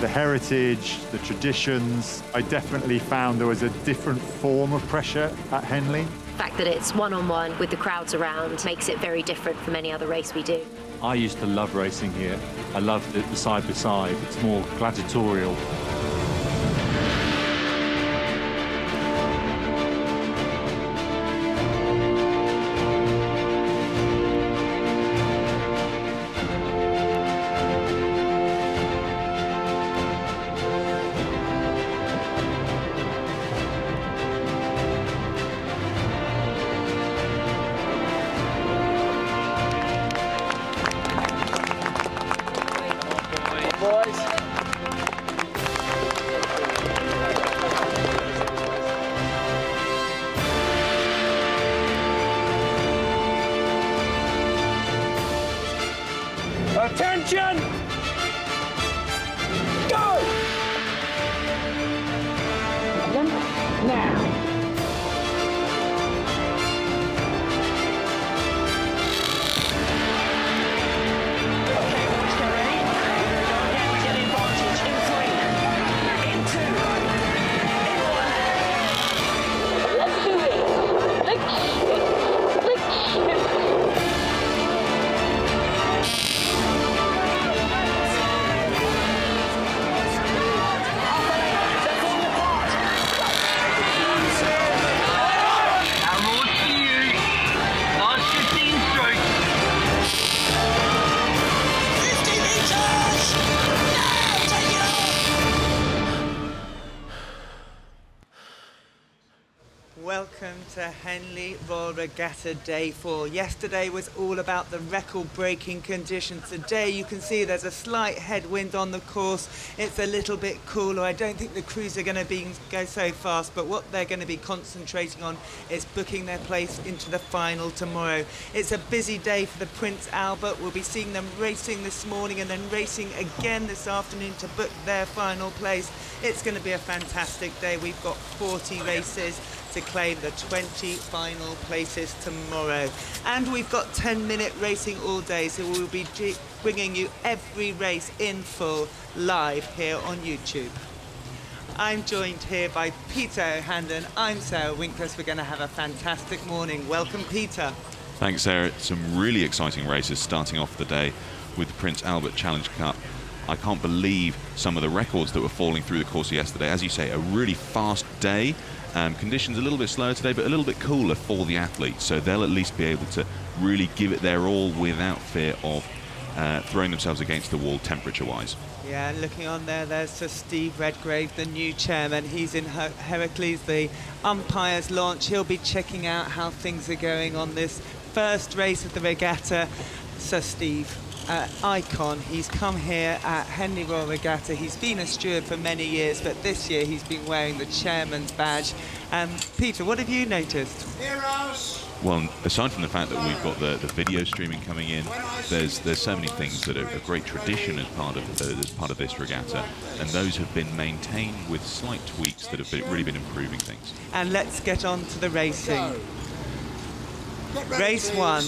heritage, the traditions. I definitely found there was a different form of pressure at Henley. The fact that it's one-on-one with the crowds around makes it very different from any other race we do. I used to love racing here. I loved the side-by-side. It's more gladiatorial. Attention! Go! Now. Welcome to Henley Royal Regatta Day 4. Yesterday was all about the record-breaking conditions. Today you can see there's a slight headwind on the course. It's a little bit cooler. I don't think the crews are going to go so fast, but what they're going to be concentrating on is booking their place into the final tomorrow. It's a busy day for the Prince Albert. We'll be seeing them racing this morning and then racing again this afternoon to book their final place. It's going to be a fantastic day. We've got 40 races to claim the 20 final places tomorrow. And we've got 10-minute racing all day, so we'll be bringing you every race in full live here on YouTube. I'm joined here by Peter O'Hanlon. I'm Sarah Winkless. We're going to have a fantastic morning. Welcome, Peter. Thanks, Sarah. Some really exciting races starting off the day with the Prince Albert Challenge Cup. I can't believe some of the records that were falling through the course yesterday. As you say, a really fast day. Conditions a little bit slower today, but a little bit cooler for the athletes, so they'll at least be able to really give it their all without fear of throwing themselves against the wall temperature-wise. Yeah, and looking on there, there's Sir Steve Redgrave, the new chairman. He's in Heracles, the umpire's launch. He'll be checking out how things are going on this first race of the regatta. Sir Steve, icon. He's come here at Henley Royal Regatta. He's been a steward for many years, but this year he's been wearing the chairman's badge. Peter, what have you noticed? Heroes! Well, aside from the fact that we've got the video streaming coming in, there's so many things that are a great tradition as part of this regatta, and those have been maintained with slight tweaks that have really been improving things. And let's get on to the racing. Race 1,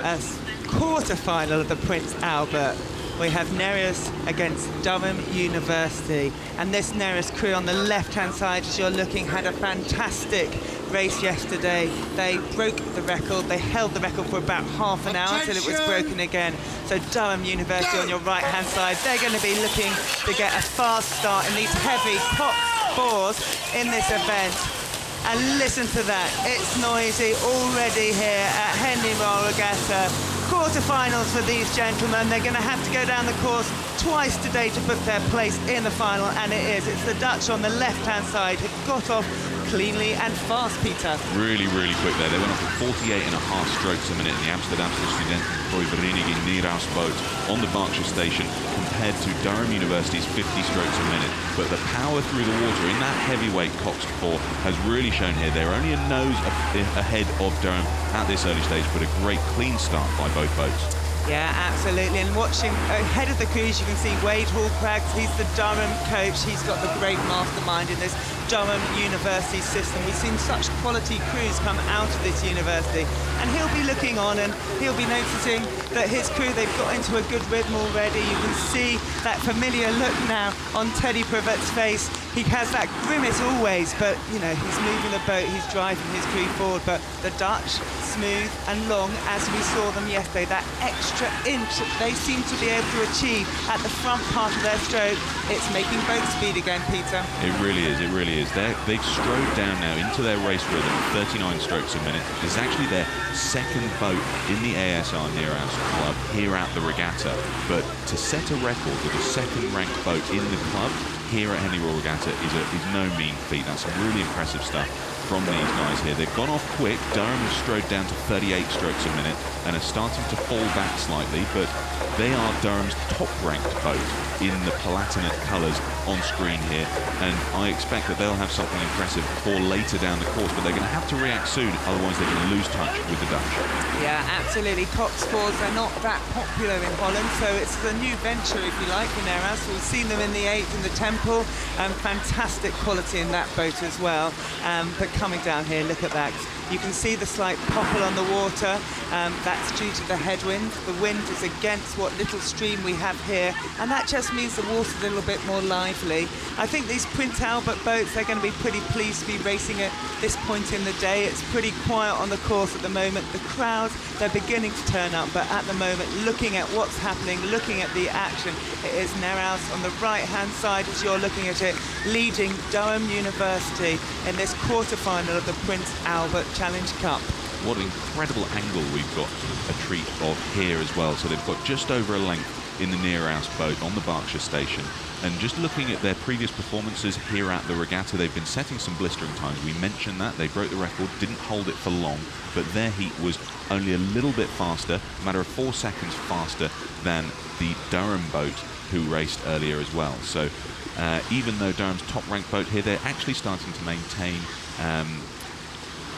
a quarter-final of the Prince Albert. We have Nereus against Durham University, and this Nereus crew on the left-hand side, as you're looking, had a fantastic race yesterday. They broke the record. They held the record for about half an hour until it was broken again. So Durham University on your right-hand side, they're going to be looking to get a fast start in these heavy top fours in this event. And listen to that, it's noisy already here at Henley Royal Regatta. Quarterfinals for these gentlemen. They're going to have to go down the course twice today to book their place in the final, and it is. It's the Dutch on the left-hand side who got off cleanly and fast, Peter. Really, really quick there. They went off at 48.5 strokes a minute in the Amsterdamse Studentenvereniging Neerasboot on the Berkshire station compared to Durham University's 50 strokes a minute. But the power through the water in that heavyweight Cox 4 has really shown here. They're only a nose ahead of Durham at this early stage, but a great clean start by both boats. Yeah, absolutely. And watching ahead of the cruise, you can see Wade Hall-Craggs. He's the Durham coach. He's got the great mastermind in this Durham University system. We've seen such quality crews come out of this university, and he'll be looking on and he'll be noticing that his crew, they've got into a good rhythm already. You can see that familiar look now on Teddy Privet's face. He has that grimace always, but you know, he's moving the boat, he's driving his crew forward. But the Dutch, smooth and long, as we saw them yesterday, that extra inch that they seem to be able to achieve at the front part of their stroke, it's making boat speed again, Peter. It really is, it really is. They've strode down now into their race rhythm, 39 strokes a minute. This is actually their second boat in the ASR Nearhouse Club here at the regatta. But to set a record with a second-ranked boat in the club here at Henley Royal Regatta is no mean feat. That's some really impressive stuff from these guys here. They've gone off quick. Durham has strode down to 38 strokes a minute and are starting to fall back slightly, but they are Durham's top-ranked boat in the Palatinate colours on screen here, and I expect that they'll have something impressive for later down the course, but they're going to have to react soon, otherwise they're going to lose touch with the Dutch. Yeah, absolutely. Cox Fours, they're not that popular in Holland, so it's a new venture, if you like, in their house. We've seen them in the 8th in the Temple, fantastic quality in that boat as well. But coming down here, look at that. You can see the slight popple on the water. That's due to the headwind. The wind is against what little stream we have here, and that just means the water's a little bit more lively. I think these Prince Albert boats, they're going to be pretty pleased to be racing at this point in the day. It's pretty quiet on the course at the moment. The crowds, they're beginning to turn up, but at the moment, looking at what's happening, looking at the action, it is Nearhouse on the right-hand side as you're looking at it, leading Durham University in this quarter-final of the Prince Albert Challenge Cup. What an incredible angle we've got a treat of here as well. So they've got just over a length in the Nearhouse boat on the Berkshire station. And just looking at their previous performances here at the regatta, they've been setting some blistering times. We mentioned that. They broke the record, didn't hold it for long, but their heat was only a little bit faster, a matter of 4 seconds faster than the Durham boat who raced earlier as well. So even though Durham's top-ranked boat here, they're actually starting to maintain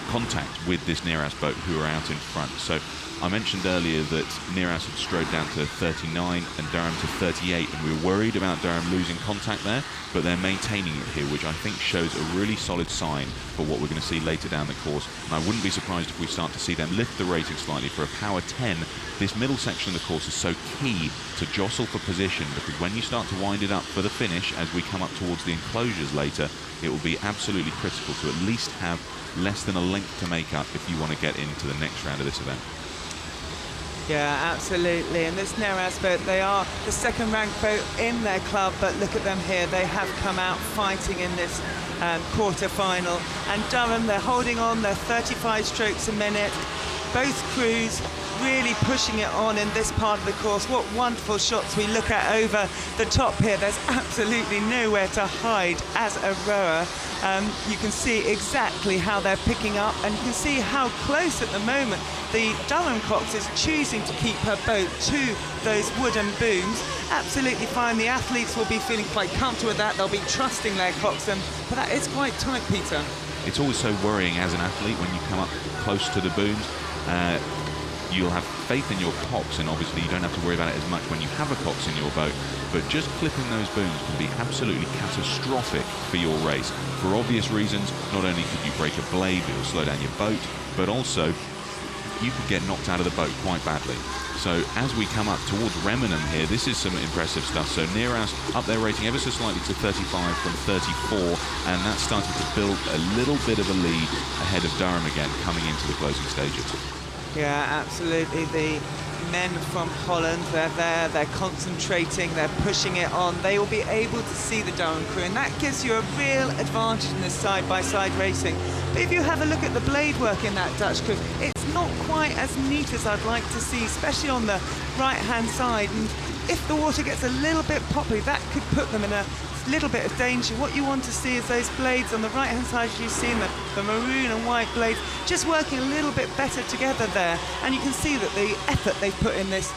contact with this Nearhouse boat who are out in front. So I mentioned earlier that Nearhouse had strode down to 39 and Durham to 38, and we were worried about Durham losing contact there, but they're maintaining it here, which I think shows a really solid sign for what we're going to see later down the course. And I wouldn't be surprised if we start to see them lift the rating slightly for a power 10. This middle section of the course is so key to jostle for position, because when you start to wind it up for the finish, as we come up towards the enclosures later, it will be absolutely critical to at least have less than a length to make up if you want to get into the next round of this event. Yeah, absolutely. And this Nearhouse boat, they are the second-ranked boat in their club, but look at them here. They have come out fighting in this quarter-final. And Durham, they're holding on. They're 35 strokes a minute. Both crews really pushing it on in this part of the course. What wonderful shots we look at over the top here. There's absolutely nowhere to hide as a rower. You can see exactly how they're picking up, and you can see how close at the moment the Durham Cox is choosing to keep her boat to those wooden booms. Absolutely fine. The athletes will be feeling quite comfortable with that. They'll be trusting their coxswain, but that is quite tight, Peter. It's always so worrying as an athlete when you come up close to the booms. You'll have faith in your cox, and obviously you don't have to worry about it as much when you have a cox in your boat, but just clipping those booms can be absolutely catastrophic for your race. For obvious reasons, not only could you break a blade, it will slow down your boat, but also you could get knocked out of the boat quite badly. So as we come up towards Remenham here, this is some impressive stuff. So Nearhouse up their rating ever so slightly to 35 from 34, and that's starting to build a little bit of a lead ahead of Durham again coming into the closing stages. Yeah, absolutely. The men from Holland, they're there, they're concentrating, they're pushing it on. They will be able to see the Durham crew, and that gives you a real advantage in this side-by-side racing. But if you have a look at the blade work in that Dutch crew, it's not quite as neat as I'd like to see, especially on the right-hand side. And if the water gets a little bit poppy, that could put them in a little bit of danger. What you want to see is those blades on the right-hand side, as you've seen the maroon and white blades, just working a little bit better together there. And you can see that the effort they've put in this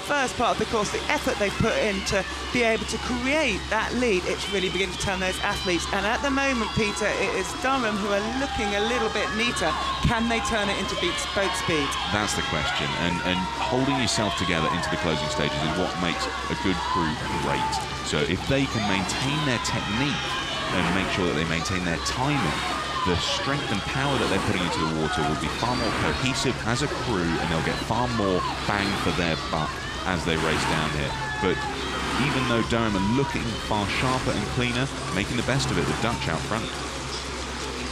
first part of the course, the effort they've put in to be able to create that lead, it's really beginning to turn those athletes. And at the moment, Peter, it is Durham who are looking a little bit neater. Can they turn it into boat speed? That's the question. And holding yourself together into the closing stages is what makes a good crew great. So if they can maintain their technique and make sure that they maintain their timing, the strength and power that they're putting into the water will be far more cohesive as a crew, and they'll get far more bang for their buck as they race down here. But even though Durham are looking far sharper and cleaner, making the best of it, the Dutch out front.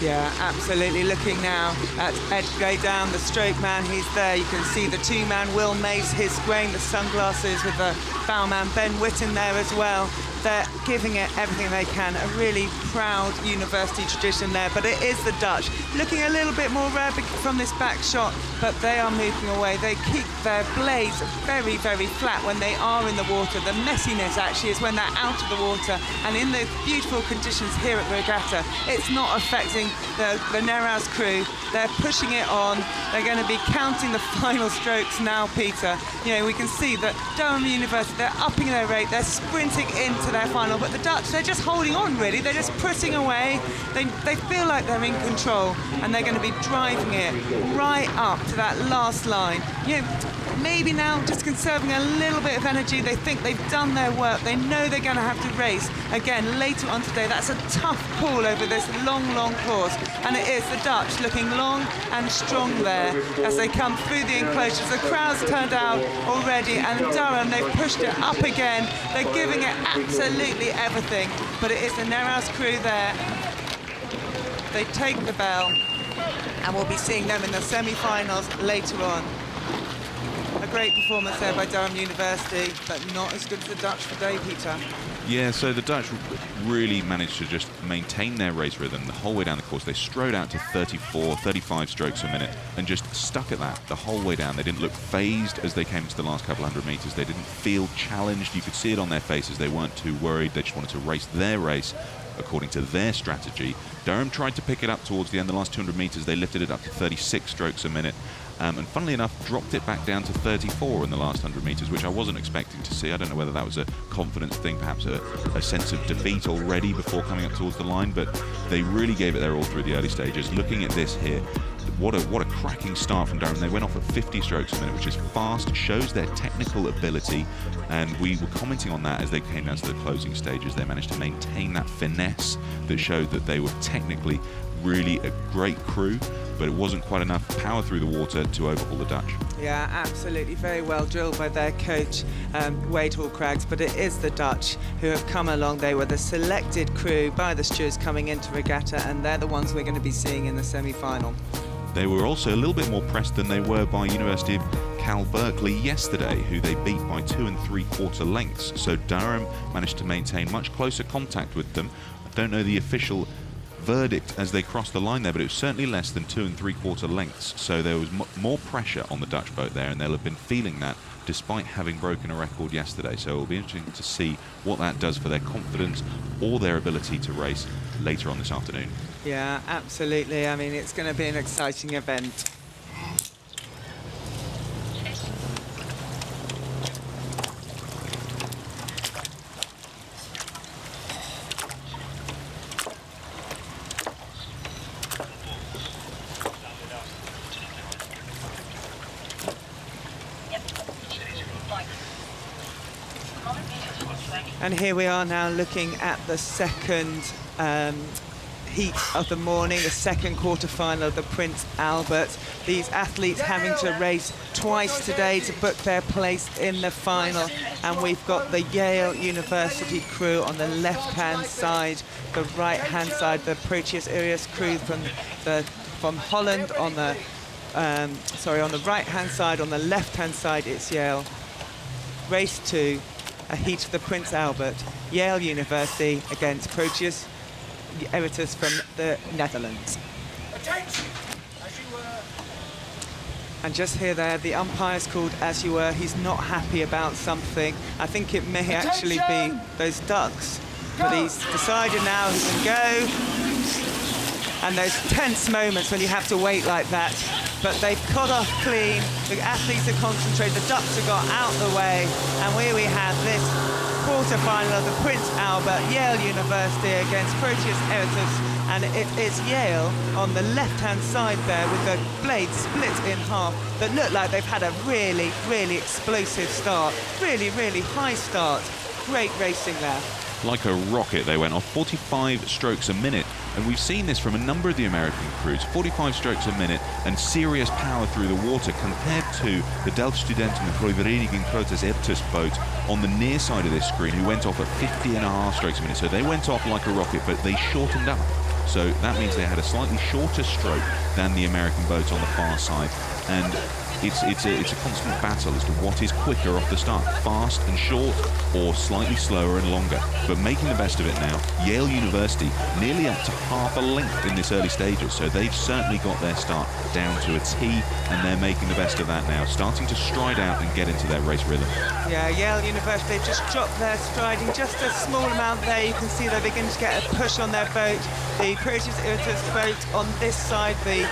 Yeah, absolutely. Looking now at Ed go down, the stroke man, he's there. You can see the two-man Will Mace, his wearing the sunglasses with the bowman Ben Whitten there as well. They're giving it everything they can. A really proud university tradition there, but it is the Dutch. Looking a little bit more rare from this back shot, but they are moving away. They keep their blades very, very flat when they are in the water. The messiness actually is when they're out of the water, and in the beautiful conditions here at Regatta, it's not affecting the Neraz crew. They're pushing it on. They're going to be counting the final strokes now, Peter. You know, we can see that Durham University, they're upping their rate. They're sprinting into their final, but the Dutch, they're just holding on, really. They're just putting away. They feel like they're in control, and they're going to be driving it right up to that last line. You know, maybe now just conserving a little bit of energy. They think they've done their work. They know they're going to have to race again later on today. That's a tough pull over this long, long course, and it is the Dutch looking long and strong there as they come through the enclosures. The crowd's turned out already, and Durham, they've pushed it up again. They're giving it absolutely everything, but it is the Neraz crew there. They take the bell, and we'll be seeing them in the semi-finals later on. A great performance there by Durham University, but not as good as the Dutch today, Peter. Yeah, so the Dutch really managed to just maintain their race rhythm the whole way down the course. They strode out to 34, 35 strokes a minute and just stuck at that the whole way down. They didn't look phased as they came to the last couple hundred meters. They didn't feel challenged. You could see it on their faces. They weren't too worried. They just wanted to race their race according to their strategy. Durham tried to pick it up towards the end. The last 200 meters, they lifted it up to 36 strokes a minute. And funnily enough, dropped it back down to 34 in the last 100 metres, which I wasn't expecting to see. I don't know whether that was a confidence thing, perhaps a sense of defeat already before coming up towards the line, but they really gave it their all through the early stages. Looking at this here, what a cracking start from Durham. They went off at 50 strokes a minute, which is fast, shows their technical ability, and we were commenting on that as they came down to the closing stages. They managed to maintain that finesse that showed that they were technically really a great crew, but it wasn't quite enough power through the water to overhaul the Dutch. Yeah, absolutely. Very well drilled by their coach, Wade Hall-Craggs, but it is the Dutch who have come along. They were the selected crew by the stewards coming into Regatta, and they're the ones we're going to be seeing in the semi-final. They were also a little bit more pressed than they were by University of Cal Berkeley yesterday, who they beat by 2 3/4 lengths. So Durham managed to maintain much closer contact with them. I don't know the official verdict as they crossed the line there, but it was certainly less than 2 3/4 lengths. So there was more pressure on the Dutch boat there, and they'll have been feeling that despite having broken a record yesterday. So it'll be interesting to see what that does for their confidence or their ability to race later on this afternoon. Yeah, absolutely. I mean, it's going to be an exciting event. And here we are now looking at the second heat of the morning, the second quarter-final of the Prince Albert. These athletes having to race twice today to book their place in the final. And we've got the Yale University crew on the left-hand side, the right-hand side, the Proteus Urias crew from Holland on the on the right-hand side. On the left-hand side, it's Yale. Race 2. A heat of the Prince Albert, Yale University against Proteus Urias from the Netherlands. Attention! As you were. And just here there, the umpire's called as you were. He's not happy about something. I think it may actually be those ducks. But he's decided now he can go. and those tense moments when you have to wait like that. But they've cut off clean, the athletes are concentrated, the Dutch have got out the way, and here we have this quarter-final of the Prince Albert, Yale University against Proteus Eritus, and it is Yale on the left-hand side there with the blade split in half that look like they've had a really, really explosive start, really, really high start. Great racing there. Like a rocket, they went off 45 strokes a minute, and we've seen this from a number of the American crews. 45 strokes a minute and serious power through the water compared to the Delta Studenten and Proevereniging Proteus Eritus boat on the near side of this screen, who went off at 50.5 strokes a minute. So they went off like a rocket, but they shortened up. So that means they had a slightly shorter stroke than the American boat on the far side. And it's a constant battle as to what is quicker off the start, fast and short or slightly slower and longer. But making the best of it now, Yale University nearly up to half a length in this early stages, so they've certainly got their start down to a T, and they're making the best of that now, starting to stride out and get into their race rhythm. Yeah, Yale University just dropped their striding just a small amount there. You can see they're beginning to get a push on their boat. The Proteus Eritus boat on this side, the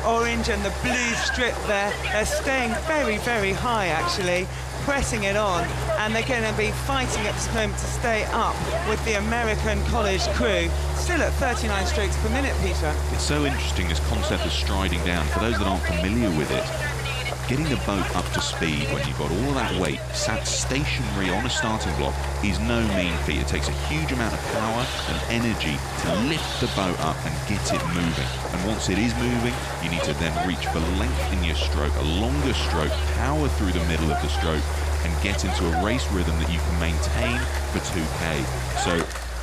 orange and the blue strip there, they're staying very, very high actually, pressing it on, and they're going to be fighting at this moment to stay up with the American college crew, still at 39 strokes per minute, Peter. It's so interesting, this concept of striding down. For those that aren't familiar with it, getting the boat up to speed when you've got all of that weight sat stationary on a starting block is no mean feat. It takes a huge amount of power and energy to lift the boat up and get it moving. And once it is moving, you need to then reach for length in your stroke, a longer stroke, power through the middle of the stroke, and get into a race rhythm that you can maintain for 2K. So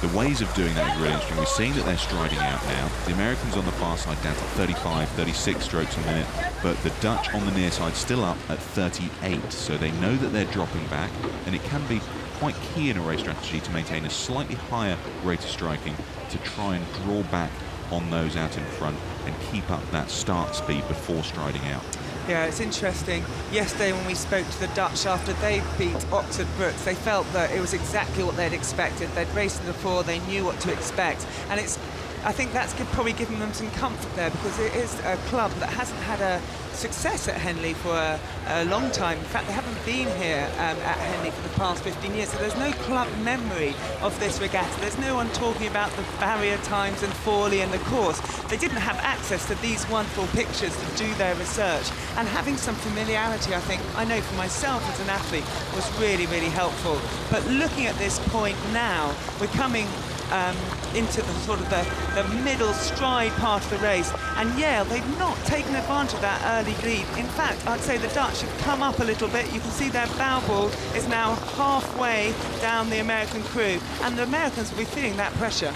the ways of doing that is really interesting. We're seeing that they're striding out now. The Americans on the far side down to 35, 36 strokes a minute, but the Dutch on the near side still up at 38. So they know that they're dropping back, and it can be quite key in a race strategy to maintain a slightly higher rate of striking to try and draw back on those out in front and keep up that start speed before striding out. Yeah, it's interesting. Yesterday when we spoke to the Dutch after they beat Oxford Brookes, they felt that it was exactly what they'd expected. They'd raced before, they knew what to expect, and I think that's probably given them some comfort there, because it is a club that hasn't had a success at Henley for a long time. In fact, they haven't been here at Henley for the past 15 years, so there's no club memory of this regatta. There's no one talking about the barrier times and Forley and the course. They didn't have access to these wonderful pictures to do their research, and having some familiarity, I think, I know for myself as an athlete, was really, really helpful. But looking at this point now, we're coming into the sort of the middle stride part of the race, and Yale, they've not taken advantage of that early lead. In fact, I'd say the Dutch have come up a little bit. You can see their bow ball is now halfway down the American crew, and the Americans will be feeling that pressure.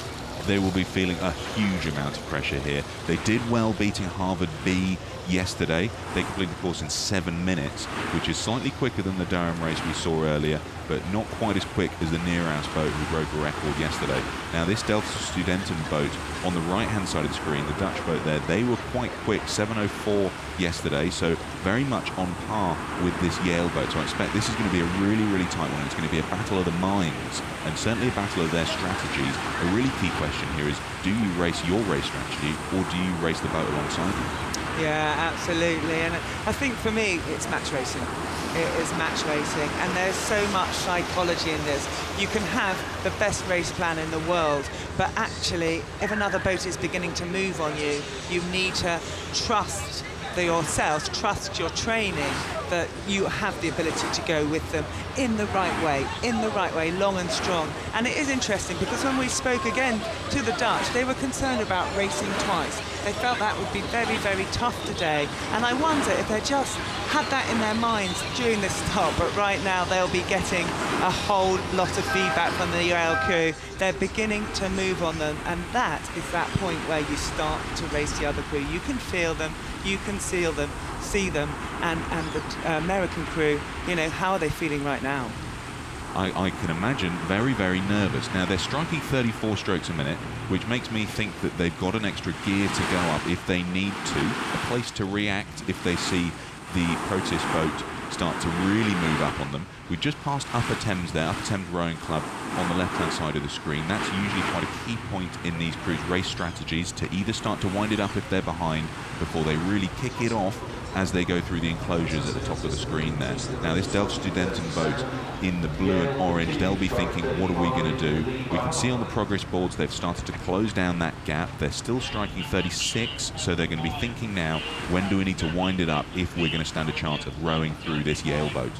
They will be feeling a huge amount of pressure here. They did well beating Harvard B yesterday. They completed the course in 7 minutes, which is slightly quicker than the Durham race we saw earlier, but not quite as quick as the Neerhouse boat who broke a record yesterday. Now this Delta Studenten boat on the right-hand side of the screen, the Dutch boat there, they were quite quick, 7:04 yesterday, so very much on par with this Yale boat. So I expect this is going to be a really, really tight one. It's going to be a battle of the minds, and certainly a battle of their strategies. A really key question here is, do you race your race strategy, or do you race the boat alongside you? Yeah, absolutely. And I think for me, it's match racing. It is match racing, and there's so much psychology in this. You can have the best race plan in the world, but actually, if another boat is beginning to move on you, you need to trust yourself, trust your training, that you have the ability to go with them in the right way, long and strong. And it is interesting, because when we spoke again to the Dutch, they were concerned about racing twice. They felt that would be very, very tough today. And I wonder if they just had that in their minds during this start, but right now they'll be getting a whole lot of feedback from the Yale crew. They're beginning to move on them, and that is that point where you start to race the other crew. You can feel them, you can see them, and the American crew, you know, how are they feeling right now? I can imagine very, very nervous. Now, they're striking 34 strokes a minute, which makes me think that they've got an extra gear to go up if they need to, a place to react if they see the Proteus boat start to really move up on them. We just passed Upper Thames there, Upper Thames Rowing Club on the left-hand side of the screen. That's usually quite a key point in these cruise race strategies, to either start to wind it up if they're behind before they really kick it off as they go through the enclosures at the top of the screen there. Now this Delftstudenten boat in the blue and orange, they'll be thinking, what are we going to do? We can see on the progress boards they've started to close down that gap. They're still striking 36, so they're going to be thinking now, when do we need to wind it up if we're going to stand a chance of rowing through this Yale boat?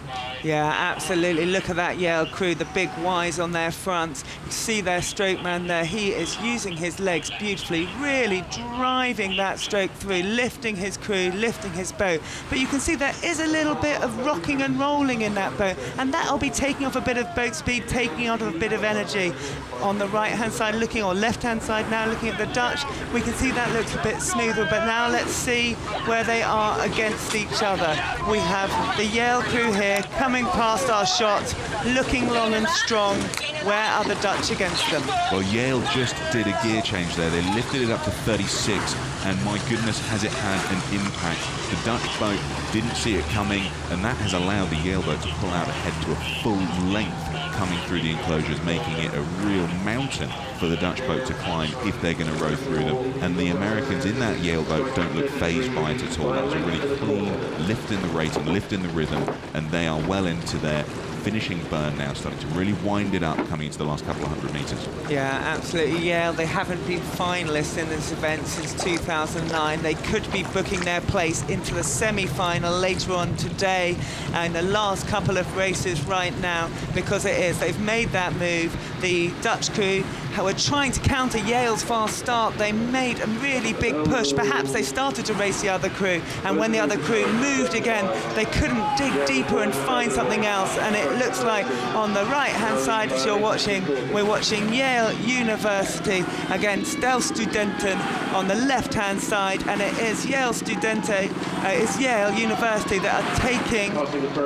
Yeah, absolutely. Look at that Yale crew, the big Ys on their fronts. You see their stroke man there. He is using his legs beautifully, really driving that stroke through, lifting his crew, lifting his boat. But you can see there is a little bit of rocking and rolling in that boat, and that'll be taking off a bit of boat speed, taking out a bit of energy. On the right-hand side looking, or left-hand side now looking at the Dutch, we can see that looks a bit smoother, but now let's see where they are against each other. We have the Yale crew here coming past our shot, looking long and strong. Where are the Dutch against them? Well, Yale just did a gear change there. They lifted it up to 36, and my goodness, has it had an impact. The Dutch boat didn't see it coming, and that has allowed the Yale boat to pull out ahead to a full length coming through the enclosures, making it a real mountain for the Dutch boat to climb if they're going to row through them. And the Americans in that Yale boat don't look phased by it at all. That was a really clean lift in the rating, lift in the rhythm, and they are well into their finishing burn now, starting to really wind it up coming into the last couple of 100 metres. Yeah, absolutely. Yale, they haven't been finalists in this event since 2009. They could be booking their place into the semi-final later on today and the last couple of races right now, because it is. They've made that move. The Dutch crew were trying to counter Yale's fast start. They made a really big push. Perhaps they started to race the other crew, and when the other crew moved again, they couldn't dig deeper and find something else. And it looks like on the right-hand side, as you're watching, we're watching Yale University against Delftstudenten on the left-hand side, and it is Yale it's Yale University that are taking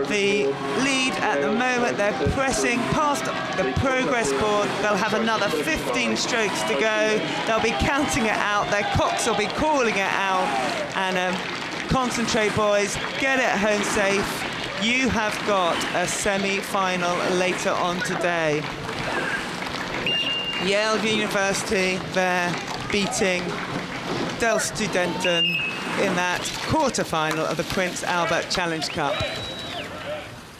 the lead at the moment. They're pressing past the progress board. They'll have another 15 strokes to go. They'll be counting it out. Their cocks will be calling it out. And concentrate, boys. Get it home safe. You have got a semi-final later on today. Yale University there beating Delftstudenten in that quarter-final of the Prince Albert Challenge Cup.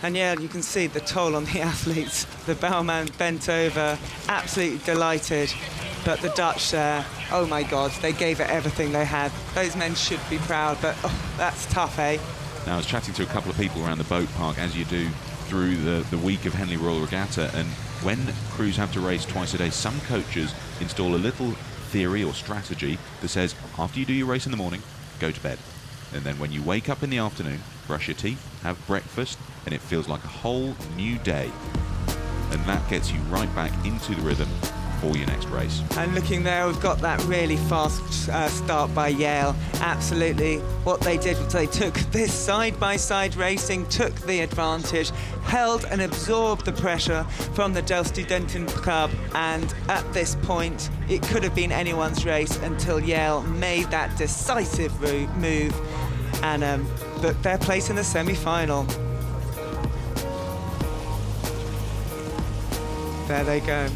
And yeah, you can see the toll on the athletes. The bellman bent over, absolutely delighted. But the Dutch there, oh my God, they gave it everything they had. Those men should be proud, but oh, that's tough, eh? Now, I was chatting to a couple of people around the boat park, as you do through the week of Henley Royal Regatta, and when crews have to race twice a day, some coaches install a little theory or strategy that says, after you do your race in the morning, go to bed. And then when you wake up in the afternoon, brush your teeth, have breakfast, and it feels like a whole new day. And that gets you right back into the rhythm for your next race. And looking there, we've got that really fast start by Yale. Absolutely. What they did was they took this side-by-side racing, took the advantage, held and absorbed the pressure from the Delftstudenten Club, and at this point, it could have been anyone's race until Yale made that decisive move and booked their place in the semi-final. There they go.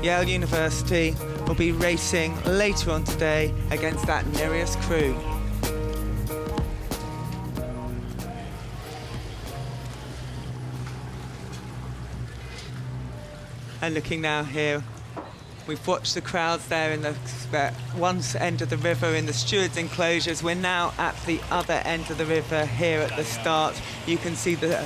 Yale University will be racing later on today against that Nereus crew. And looking now here, we've watched the crowds there in the one end of the river in the Stewards enclosures. We're now at the other end of the river here at the start. You can see the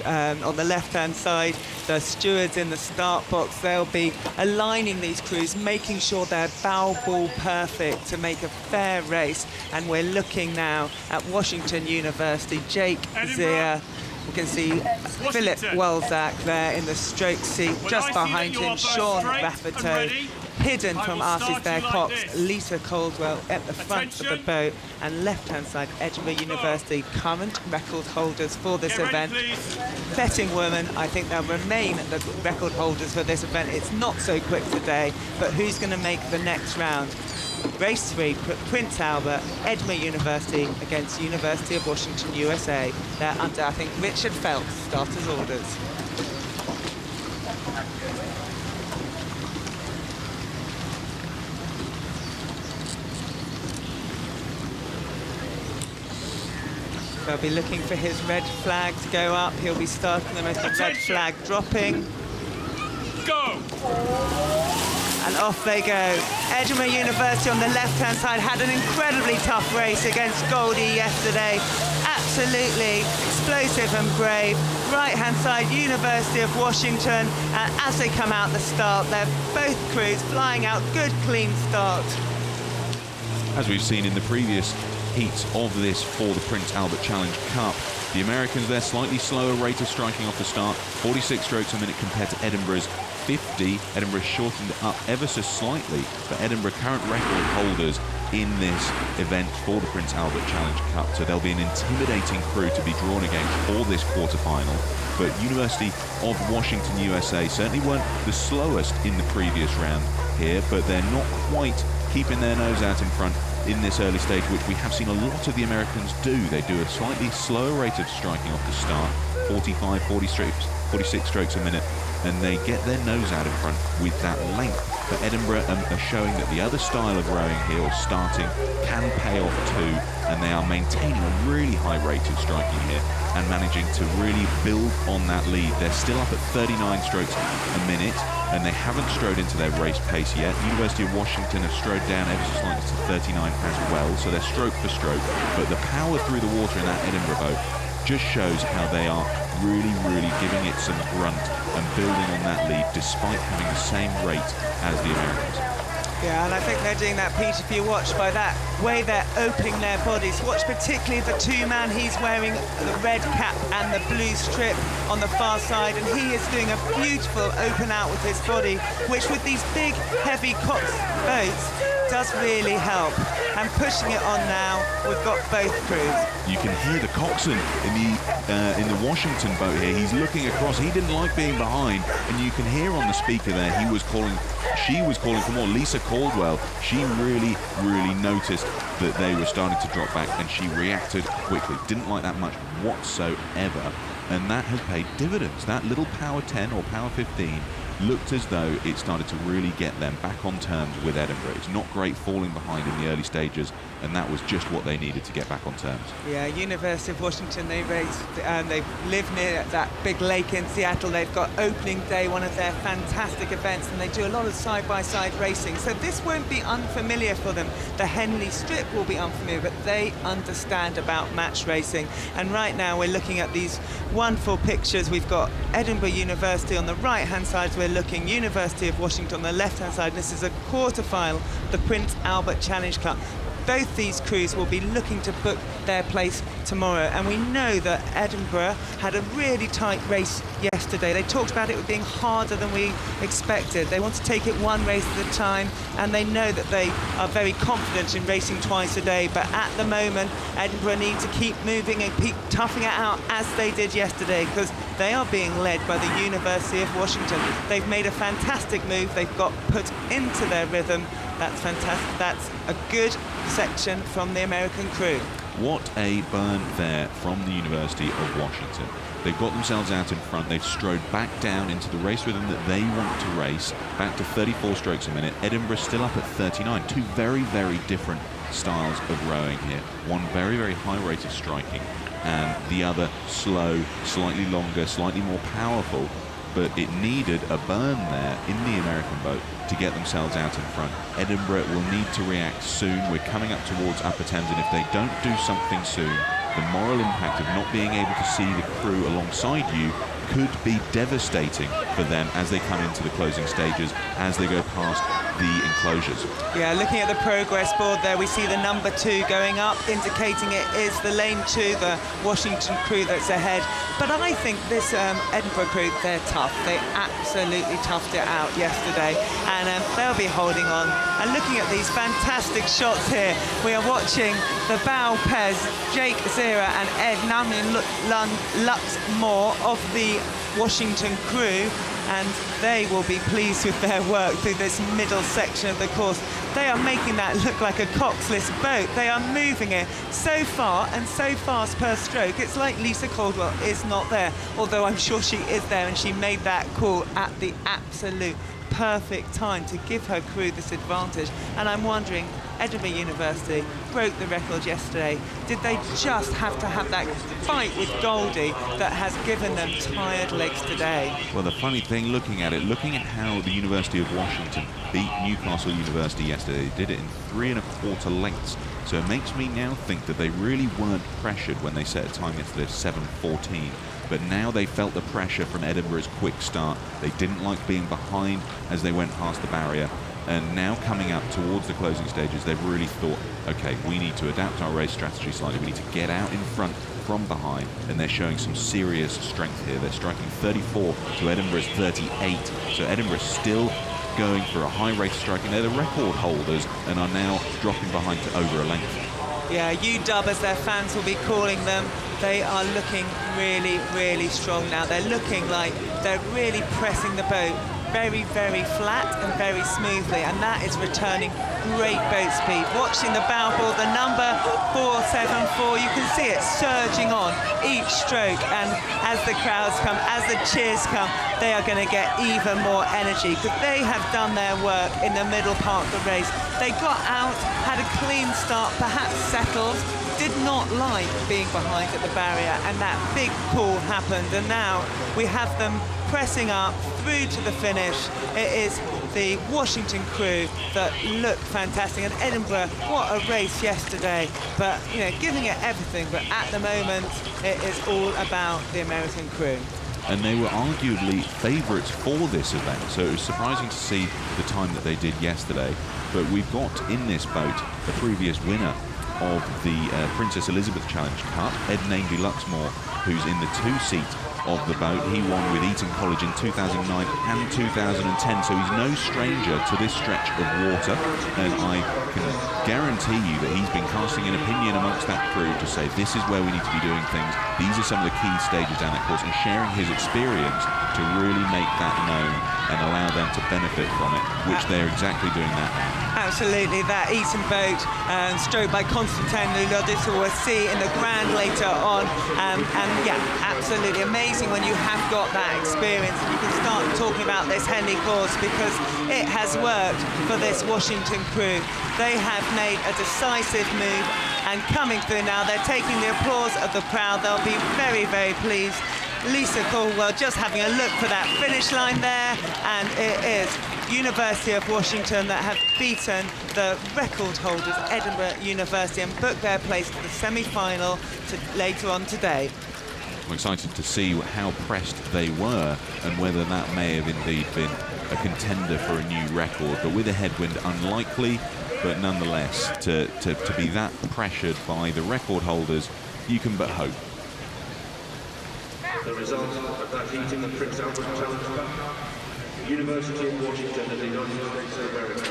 on the left-hand side, the stewards in the start box. They'll be aligning these crews, making sure they're bow ball perfect to make a fair race. And we're looking now at Washington University. Jake Zier. We can see Philip Welzak there in the stroke seat, just behind him, Sean Rafferty. Hidden from us is their Cox, Lisa Caldwell at the front of the boat, and left-hand side, Edinburgh University, current record holders for this event. Betting women, I think they'll remain the record holders for this event. It's not so quick today, but who's going to make the next round? Race 3, Prince Albert, Edinburgh University against University of Washington, USA. They're under, I think, Richard Phelps, starters orders. They'll be looking for his red flag to go up. He'll be starting them as the red flag dropping. Go! And off they go. Edinburgh University on the left-hand side had an incredibly tough race against Goldie yesterday. Absolutely explosive and brave. Right-hand side, University of Washington. And as they come out the start, they're both crews flying out. Good, clean start. As we've seen in the previous heats of this for the Prince Albert Challenge Cup, the Americans, their slightly slower rate of striking off the start, 46 strokes a minute compared to Edinburgh's 50. Edinburgh shortened it up ever so slightly, but Edinburgh current record holders in this event for the Prince Albert Challenge Cup, so there'll be an intimidating crew to be drawn against for this quarter-final. But University of Washington, USA certainly weren't the slowest in the previous round here, but they're not quite keeping their nose out in front in this early stage, which we have seen a lot of the Americans do. They do a slightly slower rate of striking off the start, 45, 46 strokes a minute, and they get their nose out in front with that length. But Edinburgh are showing that the other style of rowing here, or starting, can pay off too, and they are maintaining a really high rate of striking here and managing to really build on that lead. They're still up at 39 strokes a minute, and they haven't strode into their race pace yet. University of Washington have strode down ever so slightly to 39 as well, so they're stroke for stroke. But the power through the water in that Edinburgh boat just shows how they are really, really giving it some grunt and building on that lead despite having the same rate as the Americans. Yeah, and I think they're doing that, Pete, if you watch by that way they're opening their bodies. Watch particularly the two-man. He's wearing the red cap and the blue strip on the far side, and he is doing a beautiful open out with his body, which with these big, heavy Cox boats does really help. And pushing it on now, we've got both crews. You can hear the coxswain in the Washington boat here. He's looking across. He didn't like being behind, and you can hear on the speaker there, she was calling for more. Lisa Caldwell, she really, really noticed that they were starting to drop back, and she reacted quickly. Didn't like that much whatsoever, and that has paid dividends. That little power 10 or power 15 looked as though it started to really get them back on terms with Edinburgh. It's not great falling behind in the early stages, and that was just what they needed to get back on terms. Yeah, University of Washington, they live near that big lake in Seattle. They've got opening day, one of their fantastic events, and they do a lot of side-by-side racing. So this won't be unfamiliar for them. The Henley Strip will be unfamiliar, but they understand about match racing. And right now we're looking at these wonderful pictures. We've got Edinburgh University on the right-hand side. We're looking University of Washington on the left-hand side. This is a quarter-final, the Prince Albert Challenge Cup. Both these crews will be looking to book their place tomorrow, and we know that Edinburgh had a really tight race yesterday. They talked about it being harder than we expected. They want to take it one race at a time, and they know that they are very confident in racing twice a day, but at the moment Edinburgh need to keep moving and keep toughing it out as they did yesterday, because they are being led by the University of Washington. They've made a fantastic move. They've got put into their rhythm. That's fantastic. That's a good section from the American crew. What a burn there from the University of Washington. They've got themselves out in front. They've strode back down into the race rhythm that they want to race, back to 34 strokes a minute. Edinburgh still up at 39. Two very, very different styles of rowing here. One very, very high rate of striking, and the other slow, slightly longer, slightly more powerful. But it needed a burn there in the American boat to get themselves out in front. Edinburgh will need to react soon. We're coming up towards Upper Thames, and if they don't do something soon, the moral impact of not being able to see the crew alongside you could be devastating for them as they come into the closing stages, as they go past the enclosures. Yeah, looking at the progress board there, we see the number 2 going up, indicating it is the lane 2, the Washington crew that's ahead. But I think this Edinburgh crew, they're tough. They absolutely toughed it out yesterday, and they'll be holding on. And looking at these fantastic shots here, we are watching the Bao Pez, Jake Zera and Ed Namin Lux Moore of the Washington crew and they will be pleased with their work through this middle section of the course. They are making that look like a coxless boat. They are moving it so far and so fast per stroke. It's like Lisa Caldwell is not there, although I'm sure she is there, and she made that call at the absolute perfect time to give her crew this advantage. And I'm wondering, Edinburgh University broke the record yesterday. Did they just have to have that fight with Goldie that has given them tired legs today? Well, the funny thing, looking at how the University of Washington beat Newcastle University yesterday, they did it in 3 1/4 lengths. So it makes me now think that they really weren't pressured when they set a time yesterday of 7:14. But now they felt the pressure from Edinburgh's quick start. They didn't like being behind as they went past the barrier. And now coming up towards the closing stages, they've really thought, okay, we need to adapt our race strategy slightly. We need to get out in front from behind. And they're showing some serious strength here. They're striking 34 to Edinburgh's 38. So Edinburgh's still going for a high rate of striking. They're the record holders and are now dropping behind to over a length. Yeah, UW, as their fans will be calling them, they are looking really, really strong now. They're looking like they're really pressing the boat very, very flat and very smoothly, and that is returning great boat speed. Watching the bow ball, the number 474, you can see it surging on each stroke, and as the crowds come, as the cheers come, they are going to get even more energy, because they have done their work in the middle part of the race. They got out, had a clean start, perhaps settled, did not like being behind at the barrier, and that big pull happened, and now we have them pressing up through to the finish. It is the Washington crew that look fantastic, and Edinburgh, what a race yesterday, but you know, giving it everything. But at the moment it is all about the American crew. And they were arguably favourites for this event, so it was surprising to see the time that they did yesterday. But we've got in this boat the previous winner of the Princess Elizabeth Challenge Cup, Ed Nameby Luxmore, who's in the 2-seat of the boat. He won with Eton College in 2009 and 2010, so he's no stranger to this stretch of water, and I can guarantee you that he's been casting an opinion amongst that crew to say this is where we need to be doing things, these are some of the key stages down that course, and sharing his experience to really make that known and allow them to benefit from it, which they're exactly doing that now. Absolutely, that Eton boat, stroked by Constantine Lulodis, who we'll see in the Grand later on, and yeah, absolutely amazing when you have got that experience and you can start talking about this Henley course, because it has worked for this Washington crew. They have made a decisive move, and coming through now, they're taking the applause of the crowd. They'll be very, very pleased. Lisa Caldwell just having a look for that finish line there, and it is University of Washington that have beaten the record holders, Edinburgh University, and booked their place to the semi-final later on today. I'm excited to see how pressed they were and whether that may have indeed been a contender for a new record, but with a headwind unlikely, but nonetheless to be that pressured by the record holders, you can but hope. The result of that heat in the Prince Albert Challenge Cup, University of Washington and the United States of America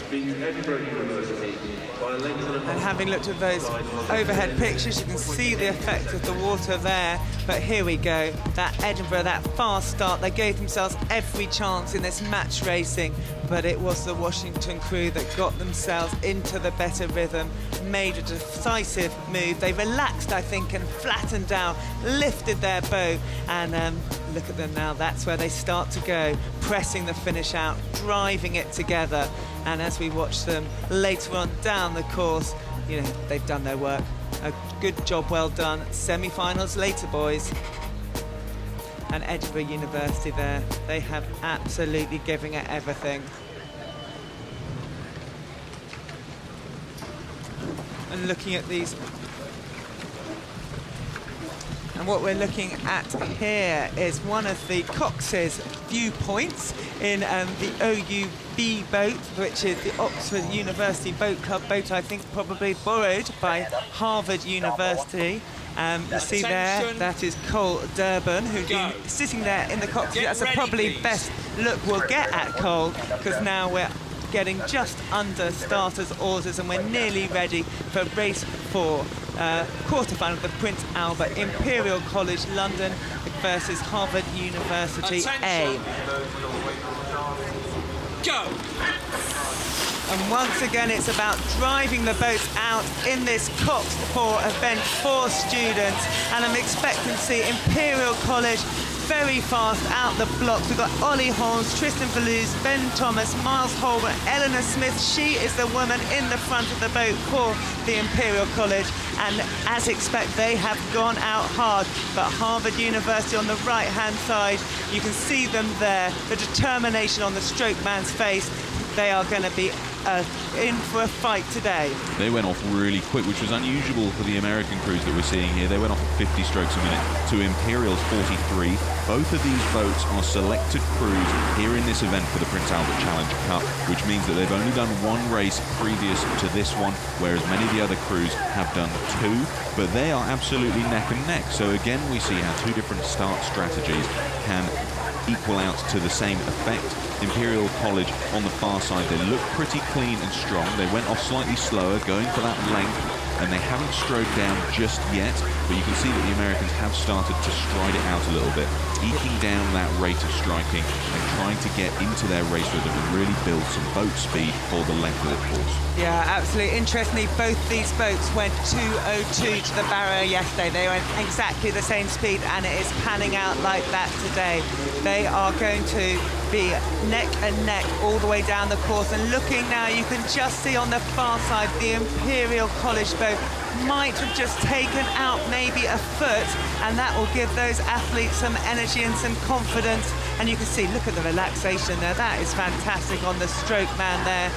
beat Edinburgh University by a length and a half. And having looked at those overhead pictures, you can see the effect of the water there. But here we go, that Edinburgh, that fast start, they gave themselves every chance in this match racing, but it was the Washington crew that got themselves into the better rhythm, made a decisive move. They relaxed, I think, and flattened down, lifted their boat, and look at them now. That's where they start to go, pressing the finish out, driving it together. And as we watch them later on down the course, you know, they've done their work. A good job, well done. Semi-finals later, boys. And Edinburgh University there, they have absolutely given it everything. And looking at these, and what we're looking at here is one of the Cox's viewpoints in the OUB boat, which is the Oxford University Boat Club boat, I think probably borrowed by Harvard University. You see there, that is Cole Durban, who's been sitting there in the cockpit. That's the probably best look we'll get at Cole, because now we're getting just under starters orders and we're nearly ready for race 4. quarterfinal of the Prince Albert Imperial College London versus Harvard University A. Go! And once again, it's about driving the boats out in this Cox Pour event for students. And I'm expecting to see Imperial College very fast out the blocks. We've got Ollie Holmes, Tristan Valouz, Ben Thomas, Miles Holbrook, Eleanor Smith. She is the woman in the front of the boat for the Imperial College. And as expected, they have gone out hard. But Harvard University on the right-hand side, you can see them there. The determination on the stroke man's face. They are going to be in for a fight today. They went off really quick, which was unusual for the American crews that we're seeing here. They went off at 50 strokes a minute to Imperial's 43. Both of these boats are selected crews here in this event for the Prince Albert Challenge Cup, which means that they've only done one race previous to this one, whereas many of the other crews have done two, but they are absolutely neck and neck. So again, we see how two different start strategies can equal out to the same effect. Imperial College on the far side, they look pretty clean and strong. They went off slightly slower, going for that length, and they haven't strode down just yet, but you can see that the Americans have started to stride it out a little bit, eking down that rate of striking and trying to get into their race rhythm and really build some boat speed for the length of the course. Yeah, absolutely. Interestingly, both these boats went 2:02 to the barrier yesterday. They went exactly the same speed, and it is panning out like that today. They are going to be neck and neck all the way down the course. And looking now, you can just see on the far side, the Imperial College boat might have just taken out maybe a foot, and that will give those athletes some energy and some confidence. And you can see, look at the relaxation there. That is fantastic on the stroke man there.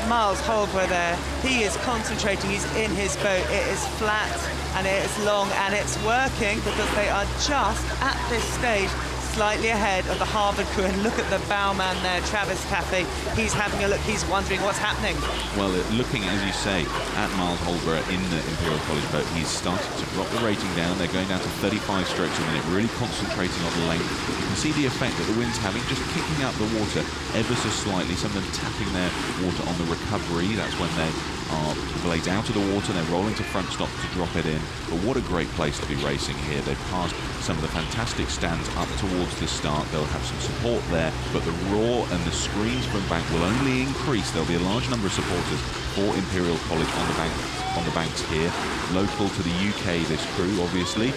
Miles Holbrook there, he is concentrating, he's in his boat. It is flat and it is long and it's working because they are just at this stage slightly ahead of the Harvard crew. And look at the bowman there, Travis Taffy. He's having a look, he's wondering what's happening. Well, looking, as you say, at Miles Holbrook in the Imperial College boat, he's started to drop the rating down. They're going down to 35 strokes a minute, really concentrating on the length. You can see the effect that the wind's having, just kicking out the water ever so slightly, some of them tapping their water on the recovery. That's when they are blades out of the water, they're rolling to front stop to drop it in. But what a great place to be racing here. They've passed some of the fantastic stands up towards the start. They'll have some support there, but the roar and the screams from bank will only increase. There'll be a large number of supporters for Imperial College on the banks here. Local to the UK, this crew, obviously.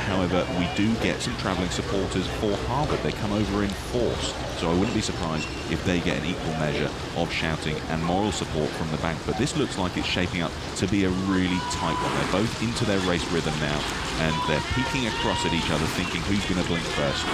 However, we do get some travelling supporters for Harvard. They come over in force, so I wouldn't be surprised if they get an equal measure of shouting and moral support from the bank. But this looks like it's shaping up to be a really tight one. They're both into their race rhythm now, and they're peeking across at each other, thinking who's going to blink first.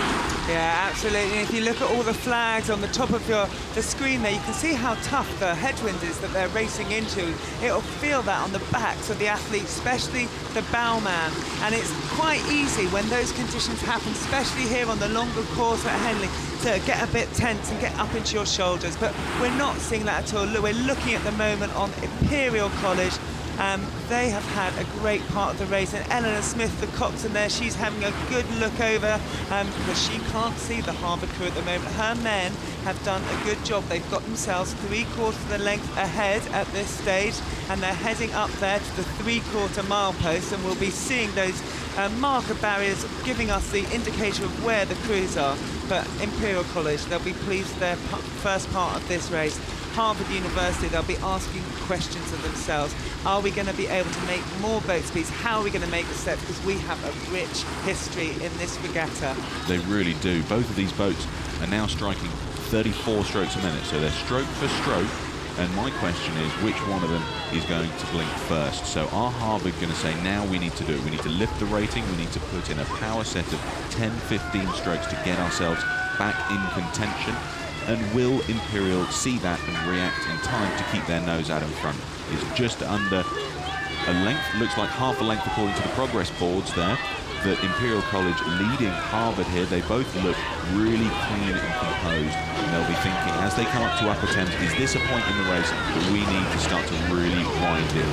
Yeah, absolutely. If you look at all the flags on the top of the screen there, you can see how tough the headwind is that they're racing into. It'll feel that on the backs of the athletes, especially the bowman. And it's quite easy when those conditions happen, especially here on the longer course at Henley, to get a bit tense and get up into your shoulders. But we're not seeing that at all. We're looking at the moment on Imperial College. They have had a great part of the race, and Eleanor Smith, the coxswain there, she's having a good look over because she can't see the Harvard crew at the moment. Her men have done a good job. They've got themselves 3/4 of the length ahead at this stage, and they're heading up there to the 3/4 mile post, and we'll be seeing those marker barriers giving us the indicator of where the crews are. But Imperial College, they'll be pleased with their first part of this race. Harvard University, they'll be asking questions of themselves. Are we going to be able to make more boat speeds? How are we going to make the steps? Because we have a rich history in this regatta. They really do. Both of these boats are now striking 34 strokes a minute, so they're stroke for stroke. And my question is, which one of them is going to blink first? So are Harvard going to say, now we need to do it? We need to lift the rating. We need to put in a power set of 10, 15 strokes to get ourselves back in contention. And will Imperial see that and react in time to keep their nose out in front? It's just under a length, looks like half a length according to the progress boards there. That Imperial College leading Harvard here. They both look really clean and composed. And they'll be thinking, as they come up to Upper Thames, is this a point in the race that we need to start to really wind in?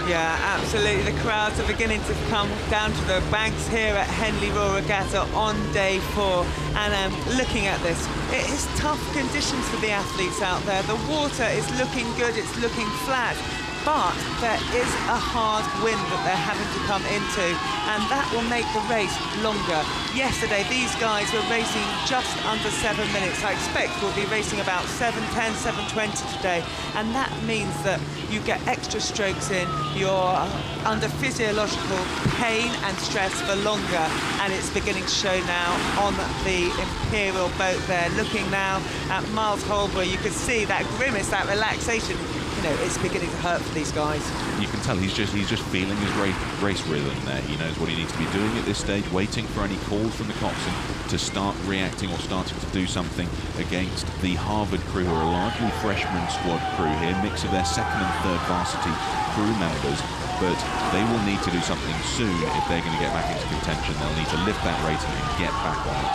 Yeah, absolutely. The crowds are beginning to come down to the banks here at Henley Royal Regatta on day 4. And looking at this, it is tough conditions for the athletes out there. The water is looking good, it's looking flat. but there is a hard wind that they're having to come into, and that will make the race longer. Yesterday, these guys were racing just under 7 minutes. I expect we'll be racing about 7:10, 7:20 today, and that means that you get extra strokes in, you're under physiological pain and stress for longer, and it's beginning to show now on the Imperial boat there. Looking now at Miles Holbrook, you can see that grimace, that relaxation. You know, it's beginning to hurt for these guys. You can tell he's just feeling his race rhythm there. He knows what he needs to be doing at this stage, waiting for any calls from the coxswain to start reacting or starting to do something against the Harvard crew, who are a largely freshman squad crew here, mix of their second and third varsity crew members. But they will need to do something soon if they're going to get back into contention. They'll need to lift that rating and get back on it.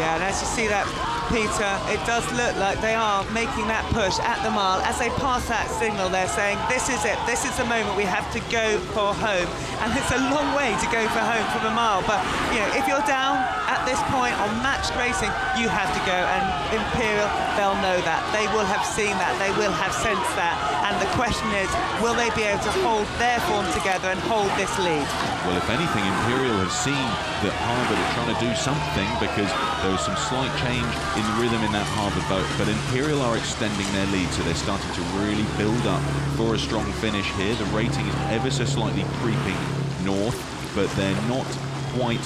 Yeah, and as you see that, Peter, it does look like they are making that push at the mile. As they pass that signal, they're saying, this is it, this is the moment we have to go for home. And it's a long way to go for home from a mile. But, you know, if you're down at this point on matched racing, you have to go. And Imperial, they'll know that. They will have seen that. They will have sensed that. And the question is, will they be able to hold their form together and hold this lead? Well, if anything, Imperial have seen that Harvard are trying to do something, because there was some slight change in rhythm in that Harvard boat, but Imperial are extending their lead, so they're starting to really build up for a strong finish here. The rating is ever so slightly creeping north, but they're not quite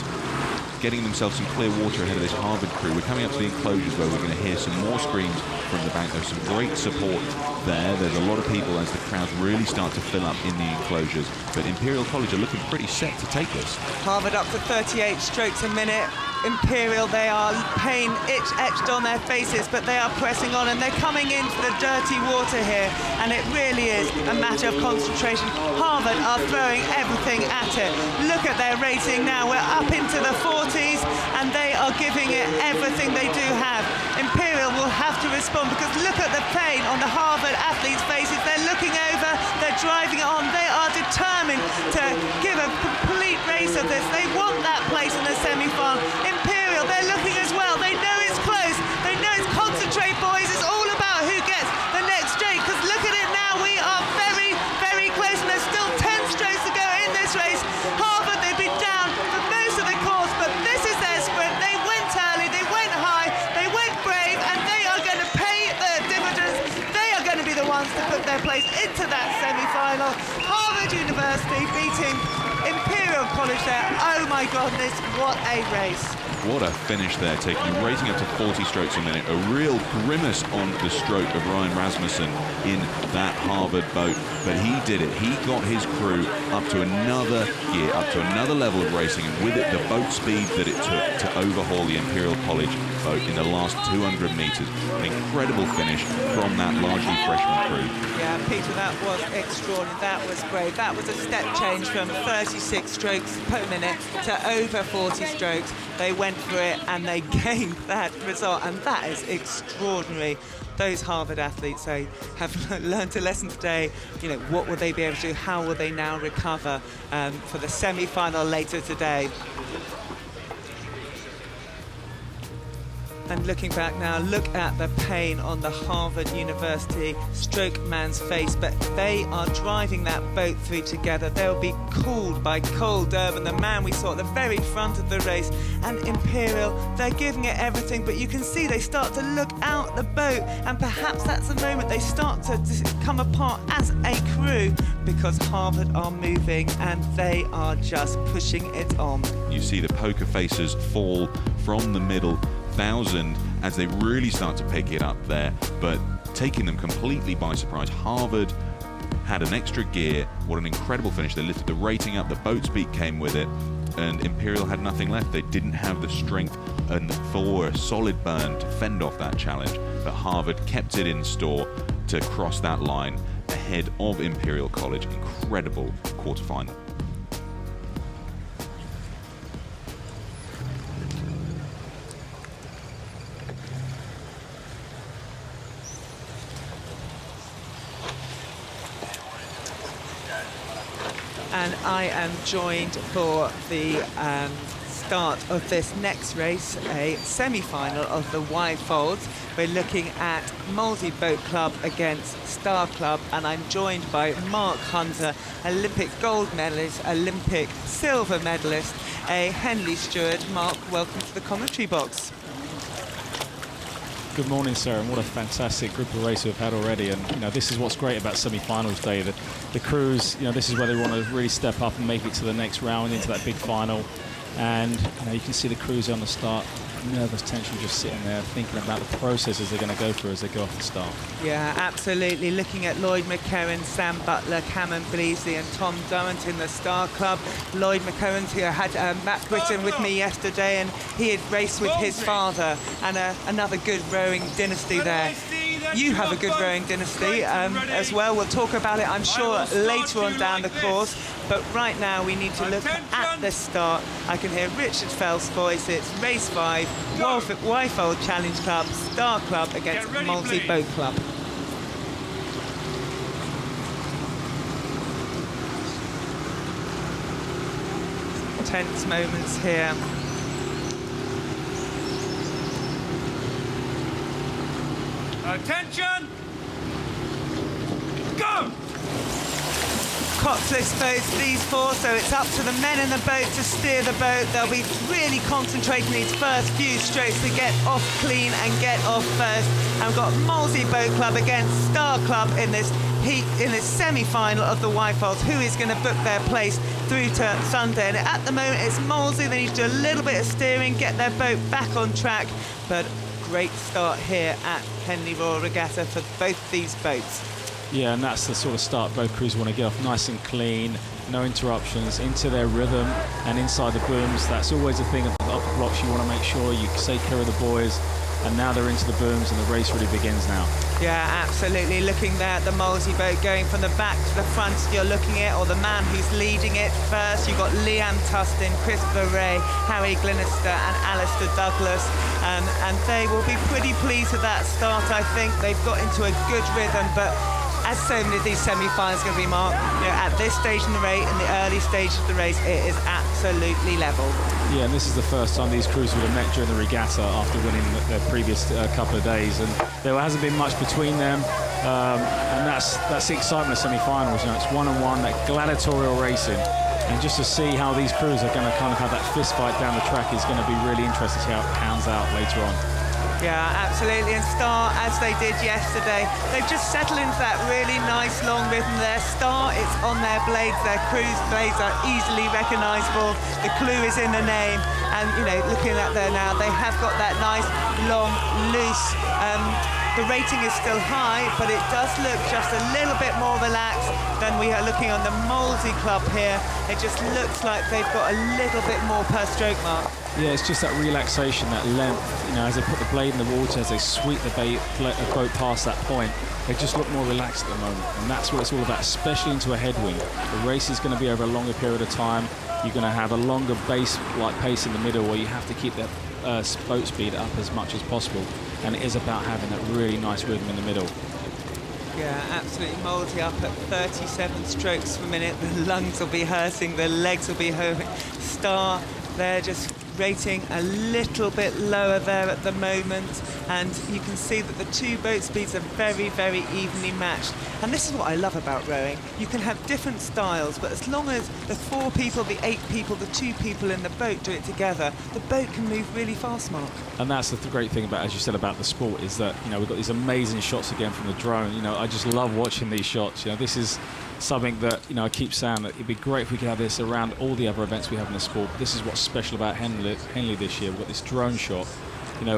getting themselves some clear water ahead of this Harvard crew. We're coming up to the enclosures where we're going to hear some more screams from the bank. There's some great support there. There's a lot of people as the crowds really start to fill up in the enclosures, but Imperial College are looking pretty set to take this. Harvard up to 38 strokes a minute. Imperial, they are pain etched on their faces, but they are pressing on, and they're coming into the dirty water here, and it really is a matter of concentration. Harvard are throwing everything at it. Look at their rating now. We're up into the 40s, and they are giving it everything they do have. Imperial will have to respond, because look at the pain on the Harvard athletes' faces. They're looking over, they're driving it on. They are determined to give a complete race of this. They want that place in the semi-final. Imperial, they're looking as well. They know it's close. They know it's concentrate, boys. It's all about who gets the next straight, because look at it now. We are very, very close, and there's still 10 strokes to go in this race. Harvard, they've been down for most of the course, but this is their sprint. They went early, they went high, they went brave, and they are going to pay the dividends. They are going to be the ones to put their place into that semi-final. Harvard University beating Imperial College there. Oh my goodness, what a race. What a finish there, raising up to 40 strokes a minute. A real grimace on the stroke of Ryan Rasmussen in that Harvard boat, but he did it. He got his crew up to another gear, up to another level of racing, and with it the boat speed that it took to overhaul the Imperial College boat in the last 200 metres. An incredible finish from that largely freshman crew. Yeah, Peter, that was extraordinary. That was brave. That was a step change from 36 strokes per minute to over 40 strokes. They went for it and they gained that result, and that is extraordinary. Those Harvard athletes, they have learned a lesson today. You know, what will they be able to do? How will they now recover for the semi-final later today? And looking back now, look at the pain on the Harvard University stroke man's face, but they are driving that boat through together. They'll be cooled by Cole Durbin, the man we saw at the very front of the race, and Imperial, they're giving it everything, but you can see they start to look out the boat, and perhaps that's the moment they start to come apart as a crew, because Harvard are moving and they are just pushing it on. You see the poker faces fall from the middle 1,000 as they really start to pick it up there, but taking them completely by surprise. Harvard had an extra gear. What an incredible finish. They lifted the rating up, the boat speed came with it, and Imperial had nothing left. They didn't have the strength and for a solid burn to fend off that challenge, but Harvard kept it in store to cross that line ahead of Imperial College. Incredible quarterfinal. And I am joined for the start of this next race, a semi-final of the Y-Folds. We're looking at Molesey Boat Club against Star Club, and I'm joined by Mark Hunter, Olympic gold medalist, Olympic silver medalist, a Henley steward. Mark, welcome to the commentary box. Good morning, sir, and what a fantastic group of races we've had already. And this is what's great about semi-finals day. The crews, this is where they want to really step up and make it to the next round, into that big final. And you can see the crews on the start, nervous tension, just sitting there thinking about the processes they're going to go through as they go off the start. Yeah, absolutely. Looking at Lloyd McCarran, Sam Butler, Cameron Bleasley and Tom Durrant in the Star Club. Lloyd McCarran, who had Matt Britton with me yesterday, and he had raced with his father, and another good rowing dynasty there. You have a good rowing dynasty as well. We'll talk about it, I'm sure, later on down the course. But right now we need to look at the start. I can hear Richard Fell's voice. It's race 5, Y-Fold Challenge Club, Star Club against Molesey Boat Club. Tense moments here. Attention! Go! Cockless boats, these four, so it's up to the men in the boat to steer the boat. They'll be really concentrating these first few strokes to get off clean and get off first. And we've got Molesey Boat Club against Star Club in this semi-final of the Y-Folds. Who is going to book their place through to Sunday? And at the moment, it's Molesey. They need to do a little bit of steering, get their boat back on track. But great start here at Henley Royal Regatta for both these boats. Yeah, and that's the sort of start both crews want to get off nice and clean, no interruptions, into their rhythm and inside the booms. That's always a thing of the blocks. You want to make sure you take care of the boys, and now they're into the booms and the race really begins now. Yeah, absolutely. Looking there at the Molesey boat going from the back to the front, you're looking at, or the man who's leading it first. You've got Liam Tustin, Christopher Ray, Harry Glenister and Alistair Douglas, and they will be pretty pleased with that start. I think they've got into a good rhythm, but as so many of these semi-finals are going to be, Mark, at this stage in the race, in the early stage of the race, it is absolutely level. Yeah, and this is the first time these crews would have met during the regatta after winning their previous couple of days, and there hasn't been much between them, and that's the excitement of semi-finals. It's one-on-one, that gladiatorial racing, and just to see how these crews are going to kind of have that fist fight down the track is going to be really interesting to see how it pans out later on. Yeah, absolutely. And Star, as they did yesterday, they've just settled into that really nice long rhythm there. Star, it's on their blades. Their crew's blades are easily recognisable. The clue is in the name. And, looking at there now, they have got that nice, long, loose. The rating is still high, but it does look just a little bit more relaxed than we are looking on the Molesey Club here. It just looks like they've got a little bit more per stroke, Mark. Yeah, it's just that relaxation, that length, as they put the blade in the water, as they sweep the boat past that point, they just look more relaxed at the moment. And that's what it's all about, especially into a headwind. The race is going to be over a longer period of time. You're going to have a longer base-like pace in the middle where you have to keep that boat speed up as much as possible. And it is about having that really nice rhythm in the middle. Yeah, absolutely. Molesey up at 37 strokes per minute. The lungs will be hurting, the legs will be hurting. Star, they're just rating a little bit lower there at the moment, and you can see that the two boat speeds are very, very evenly matched. And this is what I love about rowing. You can have different styles, but as long as the 4 people, the 8 people, the 2 people in the boat do it together, the boat can move really fast, Mark. And that's the great thing about, as you said, about the sport, is that we've got these amazing shots again from the drone. I just love watching these shots. This is something that I keep saying that it'd be great if we could have this around all the other events we have in the sport. But this is what's special about Henley this year. We've got this drone shot,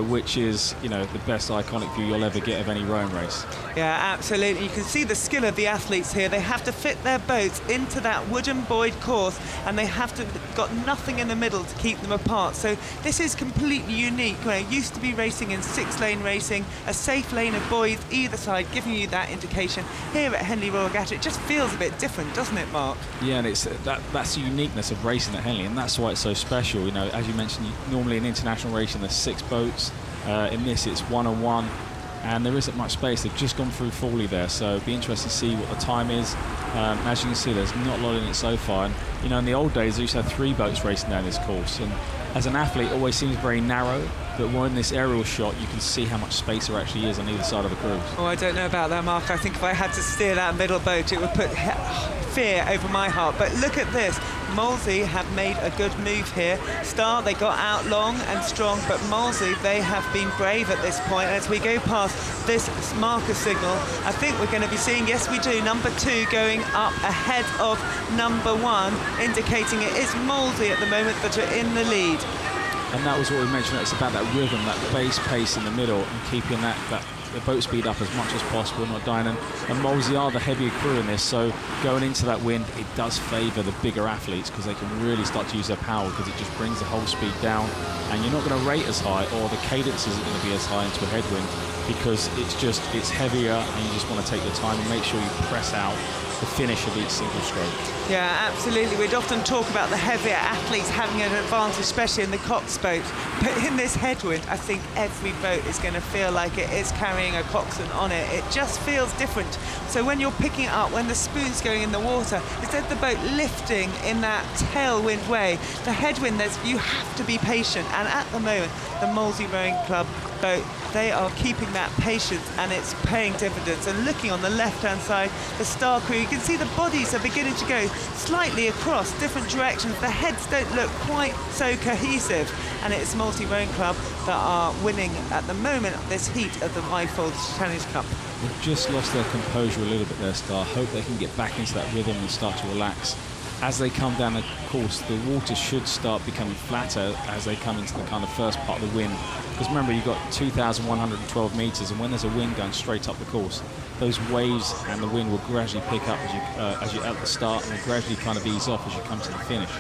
which is the best iconic view you'll ever get of any rowing race. Yeah, absolutely. You can see the skill of the athletes here. They have to fit their boats into that wooden buoyed course, and they have to got nothing in the middle to keep them apart. So this is completely unique. Used to be racing in 6-lane racing, a safe lane of buoys either side, giving you that indication. Here at Henley Royal Regatta, it just feels a bit different, doesn't it, Mark? Yeah, and it's that's the uniqueness of racing at Henley, and that's why it's so special. As you mentioned, normally in international racing there's 6 boats. In this, it's one-on-one, and there isn't much space. They've just gone through Fawley there, so it'll be interesting to see what the time is. As you can see, there's not a lot in it so far. And in the old days, they used to have 3 boats racing down this course, and as an athlete, always seems very narrow, but when this aerial shot, you can see how much space there actually is on either side of the cruise. Oh, I don't know about that, Mark. I think if I had to steer that middle boat, it would put fear over my heart. But look at this. Molesey have made a good move here. Star, they got out long and strong, but Molesey, they have been brave at this point. As we go past this marker signal, I think we're going to be seeing, yes we do, number 2 going up ahead of number 1, indicating it is Molesey at the moment that are in the lead. And that was what we mentioned, it's about that rhythm, that base pace in the middle, and keeping that the boat speed up as much as possible, not dying. And Molesey are the heavier crew in this, so going into that wind, it does favour the bigger athletes because they can really start to use their power, because it just brings the whole speed down, and you're not going to rate as high, or the cadence isn't going to be as high into a headwind, because it's heavier, and you just want to take your time and make sure you press out the finish of each single stroke. Yeah, absolutely. We'd often talk about the heavier athletes having an advantage, especially in the Cox boat. But in this headwind, I think every boat is going to feel like it is carrying a coxswain on it. It just feels different. So when you're picking it up, when the spoon's going in the water, instead of the boat lifting in that tailwind way, the headwind, you have to be patient. And at the moment, the Molesey Rowing Club boat, they are keeping that patience, and it's paying dividends. And looking on the left-hand side, the Star crew, you can see the bodies are beginning to go slightly across different directions. The heads don't look quite so cohesive, and it's Molesey Rowing Club that are winning at the moment this heat of the Wyfold Challenge Cup. They've just lost their composure a little bit there, Star. Hope they can get back into that rhythm and start to relax. As they come down the course, the water should start becoming flatter as they come into the kind of first part of the wind. Because remember, you've got 2,112 metres, and when there's a wind going straight up the course, those waves and the wind will gradually pick up as you at the start, and will gradually kind of ease off as you come to the finish.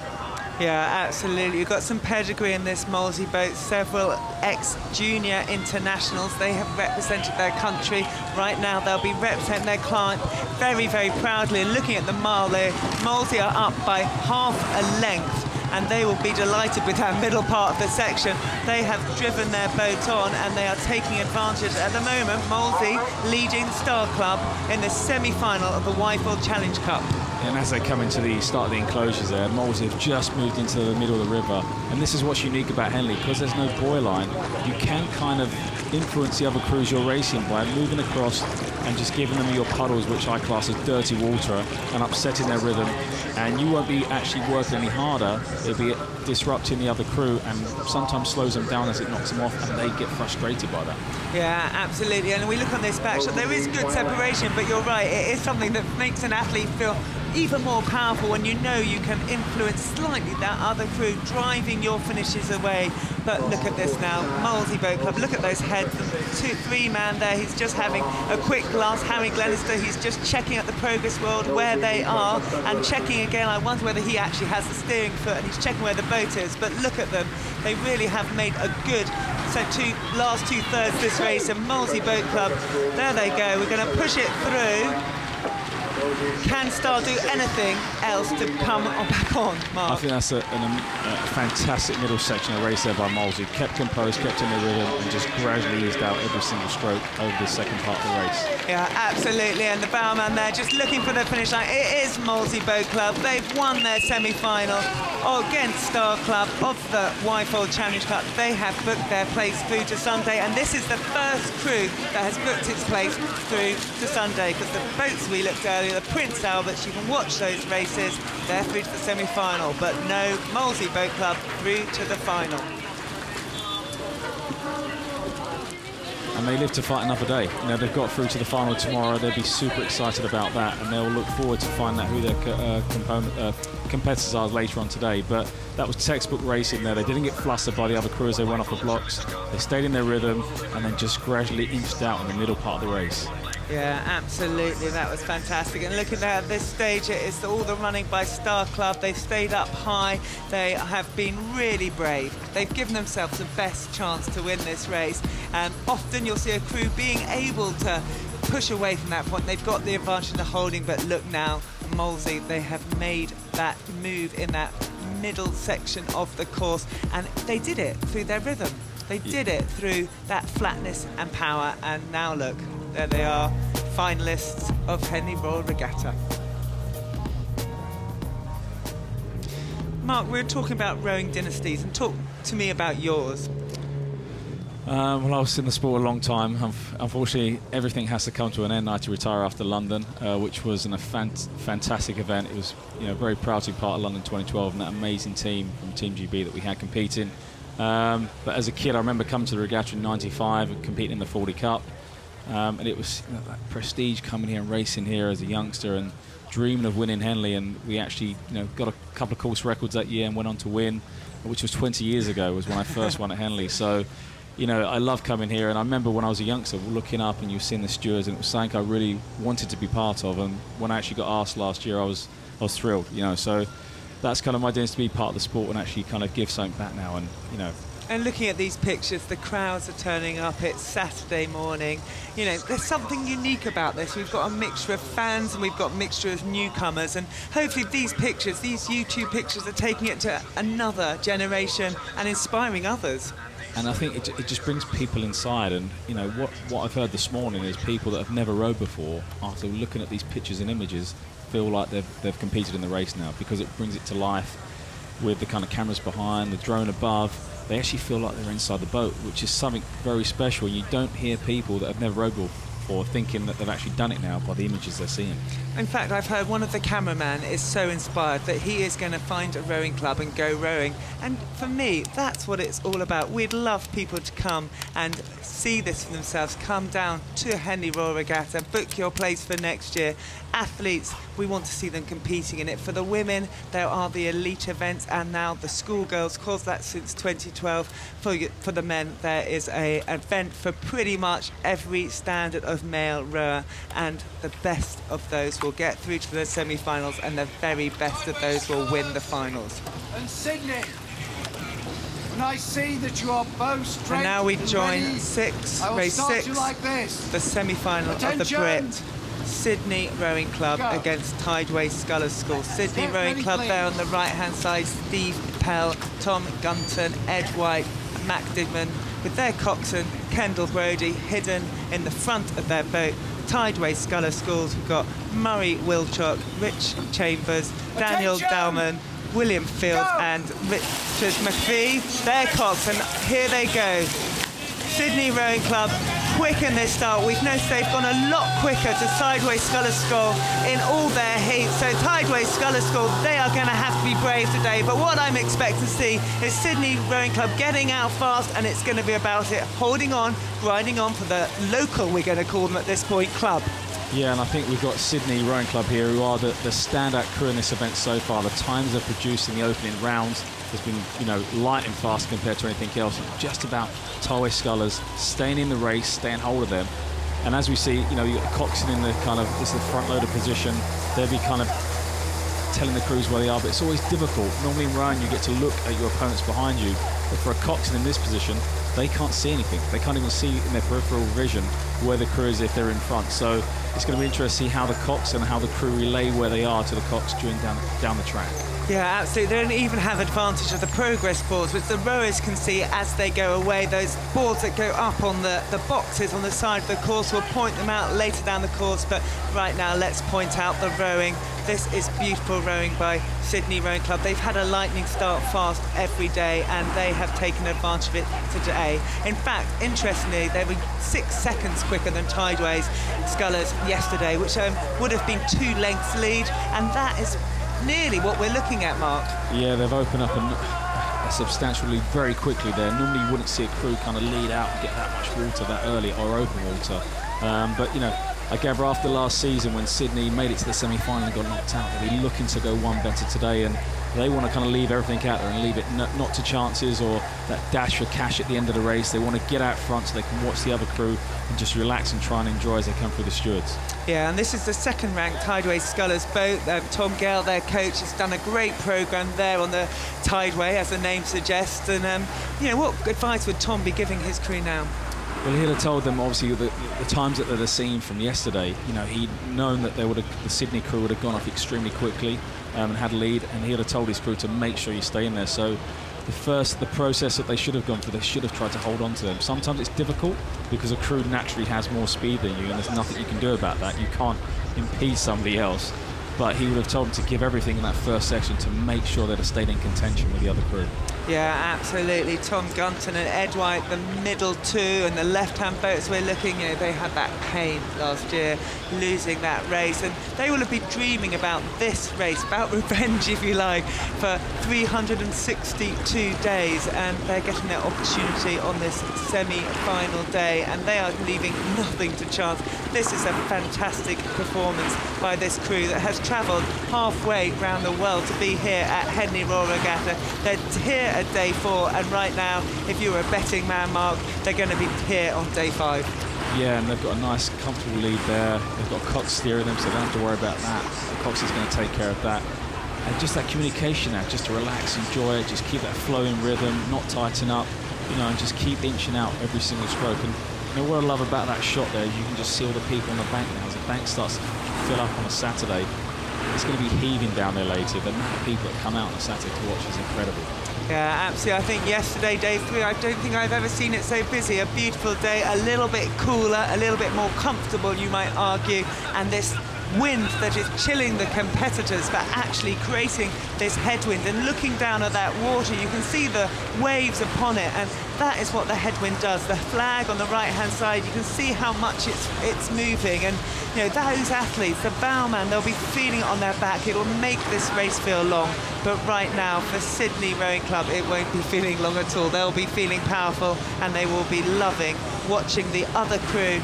Yeah, absolutely. You've got some pedigree in this Molesey boat. Several ex-junior internationals. They have represented their country. Right now, they'll be representing their client very, very proudly. And looking at the mile there, Molesey are up by half a length, and they will be delighted with that middle part of the section. They have driven their boat on, and they are taking advantage. At the moment, Molesey leading Star Club in the semi-final of the Wyfold Challenge Cup. And as they come into the start of the enclosures there, Molesey have just moved into the middle of the river. And this is what's unique about Henley, because there's no buoy line, you can kind of influence the other crews you're racing by moving across and just giving them your puddles, which I class as dirty water, and upsetting their rhythm. And you won't be actually working any harder, it'll be disrupting the other crew, and sometimes slows them down as it knocks them off, and they get frustrated by that. Yeah, absolutely. And we look on this back shot, there is good separation, but you're right, it is something that makes an athlete feel even more powerful when you know you can influence slightly that other crew, driving your finishes away. But look at this now, Molesey Boat Club, look at those heads, the 2-3-man there, he's just having a quick glance. Harry Glenister, he's just checking at the Progress World where they are, and checking again. I wonder whether he actually has the steering foot, and he's checking where the boat is. But look at them, they really have made a good last two-thirds this race. And Molesey Boat Club, there they go, we're going to push it through. Can Star do anything else to come back on, Mark? I think that's a fantastic middle section of race there by Molesey. Kept composed, kept in the rhythm, and just gradually eased out every single stroke over the second part of the race. Yeah, absolutely. And the bowerman there just looking for the finish line. It is Molesey Boat Club. They've won their semi-final against Star Club of the Wyfold Challenge Cup. They have booked their place through to Sunday, and this is the first crew that has booked its place through to Sunday, because the boats we looked at earlier, the Prince Alberts, you can watch those races, they're through to the semi-final, but no, Molesey Boat Club through to the final. And they live to fight another day. You know, they've got through to the final tomorrow. They'll be super excited about that, and they'll look forward to finding out who their competitors are later on today. But that was textbook racing there. They didn't get flustered by the other crew as they went off the blocks. They stayed in their rhythm and then just gradually inched out in the middle part of the race. Yeah, absolutely, that was fantastic. And looking at this stage, it is all the running by Star Club. They've stayed up high, they have been really brave. They've given themselves the best chance to win this race. And often you'll see a crew being able to push away from that point. They've got the advantage in the holding, but look now, Molesey, they have made that move in that middle section of the course, and they did it through their rhythm. They did it through that flatness and power, and now look, there they are, finalists of Henley Royal Regatta. Mark, we were talking about rowing dynasties, and talk to me about yours. Well, I was in the sport a long time. Unfortunately, everything has to come to an end. I had to retire after London, which was a fantastic event. It was, very proud to be part of London 2012 and that amazing team from Team GB that we had competing. But as a kid, I remember coming to the regatta in '95 and competing in the 40 Cup. And it was that prestige coming here and racing here as a youngster and dreaming of winning Henley. And we actually, got a couple of course records that year and went on to win, which was 20 years ago, was when I first won at Henley. So, I love coming here. And I remember when I was a youngster looking up and you seeing the stewards, and it was something I really wanted to be part of. And when I actually got asked last year, I was thrilled, So that's kind of my dream, to be part of the sport and actually kind of give something back now. And, And looking at these pictures, the crowds are turning up. It's Saturday morning. There's something unique about this. We've got a mixture of fans and we've got a mixture of newcomers. And hopefully these pictures, these YouTube pictures, are taking it to another generation and inspiring others. And I think it just brings people inside. And, what I've heard this morning is people that have never rowed before, after looking at these pictures and images, feel like they've competed in the race now, because it brings it to life with the kind of cameras behind, the drone above. They actually feel like they're inside the boat, which is something very special. You don't hear people that have never rowed before thinking that they've actually done it now by the images they're seeing. In fact, I've heard one of the cameramen is so inspired that he is going to find a rowing club and go rowing. And for me, that's what it's all about. We'd love people to come and see this for themselves. Come down to Henley Royal Regatta, book your place for next year. Athletes, we want to see them competing in it. For the women, there are the elite events, and now the schoolgirls, of course, that's since 2012. For the men, there is an event for pretty much every standard of male rower, and the best of those will get through to the semi-finals, and the very best of those will win the finals. And Sydney, when I see that you are both straight and now we join ready, race 6, like this. the semi-final of the Brit. Sydney Rowing Club against Tideway Scullers School. Sydney Rowing Club there on the right-hand side, Steve Pell, Tom Gunton, Ed White, Mac Didman, with their coxswain, Kendall Brodie, hidden in the front of their boat. Tideway Scullers Schools, we've got Murray Wilcock, Rich Chambers, Daniel Dowman, William Field and Richard McPhee. Their coxswain, here they go. Sydney Rowing Club, quick in their start. We've noticed they've gone a lot quicker to Tideway Scullers School in all their heats. So Tideway Scullers School, they are going to have to be brave today. But what I'm expecting to see is Sydney Rowing Club getting out fast, and it's going to be about it, holding on, grinding on for the local, we're going to call them at this point, club. Yeah, and I think we've got Sydney Rowing Club here, who are the standout crew in this event so far. The times they've produced in the opening rounds has been, light and fast compared to anything else. Just about Tideway Scullers staying in the race, staying hold of them. And as we see, you've got the coxswain in the this is the front loader position. They'll be kind of telling the crews where they are, but it's always difficult. Normally in rowing, you get to look at your opponents behind you, but for a coxswain in this position, they can't see anything. They can't even see in their peripheral vision where the crew is if they're in front. So it's going to be interesting to see how the coxswain and how the crew relay where they are to the cox during down the track. Yeah, absolutely. They don't even have advantage of the progress boards, which the rowers can see as they go away. Those boards that go up on the boxes on the side of the course, we'll point them out later down the course, but right now let's point out the rowing. This is beautiful rowing by Sydney Rowing Club. They've had a lightning start fast every day, and they have taken advantage of it today. In fact, interestingly, they were 6 seconds quicker than Tideway's Scullers yesterday, which would have been 2 lengths lead, and that is nearly what we're looking at, Mark. Yeah, they've opened up a substantial lead very quickly there. Normally you wouldn't see a crew kind of lead out and get that much water that early, or open water. But, I gather after last season when Sydney made it to the semi-final and got knocked out, they'll be looking to go one better today, and they want to kind of leave everything out there and leave it not to chances or that dash for cash at the end of the race. They want to get out front so they can watch the other crew and just relax and try and enjoy as they come through the stewards. Yeah, and this is the second-ranked Tideway Scullers boat. Tom Gale, their coach, has done a great programme there on the Tideway, as the name suggests. And, what advice would Tom be giving his crew now? Well, he'd have told them, obviously, the times that they'd have seen from yesterday. He'd known that the Sydney crew would have gone off extremely quickly and had a lead, and he'd have told his crew to make sure you stay in there. So the process that they should have gone for, they should have tried to hold on to them. Sometimes it's difficult because a crew naturally has more speed than you, and there's nothing you can do about that. You can't impede somebody else. but he would have told them to give everything in that first section to make sure they'd have stayed in contention with the other crew. Yeah, absolutely. Tom Gunton and Ed White, the middle two, and the left-hand boats we're looking, they had that pain last year, losing that race, and they will have been dreaming about this race, about revenge, if you like, for 362 days, and they're getting their opportunity on this semi-final day, and they are leaving nothing to chance. This is a fantastic performance by this crew that has travelled halfway around the world to be here at Henley Royal Regatta. They're here at day 4, and right now, if you were a betting man, Mark, they're going to be here on day 5. Yeah, and they've got a nice, comfortable lead there. They've got Cox steering them, so they don't have to worry about that. Cox is going to take care of that. And just that communication now, just to relax, enjoy it, just keep that flowing rhythm, not tighten up, and just keep inching out every single stroke. And what I love about that shot there is you can just see all the people on the bank now. As the bank starts to fill up on a Saturday, it's going to be heaving down there later. The amount of people that come out on a Saturday to watch is incredible. Yeah, absolutely. I think yesterday, day 3, I don't think I've ever seen it so busy. A beautiful day, a little bit cooler, a little bit more comfortable, you might argue, and this wind that is chilling the competitors but actually creating this headwind. And looking down at that water, you can see the waves upon it, and that is what the headwind does. The flag on the right-hand side, you can see how much it's moving, and those athletes, the bowman, they'll be feeling it on their back. It will make this race feel long, but right now for Sydney Rowing Club, it won't be feeling long at all. They'll be feeling powerful, and they will be loving watching the other crew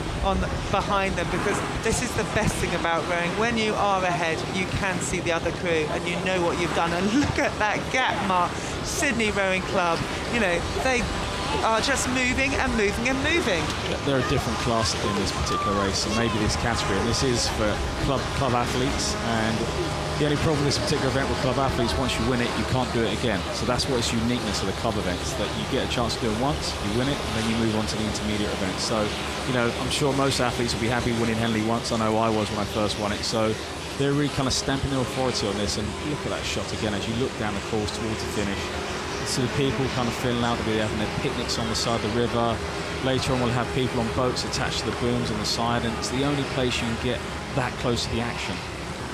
behind them, because this is the best thing about rowing. When you are ahead, you can see the other crew and you know what you've done. And look at that gap, Mark. Sydney Rowing Club, they are just moving and moving and moving. They're a different class in this particular race, and maybe this category, and this is for club athletes. And the only problem with this particular event with club athletes, once you win it, you can't do it again. So that's what its uniqueness of the club events, that you get a chance to do it once, you win it, and then you move on to the intermediate events. So, I'm sure most athletes will be happy winning Henley once. I know I was when I first won it. So they're really kind of stamping their authority on this. And look at that shot again as you look down the course towards the finish. So the people kind of filling out, they'll be having their picnics on the side of the river. Later on, we'll have people on boats attached to the booms on the side, and it's the only place you can get that close to the action.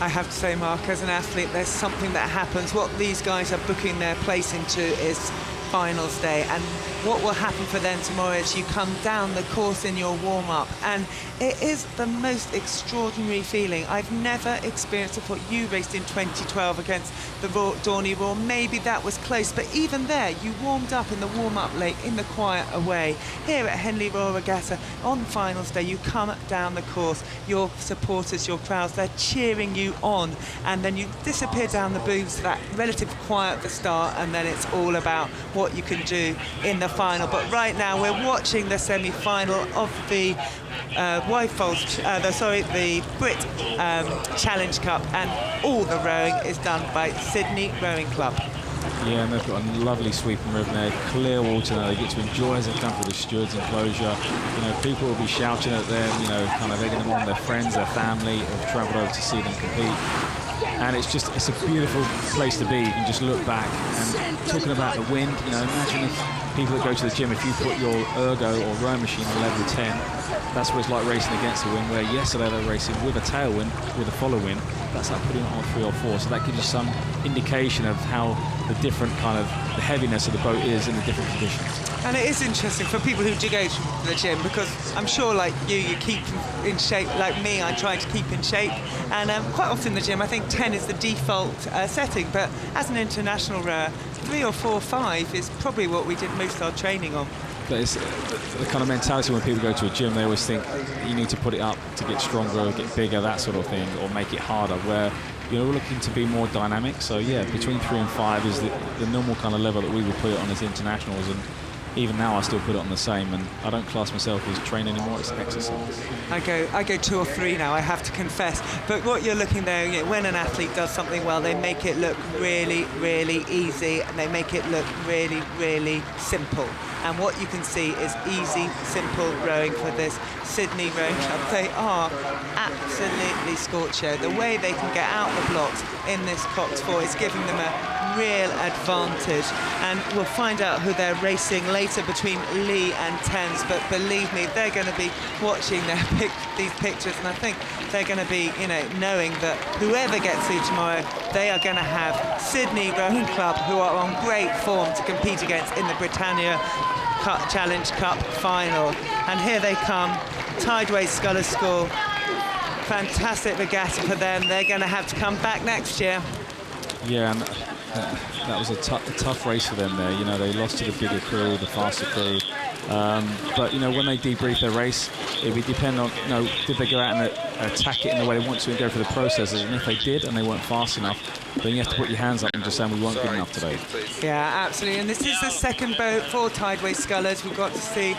I have to say, Mark, as an athlete, there's something that happens. What these guys are booking their place into is finals day, and what will happen for them tomorrow is you come down the course in your warm-up, and it is the most extraordinary feeling. I've never experienced it before. You raced in 2012 against the Dorney Roar. Maybe that was close, but even there, you warmed up in the warm-up lake, in the quiet away. Here at Henley Royal Regatta, on finals day, you come down the course, your supporters, your crowds, they're cheering you on, and then you disappear down the booms to that relative quiet at the start, and then it's all about what you can do in the final. But right now we're watching the semi-final of the the Brit Challenge Cup, and all the rowing is done by Sydney Rowing Club. Yeah, and they've got a lovely sweeping river there, clear water now. They get to enjoy as they've done for the Stewards enclosure. People will be shouting at them, kind of egging them on, their friends, their family have travelled over to see them compete. And it's a beautiful place to be. You can just look back, and talking about the wind, imagine if people that go to the gym, if you put your ergo or rowing machine on level 10, that's what it's like racing against the wind, where yesterday they were racing with a tailwind, with a follow wind. That's like putting it on 3 or 4. So that gives you some indication of how the different the heaviness of the boat is in the different conditions. And it is interesting for people who do go to the gym, because I'm sure, like you keep in shape. Like me, I try to keep in shape, and quite often in the gym I think 10 is the default setting, but as an international rower, 3 or 4, 5 is probably what we did most of our training on. But it's the kind of mentality when people go to a gym, they always think you need to put it up to get stronger, get bigger, that sort of thing, or make it harder, where we're looking to be more dynamic. So yeah, between 3 and 5 is the normal kind of level that we would put it on as internationals, and even now I still put it on the same, and I don't class myself as training anymore, it's exercise. I go 2 or 3 now, I have to confess. But what you're looking there, when an athlete does something well, they make it look really, really easy, and they make it look really, really simple. And what you can see is easy, simple rowing for this Sydney Rowing Club. They are absolutely scorcher. The way they can get out the blocks in this Cox 4 is giving them a real advantage, and we'll find out who they're racing later between Lee and Thames, but believe me, they're going to be watching these pictures, and I think they're going to be, knowing that whoever gets through tomorrow, they are going to have Sydney Rowing Club, who are on great form to compete against in the Britannia Challenge Cup final. And here they come, Tideway Scullers School. Fantastic regatta for them. They're going to have to come back next year. Yeah, and that was a tough race for them there. They lost to the bigger crew, the faster crew. But when they debrief their race, it would depend on, did they go out and attack it in the way they want to and go for the processes? And if they did and they weren't fast enough, then you have to put your hands up and just say we weren't good enough today. Yeah, absolutely. And this is the second boat for Tideway Scullers. We've got to see,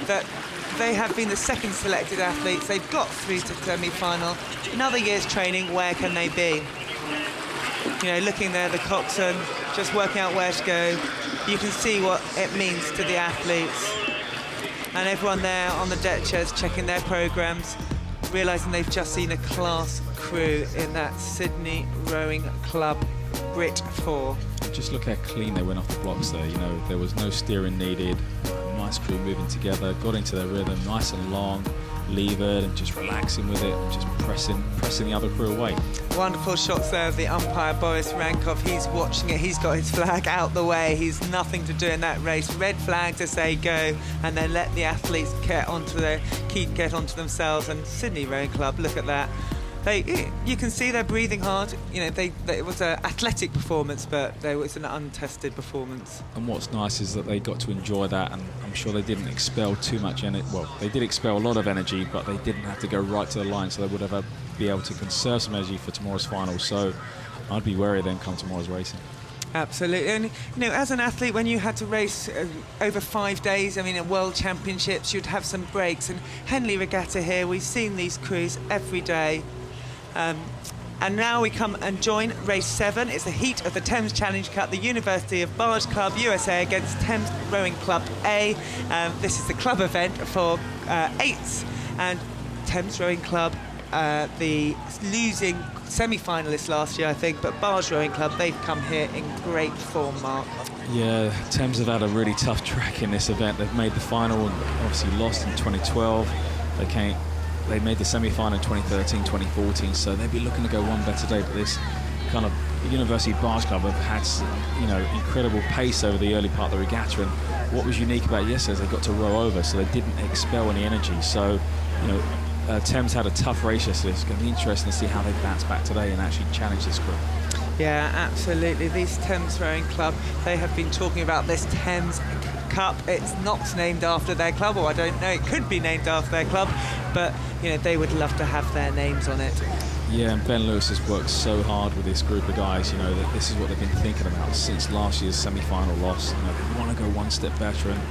that they have been the second selected athletes. They've got through to semi-final. Another year's training, where can they be? Looking there, the coxswain, just working out where to go. You can see what it means to the athletes. And everyone there on the deck chairs checking their programmes, realising they've just seen a class crew in that Sydney Rowing Club Brit 4. Just look how clean they went off the blocks there. There was no steering needed. Nice crew moving together, got into their rhythm, nice and long, levered and just relaxing with it, and just pressing the other crew away. Wonderful shots there of the umpire, Boris Rankov. He's watching it. He's got his flag out the way. He's nothing to do in that race. Red flag to say go, and then let the athletes get onto themselves. And Sydney Rowing Club, look at that. You can see they're breathing hard. It was an athletic performance, but there was an untested performance. And what's nice is that they got to enjoy that, and I'm sure they didn't expel too much energy. Well, they did expel a lot of energy, but they didn't have to go right to the line, so they would have be able to conserve some energy for tomorrow's final. So I'd be wary then come tomorrow's racing. Absolutely. And as an athlete, when you had to race over 5 days, at World Championships, you'd have some breaks. And Henley Regatta here, we've seen these crews every day. And now we come and join race 7. It's the heat of the Thames Challenge Cup, the University of Barge Club USA against Thames Rowing Club A. This is the club event for 8s, and Thames Rowing Club, the losing semi-finalists last year, I think, but Barge Rowing Club, they've come here in great form, Mark. Yeah, Thames have had a really tough track in this event. They've made the final and obviously lost in 2012. They made the semi-final in 2013, 2014, so they'd be looking to go one better day. But this kind of University Barge Club have had, incredible pace over the early part of the regatta. And what was unique about yesterday is they got to row over, so they didn't expel any energy. So, Thames had a tough race yesterday. It's going to be interesting to see how they bounce back today and actually challenge this crew. Yeah, absolutely. These Thames Rowing Club, they have been talking about this Thames Cup. It's not named after their club, or I don't know, it could be named after their club, but they would love to have their names on it. Yeah, and Ben Lewis has worked so hard with this group of guys, that this is what they've been thinking about since last year's semi-final loss. They want to go one step better, and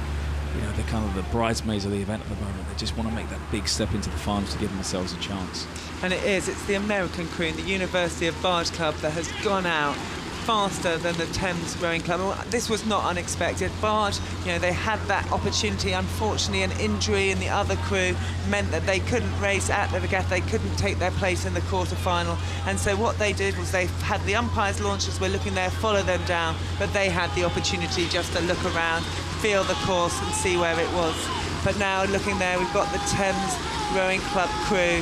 they're kind of the bridesmaids of the event at the moment. They just want to make that big step into the finals to give themselves a chance. And it's the American crew in the University of Barge Club that has gone out faster than the Thames Rowing Club. Well, this was not unexpected. Barge, they had that opportunity. Unfortunately, an injury in the other crew meant that they couldn't race at the regatta. They couldn't take their place in the quarter-final. And so what they did was they had the umpires' launches were looking there, follow them down, but they had the opportunity just to look around, feel the course and see where it was. But now looking there, we've got the Thames Rowing Club crew.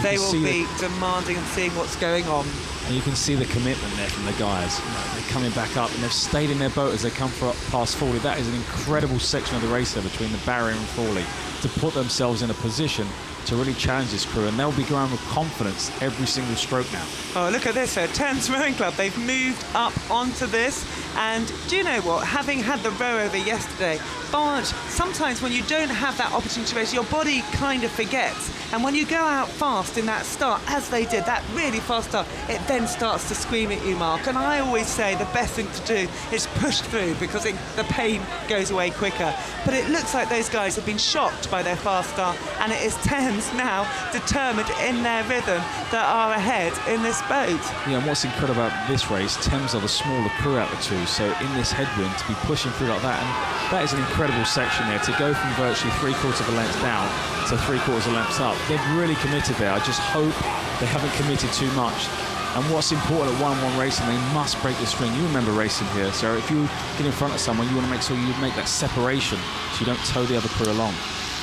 They will be demanding and seeing what's going on. And you can see the commitment there from the guys. They're coming back up, and they've stayed in their boat as they come past Fawley. That is an incredible section of the race there between the barrier and Fawley to put themselves in a position to really challenge this crew, and they'll be going with confidence every single stroke now. Oh, look at this, Thames Rowing Club. They've moved up onto this, and do you know what? Having had the row over yesterday, barge, sometimes when you don't have that opportunity to race, your body kind of forgets. And when you go out fast in that start, as they did, that really fast start, it then starts to scream at you, Mark. And I always say the best thing to do is push through, because the pain goes away quicker. But it looks like those guys have been shocked by their fast start, and it is Thames Thames now determined in their rhythm that are ahead in this boat. Yeah, and what's incredible about this race, Thames are the smaller crew out of the two, so in this headwind to be pushing through like that, and that is an incredible section there, to go from virtually 3/4 of a length down to 3/4 of a length up. They've really committed there. I just hope they haven't committed too much. And what's important at 1-1 racing, they must break the string. You remember racing here, so if you get in front of someone, you want to make sure you make that separation so you don't tow the other crew along.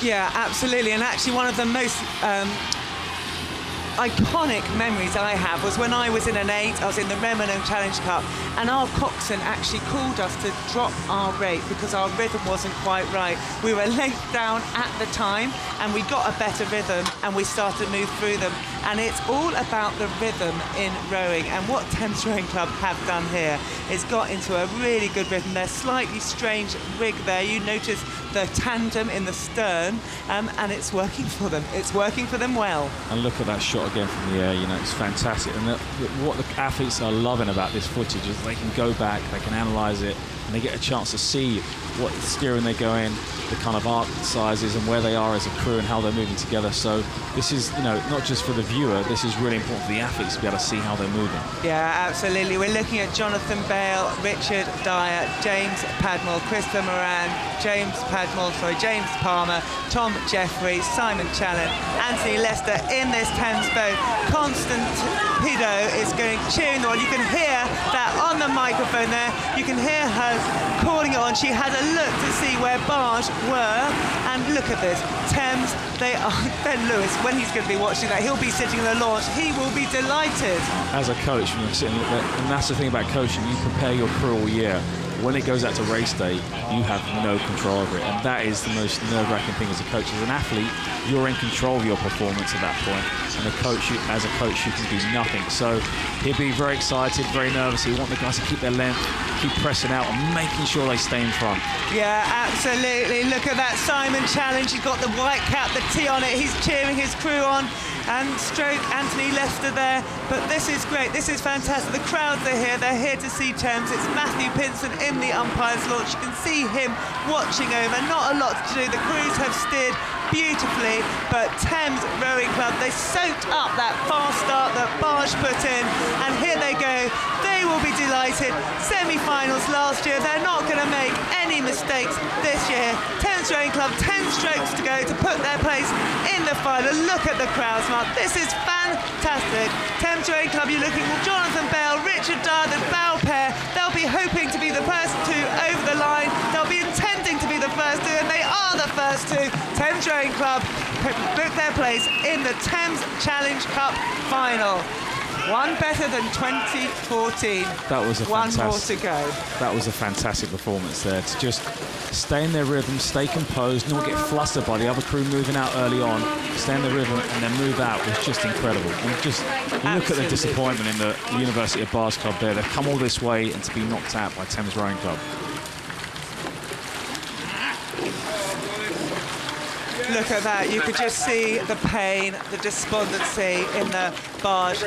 Yeah, absolutely. And actually one of the most iconic memories I have was when I was in an 8, I was in the Reminent Challenge Cup, and our coxswain actually called us to drop our rate because our rhythm wasn't quite right. We were length down at the time, and we got a better rhythm, and we started to move through them. And it's all about the rhythm in rowing, and what Thames Rowing Club have done here is got into a really good rhythm. Their slightly strange rig there, you notice the tandem in the stern, and it's working for them. It's working for them well. And look at that shot again from the air, you know, it's fantastic. And what the athletes are loving about this footage is they can go back, they can analyse it, and they get a chance to see what steering they go in, the kind of arc sizes and where they are as a crew and how they're moving together. So this is, you know, not just for the viewer, this is really important for the athletes to be able to see how they're moving. Yeah, absolutely. We're looking at Jonathan Bale, Richard Dyer, James Padmore, Christopher Moran, James Palmer, Tom Jeffries, Simon Challen, Anthony Lester in this Thames boat. Constant Pido is going cheering on. You can hear that on the microphone there. You can hear her calling it on. She had a look to see where barge were, and look at this. Thames, they are. Ben Lewis, when he's going to be watching that, he'll be sitting in the launch. He will be delighted. As a coach, when you're sitting there, and that's the thing about coaching, you prepare your crew all year. When it goes out to race day, you have no control over it, and that is the most nerve-wracking thing as a coach. As an athlete, you're in control of your performance at that point, and as a coach, you can do nothing. So he'll be very excited, very nervous. He wants the guys to keep their length, keep pressing out, and making sure they stay in front. Yeah, absolutely. Look at that Simon challenge. He's got the white cap, the T on it. He's cheering his crew on. And stroke Anthony Lester there. But this is great. This is fantastic. The crowds are here. They're here to see Thames. It's Matthew Pinson in the umpire's launch. You can see him watching over. Not a lot to do. The crews have steered beautifully, but Thames Rowing Club, they soaked up that fast start that Barge put in, and here they go. They will be delighted. Semi-finals last year. They're not going to make any mistakes this year. Thames Rowing Club, 10 strokes to go to put their place in the final. Look at the crowds, Mark. This is fantastic. Thames Rowing Club, you're looking at Jonathan Bell, Richard Dyer, the bow pair. They'll be hoping to be the first two over the line. They'll be intending to be the first two, and they are the first two. Thames Rowing Club booked their place in the Thames Challenge Cup final. One better than 2014. That was a one more to go. That was a fantastic performance there. To just stay in their rhythm, stay composed, not get flustered by the other crew moving out early on, stay in the rhythm and then move out was just incredible. And just look at the disappointment in the University of Barge Club there. They've come all this way and to be knocked out by Thames Rowing Club. Look at that, you could just see the pain, the despondency in the barge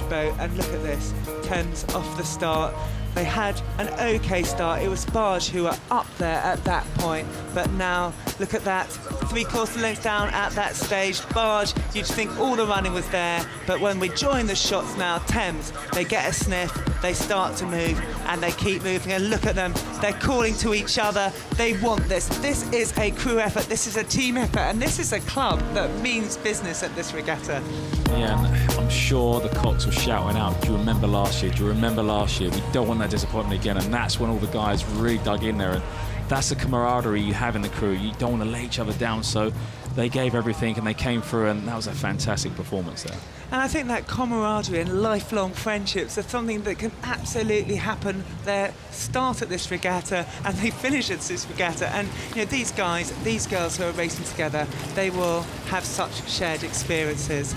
boat, and look at this, Thames off the start. They had an okay start. It was Barge who were up there at that point, but now look at that, 3/4 length down at that stage. Barge, you'd think all the running was there, but when we join the shots now, Thames, they get a sniff, they start to move, and they keep moving, and look at them, they're calling to each other. They want this. This is a crew effort, this is a team effort, and this is a club that means business at this regatta. Yeah, and I'm sure the cocks were shouting out, do you remember last year? Do you remember last year? We don't want that disappointment again. And that's when all the guys really dug in there. And that's the camaraderie you have in the crew. You don't want to lay each other down. So they gave everything and they came through, and that was a fantastic performance there. And I think that camaraderie and lifelong friendships are something that can absolutely happen. They start at this regatta and they finish at this regatta. And you know, these guys, these girls who are racing together, they will have such shared experiences.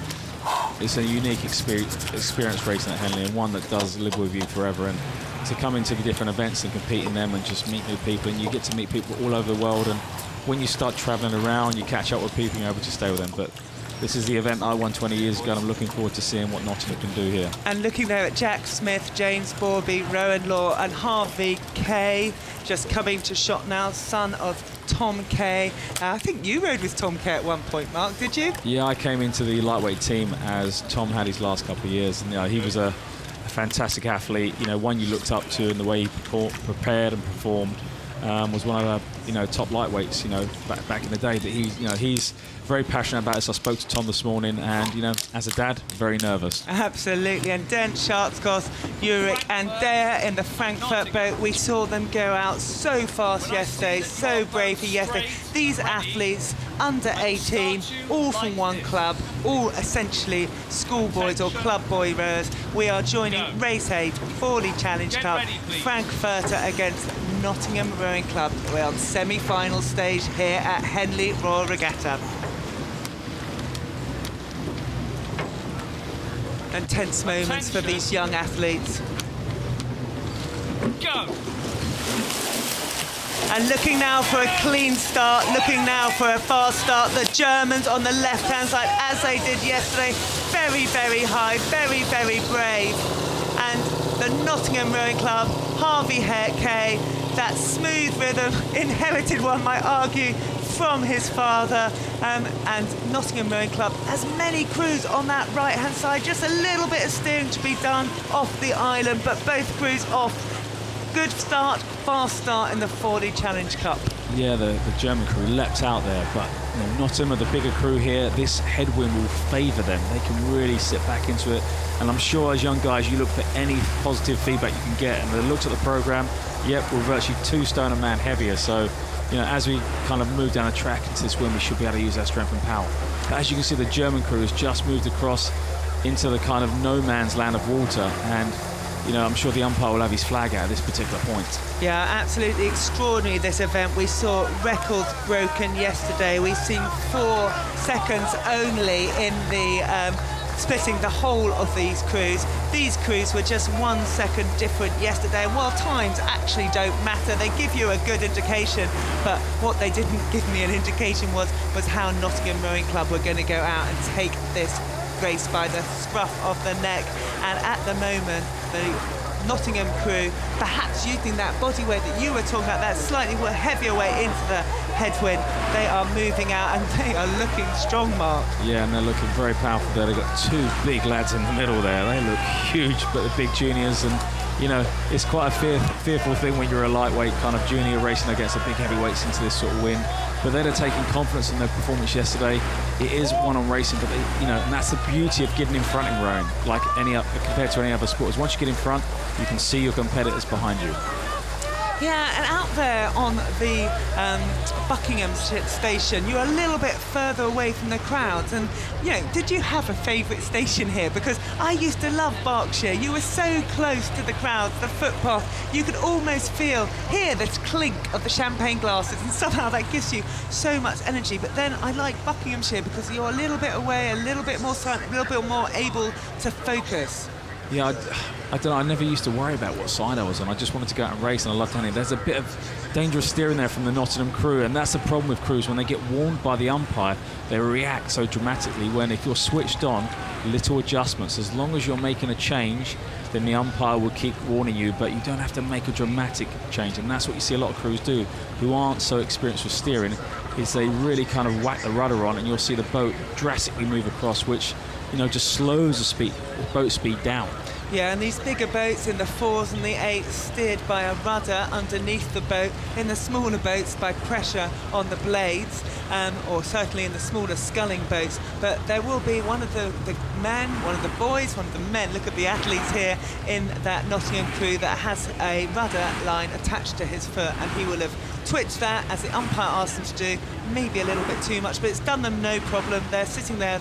It's a unique experience racing at Henley, and one that does live with you forever. And to come into the different events and compete in them and just meet new people, and you get to meet people all over the world. And when you start traveling around, you catch up with people and you're able to stay with them. But this is the event I won 20 years ago, and I'm looking forward to seeing what Nottingham can do here. And looking there at Jack Smith, James Borby, Rowan Law and Harvey Kay, just coming to shot now, son of Tom Kay. I think you rode with Tom Kay at one point, Mark, did you? Yeah, I came into the lightweight team as Tom had his last couple of years, and he was a fantastic athlete, one you looked up to, and the way he prepared and performed was one of the top lightweights back in the day. But he's very passionate about this. I spoke to Tom this morning, and as a dad, very nervous. Absolutely. And Dent, Sharkskos, Uric and Dare in the Frankfurt boat, we saw them go out so fast yesterday, so bravely yesterday. These athletes under 18, all from one club, all essentially schoolboys or club boy rowers. We are joining Race 8, Forley Challenge Cup, Frankfurter against Nottingham Rowing Club. We're on semi-final stage here at Henley Royal Regatta. And tense moments for these young athletes. Go! And looking now for a clean start, looking now for a fast start. The Germans on the left-hand side, as they did yesterday, very, very high, very, very brave. And the Nottingham Rowing Club, Harvey Kay, that smooth rhythm, inherited one, might argue, from his father. And Nottingham Rowing Club has many crews on that right-hand side, just a little bit of steering to be done off the island, but both crews off. Good start, fast start in the Forley Challenge Cup. Yeah, the German crew leapt out there, but Nottingham are the bigger crew here. This headwind will favour them. They can really sit back into it. And I'm sure as young guys, you look for any positive feedback you can get. And they looked at the programme, yep, we're virtually 2 stone a man heavier. So, as we kind of move down the track into this wind, we should be able to use our strength and power. But as you can see, the German crew has just moved across into the kind of no man's land of water. And I'm sure the umpire will have his flag out at this particular point. Yeah, absolutely extraordinary, this event. We saw records broken yesterday. We've seen 4 seconds only in the splitting the whole of these crews. These crews were just 1 second different yesterday. And while times actually don't matter, they give you a good indication. But what they didn't give me an indication was how Nottingham Rowing Club were going to go out and take this race by the scruff of the neck. And at the moment, the Nottingham crew, perhaps using that body weight that you were talking about, that slightly heavier weight into the headwind, they are moving out and they are looking strong, Mark. Yeah, and they're looking very powerful there. They've got 2 big lads in the middle there. They look huge, but the big juniors, and it's quite a fearful thing when you're a lightweight kind of junior racing against the big heavyweights into this sort of wind. But they're taking confidence in their performance yesterday. It is one-on racing, but and that's the beauty of getting in front in rowing, like compared to any other sport. Is once you get in front, you can see your competitors behind you. Yeah, and out there on the Buckingham station, you're a little bit further away from the crowds. And, did you have a favourite station here? Because I used to love Berkshire. You were so close to the crowds, the footpath. You could almost hear the clink of the champagne glasses, and somehow that gives you so much energy. But then I like Buckinghamshire because you're a little bit away, a little bit more silent, a little bit more able to focus. Yeah, I don't know. I never used to worry about what side I was on. I just wanted to go out and race, and I loved hunting. There's a bit of dangerous steering there from the Nottingham crew, and that's the problem with crews. When they get warned by the umpire, they react so dramatically. When if you're switched on, little adjustments. As long as you're making a change, then the umpire will keep warning you, but you don't have to make a dramatic change. And that's what you see a lot of crews do, who aren't so experienced with steering, is they really kind of whack the rudder on, and you'll see the boat drastically move across, which just slows the boat speed down. Yeah, and these bigger boats in the 4s and the 8s steered by a rudder underneath the boat. In the smaller boats by pressure on the blades, or certainly in the smaller sculling boats. But there will be one of the men, one of the boys, one of the men, look at the athletes here in that Nottingham crew, that has a rudder line attached to his foot, and he will have twitched that as the umpire asked him to do, maybe a little bit too much, but it's done them no problem. They're sitting there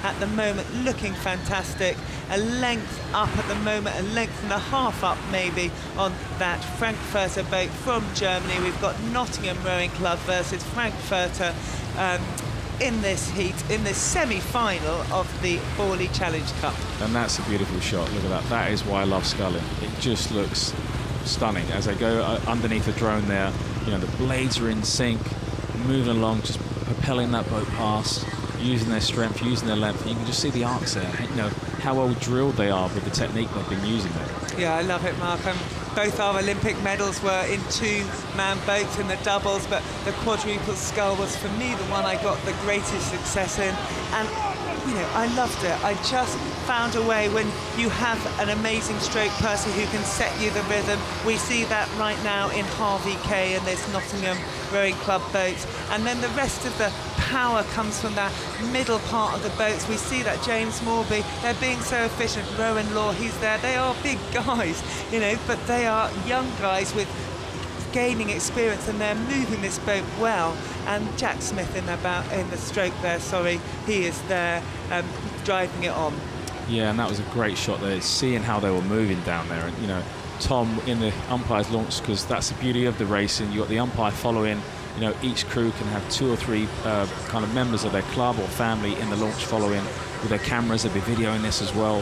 at the moment looking fantastic, a length up at the moment, a length and a half up maybe on that Frankfurter boat from Germany. We've got Nottingham Rowing Club versus Frankfurter in this heat, in this semi-final of the Forley Challenge Cup. And that's a beautiful shot. Look at that. That is why I love sculling. It just looks stunning as they go underneath the drone there. The blades are in sync, moving along, just propelling that boat past. using their strength, using their length. You can just see the arcs there, you know, how well drilled they are with the technique they've been using there. Yeah, I love it, Mark. Both our Olympic medals were in two-man boats in the doubles, but the quadruple scull was, for me, the one I got the greatest success in. And, you know, I loved it. I just found a way when you have an amazing stroke person who can set you the rhythm. We see that right now in Harvey Kay and this Nottingham Rowing Club boats. And then the rest of the power comes from that middle part of the boats. We see that James Morby, they're being so efficient. Rowan Law, he's there. They are big guys, you know, but they are young guys with gaining experience, and they're moving this boat well. And Jack Smith in the stroke there, he is there driving it on. Yeah, and that was a great shot there, seeing how they were moving down there. And, you know, Tom in the umpire's launch, because that's the beauty of the racing. You got the umpire following. You know, each crew can have 2 or 3 kind of members of their club or family in the launch following with their cameras. They'll be videoing this as well.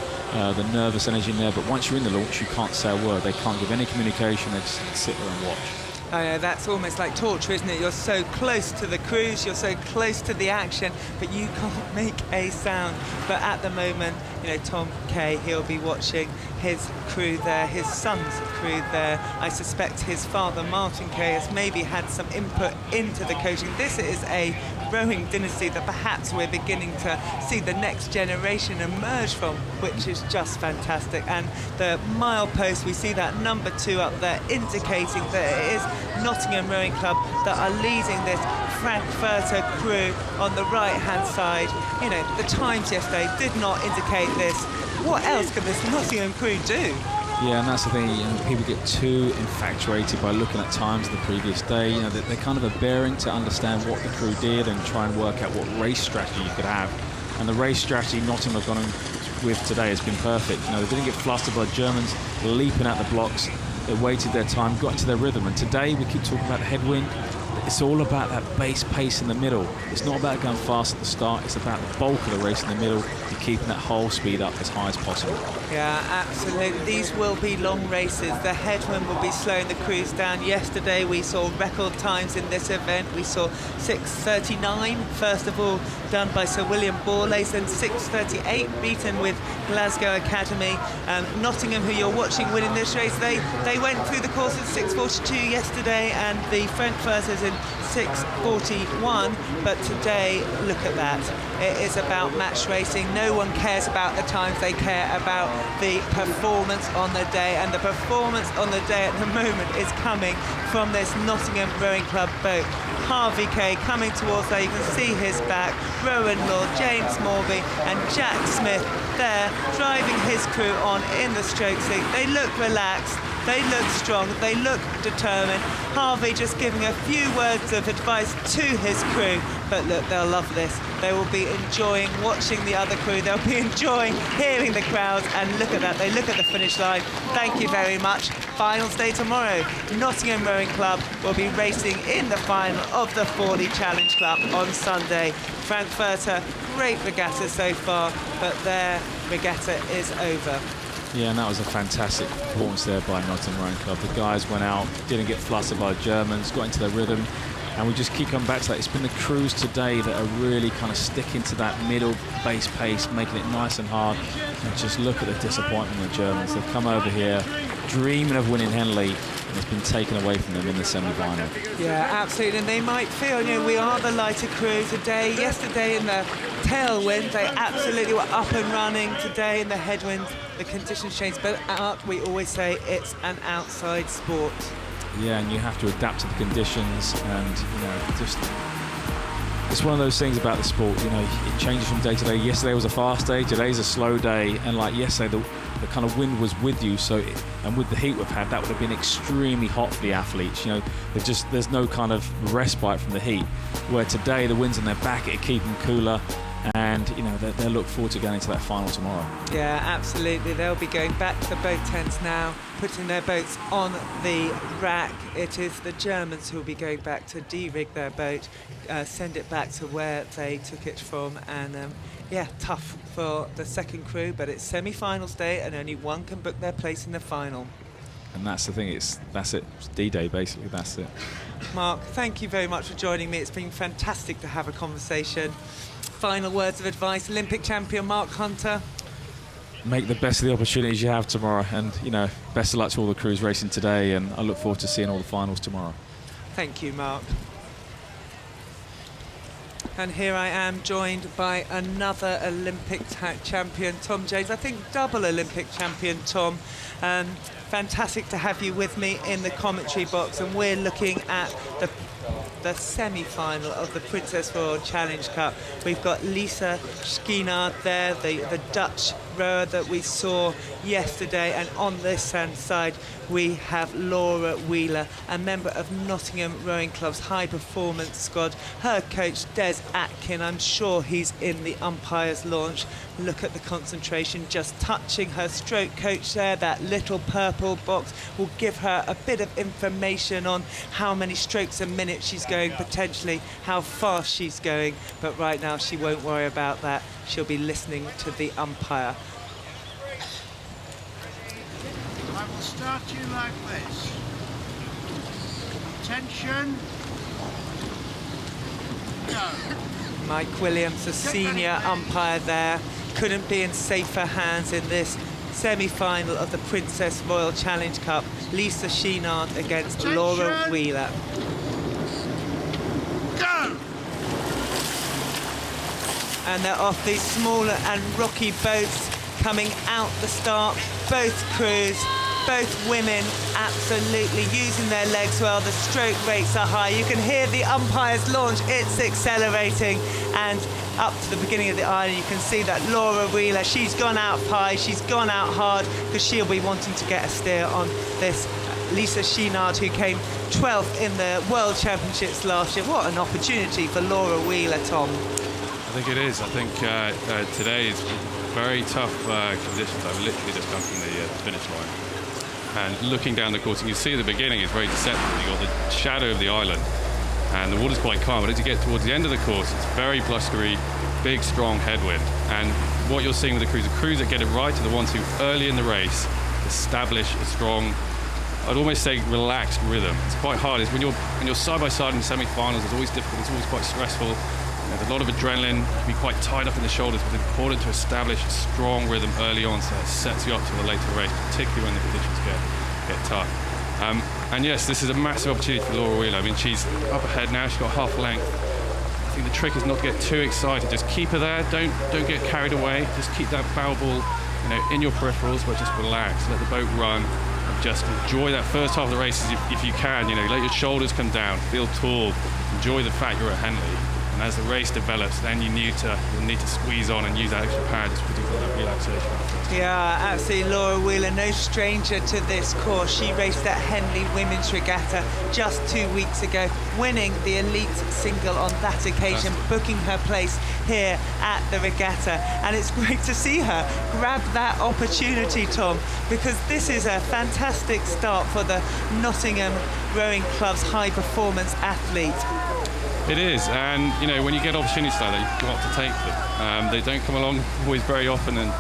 The nervous energy in there, but once you're in the launch, you can't say a word. They can't give any communication. They just sit there and watch. I know, that's almost like torture, isn't it? You're so close to the crews, you're so close to the action, but you can't make a sound. But at the moment, you know, Tom Kay, he'll be watching his crew there, his son's crew there. I suspect his father, Martin Kay, has maybe had some input into the coaching. This is a rowing dynasty that perhaps we're beginning to see the next generation emerge from, which is just fantastic. And the milepost, we see that number 2 up there, indicating that it is Nottingham Rowing Club that are leading this Frankfurter crew on the right-hand side. You know, the times yesterday did not indicate this. What else can this Nottingham crew do? Yeah, and that's the thing, you know, people get too infatuated by looking at times of the previous day. You know, they're kind of a bearing to understand what the crew did and try and work out what race strategy you could have. And the race strategy Nottingham have gone with today has been perfect. You know, they didn't get flustered by the Germans leaping at the blocks. They waited their time, got into their rhythm. And today we keep talking about the headwind. It's all about that base pace in the middle. It's not about going fast at the start. It's about the bulk of the race in the middle and keeping that whole speed up as high as possible. Yeah, absolutely. These will be long races. The headwind will be slowing the crews down. Yesterday we saw record times in this event. We saw 6:39, first of all, done by Sir William Borlase, then 6:38, beaten with Glasgow Academy. Nottingham, who you're watching winning this race, they went through the course at 6:42 yesterday, and the Frankfurters in 6:41, but today, look at that. It is about match racing. No one cares about the times, they care about the performance on the day, and the performance on the day at the moment is coming from this Nottingham Rowing Club boat. Harvey Kay coming towards there, you can see his back, Rowan Law, James Morby and Jack Smith there driving his crew on in the stroke seat. They look relaxed, they look strong, they look determined. Harvey just giving a few words of advice to his crew, but look, they'll love this. They will be enjoying watching the other crew, they'll be enjoying hearing the crowds, and look at that, they look at the finish line. Thank you very much. Finals day tomorrow. Nottingham Rowing Club will be racing in the final of the Forley Challenge Club on Sunday. Frankfurter, great regatta so far, but their regatta is over. Yeah, and that was a fantastic performance there by Nottingham Rowing Club. The guys went out, didn't get flustered by the Germans, got into their rhythm, and we just keep coming back to that. It's been the crews today that are really kind of sticking to that middle base pace, making it nice and hard. And just look at the disappointment of the Germans. They've come over here dreaming of winning Henley, and it's been taken away from them in the semi-final. Yeah, absolutely, and they might feel, you know, we are the lighter crew today. Yesterday in the tailwind, they absolutely were up and running. Today in the headwind, the conditions changed, but we always say it's an outside sport. Yeah, and you have to adapt to the conditions, and, you know, just... It's one of those things about the sport, you know, it changes from day to day. Yesterday was a fast day, today's a slow day, and like yesterday, the kind of wind was with you, so and with the heat we've had, that would have been extremely hot for the athletes. You know, there's no kind of respite from the heat. Where today the wind's in their back, it'll keep them cooler, and you know they'll look forward to going into that final tomorrow. Yeah, absolutely. They'll be going back to the boat tents now, putting their boats on the rack. It is the Germans who will be going back to de-rig their boat, send it back to where they took it from, and yeah, tough for the second crew, but it's semi-finals day and only one can book their place in the final. And that's the thing, that's it. It's D-Day, basically, that's it. Mark, thank you very much for joining me. It's been fantastic to have a conversation. final words of advice, Olympic champion Mark Hunter? Make the best of the opportunities you have tomorrow, and best of luck to all the crews racing today, and I look forward to seeing all the finals tomorrow. Thank you, Mark. And here I am joined by another Olympic champion, Tom James. I think double Olympic champion, Tom. Fantastic to have you with me in the commentary box, and we're looking at the semi-final of the Princess Royal Challenge Cup. We've got Lisa Schienaard there, the Dutch rower that we saw yesterday, and on this hand side we have Laura Wheeler, a member of Nottingham Rowing Club's high performance squad. Her coach Des Atkin, I'm sure he's in the umpire's launch. Look at the concentration, just touching her stroke coach there. That little purple box will give her a bit of information on how many strokes a minute she's going, potentially how fast she's going, but right now she won't worry about that. She'll be listening to the umpire. I will start you like this. Attention. Go. Mike Williams, the senior umpire there, couldn't be in safer hands in this semi-final of the Princess Royal Challenge Cup. Lisa Schienaard against Attention. Laura Wheeler. Go. And they're off these smaller and rocky boats coming out the start. Both crews, both women absolutely using their legs well. The stroke rates are high. You can hear the umpire's launch. It's accelerating. And up to the beginning of the island, you can see that Laura Wheeler, she's gone out high, she's gone out hard, because she'll be wanting to get a steer on this Lisa Schienaard, who came 12th in the World Championships last year. What an opportunity for Laura Wheeler, Tom. I think it is. I think today is very tough conditions. I've literally just come from the finish line. And looking down the course, and you see at the beginning it's very deceptive. You've got the shadow of the island, and the water's quite calm. But as you get towards the end of the course, it's very blustery, big, strong headwind. And what you're seeing with the crews that get it right are the ones who, early in the race, establish a strong, I'd almost say relaxed rhythm. It's quite hard. It's when you're side by side in the semi-finals, it's always difficult. It's always quite stressful. There's a lot of adrenaline. You can be quite tied up in the shoulders, but it's important to establish a strong rhythm early on, so it sets you up for the later race, particularly when the conditions get tough. And yes, this is a massive opportunity for Laura Wheeler. I mean, she's up ahead now. She's got half length. I think the trick is not to get too excited. Just keep her there. Don't get carried away. Just keep that bow ball, in your peripherals, but just relax. Let the boat run. And just enjoy that first half of the race if you can. Let your shoulders come down. Feel tall. Enjoy the fact you're at Henley. And as the race develops, then you'll need to squeeze on and use that extra power, just particularly that relaxation. Yeah, absolutely. Laura Wheeler, no stranger to this course. She raced at Henley Women's Regatta just 2 weeks ago, winning the elite single on that occasion, booking her place here at the regatta. And it's great to see her grab that opportunity, Tom, because this is a fantastic start for the Nottingham Rowing Club's high performance athlete. It is, and when you get opportunities like that, you've got to take them. They don't come along always very often, and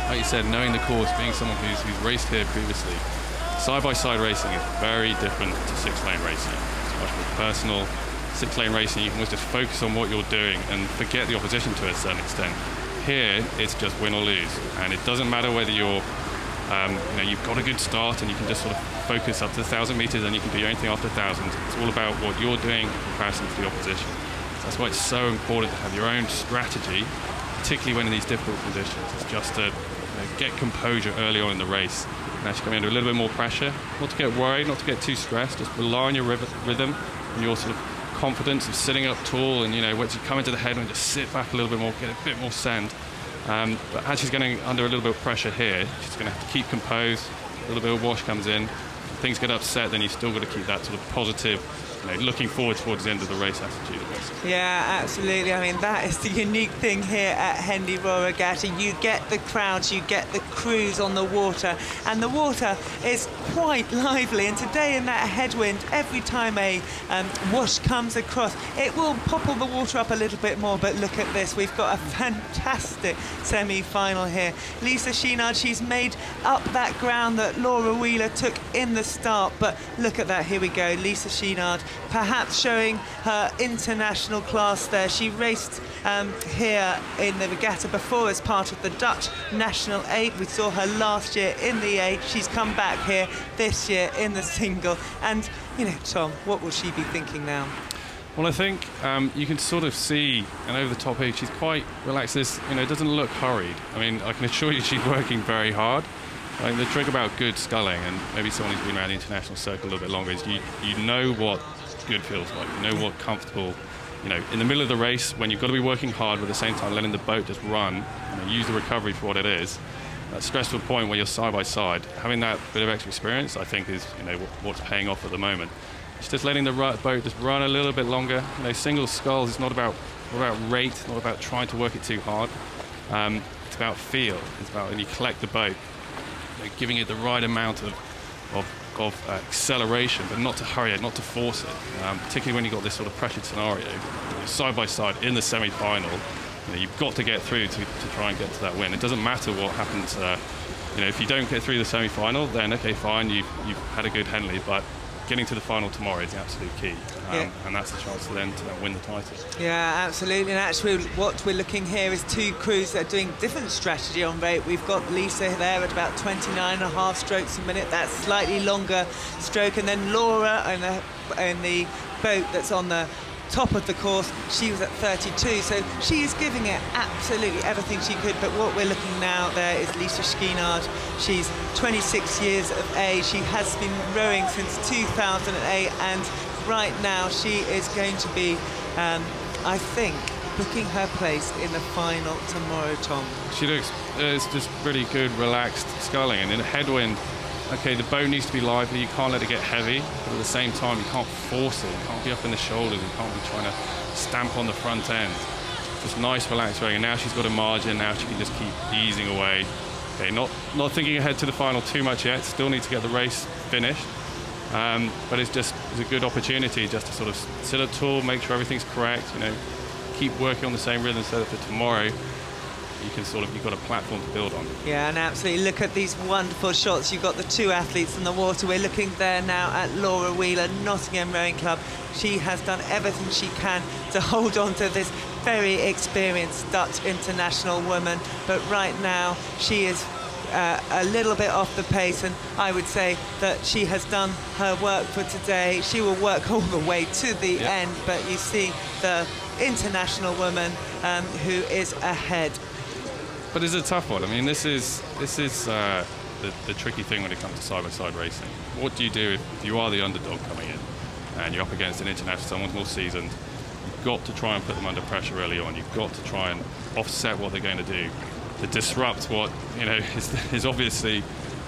like you said, knowing the course, being someone who's raced here previously, side-by-side racing is very different to six-lane racing. It's much more personal. Six-lane racing, you can always just focus on what you're doing and forget the opposition to a certain extent. Here, it's just win or lose, and it doesn't matter whether you're you've got a good start and you can just sort of focus up to 1,000 meters and you can do anything after 1,000. It's all about what you're doing in comparison to the opposition. So that's why it's so important to have your own strategy, particularly when in these difficult conditions. It's just to get composure early on in the race and actually come into a little bit more pressure. Not to get worried, not to get too stressed, just rely on your rhythm and your sort of confidence of sitting up tall, and once you come into the headwind, just sit back a little bit more, get a bit more send. But as she's getting under a little bit of pressure here, she's going to have to keep composed. A little bit of wash comes in. If things get upset, then you've still got to keep that sort of positive, looking forward towards the end of the race attitude. Yeah, absolutely. I mean, that is the unique thing here at Henley Royal Regatta. You get the crowds, you get the crews on the water, and the water is quite lively. And today in that headwind, every time a wash comes across, it will popple the water up a little bit more. But look at this, we've got a fantastic semi-final here. Lisa Schienaard, she's made up that ground that Laura Wheeler took in the start, but look at that, here we go. Lisa Schienaard perhaps showing her international class there. She raced here in the regatta before as part of the Dutch National 8. We saw her last year in the 8. She's come back here this year in the single. And, you know, Tom, what will she be thinking now? Well, I think you can sort of see, and over the top here, she's quite relaxed. This, you know, doesn't look hurried. I mean, I can assure you she's working very hard. I mean, the trick about good sculling, and maybe someone who's been around the international circle a little bit longer, is you know what good feels like. You know what comfortable, you know, in the middle of the race, when you've got to be working hard, but at the same time letting the boat just run, you know, use the recovery for what it is. That stressful point where you're side by side, having that bit of extra experience, I think is, you know, what's paying off at the moment. It's just letting the boat just run a little bit longer. You know, single sculls, it's not about rate, not about trying to work it too hard. It's about feel. It's about when you collect the boat, you know, giving it the right amount of acceleration, but not to hurry it, not to force it. Particularly when you've got this sort of pressured scenario, side by side in the semi-final. You know, you've got to get through to try and get to that win. It doesn't matter what happens. You know, if you don't get through the semi-final, then okay, fine, you've had a good Henley, but getting to the final tomorrow is the absolute key, and that's the chance to then win the title. Yeah, absolutely. And actually, what we're looking here is two crews that are doing different strategy on rate. We've got Lisa there at about 29.5 strokes a minute. That's slightly longer stroke, and then Laura in the boat that's on the top of the course, she was at 32, so she is giving it absolutely everything she could. But what we're looking now there is Lisa Skinard. She's 26 years of age. She has been rowing since 2008, and right now she is going to be, I think, booking her place in the final tomorrow, Tom. She looks, it's just really good, relaxed sculling, and in a headwind, okay, the boat needs to be lively, you can't let it get heavy, but at the same time you can't force it, you can't be up in the shoulders, you can't be trying to stamp on the front end. Just nice, relaxed rowing, and now she's got a margin, now she can just keep easing away. Okay, not thinking ahead to the final too much yet, still need to get the race finished, but it's a good opportunity just to sort of sit up tall, make sure everything's correct, you know, keep working on the same rhythm so that for tomorrow, you've got a platform to build on. Yeah, and absolutely, look at these wonderful shots. You've got the two athletes in the water. We're looking there now at Laura Wheeler, Nottingham Rowing Club. She has done everything she can to hold on to this very experienced Dutch international woman, but right now she is a little bit off the pace, and I would say that she has done her work for today. She will work all the way to the end, but you see the international woman who is ahead. But it's a tough one. I mean, this is the tricky thing when it comes to side-by-side racing. What do you do if you are the underdog coming in and you're up against an international, someone more seasoned? You've got to try and put them under pressure early on. You've got to try and offset what they're going to do to disrupt what, you know, is obviously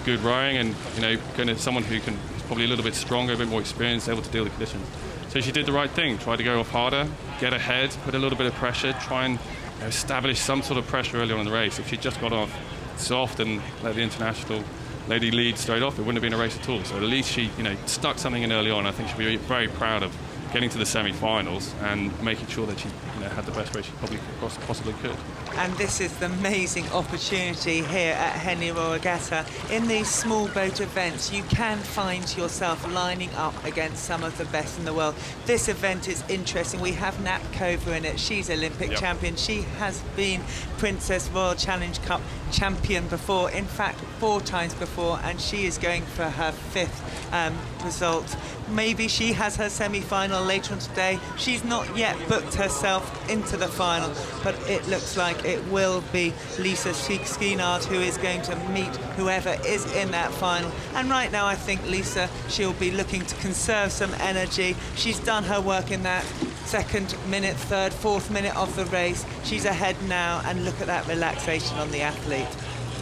good rowing, and, you know, going to someone who is probably a little bit stronger, a bit more experienced, able to deal with the conditions. So she did the right thing, tried to go off harder, get ahead, put a little bit of pressure, try and establish some sort of pressure early on in the race. If she'd just got off soft and let the international lady lead straight off, it wouldn't have been a race at all. So at least she, you know, stuck something in early on. I think she'll be very proud of getting to the semi-finals and making sure that she, you know, had the best race she probably possibly could. And this is the amazing opportunity here at Henley Royal Regatta. In these small boat events, you can find yourself lining up against some of the best in the world. This event is interesting. We have Nat Kova in it. She's Olympic champion. She has been Princess Royal Challenge Cup champion before, in fact 4 times before, and she is going for her 5th result. Maybe she has her semi-final later on today. She's not yet booked herself into the final, but it looks like it will be Lisa Skinard who is going to meet whoever is in that final. And right now I think Lisa, she'll be looking to conserve some energy. She's done her work in that 2nd minute, 3rd, 4th minute of the race. She's ahead now, and look at that relaxation on the athlete.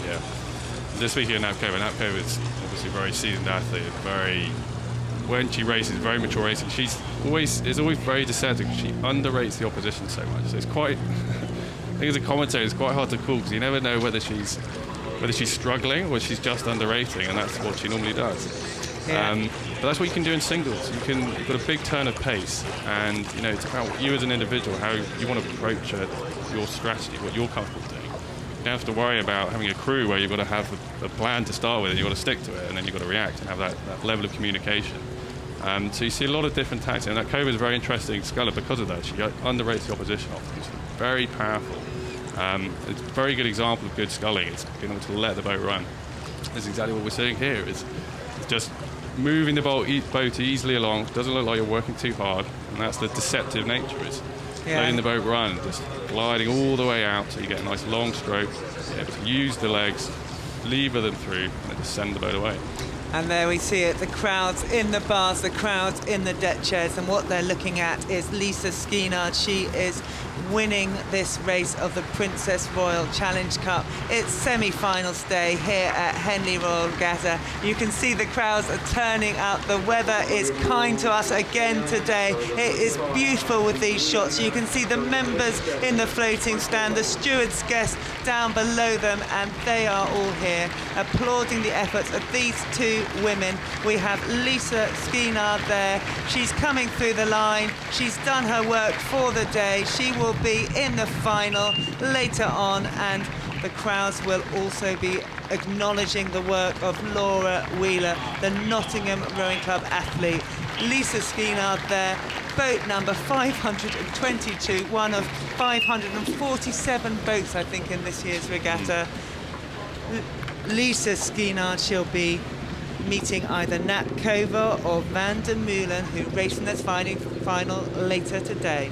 Yeah. Just speaking of Nat Kova is obviously a very seasoned athlete, when she races, very mature racing. She's always very deceptive. She underrates the opposition so much. So it's quite, I think as a commentator, it's quite hard to call, because you never know whether she's struggling or she's just underrating, and that's what she normally does. Yeah. But that's what you can do in singles. You've got a big turn of pace, and, you know, it's about you as an individual, how you want to approach your strategy, what you're comfortable doing. You don't have to worry about having a crew where you've got to have a plan to start with, and you've got to stick to it, and then you've got to react and have that level of communication. So you see a lot of different tactics, and that Cobra is a very interesting sculler because of that. She underrates the opposition often. She's very powerful. It's a very good example of good sculling. It's being able to let the boat run. That's exactly what we're seeing here. It's just moving the boat easily along. Doesn't look like you're working too hard, and that's the deceptive nature. Is letting the boat run, just gliding all the way out so you get a nice long stroke. You're able to use the legs, lever them through, and then just send the boat away. And there we see it, the crowds in the bars, the crowds in the deck chairs, and what they're looking at is Lisa Skeenard. She is winning this race of the Princess Royal Challenge Cup. It's semi-finals day here at Henley Royal Regatta. You can see the crowds are turning out. The weather is kind to us again today. It is beautiful with these shots. You can see the members in the floating stand, the stewards' guests down below them, and they are all here applauding the efforts of these two women. We have Lisa Skeenard there. She's coming through the line. She's done her work for the day. She will be in the final later on, and the crowds will also be acknowledging the work of Laura Wheeler, the Nottingham Rowing Club athlete. Lisa Skeenard there, boat number 522, one of 547 boats, I think, in this year's regatta. Lisa Skeenard, she'll be meeting either Nat Kovar or Van der Meulen, who race in this final later today.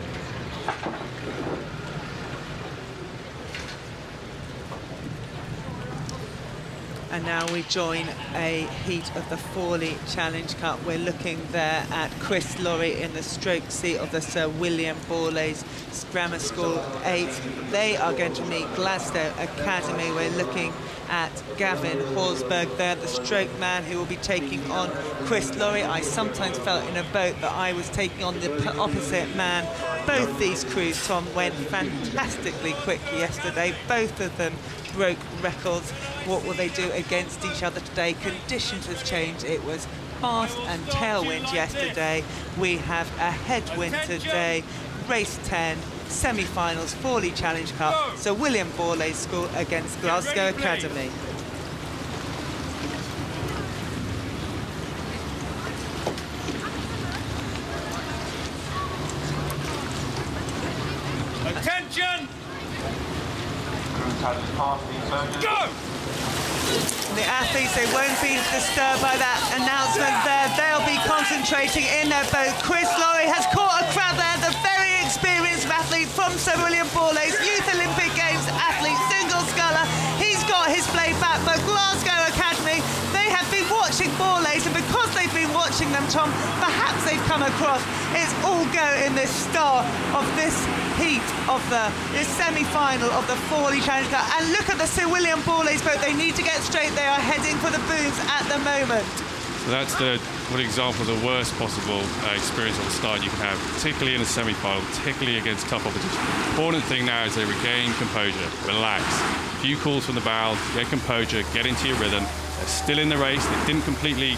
And now we join a heat of the Forley Challenge Cup. We're looking there at Chris Lorry in the stroke seat of the Sir William Borlase Grammar School 8. They are going to meet Glasgow Academy. We're looking at Gavin Horsberg there, the stroke man who will be taking on Chris Lorry. I sometimes felt in a boat that I was taking on the opposite man. Both these crews, Tom, went fantastically quick yesterday. Both of them broke records. What will they do against each other today? Conditions have changed. It was fast and tailwind yesterday. We have a headwind today. Race 10, semi-finals, Forley Challenge Cup. So William Borlase School against Glasgow Academy. Attention! Go! The athletes, they won't be disturbed by that announcement there. They'll be concentrating in their boat. Chris Lorry has caught a crab there, the very experienced athlete from Sir William Borlase, Youth Olympic Games athlete, single sculler. He's got his blade back, but Glasgow Academy, they have been watching Borlase, and because they've been watching them, Tom, perhaps they've come across. It's all go in this start of this heat of this semi-final of the Forley Challenge Cup. And look at the Sir William Borlase boat. They need to get straight. They are heading for the booms at the moment. So that's one example of the worst possible experience of the start you can have, particularly in a semi-final, particularly against tough opposition. The important thing now is they regain composure, relax. A few calls from the bow, get composure, get into your rhythm. They're still in the race. They didn't completely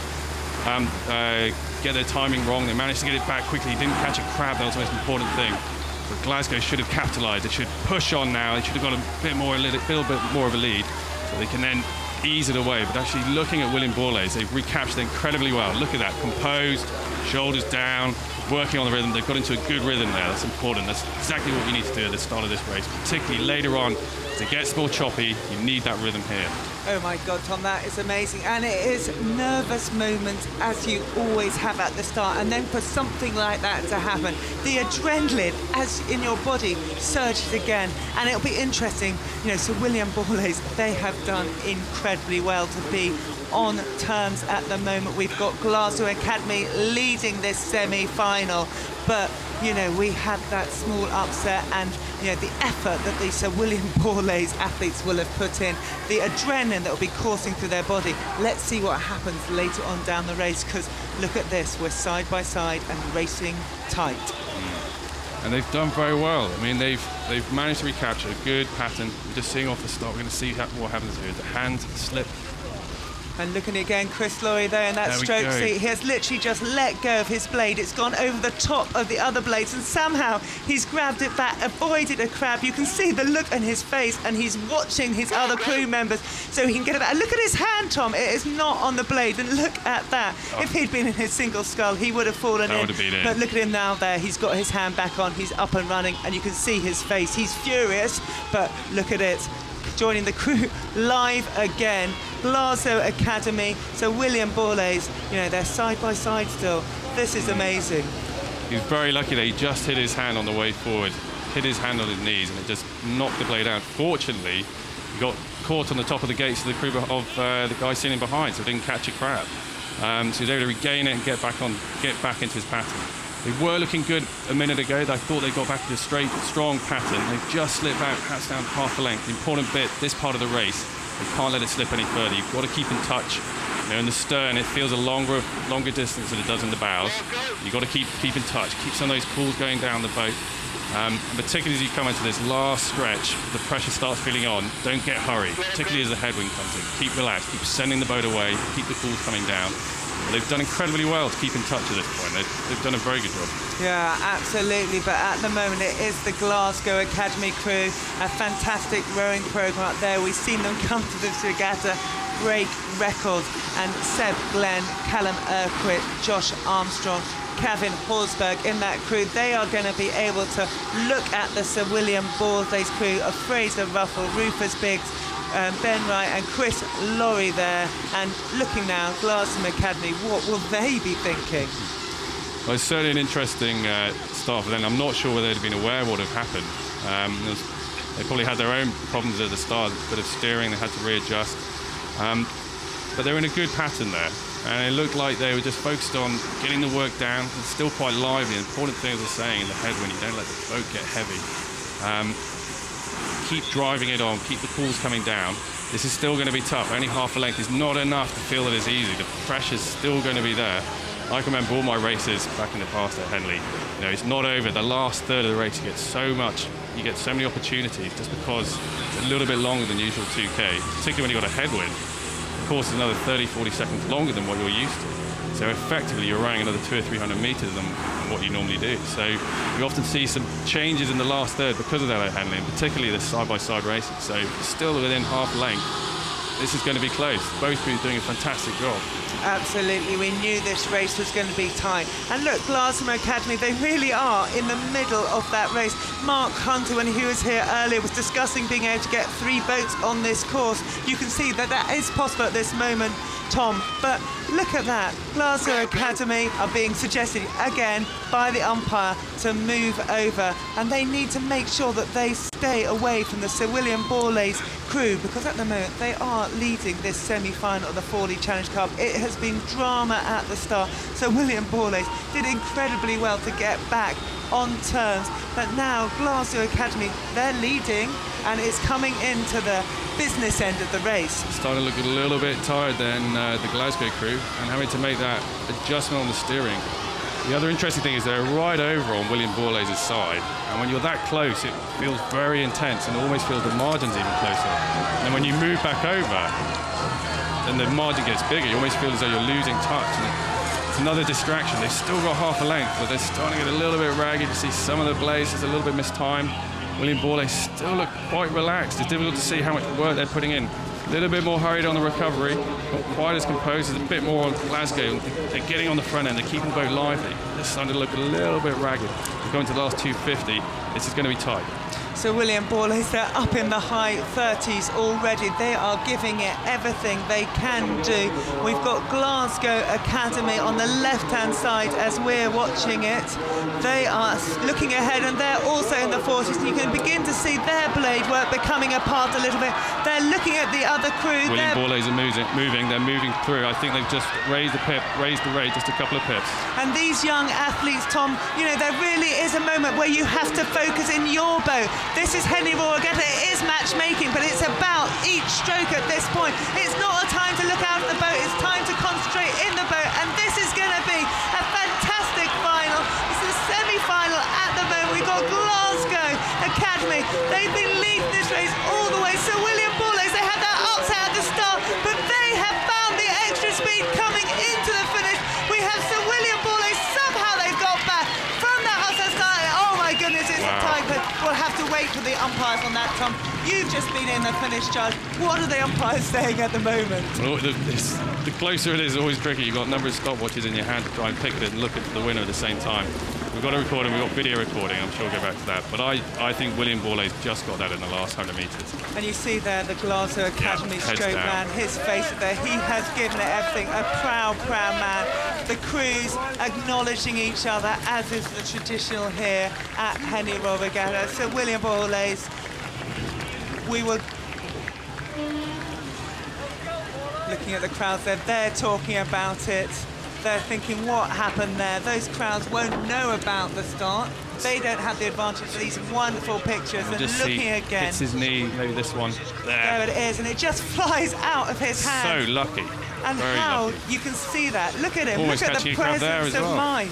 get their timing wrong. They managed to get it back quickly. Didn't catch a crab. That was the most important thing. But Glasgow should have capitalised. They should push on now. They should have got a little bit more of a lead, so they can then ease it away. But actually, looking at William Borlase, they've recaptured incredibly well. Look at that, composed, shoulders down, working on the rhythm. They've got into a good rhythm there. That's important. That's exactly what you need to do at the start of this race, particularly later on. As it gets more choppy, you need that rhythm here. Oh my God, Tom, that is amazing. And it is nervous moments, as you always have at the start. And then for something like that to happen, the adrenaline, as in your body, surges again. And it'll be interesting. You know, Sir William Borlase, they have done incredibly well to be on terms at the moment. We've got Glasgow Academy leading this semi-final. But, you know, we had that small upset, and, you know, the effort that the Sir William Borlase athletes will have put in, the adrenaline that will be coursing through their body. Let's see what happens later on down the race, because look at this, we're side by side and racing tight. And they've done very well. I mean, they've managed to recapture a good pattern. We're just seeing off the start. We're going to see what happens here. The hand slip. And looking again, Chris Laurie there in that There we stroke go. seat. He has literally just let go of his blade. It's gone over the top of the other blades, and somehow he's grabbed it back, avoided a crab. You can see the look on his face, and he's watching his other crew members so he can get it back. Look at his hand, Tom. It is not on the blade, and look at that. If he'd been in his single scull, he would have fallen That in. would have been it. But look at him now there. He's got his hand back on. He's up and running, and you can see his face. He's furious, but look at it. Joining the crew live again. Glasgow Academy. So William Borlase, you know, they're side by side still. This is amazing. He was very lucky that he just hit his hand on the way forward, hit his hand on his knees, and it just knocked the blade out. Fortunately, he got caught on the top of the gates of the crew of the guy sitting behind, so he didn't catch a crab. So he was able to regain it and get back into his pattern. They were looking good a minute ago. I thought they got back to the straight, strong pattern. They've just slipped out, perhaps down half a length. The important bit, this part of the race, they can't let it slip any further. You've got to keep in touch. You know, in the stern, it feels a longer distance than it does in the bows. You've got to keep in touch. Keep some of those pulls going down the boat. And particularly as you come into this last stretch, the pressure starts feeling on. Don't get hurried, particularly as the headwind comes in. Keep relaxed. Keep sending the boat away. Keep the pulls coming down. They've done incredibly well to keep in touch at this point. They've done a very good job. Yeah, absolutely. But at the moment, it is the Glasgow Academy crew. A fantastic rowing programme up there. We've seen them come to this regatta, break records. And Seb Glenn, Callum Urquhart, Josh Armstrong, Kevin Horsberg in that crew. They are going to be able to look at the Sir William Borlase crew of Fraser Ruffle, Rufus Biggs, Ben Wright and Chris Laurie there. And looking now, Glasgow Academy, what will they be thinking? Well, it's certainly an interesting start for them. I'm not sure whether they'd have been aware of what had happened. They probably had their own problems at the start, a bit of steering, they had to readjust. But they were in a good pattern there. And it looked like they were just focused on getting the work down. It's still quite lively. The important thing, as I was saying, in the headwind, you don't let the boat get heavy. Keep driving it on, keep the pulls coming down. This is still going to be tough. Only half a length is not enough to feel that it's easy. The pressure's still going to be there. I can remember all my races back in the past at Henley. You know, it's not over. The last third of the race, you get so many opportunities just because it's a little bit longer than usual 2K, particularly when you've got a headwind. Of course, it's another 30, 40 seconds longer than what you're used to. So effectively, you're rowing another 200 or 300 meters than what you normally do. So we often see some changes in the last third because of that at Henley, and particularly the side-by-side races. So still within half length, this is going to be close. Both crews doing a fantastic job. Absolutely, we knew this race was going to be tight. And look, Glasgow Academy, they really are in the middle of that race. Mark Hunter, when he was here earlier, was discussing being able to get 3 boats on this course. You can see that that is possible at this moment, Tom. But look at that. Glasgow Academy are being suggested again by the umpire to move over. And they need to make sure that they stay away from the Sir William Borlase crew, because at the moment they are leading this semi-final of the 4D Challenge Cup. It has been drama at the start. So William Borlase did incredibly well to get back on terms, but now Glasgow Academy, they're leading, and it's coming into the business end of the race. Starting to look a little bit tired then, the Glasgow crew, and having to make that adjustment on the steering. The other interesting thing is they're right over on William Borlase's side, and when you're that close, it feels very intense, and it almost feels the margin's even closer. And when you move back over, then the margin gets bigger. You almost feel as though you're losing touch. And it's another distraction. They've still got half a length, but they're starting to get a little bit ragged. You see some of the blades, there's a little bit mistimed. William Borlase still look quite relaxed. It's difficult to see how much work they're putting in. A little bit more hurried on the recovery, not quite as composed. There's a bit more on Glasgow. They're getting on the front end, they're keeping the boat lively. They're starting to look a little bit ragged. We're going to the last 250. This is going to be tight. So William Borlase, they're up in the high 30s already. They are giving it everything they can do. We've got Glasgow Academy on the left-hand side as we're watching it. They are looking ahead, and they're also in the 40s. You can begin to see their blade work becoming apart a little bit. They're looking at the other crew. William Borlase are moving. They're moving through. I think they've just raised the rate just a couple of pips. And these young athletes, Tom, you know, there really is a moment where you have to focus in your boat. This is Henley Royal Regatta. It is matchmaking, but it's about each stroke at this point. It's not a time to look out of the boat. It's time to concentrate in the boat. And this is going to be a fantastic final. It's the semi-final at the moment. We've got Glasgow Academy. They've been leading this race all the way. So William Borlase, they had that upset at the start, but they have found the umpires on that, Tom. You've just been in the finish judge. What are the umpires saying at the moment? Well, the closer it is, always tricky. You've got a number of stopwatches in your hand to try and pick it and look at the winner at the same time. We've got a recording, we've got video recording, I'm sure we'll go back to that. But I think William Borlase's just got that in the last 100 metres. And you see there the Glasgow Academy stroke man, his face there, he has given it everything. A proud, proud man. The crews acknowledging each other, as is the traditional here at Henley Royal Regatta. So William Borlase, we will... Looking at the crowds there, they're talking about it. They're thinking, what happened there? Those crowds won't know about the start. They don't have the advantage of these wonderful pictures. And looking again, hits his knee, maybe this one. There it is, and it just flies out of his hand. So lucky. And Very how lucky. you can see that. Look at him. Almost Look at catching the a crowd there presence as of well. mind.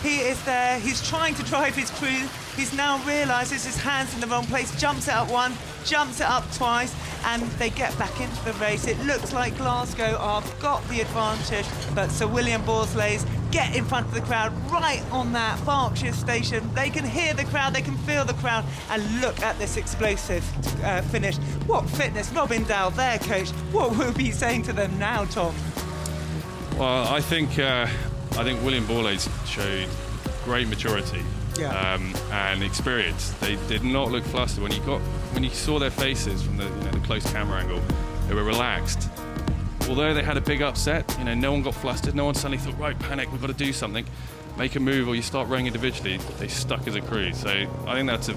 He is there. He's trying to drive his crew. He's now realises his hand's in the wrong place. Jumps it up one, jumps it up twice, and they get back into the race. It looks like Glasgow have got the advantage, but Sir William Borlase get in front of the crowd right on that Berkshire station. They can hear the crowd, they can feel the crowd, and look at this explosive finish. What fitness. Robin Dow, their coach. What will be saying to them now, Tom? Well, I think William Borlase showed great maturity and experience. They did not look flustered when you saw their faces from the close camera angle. They were relaxed. Although they had a big upset, no one got flustered. No one suddenly thought, right, panic, we've got to do something, make a move, or you start rowing individually. They stuck as a crew. So I think that's a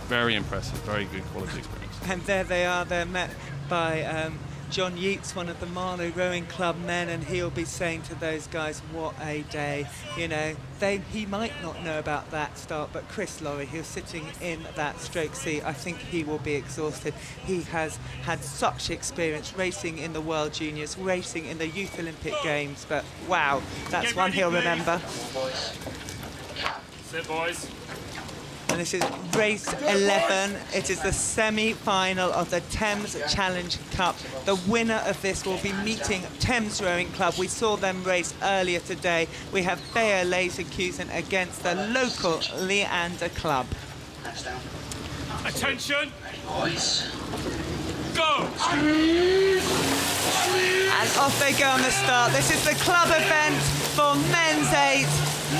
very impressive, very good quality experience. And there they are. They're met by John Yeats, one of the Marlow Rowing Club men, and he'll be saying to those guys, what a day. He might not know about that start, but Chris Lorry, who's sitting in that stroke seat, I think he will be exhausted. He has had such experience racing in the World Juniors, racing in the Youth Olympic Games, but wow, that's one he'll remember. Sit, boys. And this is race 11. It is the semi-final of the Thames Challenge Cup. The winner of this will be meeting Thames Rowing Club. We saw them race earlier today. We have Bayer Leverkusen against the local Leander Club. Attention! Go! And off they go on the start. This is the club event for men's 8.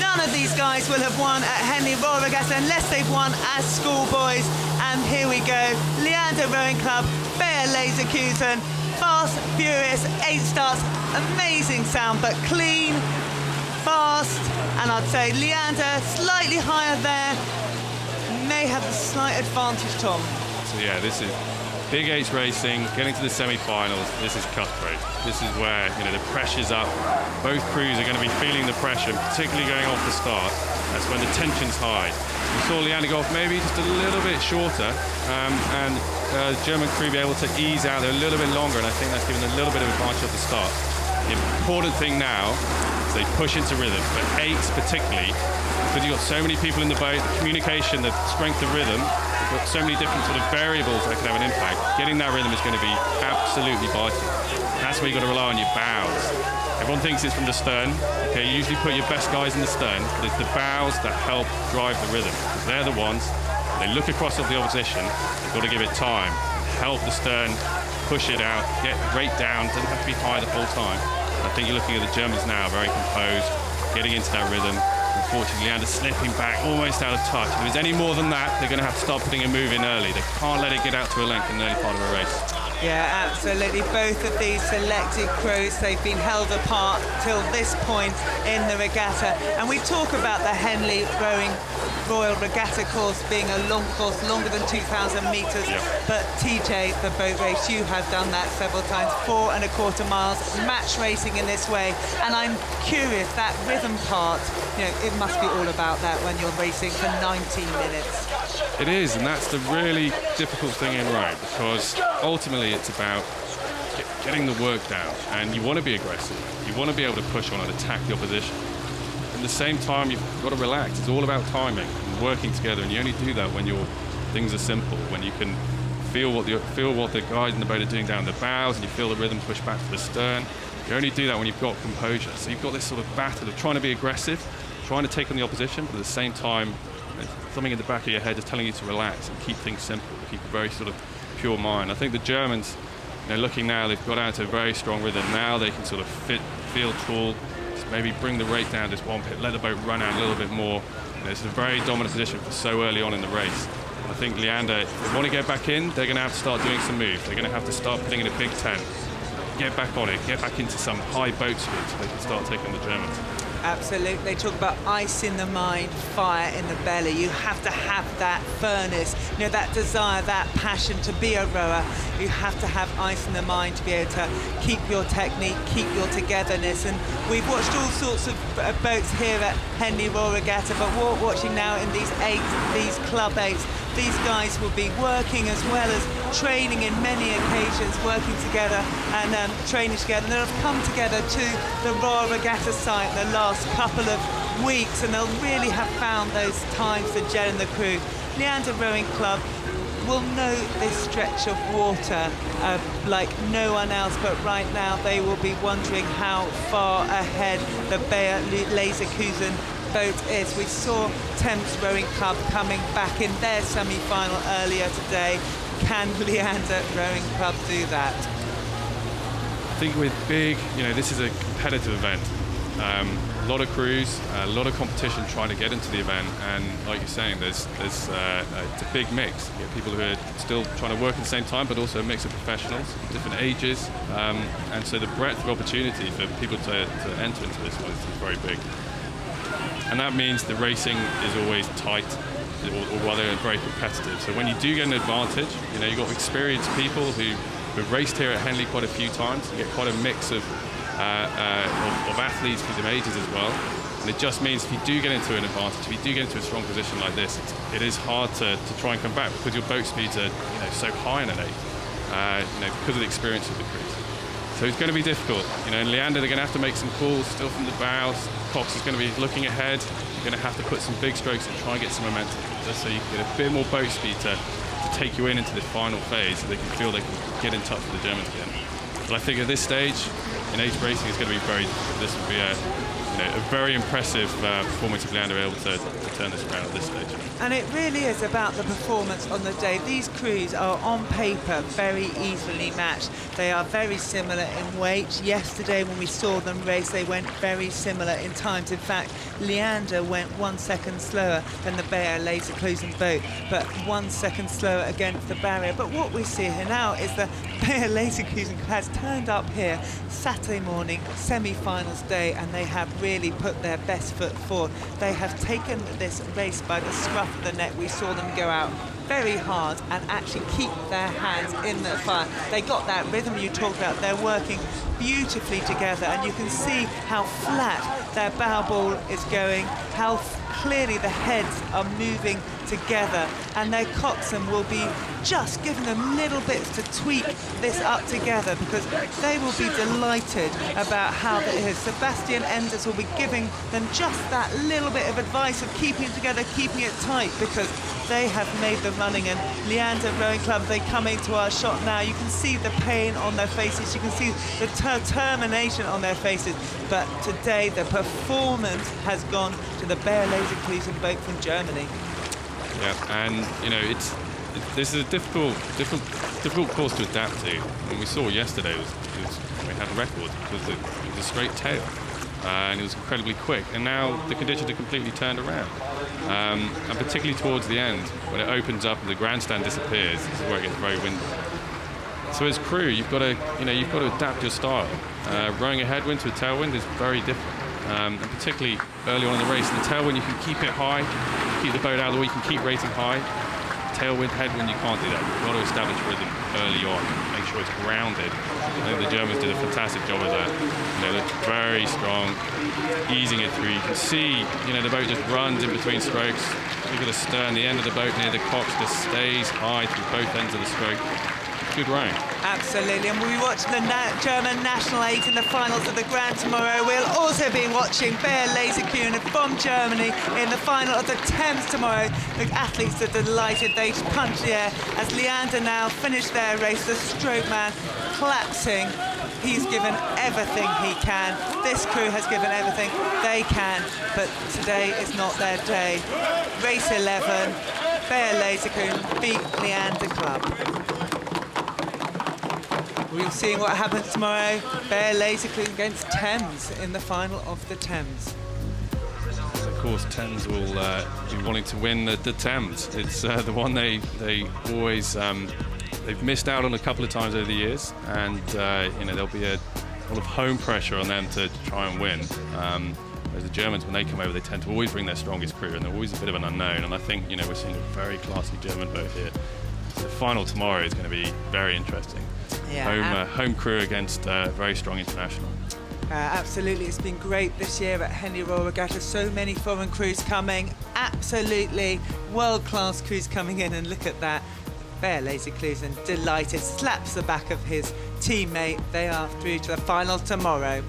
None of these guys will have won at Henley Royal Regatta unless they've won as schoolboys. And here we go. Leander Rowing Club, Bayer Leverkusen, fast, furious, 8 starts. Amazing sound, but clean, fast. And I'd say Leander slightly higher there. May have a slight advantage, Tom. So yeah, this is Big 8 racing, getting to the semi-finals. This is cutthroat. This is where the pressure's up. Both crews are going to be feeling the pressure, particularly going off the start. That's when the tension's high. We saw Leander go off maybe just a little bit shorter, and the German crew be able to ease out there a little bit longer, and I think that's given a little bit of advantage at the start. The important thing now is they push into rhythm, but 8s particularly, because you've got so many people in the boat, the communication, the strength of rhythm, you've got so many different sort of variables that can have an impact. Getting that rhythm is going to be absolutely vital. That's where you've got to rely on your bows. Everyone thinks it's from the stern. Okay, you usually put your best guys in the stern, but it's the bows that help drive the rhythm, because they're the ones, they look across at the opposition, they've got to give it time, help the stern, push it out, get rate down, doesn't have to be high the whole time. I think you're looking at the Germans now, very composed, getting into that rhythm. Unfortunately, Leander slipping back, almost out of touch. If there's any more than that, they're going to have to start putting a move in early. They can't let it get out to a length in the early part of a race. Yeah, absolutely. Both of these selected crews, they've been held apart till this point in the regatta. And we talk about the Henley Royal Regatta course being a long course, longer than 2,000 metres. Yep. But TJ, the boat race, you have done that several times, 4.25 miles, match racing in this way. And I'm curious, that rhythm part, it must be all about that when you're racing for 19 minutes. It is, and that's the really difficult thing in rowing, because ultimately it's about getting the work down, and you want to be aggressive. You want to be able to push on and attack the opposition. At the same time, you've got to relax. It's all about timing and working together, and you only do that when things are simple, when you can feel what the guys in the boat are doing down the bows, and you feel the rhythm push back to the stern. You only do that when you've got composure. So you've got this sort of battle of trying to be aggressive, trying to take on the opposition, but at the same time, There's something in the back of your head just telling you to relax and keep things simple, keep a very sort of pure mind. I think the Germans, looking now, they've got out to a very strong rhythm. Now they can sort of feel tall, just maybe bring the rate down just one bit, let the boat run out a little bit more. It's a very dominant position for so early on in the race. I think Leander, if they want to get back in, they're going to have to start doing some moves. They're going to have to start putting in a big tent, get back on it, get back into some high boat speed so they can start taking the Germans. Absolutely. They talk about ice in the mind, fire in the belly. You have to have that furnace, that desire, that passion to be a rower. You have to have ice in the mind to be able to keep your technique, keep your togetherness. And we've watched all sorts of boats here at Henley Royal Regatta, but we're watching now in these club eights. These guys will be working as well as training in many occasions, working together and training together. And they'll have come together to the Royal Regatta site in the last couple of weeks, and they'll really have found those times to gel in the crew. Leander Rowing Club will know this stretch of water like no one else, but right now they will be wondering how far ahead the Bayer Leverkusen boat is. We saw Thames Rowing Club coming back in their semi-final earlier today. Can Leander Rowing Club do that? I think with big, this is a competitive event. A lot of crews, a lot of competition trying to get into the event, and like you're saying, it's a big mix. You get people who are still trying to work at the same time, but also a mix of professionals, different ages, and so the breadth of opportunity for people to enter into this one is very big. And that means the racing is always tight, or rather very competitive. So when you do get an advantage, you've got experienced people who've raced here at Henley quite a few times. You get quite a mix of athletes with different ages as well. And it just means if you do get into an advantage, if you do get into a strong position like this, it is hard to try and come back because your boat speeds are so high in an eight, because of the experience of the crews. So it's going to be difficult. In Leander, they're going to have to make some calls still from the bows. Cox is going to be looking ahead. You're going to have to put some big strokes and try and get some momentum, just so you can get a bit more boat speed to take you into this final phase, so they can feel they can get in touch with the Germans again. But I think at this stage, in age racing, it's going to be this will be a very impressive performance of Leander able to turn this around at this stage. And it really is about the performance on the day. These crews are on paper very easily matched. They are very similar in weight. Yesterday when we saw them race, they went very similar in times. In fact, Leander went 1 second slower than the Bayer Leverkusen boat, but 1 second slower against the barrier. But what we see here now is that Bayer Leverkusen has turned up here Saturday morning, semi-finals day, and they have really put their best foot forward. They have taken this race by the scruff of the neck. We saw them go out very hard and actually keep their hands in the fire. They got that rhythm you talked about. They're working beautifully together, and you can see how flat their bow ball is going, how clearly the heads are moving together, and their coxswain will be just giving them little bits to tweak this up together, because they will be delighted about how it is. Sebastian Enders will be giving them just that little bit of advice of keeping it together, keeping it tight, because they have made the running. And Leander Rowing Club, they come into our shot now. You can see the pain on their faces, you can see the determination on their faces, but today the performance has gone to the Bayer Leverkusen boat from Germany. Yeah, and this is a difficult course to adapt to. And we saw yesterday we had a record because it was a straight tail, and it was incredibly quick. And now the conditions are completely turned around, and particularly towards the end when it opens up and the grandstand disappears, this is where it gets very windy. So as crew, you've got to adapt your style. Rowing a headwind to a tailwind is very different. And particularly early on in the race, in the tailwind you can keep it high, keep the boat out of the way, you can keep racing high. Tailwind, headwind, you can't do that. You've got to establish rhythm early on, make sure it's grounded. I think the Germans did a fantastic job of that. They're very strong, easing it through. You can see, the boat just runs in between strokes. Look at the stern, the end of the boat near the cox just stays high through both ends of the stroke. good rank. Absolutely, and we'll be watching the German National 8 in the finals of the Grand tomorrow. We'll also be watching Bayer Leverkusen from Germany in the final of the Thames tomorrow. The athletes are delighted. They punch the air as Leander now finished their race. The stroke man collapsing. He's given everything he can. This crew has given everything they can, but today is not their day. Race 11, Bayer Leverkusen beat Leander Club. We'll see what happens tomorrow. Bayer Leverkusen against Thames in the final of the Thames. Of course, Thames will be wanting to win the Thames. It's the one they always they've missed out on a couple of times over the years, and there'll be a lot of home pressure on them to try and win. Whereas the Germans, when they come over, they tend to always bring their strongest crew, and they're always a bit of an unknown. And I think we're seeing a very classy German boat here. So the final tomorrow is going to be very interesting. Yeah, home crew against very strong international. Absolutely, it's been great this year at Henley Royal Regatta. So many foreign crews coming, absolutely world-class crews coming in, and look at that. Bayer Leverkusen delighted, slaps the back of his teammate. They are through to the final tomorrow.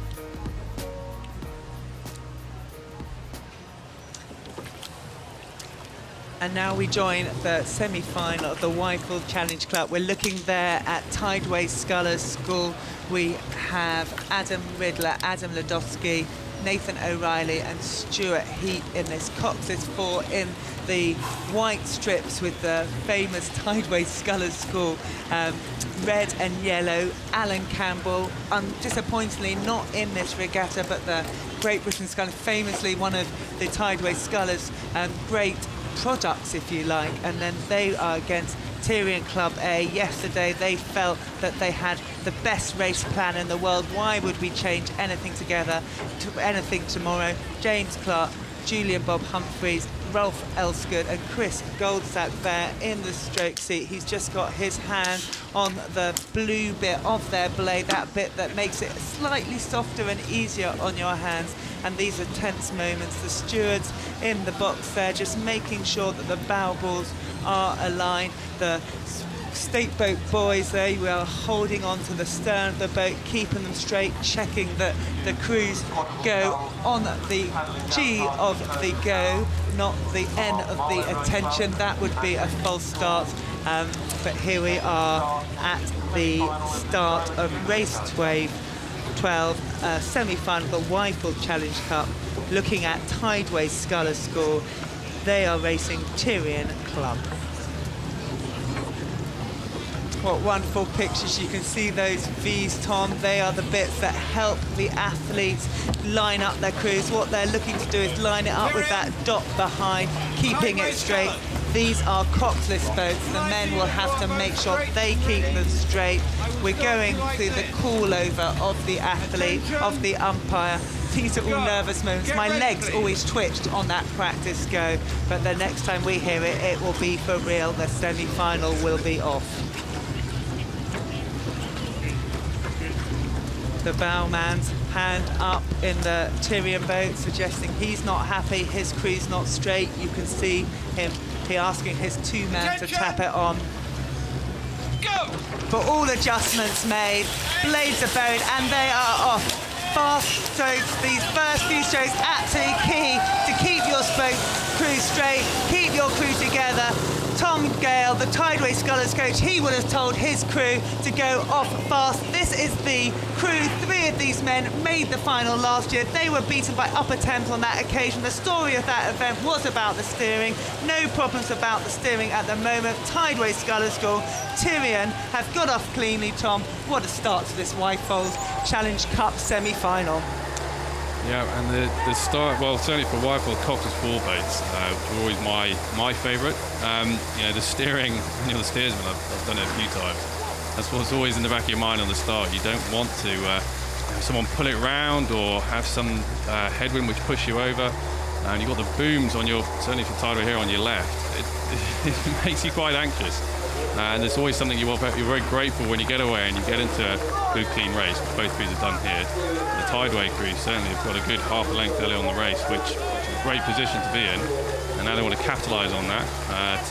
And now we join the semi-final of the Wyfield Challenge Club. We're looking there at Tideway Scullers School. We have Adam Riddler, Adam Ladowski, Nathan O'Reilly and Stuart Heat in this Cox's 4 in the white strips with the famous Tideway Scullers School. Red and yellow, Alan Campbell, disappointingly not in this regatta, but the Great Britain Scullers, famously one of the Tideway Scullers' great products, if you like, and then they are against Tyrian Club A. Yesterday they felt that they had the best race plan in the world. Why would we change anything together to anything tomorrow? James Clark, Julian Bob Humphreys, Ralph Elsgood and Chris Goldsack there in the stroke seat. He's just got his hand on the blue bit of their blade, that bit that makes it slightly softer and easier on your hands. And these are tense moments. The stewards in the box there just making sure that the bow balls are aligned. The state boat boys there, we are holding on to the stern of the boat, keeping them straight, checking that the crews go on the G of the go, not the N of the attention. That would be a false start. But here we are at the start of race 12, semi-final of the Wyfield Challenge Cup, looking at Tideway Scullers School. They are racing Tyrian Club. What wonderful pictures. You can see those V's, Tom. They are the bits that help the athletes line up their crews. What they're looking to do is line it up with that dot behind, keeping it straight. These are coxless boats. The men will have to make sure they keep them straight. We're going through the call over of the athlete, of the umpire. These are all nervous moments. My legs always twitched on that practice go, but the next time we hear it, it will be for real. The semi-final will be off. The bowman's hand up in the Tyrian boat, suggesting he's not happy, his crew's not straight. You can see him asking his two-man to tap it on. Go! But all adjustments made, blades are buried, and they are off. Fast strokes, these first few strokes, absolutely key to keep your crew straight, keep your crew together. Tom Gale, the Tideway Scullers coach, he would have told his crew to go off fast. This is the crew. 3 of these men made the final last year. They were beaten by Upper Thames on that occasion. The story of that event was about the steering. No problems about the steering at the moment. Tideway Scullers School, Tyrian have got off cleanly, Tom. What a start to this Wyfield Challenge Cup semi-final. Yeah, and the start, well, certainly for Wyfield, Cox's 4 boats were always my favourite. The steering, the steersman, I've done it a few times. That's what's always in the back of your mind on the start. You don't want to have someone pull it round or have some headwind which push you over. And you've got the booms on your, certainly for Tideway here on your left. It makes you quite anxious. And there's always something you're very grateful when you get away and you get into a good, clean race, which both crews have done here. The Tideway crew certainly have got a good half a length early on the race, which is a great position to be in. And now they want to capitalise on that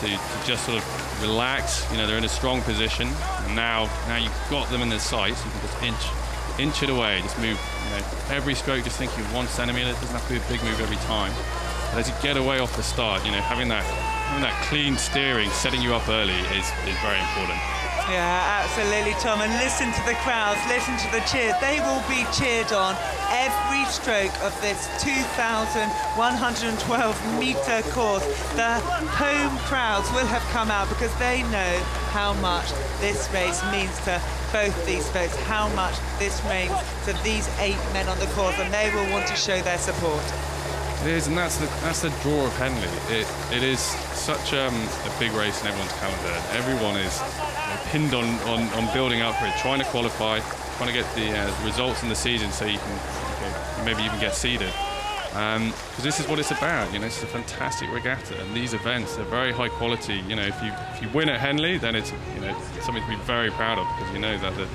to just sort of relax. You know, they're in a strong position. And now you've got them in their sights. You can just inch it away. Just move, you know, every stroke just thinking 1 centimetre. It doesn't have to be a big move every time. But as you get away off the start, you know, having that clean steering, setting you up early is very important. Yeah, absolutely, Tom. And listen to the crowds, listen to the cheers. They will be cheered on every stroke of this 2,112-metre course. The home crowds will have come out because they know how much this race means to both these boats, how much this means to these 8 men on the course, and they will want to show their support. It is, and that's the draw of Henley. It is such a big race in everyone's calendar. Everyone is pinned on building up for it, trying to qualify, trying to get the results in the season so you can maybe even get seeded. Because this is what it's about. You know, it's a fantastic regatta, and these events are very high quality. You know, if you win at Henley, then it's something to be very proud of, because you know that the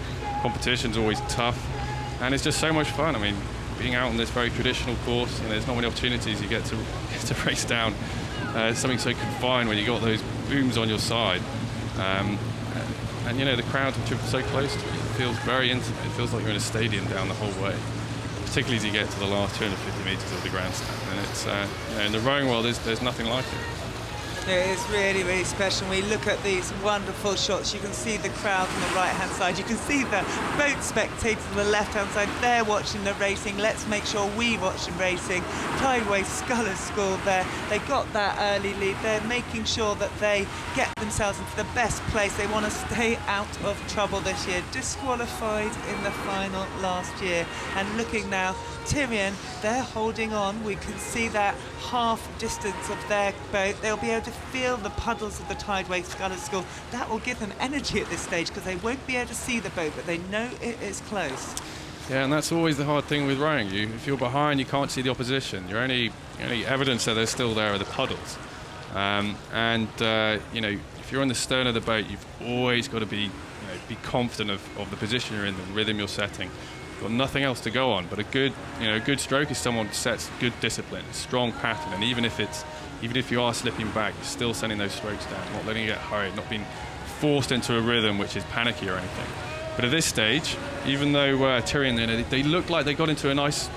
competition's always tough, and it's just so much fun. I mean, being out on this very traditional course, you know, there's not many opportunities you get to race down something so confined when you got those booms on your side. And you know, the crowd which are so close to you, it feels very intimate. It feels like you're in a stadium down the whole way, particularly as you get to the last 250 metres of the grandstand. And it's, you know, in the rowing world, there's nothing like it. It is really, really special. When we look at these wonderful shots, you can see the crowd on the right-hand side. You can see the boat spectators on the left-hand side. They're watching the racing. Let's make sure we watch the racing. Tideway Scullers scored there. They got that early lead. They're making sure that they get themselves into the best place. They want to stay out of trouble this year. Disqualified in the final last year. And looking now, Tyrion, they're holding on. We can see that half distance of their boat. They'll be able to feel the puddles of the Tideway Scullers School. That will give them energy at this stage, because they won't be able to see the boat, but they know it is close. Yeah, and that's always the hard thing with rowing. If you're behind, you can't see the opposition. Your only evidence that they're still there are the puddles. You know, if you're on the stern of the boat, you've always got to be confident of the position you're in, the rhythm you're setting. You've got nothing else to go on. But a good stroke is someone who sets good discipline, strong pattern, and even if you are slipping back, you're still sending those strokes down, not letting you get hurried, not being forced into a rhythm which is panicky or anything. But at this stage, even though Tyrion, they look like they got into a nice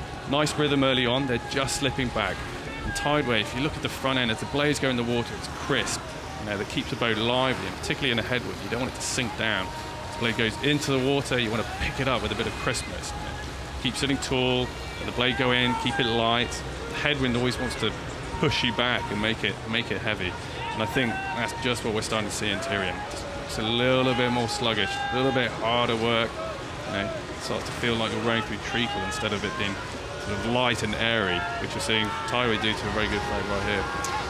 rhythm early on, they're just slipping back. And Tideway, if you look at the front end, as the blades go in the water, it's crisp. You know, that keeps the boat lively, and particularly in a headwind, you don't want it to sink down. As the blade goes into the water, you want to pick it up with a bit of crispness. You know, keep sitting tall, let the blade go in, keep it light. The headwind always wants to push you back and make it heavy, and I think that's just what we're starting to see in Tyrion. It's a little bit more sluggish, a little bit harder work. You know, starts to feel like you're rowing through treacle instead of it being sort of light and airy, which you're seeing Tideway do to a very good boat right here.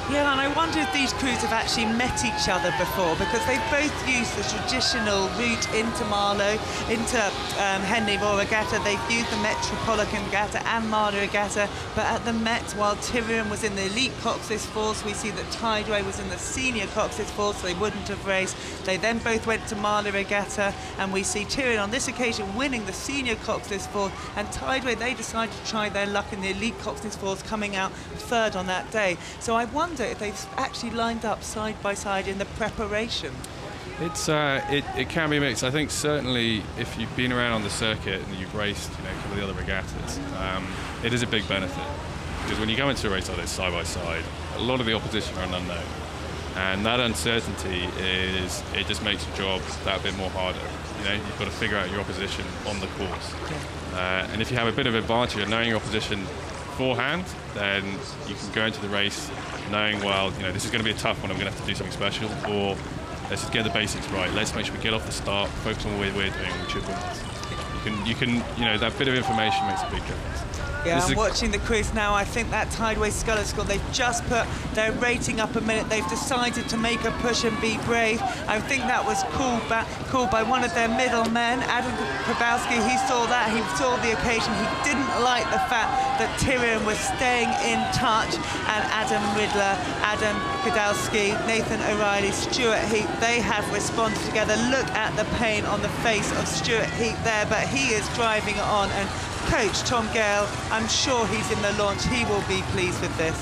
Yeah, and I wonder if these crews have actually met each other before, because they both used the traditional route into Marlow, into Henley Royal Regatta. They've used the Metropolitan Regatta and Marlow Regatta, but at the Met, while Tyrion was in the elite Cox's force, we see that Tideway was in the senior Cox's force, so they wouldn't have raced. They then both went to Marlow Regatta, and we see Tyrion on this occasion winning the senior Cox's force, and Tideway, they decided to try their luck in the elite Cox's force, coming out third on that day. So I wonder if they've actually lined up side by side in the preparation. It can be mixed. I think certainly if you've been around on the circuit and you've raced, you know, a couple of the other regattas, it is a big benefit, because when you go into a race like this side by side, a lot of the opposition are an unknown, and that uncertainty just makes your job that bit more harder. You know, you've got to figure out your opposition on the course, and if you have a bit of advantage of knowing your opposition beforehand, then you can go into the race knowing, well, you know, this is going to be a tough one, I'm going to have to do something special, or let's just get the basics right. Let's make sure we get off the start, focus on what we're doing, we should win this. You know, that bit of information makes a big difference. Yeah, I'm watching the cruise now. I think that Tideway Scullers School, they've just put their rating up a minute. They've decided to make a push and be brave. I think that was called by one of their middlemen, Adam Kowalski. He saw that, he saw the occasion. He didn't like the fact that Tyrion was staying in touch, and Adam Riddler, Adam Kowalski, Nathan O'Reilly, Stuart Heath, they have responded together. Look at the pain on the face of Stuart Heath there, but he is driving it on, and Coach Tom Gale, I'm sure he's in the launch. He will be pleased with this.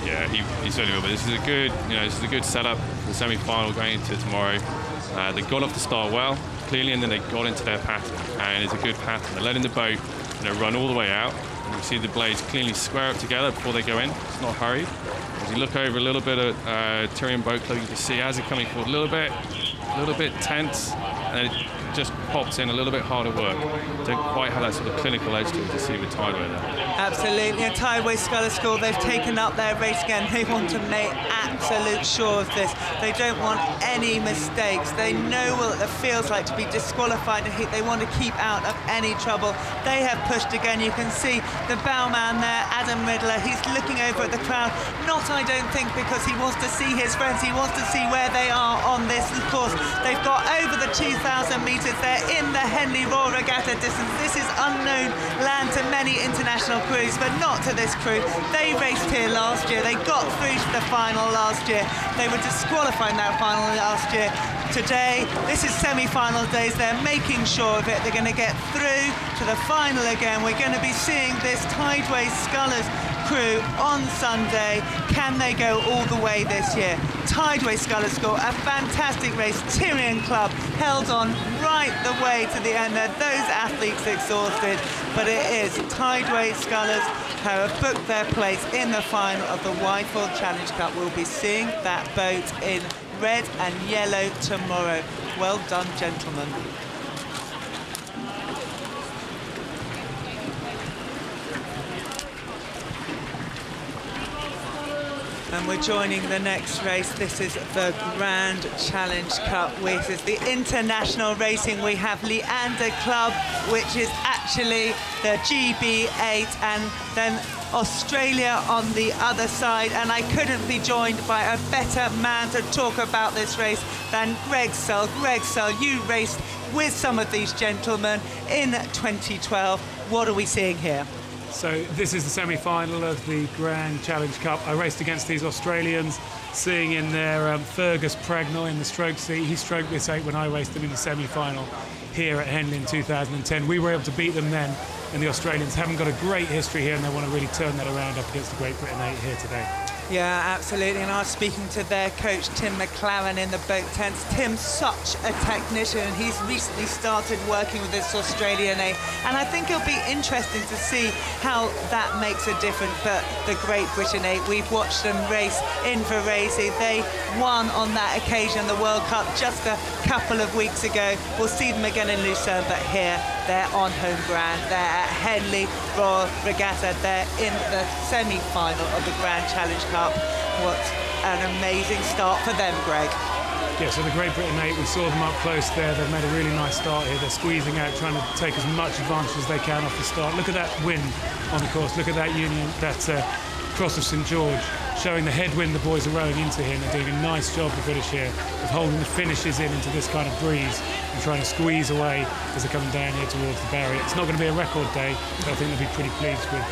Yeah, he certainly will. But this is a good setup the semi-final going into tomorrow. They got off the start well, clearly, and then they got into their pattern, and it's a good pattern. They're letting the boat run all the way out. And you see the blades cleanly square up together before they go in. It's not hurried. As you look over a little bit at Tyrian Boat Club, you can see as it coming forward a little bit tense, and it just pops in a little bit harder work. Don't quite have that sort of clinical edge to it to see with Tideway there. Absolutely, and Tideway Sculler School, they've taken up their race again. They want to make absolute sure of this. They don't want any mistakes. They know what it feels like to be disqualified in heat. They want to keep out of any trouble. They have pushed again. You can see the bowman there, Adam Riddler. He's looking over at the crowd. Not, I don't think, because he wants to see his friends. He wants to see where they are on this course. They've got over the 2,000 metres. They're in the Henley Royal Regatta distance. This is unknown land to many international crews, but not to this crew. They raced here last year. They got through to the final last year. They were disqualified in that final last year. Today, this is semi-final days. They're making sure of it. They're going to get through to the final again. We're going to be seeing this Tideway Scullers crew on Sunday. Can they go all the way this year? Tideway Sculler School, a fantastic race. Tyrian Club held on right the way to the end there. Those athletes exhausted, but it is Tideway Scullers who have booked their place in the final of the Whitefall Challenge Cup. We'll be seeing that boat in red and yellow tomorrow. Well done, gentlemen. And we're joining the next race. This is the Grand Challenge Cup, which is the international racing. We have Leander Club, which is actually the GB8, and then Australia on the other side. And I couldn't be joined by a better man to talk about this race than Greg Searle. Greg Searle, you raced with some of these gentlemen in 2012. What are we seeing here? So this is the semi-final of the Grand Challenge Cup. I raced against these Australians, seeing in there Fergus Pragnell in the stroke seat. He stroked this 8 when I raced him in the semi-final here at Henley in 2010. We were able to beat them then, and the Australians haven't got a great history here, and they want to really turn that around up against the Great Britain 8 here today. Yeah, absolutely. And I was speaking to their coach, Tim McLaren, in the boat tents. Tim's such a technician. He's recently started working with this Australian A, and I think it'll be interesting to see how that makes a difference for the Great Britain 8. We've watched them race in Varese. They won on that occasion the World Cup just a couple of weeks ago. We'll see them again in Lucerne, but here they're on home ground. They're at Henley Royal Regatta. They're in the semi-final of the Grand Challenge Cup. What an amazing start for them, Greg. Yeah, so the Great Britain 8, we saw them up close there. They've made a really nice start here. They're squeezing out, trying to take as much advantage as they can off the start. Look at that wind on the course. Look at that Cross of St George, showing the headwind the boys are rowing into here. And they're doing a nice job, the British here, of holding the finishes in into this kind of breeze and trying to squeeze away as they're coming down here towards the barrier. It's not going to be a record day, but I think they'll be pretty pleased with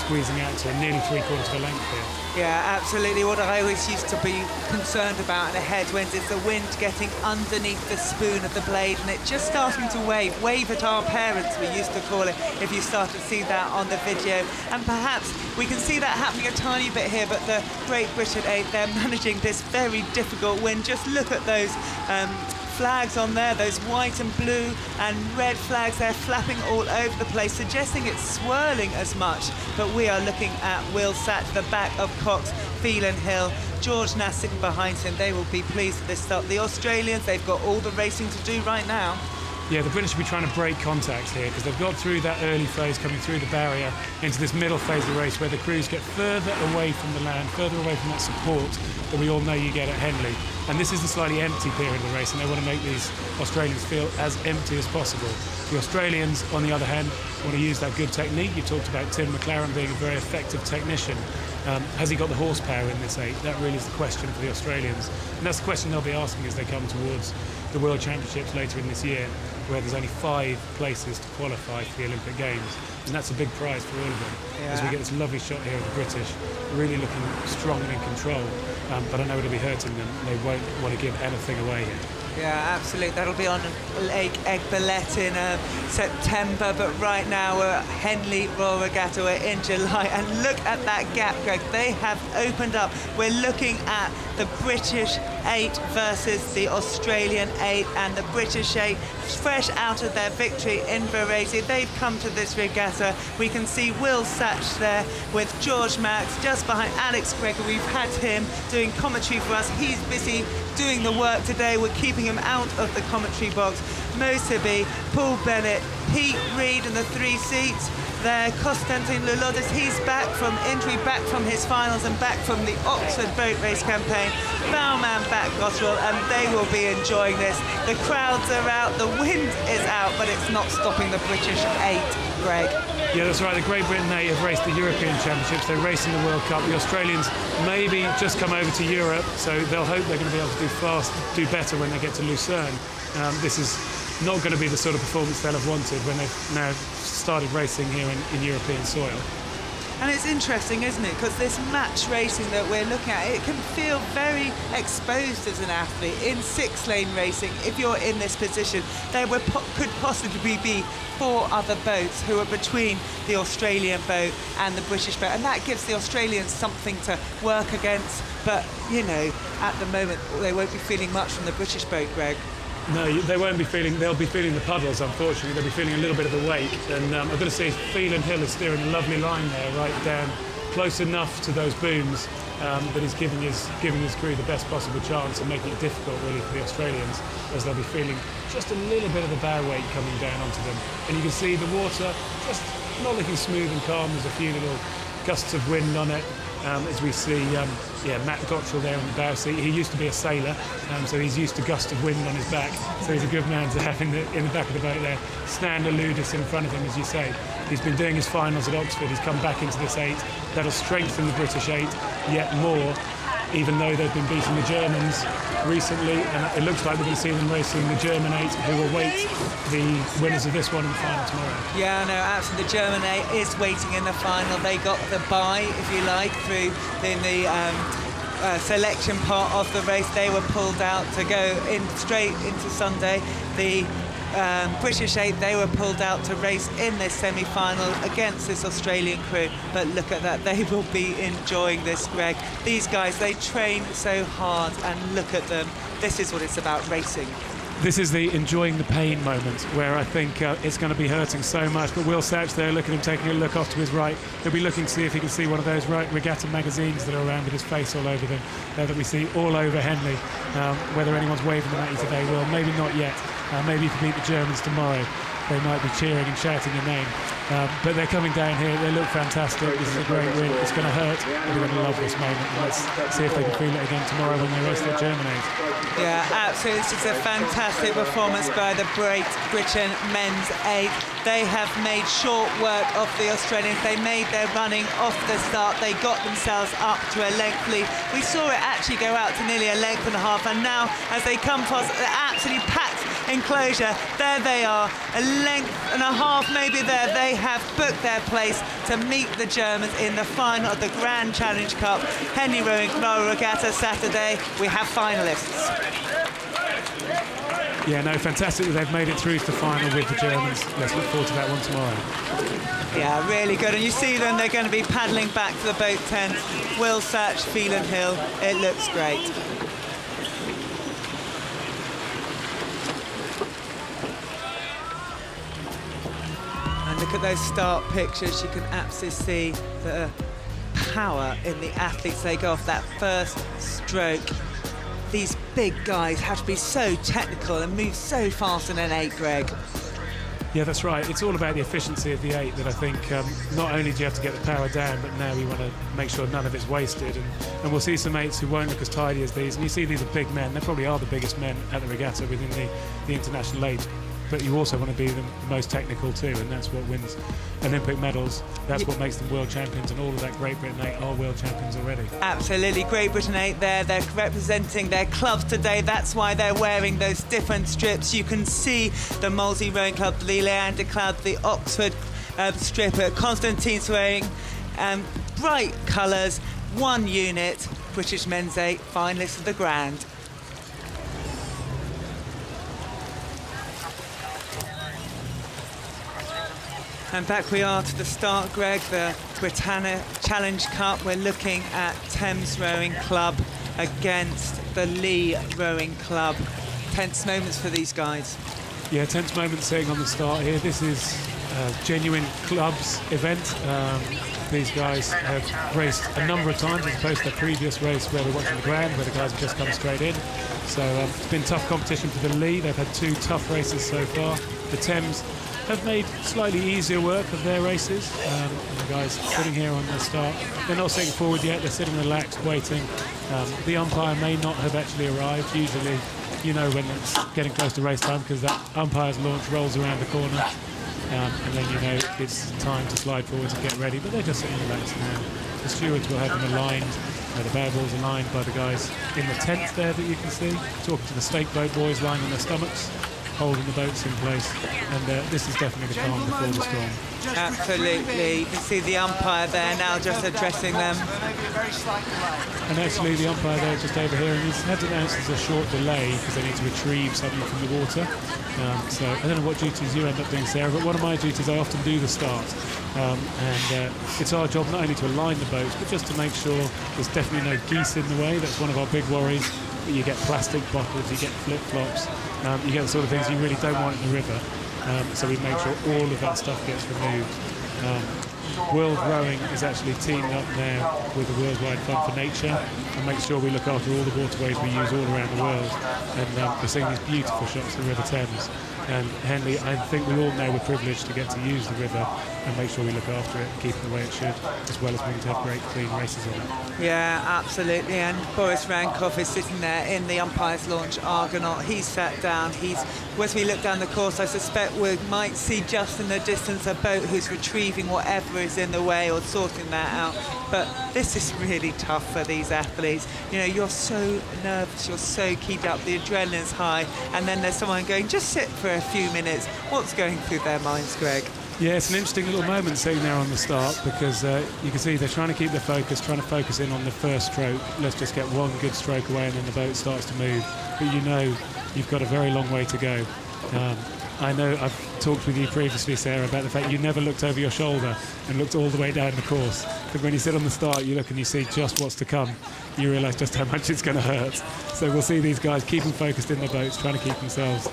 squeezing out to nearly 3/4 of a length here. Yeah, absolutely. What I always used to be concerned about in a headwind is the wind getting underneath the spoon of the blade and it just starting to wave at our parents, we used to call it, if you start to see that on the video. And perhaps we can see that happening a tiny bit here, but the Great Britain 8, they're managing this very difficult wind. Just look at those flags on there, those white and blue and red flags, they're flapping all over the place, suggesting it's swirling as much. But we are looking at Will Satt, the back of Cox, Phelan Hill, George Nass sitting behind him. They will be pleased with this start. The Australians, they've got all the racing to do right now. Yeah, the British will be trying to break contact here because they've got through that early phase, coming through the barrier into this middle phase of the race where the crews get further away from the land, further away from that support that we all know you get at Henley. And this is the slightly empty period of the race, and they want to make these Australians feel as empty as possible. The Australians, on the other hand, want to use that good technique. You talked about Tim McLaren being a very effective technician. Has he got the horsepower in this 8? That really is the question for the Australians. And that's the question they'll be asking as they come towards the World Championships later in this year, where there's only 5 places to qualify for the Olympic Games. And that's a big prize for all of them. Yeah. As we get this lovely shot here of the British, really looking strong and in control. But I know it'll be hurting them. They won't want to give anything away here. Yeah, absolutely. That'll be on Lake Egbalet in September, but right now we're at Henley Royal Regatta, we're in July, and look at that gap, Greg. They have opened up. We're looking at the British 8 versus the Australian 8, and the British 8, fresh out of their victory in Varese, they've come to this regatta. We can see Will Satch there with George Max just behind Alex Gregor. We've had him doing commentary for us. He's busy doing the work today. We're keeping him out of the commentary box. Mo Sibi, Paul Bennett, Pete Reed in the 3 seats. There, Konstantin Lulodis, he's back from injury, back from his finals and back from the Oxford boat race campaign. Bowman back Goswell, and they will be enjoying this. The crowds are out, the wind is out, but it's not stopping the British 8, Greg. Yeah, that's right. The Great Britain 8 have raced the European Championships. They're racing the World Cup. The Australians maybe just come over to Europe, so they'll hope they're going to be able to do better when they get to Lucerne. This is not going to be the sort of performance they'll have wanted when they've now started racing here in European soil. And it's interesting, isn't it? Because this match racing that we're looking at, it can feel very exposed as an athlete. In 6-lane racing, if you're in this position, there could possibly be 4 other boats who are between the Australian boat and the British boat, and that gives the Australians something to work against. But, you know, at the moment, they won't be feeling much from the British boat, Greg. No, they won't be feeling. They'll be feeling the puddles. Unfortunately, they'll be feeling a little bit of the wake. And I've got to say, Phelan Hill is steering a lovely line there, right down, close enough to those booms that he's giving his crew the best possible chance and making it difficult really for the Australians, as they'll be feeling just a little bit of the bow weight coming down onto them. And you can see the water just not looking smooth and calm. There's a few little gusts of wind on it. As we see, Matt Gottrell there in the bow seat. He used to be a sailor, so he's used to gusts of wind on his back. So he's a good man to have in the back of the boat there. Stander Ludus in front of him, as you say. He's been doing his finals at Oxford. He's come back into this 8. That'll strengthen the British 8 yet more, even though they've been beating the Germans recently. And it looks like we're going to see them racing the German 8, who will wait the winners of this one in the final tomorrow. Yeah, no, absolutely. The German 8 is waiting in the final. They got the bye, if you like, through in the selection part of the race. They were pulled out to go in straight into Sunday. The British 8, they were pulled out to race in this semi-final against this Australian crew. But look at that, they will be enjoying this, Greg. These guys, they train so hard, and look at them. This is what it's about, racing. This is the enjoying the pain moment, where I think it's going to be hurting so much. But Will Satch there, look at him taking a look off to his right. He'll be looking to see if he can see one of those regatta magazines that are around with his face all over them, that we see all over Henley. Whether anyone's waving them at you today, Will, maybe not yet. Maybe if you beat the Germans tomorrow, they might be cheering and shouting your name. But they're coming down here. They look fantastic. This is a great win. It's going to hurt. They're going to love this moment. Let's see if they can feel it again tomorrow when they race that German 8. Yeah, absolutely. This is a fantastic performance by the Great Britain men's 8. They have made short work of the Australians. They made their running off the start. They got themselves up to a length lead. We saw it actually go out to nearly a length and a half, and now as they come past the absolutely packed enclosure, there they are, a length and a half maybe there. They have booked their place to meet the Germans in the final of the Grand Challenge Cup. Henley Royal Regatta Saturday. We have finalists. Yeah, no, fantastic that they've made it through to the final with the Germans. Let's look forward to that one tomorrow. Yeah, really good. And you see them, they're going to be paddling back to the boat tent. Will Satch, Phelan Hill. It looks great. And look at those start pictures. You can absolutely see the power in the athletes. They go off that first stroke. These big guys have to be so technical and move so fast in an 8, Greg. Yeah, that's right. It's all about the efficiency of the 8 that I think not only do you have to get the power down, but now we want to make sure none of it's wasted. And we'll see some 8s who won't look as tidy as these. And you see these are big men. They probably are the biggest men at the regatta within the international 8. But you also want to be the most technical too, and that's what wins Olympic medals. That's what makes them world champions, and all of that Great Britain 8 are world champions already. Absolutely. Great Britain 8 there. They're representing their clubs today. That's why they're wearing those different strips. You can see the Molesey Rowing Club, the Leander Club, the Oxford strip. Constantine's wearing bright colours. One unit. British men's 8 finalists of the Grand. And back we are to the start, Greg, the Britannia Challenge Cup. We're looking at Thames Rowing Club against the Lee Rowing Club. Tense moments for these guys. Yeah, tense moments sitting on the start here. This is a genuine clubs event. These guys have raced a number of times as opposed to the previous race where we're watching the ground, where the guys have just come straight in. So it's been tough competition for the Lee. They've had 2 tough races so far. The Thames have made slightly easier work of their races. And the guys sitting here on the start, they're not sitting forward yet, they're sitting relaxed, waiting. The umpire may not have actually arrived. Usually, you know when it's getting close to race time because that umpire's launch rolls around the corner. And then you know it's time to slide forward and get ready, but they're just sitting relaxed now. The stewards will have them aligned, the barrels aligned by the guys in the tent there that you can see, talking to the stake boat boys lying on their stomachs, holding the boats in place, and this is definitely the calm before the storm. Absolutely. You can see the umpire there now just addressing them. And actually the umpire there just overhearing, he's had to announce there's a short delay because they need to retrieve something from the water. So I don't know what duties you end up doing, Sarah, but one of my duties, I often do the start. It's our job not only to align the boats, but just to make sure there's definitely no geese in the way. That's one of our big worries. You get plastic bottles, you get flip-flops, you get the sort of things you really don't want in the river. So we make sure all of that stuff gets removed. World Rowing is actually teamed up now with the Worldwide Fund for Nature and make sure we look after all the waterways we use all around the world. And we're seeing these beautiful shots of the River Thames. And Henley, I think we all know we're privileged to get to use the river and make sure we look after it and keep it the way it should, as well as being to have great clean races on it. Yeah, absolutely. And Boris Rankov is sitting there in the umpire's launch Argonaut. He's sat down. As we look down the course, I suspect we might see just in the distance a boat who's retrieving whatever is in the way or sorting that out. But this is really tough for these athletes. You know, you're so nervous, you're so keyed up, the adrenaline's high, and then there's someone going, just sit for a few minutes. What's going through their minds, Greg? Yeah, it's an interesting little moment sitting there on the start because you can see they're trying to keep their focus, trying to focus in on the first stroke. Let's just get one good stroke away and then the boat starts to move. But you know you've got a very long way to go. I know I've talked with you previously, Sarah, about the fact you never looked over your shoulder and looked all the way down the course. Because when you sit on the start, you look and you see just what's to come. You realise just how much it's going to hurt. So we'll see these guys keep them focused in their boats, trying to keep themselves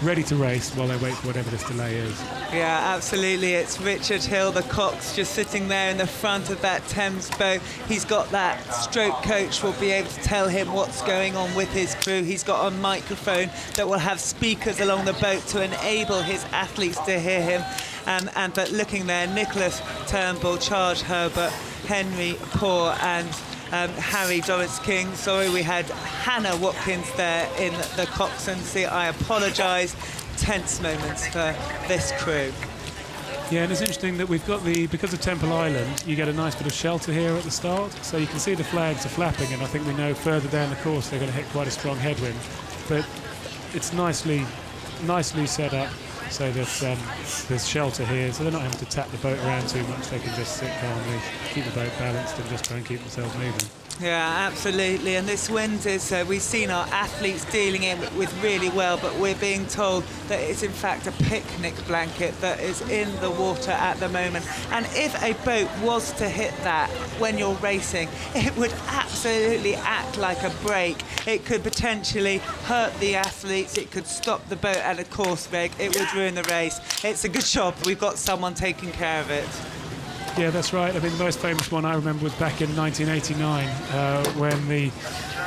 ready to race while they wait for whatever this delay is. Yeah, absolutely. It's Richard Hill, the cox, just sitting there in the front of that Thames boat. He's got that stroke coach will be able to tell him what's going on with his crew. He's got a microphone that will have speakers along the boat to enable his athletes to hear him. But looking there, Nicholas Turnbull, Charles Herbert, Henry Poor and Harry Doris King. Sorry, we had Hannah Watkins there in the coxswain seat. I apologise. Tense moments for this crew. Yeah, and it's interesting that we've got because of Temple Island, you get a nice bit of shelter here at the start. So you can see the flags are flapping, and I think we know further down the course they're going to hit quite a strong headwind. But it's nicely set up so that there's shelter here, so they're not having to tap the boat around too much. They can just sit calmly, keep the boat balanced and just try and keep themselves moving. Yeah, absolutely. And this wind is, we've seen our athletes dealing in with really well, but we're being told that it's in fact a picnic blanket that is in the water at the moment. And if a boat was to hit that when you're racing, it would absolutely act like a brake. It could potentially hurt the athletes. It could stop the boat at a course rig. It would ruin the race. It's a good job we've got someone taking care of it. Yeah, that's right. I mean, the most famous one I remember was back in 1989 when the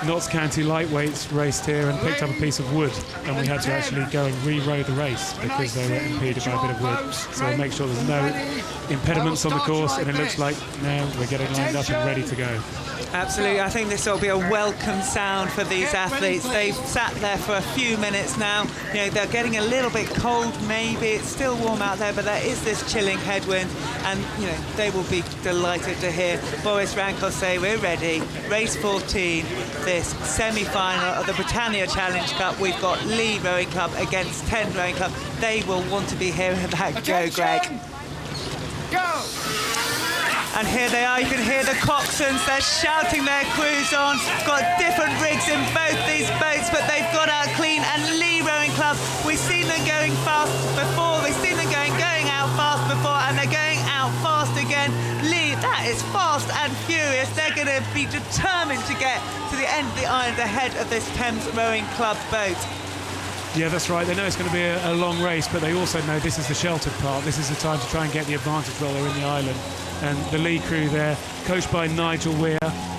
Notts County lightweights raced here and picked up a piece of wood, and we had to actually go and re-row the race because they were impeded by a bit of wood. So make sure there's no impediments on the course, and it looks like now we're getting lined up and ready to go. Absolutely. I think this will be a welcome sound for these athletes. They've sat there for a few minutes now. You know, they're getting a little bit cold, maybe. It's still warm out there, but there is this chilling headwind, and you know they will be delighted to hear Boris Rankov say, "We're ready." Race 14, this semi-final of the Britannia Challenge Cup. We've got Lee Rowing Club against Thames Rowing Club. They will want to be hearing that go, Greg. Go! And here they are, you can hear the coxswains, they're shouting their crews on. Got different rigs in both these boats, but they've got out clean. And Lee Rowing Club, we've seen them going fast before, we've seen them going out fast before, and fast again. Lee, that is fast and furious. They're going to be determined to get to the end of the island ahead of this Thames Rowing Club boat. Yeah, that's right. They know it's going to be a long race, but they also know this is the sheltered part. This is the time to try and get the advantage while they're in the island. And the Lee crew there, coached by Nigel Weir,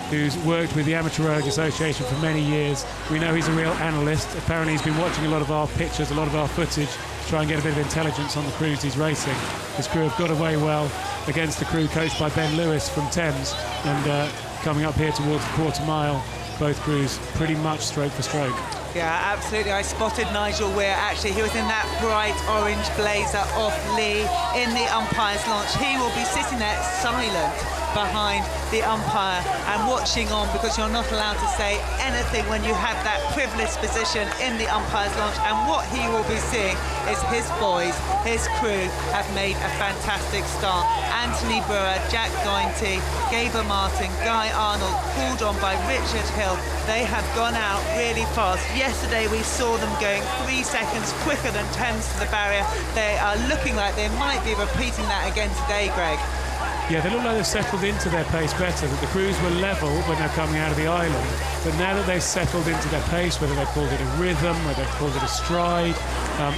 who's worked with the Amateur Rowing Association for many years. We know he's a real analyst. Apparently he's been watching a lot of our pictures, a lot of our footage, to try and get a bit of intelligence on the crews he's racing. His crew have got away well against the crew coached by Ben Lewis from Thames, and coming up here towards the quarter mile, both crews pretty much stroke for stroke. Yeah, absolutely. I spotted Nigel Weir, actually. He was in that bright orange blazer off Lee in the umpire's launch. He will be sitting there silent behind the umpire and watching on, because you're not allowed to say anything when you have that privileged position in the umpire's launch. And what he will be seeing is his boys, his crew, have made a fantastic start. Anthony Brewer, Jack Dointy, Gaber Martin, Guy Arnold, pulled on by Richard Hill. They have gone out really fast. Yesterday we saw them going 3 seconds quicker than Thames to the barrier. They are looking like they might be repeating that again today, Greg. Yeah, they look like they've settled into their pace better, that the crews were level when they're coming out of the island, but now that they've settled into their pace, whether they've called it a rhythm, whether they've called it a stride,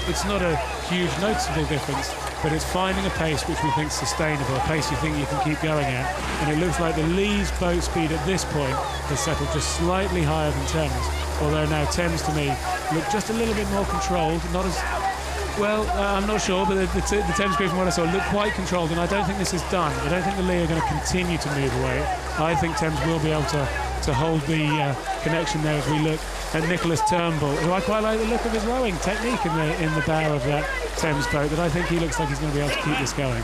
it's not a huge noticeable difference, but it's finding a pace which we think is sustainable, a pace you think you can keep going at, and it looks like the Lee's boat speed at this point has settled just slightly higher than Thames, although now Thames to me look just a little bit more controlled, not as well, I'm not sure, but the Thames crew from what I saw look quite controlled, and I don't think this is done. I don't think the Lee are going to continue to move away. I think Thames will be able to hold the connection there as we look at Nicholas Turnbull, who I quite like the look of his rowing technique in the bow of that Thames boat, that I think he looks like he's going to be able to keep this going.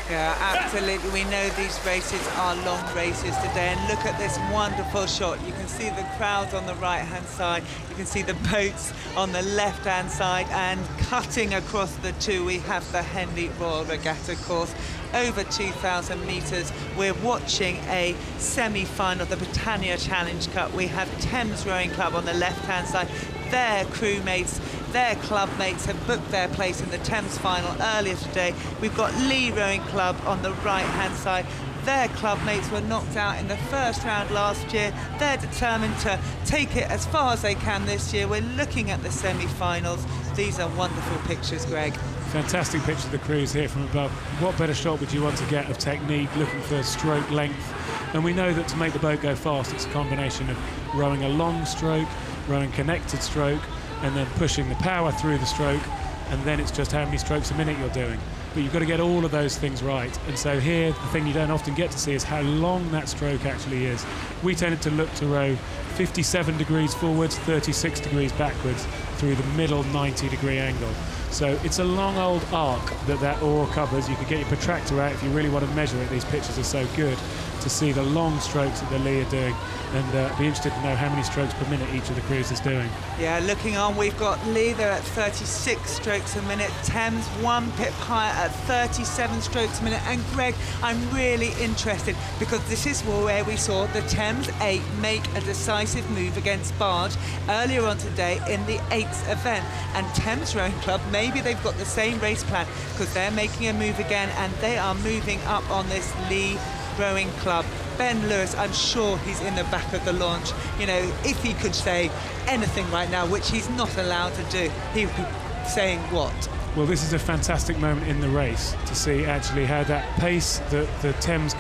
Yeah, absolutely. We know these races are long races today, and look at this wonderful shot. You can see the crowds on the right-hand side, you can see the boats on the left-hand side, and cutting across the two we have the Henley Royal Regatta course. Over 2,000 metres. We're watching a semi-final of the Britannia Challenge Cup. We have Thames Rowing Club on the left-hand side. Their crewmates, their club mates have booked their place in the Thames final earlier today. We've got Lee Rowing Club on the right-hand side. Their club mates were knocked out in the first round last year. They're determined to take it as far as they can this year. We're looking at the semi-finals. These are wonderful pictures, Greg. Fantastic picture of the crews here from above. What better shot would you want to get of technique, looking for stroke length? And we know that to make the boat go fast, it's a combination of rowing a long stroke, rowing connected stroke, and then pushing the power through the stroke, and then it's just how many strokes a minute you're doing. But you've got to get all of those things right. And so here, the thing you don't often get to see is how long that stroke actually is. We tended to look to row 57 degrees forwards, 36 degrees backwards through the middle 90-degree angle. So it's a long old arc that oar covers. You could get your protractor out if you really want to measure it. These pictures are so good to see the long strokes that the Lee are doing, and be interested to know how many strokes per minute each of the crews is doing. Yeah, looking on, we've got Lee there at 36 strokes a minute, Thames 1 pip higher at 37 strokes a minute, and Greg, I'm really interested because this is where we saw the Thames 8 make a decisive move against Barge earlier on today in the 8th event, and Thames Rowing Club, maybe they've got the same race plan because they're making a move again and they are moving up on this Lee Rowing Club. Ben Lewis, I'm sure he's in the back of the launch. You know, if he could say anything right now, which he's not allowed to do, he would be saying what? Well, this is a fantastic moment in the race to see actually how that pace that the Thames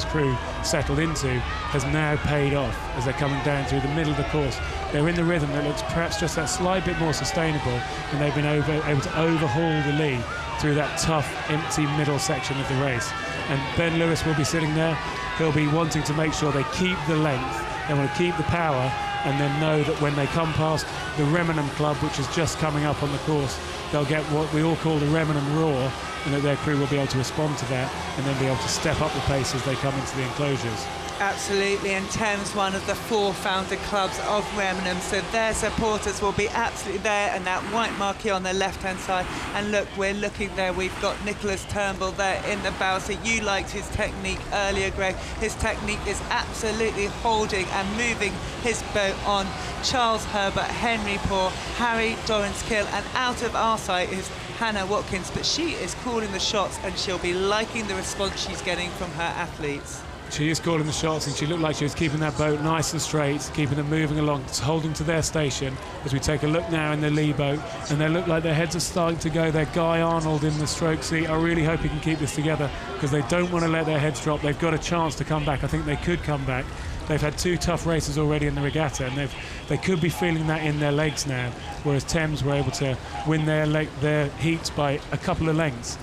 crew settled into has now paid off as they're coming down through the middle of the course. They're in the rhythm that looks perhaps just that slight bit more sustainable, and they've been able to overhaul the Lee through that tough, empty middle section of the race. And Ben Lewis will be sitting there. He'll be wanting to make sure they keep the length, they want to keep the power, and then know that when they come past the Remenham Club, which is just coming up on the course, they'll get what we all call the Remenham roar, and that their crew will be able to respond to that and then be able to step up the pace as they come into the enclosures. Absolutely, and Thames, one of the 4 founder clubs of Remenham, so their supporters will be absolutely there, and that white marquee on the left-hand side. And look, we're looking there, we've got Nicholas Turnbull there in the bow. So you liked his technique earlier, Greg. His technique is absolutely holding and moving his boat on. Charles Herbert, Henry Poor, Harry Dorrance Kill, and out of our sight is Hannah Watkins, but she is calling the shots and she'll be liking the response she's getting from her athletes. She is calling the shots, and she looked like she was keeping that boat nice and straight, keeping them moving along, holding to their station. As we take a look now in the lee boat, and they look like their heads are starting to go. They're Guy Arnold in the stroke seat. I really hope he can keep this together, because they don't want to let their heads drop. They've got a chance to come back. I think they could come back. They've had 2 tough races already in the regatta, and they could be feeling that in their legs now, whereas Thames were able to win their heats by a couple of lengths.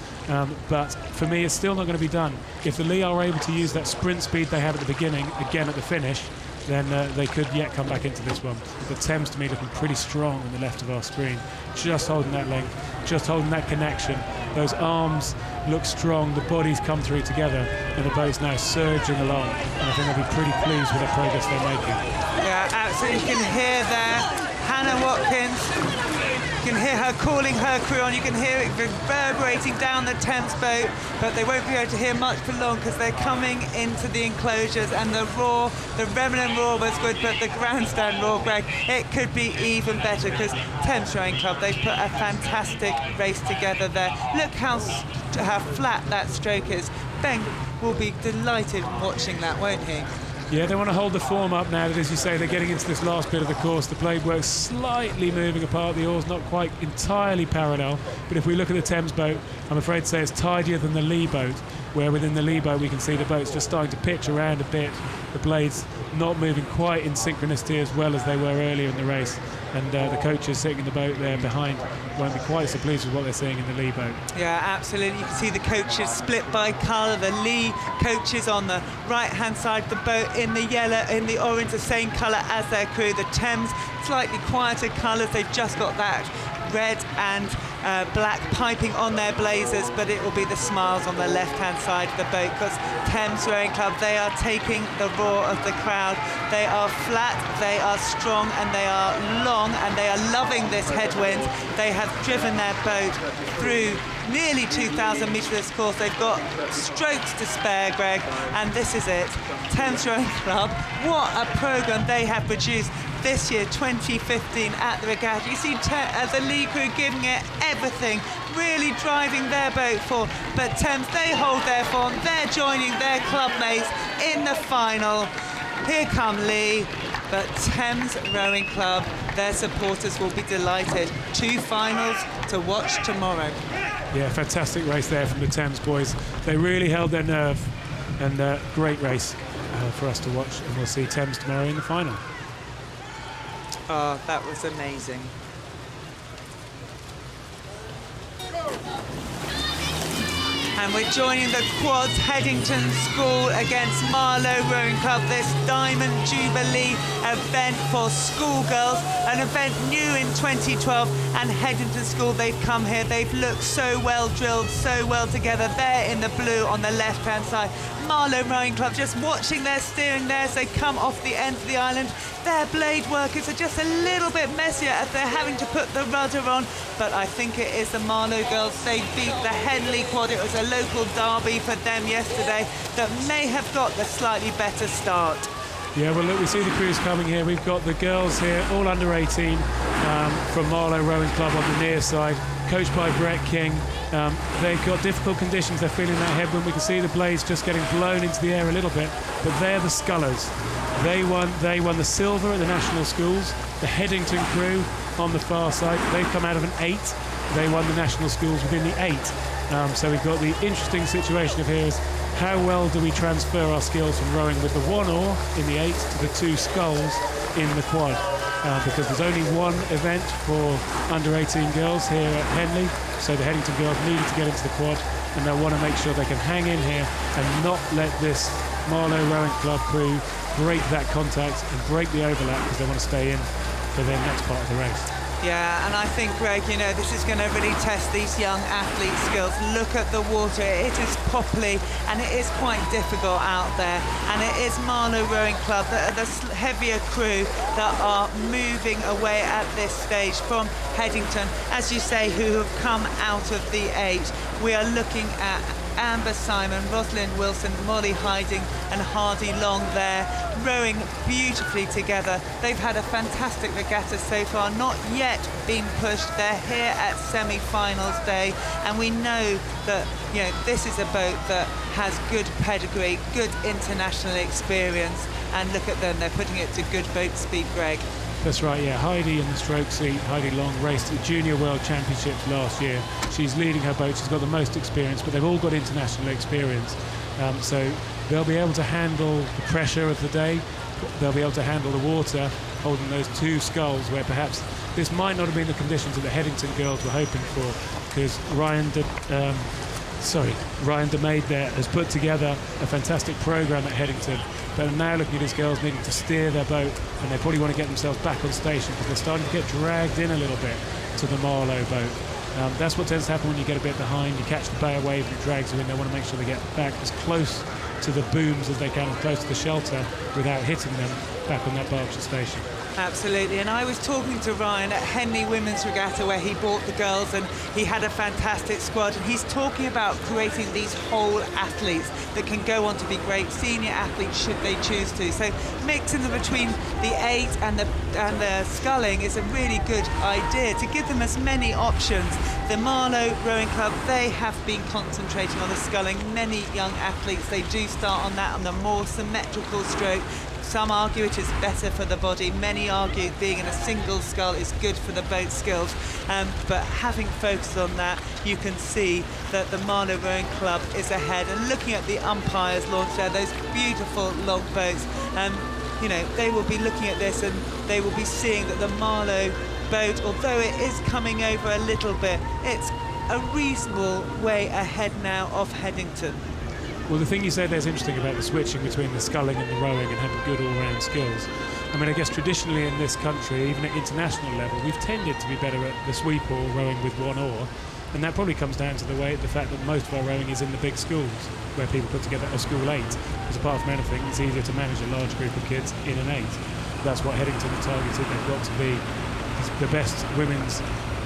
But for me, it's still not going to be done. If the Lee are able to use that sprint speed they had at the beginning, again at the finish, then they could yet come back into this one. But Thames, to me, looking pretty strong on the left of our screen. Just holding that length, just holding that connection. Those arms look strong, the bodies come through together, and the boat's now surging along. And I think they'll be pretty pleased with the progress they're making. Yeah, absolutely. You can hear there Hannah Watkins. You can hear her calling her crew on. You can hear it reverberating down the Thames boat, but they won't be able to hear much for long because they're coming into the enclosures, and the roar, the remnant roar was good, but the grandstand roar, Greg, it could be even better because Thames Rowing Club, they've put a fantastic race together there. Look how flat that stroke is. Ben will be delighted watching that, won't he? Yeah, they want to hold the form up now that, as you say, they're getting into this last bit of the course. The blade work's slightly moving apart, the oar's not quite entirely parallel, but if we look at the Thames boat, I'm afraid to say it's tidier than the lee boat, where within the lee boat we can see the boat's just starting to pitch around a bit, the blades not moving quite in synchronicity as well as they were earlier in the race, and the coaches sitting in the boat there behind won't be quite so pleased with what they're seeing in the lee boat. Yeah, absolutely. You can see the coaches split by colour. The lee coaches on the right-hand side of the boat in the yellow, in the orange, the same colour as their crew. The Thames, slightly quieter colours. They've just got that red and black piping on their blazers, but it will be the smiles on the left-hand side of the boat because Thames Rowing Club, they are taking the roar of the crowd. They are flat, they are strong, and they are long, and they are loving this headwind. They have driven their boat through nearly 2,000 metres of this course. They've got strokes to spare, Greg, and this is it. Thames Rowing Club, what a programme they have produced this year, 2015, at the regatta. You see the Lee crew giving it everything, really driving their boat forward. But Thames, they hold their form. They're joining their club mates in the final. Here come Lee, but Thames Rowing Club, their supporters will be delighted. 2 finals to watch tomorrow. Yeah, fantastic race there from the Thames boys. They really held their nerve, and great race for us to watch. And we'll see Thames tomorrow in the final. Oh, that was amazing. And we're joining the quads, Headington School against Marlow Rowing Club, this Diamond Jubilee event for schoolgirls, an event new in 2012, and Headington School, they've come here, they've looked so well drilled, so well together. They're in the blue on the left-hand side. Marlow Rowing Club just watching their steering there as they come off the end of the island. Their blade workers are just a little bit messier as they're having to put the rudder on, but I think it is the Marlow girls. They beat the Henley quad. It was a local derby for them yesterday that may have got the slightly better start. Yeah, well, look, we see the crews coming here. We've got the girls here, all under 18, from Marlow Rowing Club on the near side, coached by Brett King. They've got difficult conditions. They're feeling that headwind. We can see the blades just getting blown into the air a little bit, but they're the scullers. They won the silver at the national schools. The Headington crew on the far side, they've come out of an 8. They won the national schools within the 8. So we've got the interesting situation of here is how well do we transfer our skills from rowing with the 1 oar in the 8 to the 2 sculls in the quad. Because there's only one event for under 18 girls here at Henley, so the Headington girls needed to get into the quad, and they'll want to make sure they can hang in here and not let this Marlow Rowing Club crew break that contact and break the overlap, because they want to stay in for their next part of the race. Yeah, and I think, Greg, you know, this is going to really test these young athletes' skills. Look at the water. It is poppy, and it is quite difficult out there. And it is Marlow Rowing Club, the heavier crew that are moving away at this stage from Headington, as you say, who have come out of the 8. We are looking at Amber Simon, Rosalind Wilson, Molly Hiding and Hardy Long there, rowing beautifully together. They've had a fantastic regatta so far, not yet been pushed. They're here at semi-finals day, and we know that, you know, this is a boat that has good pedigree, good international experience, and look at them, they're putting it to good boat speed, Greg. That's right, yeah. Heidi in the stroke seat. Heidi Long raced the Junior World Championships last year. She's leading her boat. She's got the most experience, but they've all got international experience. So they'll be able to handle the pressure of the day. They'll be able to handle the water, holding those two sculls where perhaps this might not have been the conditions that the Headington girls were hoping for, because Ryan DeMaid there has put together a fantastic program at Headington, but now looking at his girls needing to steer their boat, and they probably want to get themselves back on station because they're starting to get dragged in a little bit to the Marlow boat. That's what tends to happen when you get a bit behind. You catch the bow wave and it drags you in. They want to make sure they get back as close to the booms as they can, as close to the shelter without hitting them back on that Berkshire station. Absolutely, and I was talking to Ryan at Henley Women's Regatta where he bought the girls, and he had a fantastic squad, and he's talking about creating these whole athletes that can go on to be great senior athletes should they choose to. So mixing them between the 8 and the sculling is a really good idea to give them as many options. The Marlow Rowing Club, they have been concentrating on the sculling. Many young athletes, they do start on that, on the more symmetrical stroke. Some argue it is better for the body. Many argue being in a single scull is good for the boat skills. But having focused on that, you can see that the Marlow Rowing Club is ahead. And looking at the umpires launch there, those beautiful long boats, you know, they will be looking at this and they will be seeing that the Marlow boat, although it is coming over a little bit, it's a reasonable way ahead now of Headington. Well, the thing you say there is interesting about the switching between the sculling and the rowing and having good all-round skills. I mean, I guess traditionally in this country, even at international level, we've tended to be better at the sweep or rowing with one oar, and that probably comes down to the fact that most of our rowing is in the big schools, where people put together a school 8, because apart from anything, it's easier to manage a large group of kids in an 8. That's what Headington are targeted. They've got to be the best women's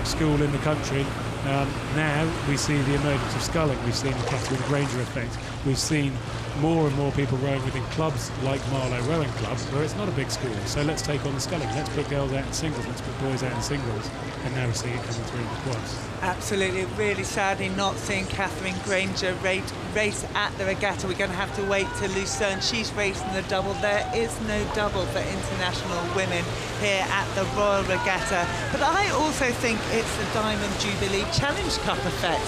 school in the country. Now we see the emergence of sculling. We've seen the Catherine Granger effect. We've seen more and more people rowing within clubs like Marlow Rowing Club, where it's not a big school. So let's take on the sculling. Let's put girls out in singles. Let's put boys out in singles. And now we see it coming through in the quads. Absolutely. Really sadly not seeing Catherine Granger race at the regatta. We're going to have to wait to Lucerne. She's racing the double. There is no double for international women here at the Royal Regatta. But I also think it's the Diamond Jubilee Challenge Cup effect.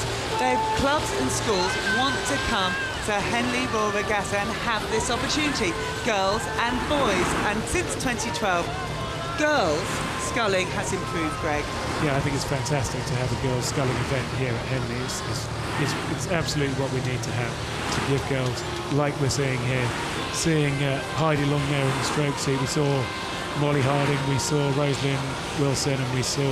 Clubs and schools want to come to Henley Royal Regatta and have this opportunity, girls and boys. And since 2012, girls sculling has improved, Greg. Yeah, I think it's fantastic to have a girls sculling event here at Henley. It's absolutely what we need to have, to give girls, like we're seeing here, seeing Heidi Long there in the stroke seat. We saw Molly Harding, we saw Rosalind Wilson, and we saw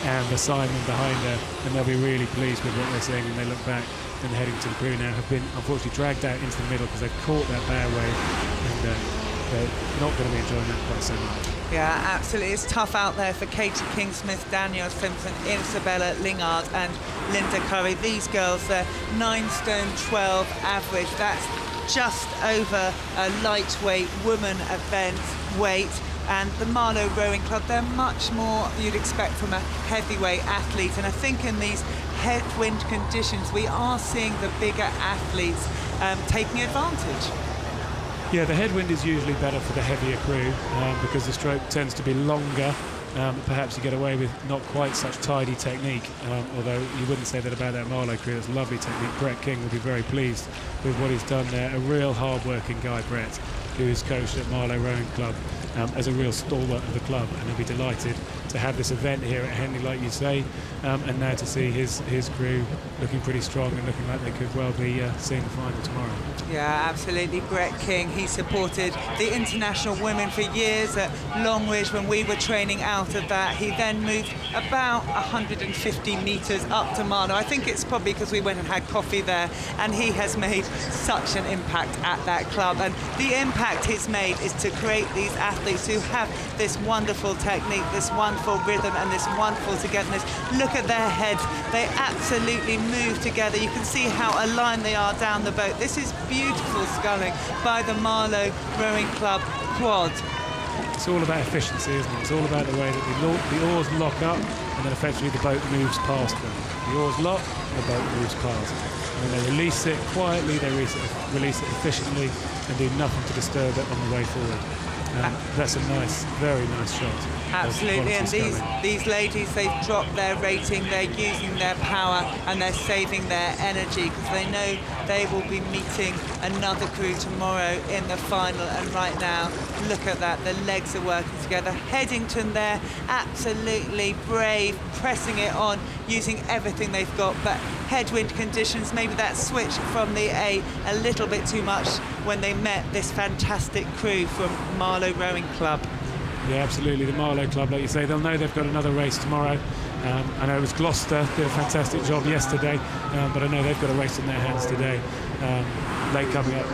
Amber Simon behind her, and they'll be really pleased with what they're seeing when they look back. And the Headington crew now have been unfortunately dragged out into the middle because they've caught that bow wave, and they're not going to be enjoying that quite so much. Yeah, absolutely. It's tough out there for Katie Kingsmith, Danielle Simpson, Isabella Lingard and Linda Curry. These girls, they're 9 stone 12 average. That's just over a lightweight woman event weight. And the Marlow Rowing Club, they're much more you'd expect from a heavyweight athlete. And I think in these headwind conditions, we are seeing the bigger athletes taking advantage. Yeah, the headwind is usually better for the heavier crew because the stroke tends to be longer. Perhaps you get away with not quite such tidy technique, although you wouldn't say that about that Marlow crew. It's lovely technique. Brett King will be very pleased with what he's done there. A real hard-working guy, Brett, who is coached at Marlow Rowing Club as a real stalwart of the club, and he'll be delighted to have this event here at Henley, like you say, and now to see his crew looking pretty strong and looking like they could well be seeing the final tomorrow. Yeah, absolutely. Brett King, he supported the international women for years at Longridge when we were training out of that. He then moved about 150 metres up to Marlow. I think it's probably because we went and had coffee there, and he has made such an impact at that club. And the impact he's made is to create these athletes who have this wonderful technique, this wonderful rhythm, and this wonderful togetherness. Look at their heads. They absolutely move together. You can see how aligned they are down the boat. This is beautiful sculling by the Marlow Rowing Club quad. It's all about efficiency, isn't it? It's all about the way that the oars lock up, and then effectively the boat moves past them. The oars lock, and the boat moves past. And then they release it quietly, they release it efficiently, and do nothing to disturb it on the way forward. That's a nice, very nice shot. Absolutely, and these ladies, they've dropped their rating, they're using their power, and they're saving their energy, because they know they will be meeting another crew tomorrow in the final. And right now, look at that, the legs are working together. Headington there, absolutely brave, pressing it on, using everything they've got, but headwind conditions, maybe that switch from the A a little bit too much when they met this fantastic crew from Marlow Rowing Club. Yeah, absolutely. The Marlow Club, like you say, they'll know they've got another race tomorrow. I know it was Gloucester, did a fantastic job yesterday, but I know they've got a race in their hands today, late coming up.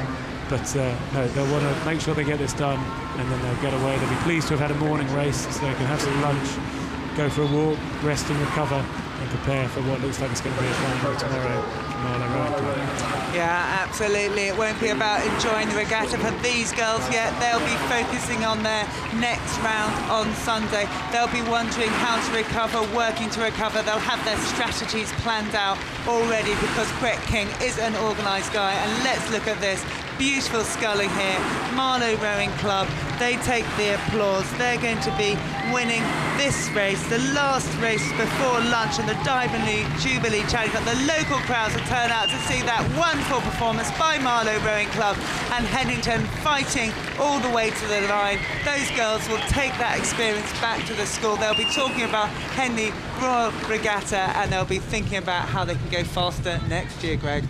But no, they'll want to make sure they get this done, and then they'll get away. They'll be pleased to have had a morning race, so they can have some lunch, go for a walk, rest and recover, and prepare for what looks like it's going to be a final tomorrow from Marlow Rowing Club. Yeah, absolutely. It won't be about enjoying the regatta for these girls yet. They'll be focusing on their next round on Sunday. They'll be wondering how to recover, working to recover. They'll have their strategies planned out already, because Brett King is an organised guy. And let's look at this. Beautiful sculling here. Marlow Rowing Club, they take the applause. They're going to be winning this race, the last race before lunch in the Diamond League Jubilee Challenge. The local crowds will turn out to see that wonderful performance by Marlow Rowing Club, and Headington fighting all the way to the line. Those girls will take that experience back to the school. They'll be talking about Henley Royal Regatta, and they'll be thinking about how they can go faster next year, Greg.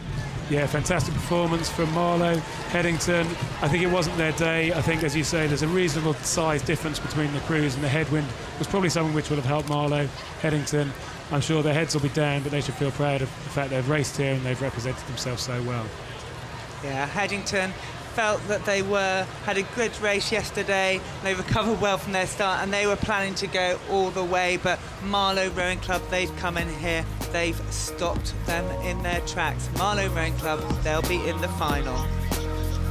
Yeah, fantastic performance from Marlow. Headington, I think it wasn't their day. I think, as you say, there's a reasonable size difference between the crews, and the headwind was probably something which would have helped Marlow. Headington, I'm sure their heads will be down, but they should feel proud of the fact they've raced here and they've represented themselves so well. Yeah, Headington felt that they had a good race yesterday. They recovered well from their start, and they were planning to go all the way, but Marlow Rowing Club, they've come in here, they've stopped them in their tracks. Marlow Rowing Club, they'll be in the final.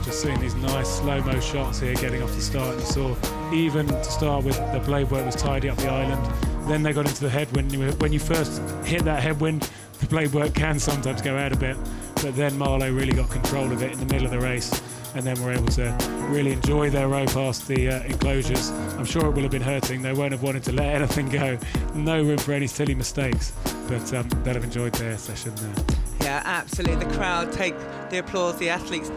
Just seeing these nice slow-mo shots here getting off the start. You saw, even to start with, the blade work was tidy up the island. Then they got into the headwind. When you first hit that headwind, the blade work can sometimes go out a bit, but then Marlow really got control of it in the middle of the race, and then were able to really enjoy their row past the enclosures. I'm sure it will have been hurting. They won't have wanted to let anything go. No room for any silly mistakes, but they'll have enjoyed their session there. Yeah, absolutely. The crowd take the applause, the athletes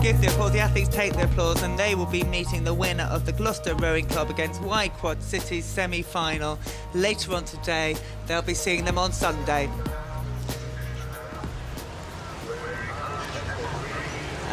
give the applause, the athletes take the applause, and they will be meeting the winner of the Gloucester Rowing Club against Y Quad City's semi-final later on today. They'll be seeing them on Sunday.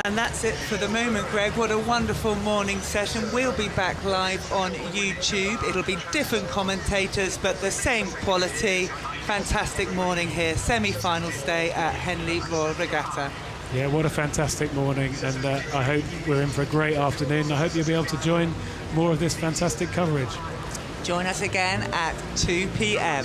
And that's it for the moment, Greg. What a wonderful morning session. We'll be back live on YouTube. It'll be different commentators, but the same quality. Fantastic morning here. Semi-final stay at Henley Royal Regatta. Yeah, what a fantastic morning, and I hope we're in for a great afternoon. I hope you'll be able to join more of this fantastic coverage. Join us again at 2 p.m.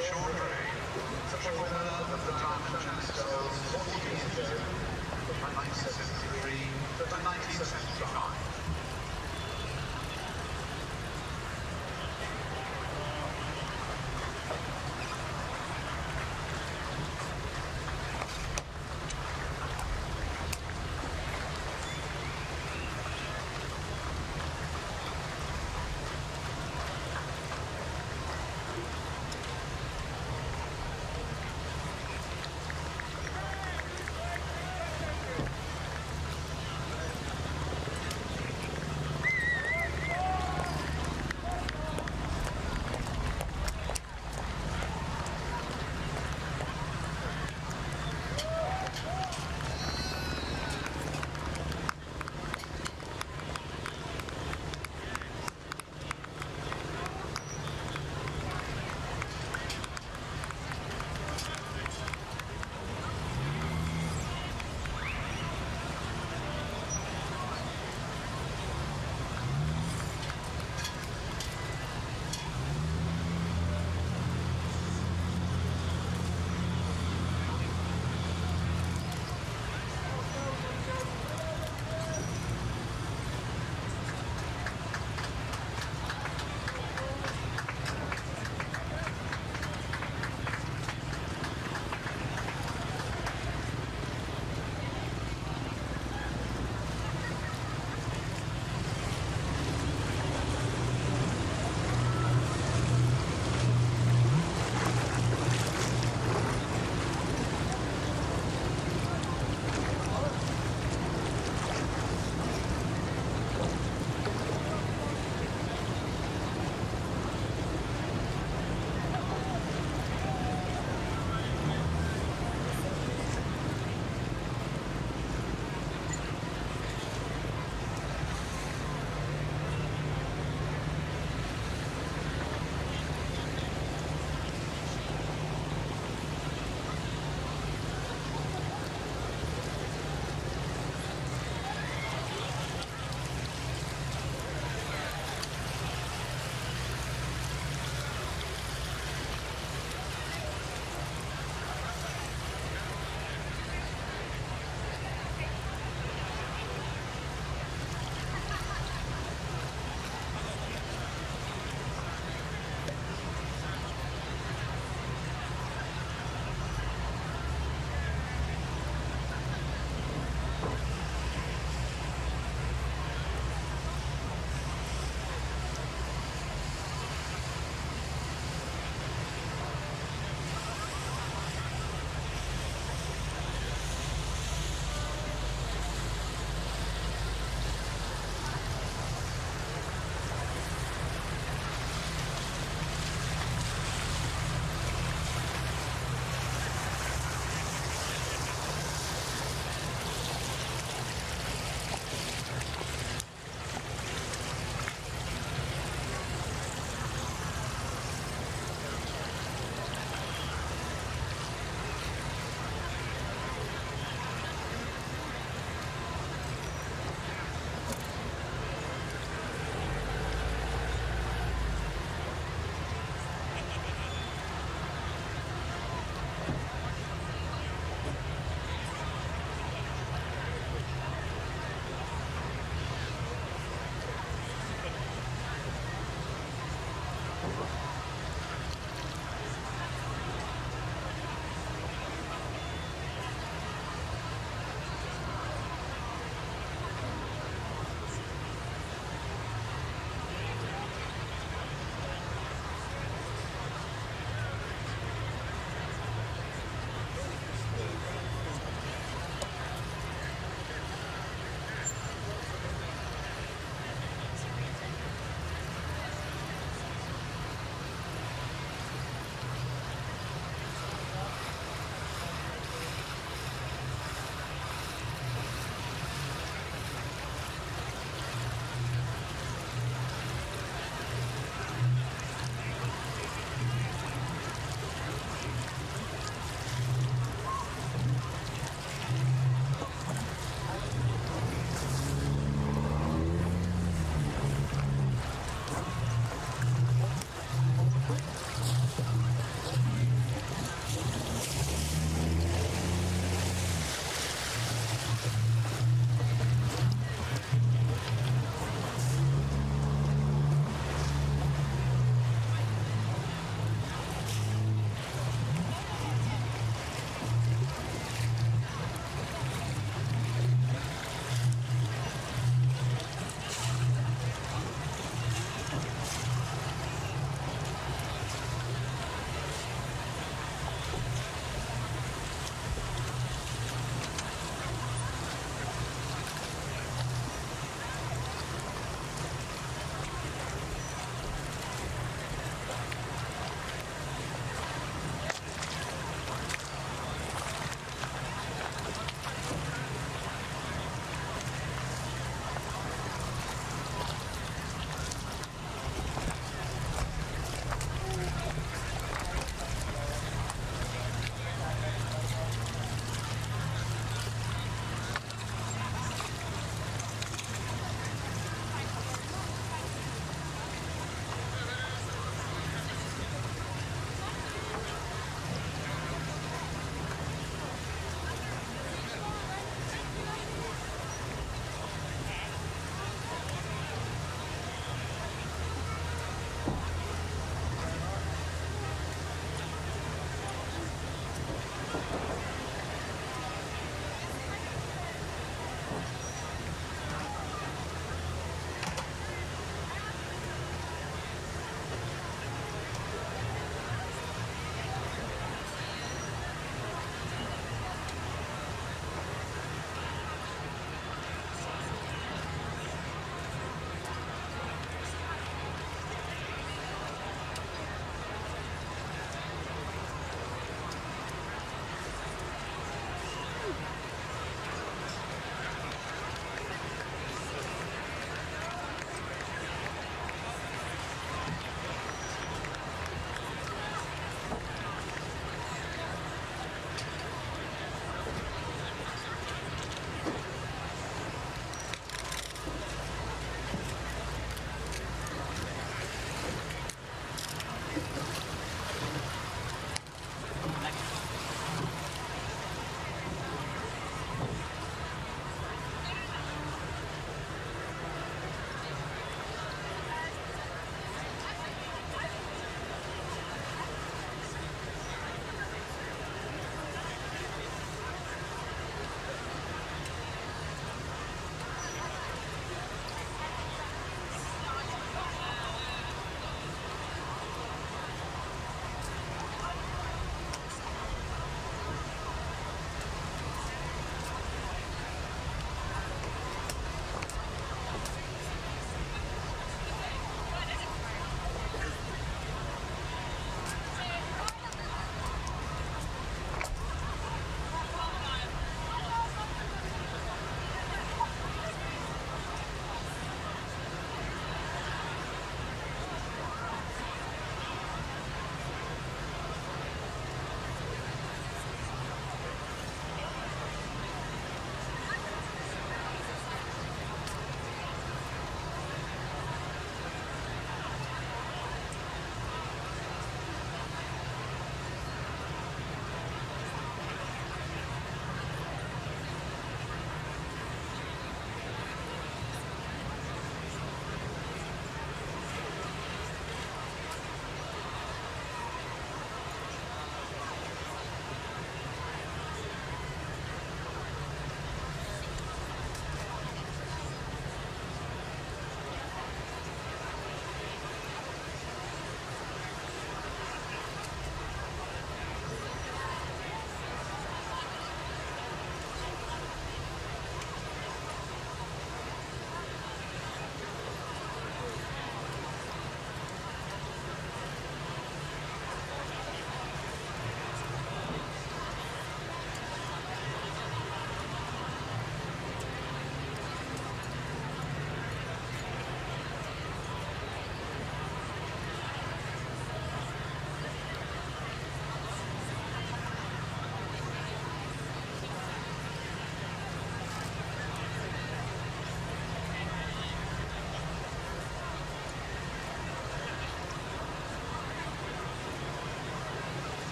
Short Ray, the triple winner of the Diamond Challenge Girls 40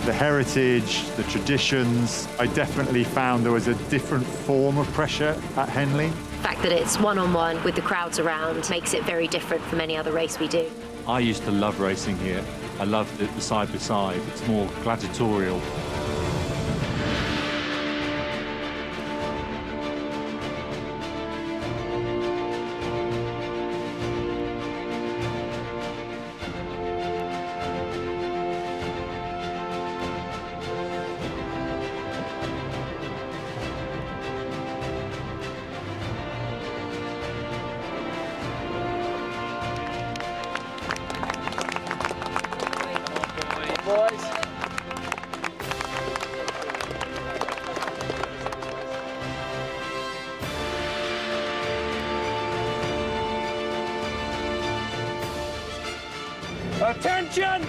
The heritage, the traditions, I definitely found there was a different form of pressure at Henley. The fact that it's one-on-one with the crowds around makes it very different from any other race we do. I used to love racing here. I love the side-by-side. It's more gladiatorial. Attention!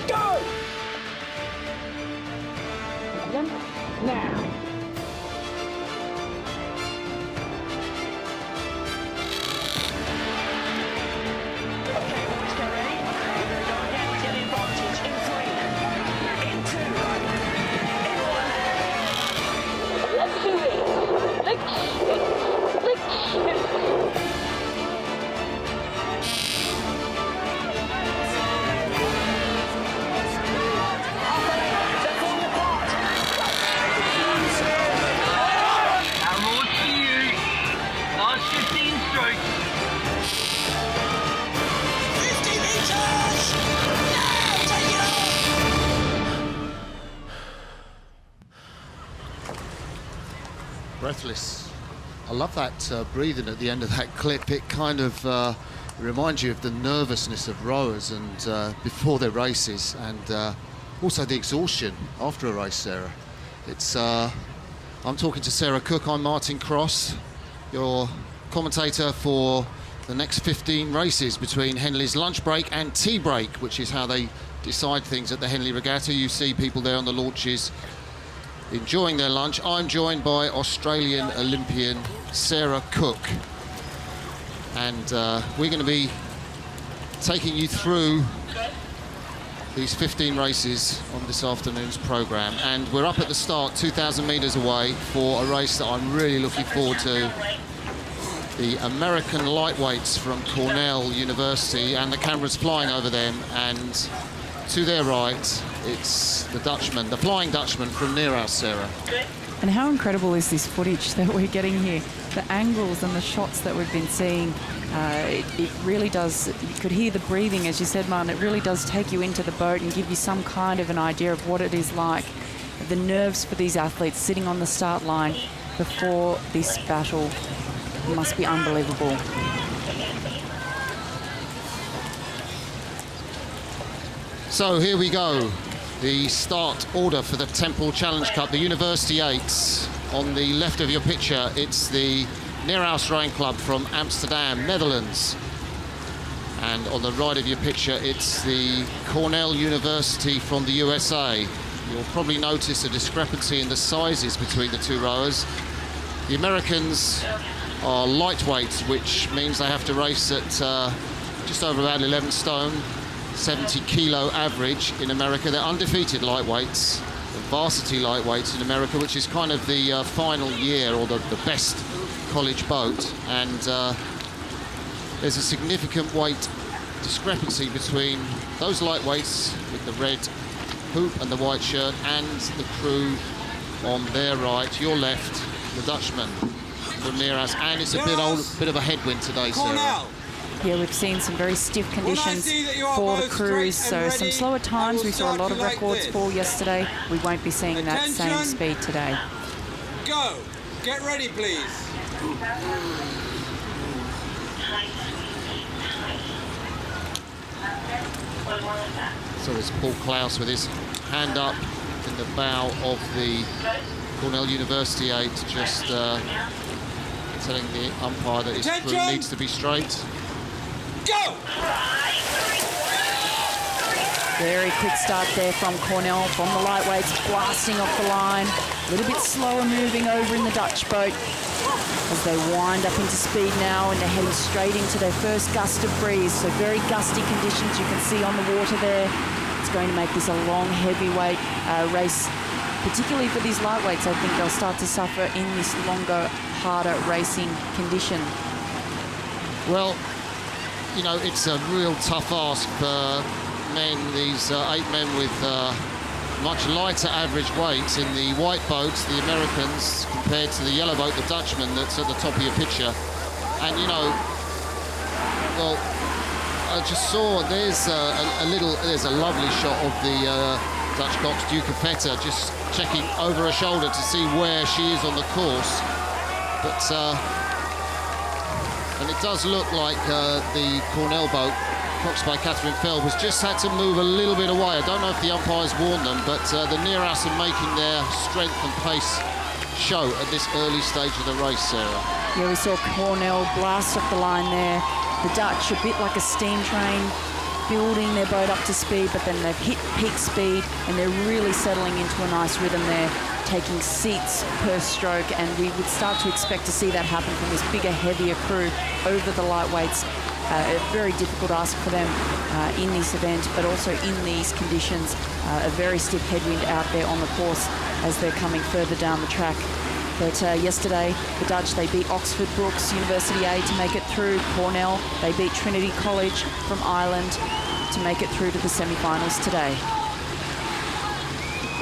Go! Now. Breathless. I love that breathing at the end of that clip. It kind of reminds you of the nervousness of rowers and before their races, and also the exhaustion after a race, Sarah. It's I'm talking to Sarah Cook. I'm Martin Cross, your commentator for the next 15 races between Henley's lunch break and tea break, which is how they decide things at the Henley Regatta. You see people there on the launches enjoying their lunch. I'm joined by Australian Olympian Sarah Cook, and we're going to be taking you through these 15 races on this afternoon's programme. And we're up at the start, 2,000 metres away, for a race that I'm really looking forward to. The American lightweights from Cornell University, and the camera's flying over them, and to their right, it's the Dutchman, the Flying Dutchman from Neerhouse, Sarah. And how incredible is this footage that we're getting here? The angles and the shots that we've been seeing, it really does, you could hear the breathing, as you said, Martin, it really does take you into the boat and give you some kind of an idea of what it is like. The nerves for these athletes sitting on the start line before this battle must be unbelievable. So here we go, the start order for the Temple Challenge Cup, the University Eights. On the left of your picture, it's the Neerhouse Rowing Club from Amsterdam, Netherlands. And on the right of your picture, it's the Cornell University from the USA. You'll probably notice a discrepancy in the sizes between the two rowers. The Americans are lightweights, which means they have to race at just over about 11 stone. 70 kilo average in America. They're undefeated lightweights, the varsity lightweights in America, which is kind of the final year, or the best college boat. And there's a significant weight discrepancy between those lightweights with the red hoop and the white shirt and the crew on their right, your left, the Dutchman from Neerhouse. And it's a bit of a headwind today, Sarah. Yeah, we've seen some very stiff conditions for the crews, so some slower times. We saw a lot of records fall yesterday. We won't be seeing that same speed today. Go! Get ready, please. So there's Paul Klaus with his hand up in the bow of the Cornell University 8, just telling the umpire that his crew needs to be straight. Go! Very quick start there from Cornell, from the lightweights, blasting off the line. A little bit slower moving over in the Dutch boat. as they wind up into speed now, and they're heading straight into their first gust of breeze. So very gusty conditions you can see on the water there. It's going to make this a long heavyweight race, particularly for these lightweights. I think they'll start to suffer in this longer, harder racing condition. Well, you know, it's a real tough ask for men, these 8 men with much lighter average weights in the white boats, the Americans, compared to the yellow boat, the Dutchman, that's at the top of your picture. And, you know, well, I just saw there's a lovely shot of the Dutch Cox Duke of Feta just checking over her shoulder to see where she is on the course. But and it does look like the Cornell boat, coxed by Catherine Feld, has just had to move a little bit away. I don't know if the umpires warned them, but the Neeraus are making their strength and pace show at this early stage of the race, Sarah. Yeah, we saw Cornell blast off the line there. The Dutch, a bit like a steam train, building their boat up to speed, but then they've hit peak speed and they're really settling into a nice rhythm there, taking seats per stroke, and we would start to expect to see that happen from this bigger, heavier crew over the lightweights. A very difficult ask for them in this event, but also in these conditions. A very stiff headwind out there on the course as they're coming further down the track. But yesterday, the Dutch, they beat Oxford Brookes University A to make it through. Cornell, they beat Trinity College from Ireland to make it through to the semi-finals today.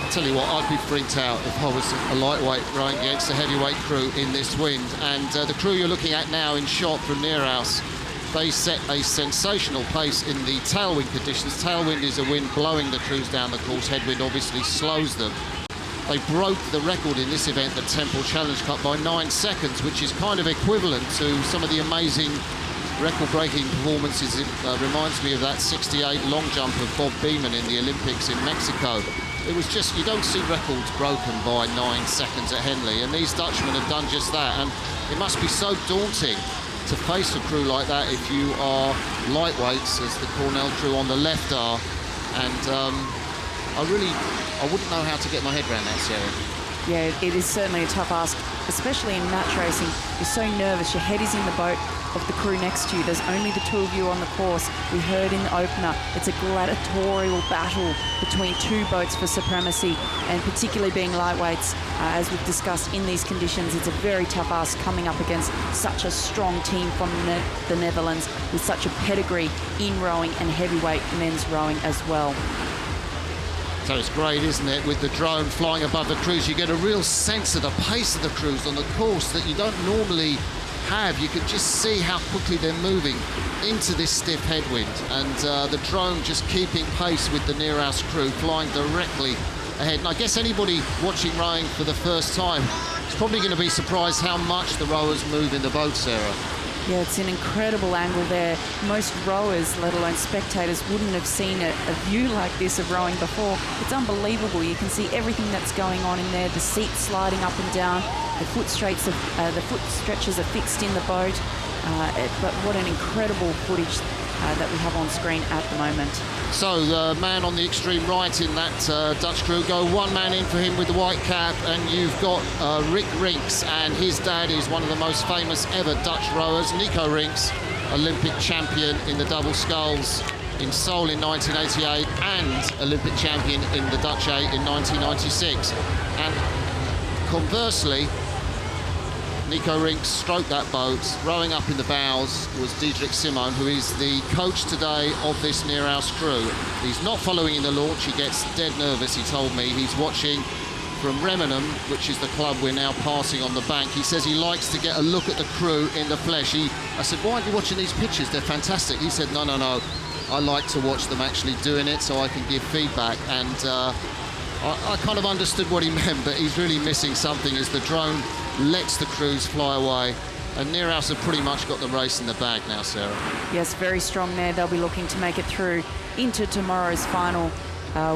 I'll tell you what, I'd be freaked out if I was a lightweight rowing against a heavyweight crew in this wind. And the crew you're looking at now in shot from Neeraus, they set a sensational pace in the tailwind conditions. Tailwind is a wind blowing the crews down the course. Headwind obviously slows them. They broke the record in this event, the Temple Challenge Cup, by 9 seconds, which is kind of equivalent to some of the amazing record-breaking performances. It reminds me of that 68 long jump of Bob Beamon in the Olympics in Mexico. It was just, you don't see records broken by 9 seconds at Henley, and these Dutchmen have done just that. And it must be so daunting to face a crew like that if you are lightweights, as the Cornell crew on the left are. And I wouldn't know how to get my head around that, Sarah. Yeah, it is certainly a tough ask, especially in match racing. You're so nervous, your head is in the boat of the crew next to you. There's only the two of you on the course. We heard in the opener, it's a gladiatorial battle between two boats for supremacy, and particularly being lightweights, as we've discussed in these conditions, it's a very tough ask coming up against such a strong team from the Netherlands with such a pedigree in rowing and heavyweight men's rowing as well. So it's great, isn't it? With the drone flying above the crews, you get a real sense of the pace of the crews on the course that you don't normally have. You can just see how quickly they're moving into this stiff headwind, and the drone just keeping pace with the Neeraus crew, flying directly ahead. And I guess anybody watching rowing for the first time is probably going to be surprised how much the rowers move in the boat, Sarah. Yeah, it's an incredible angle there. Most rowers, let alone spectators, wouldn't have seen a view like this of rowing before. It's unbelievable. You can see everything that's going on in there, the seats sliding up and down, the foot stretches are fixed in the boat. But what an incredible footage that we have on screen at the moment. So the man on the extreme right in that Dutch crew, go one man in for him with the white cap, and you've got Rick Rinks, and his dad is one of the most famous ever Dutch rowers, Nico Rinks, Olympic champion in the double sculls in Seoul in 1988 and Olympic champion in the Dutch A in 1996. And conversely, Nico Rinks stroked that boat. Rowing up in the bows was Diederik Simon, who is the coach today of this Neeraus crew. He's not following in the launch. He gets dead nervous, he told me. He's watching from Remenham, which is the club we're now passing on the bank. He says he likes to get a look at the crew in the flesh. I said, why aren't you watching these pictures? They're fantastic. He said, no. I like to watch them actually doing it so I can give feedback. And I kind of understood what he meant, but he's really missing something as the drone lets the crews fly away. And Neeraus have pretty much got the race in the bag now, Sarah. Yes, very strong there. They'll be looking to make it through into tomorrow's final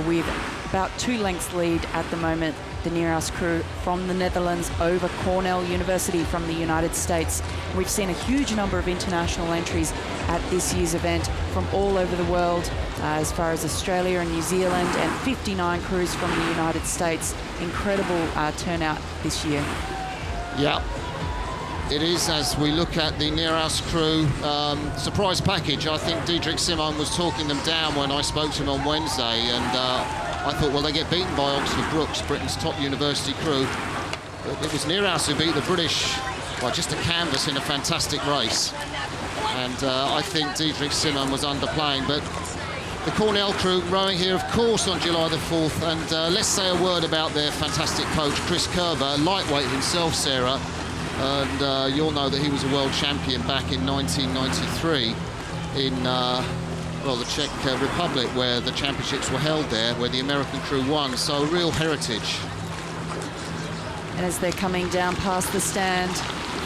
with about 2 lengths lead at the moment. The Neeraus crew from the Netherlands over Cornell University from the United States. We've seen a huge number of international entries at this year's event from all over the world, as far as Australia and New Zealand, and 59 crews from the United States. Incredible turnout this year. Yeah. it is, as we look at the Nearhouse crew surprise package. I think Diedrich Simon was talking them down when I spoke to him on Wednesday, and I thought, well, they get beaten by Oxford Brookes, Britain's top university crew. But it was Nearhouse who beat the British by just a canvas in a fantastic race. And I think Diedrich Simon was underplaying, but the Cornell crew rowing here, of course, on July the 4th. And let's say a word about their fantastic coach, Chris Kerber, lightweight himself, Sarah. And you'll know that he was a world champion back in 1993 in, well, the Czech Republic, where the championships were held there, where the American crew won. So a real heritage. And as they're coming down past the stand,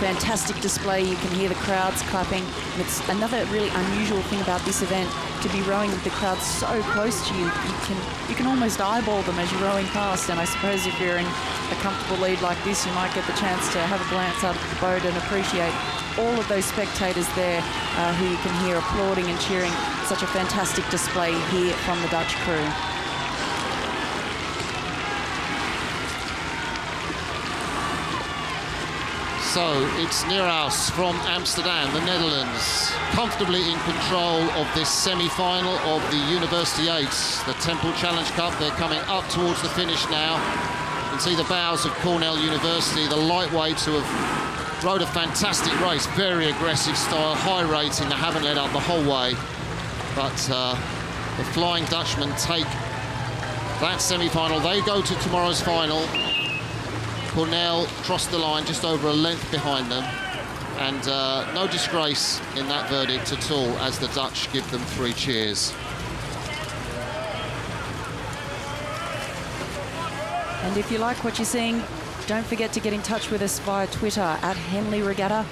fantastic display. You can hear the crowds clapping. And it's another really unusual thing about this event, to be rowing with the crowd so close to you. You can almost eyeball them as you're rowing past. And I suppose if you're in a comfortable lead like this, you might get the chance to have a glance out of the boat and appreciate all of those spectators there who you can hear applauding and cheering. Such a fantastic display here from the Dutch crew. So it's Nearhouse from Amsterdam, the Netherlands, comfortably in control of this semi-final of the University Eights, the Temple Challenge Cup. They're coming up towards the finish now. You can see the bows of Cornell University, the lightweights who have rowed a fantastic race, very aggressive style, high rating. They haven't let up the whole way, but the Flying Dutchmen take that semi-final. They go to tomorrow's final. Cornell crossed the line just over a length behind them, and no disgrace in that verdict at all, as the Dutch give them 3 cheers. And if you like what you're seeing, don't forget to get in touch with us via Twitter at Henley Regatta,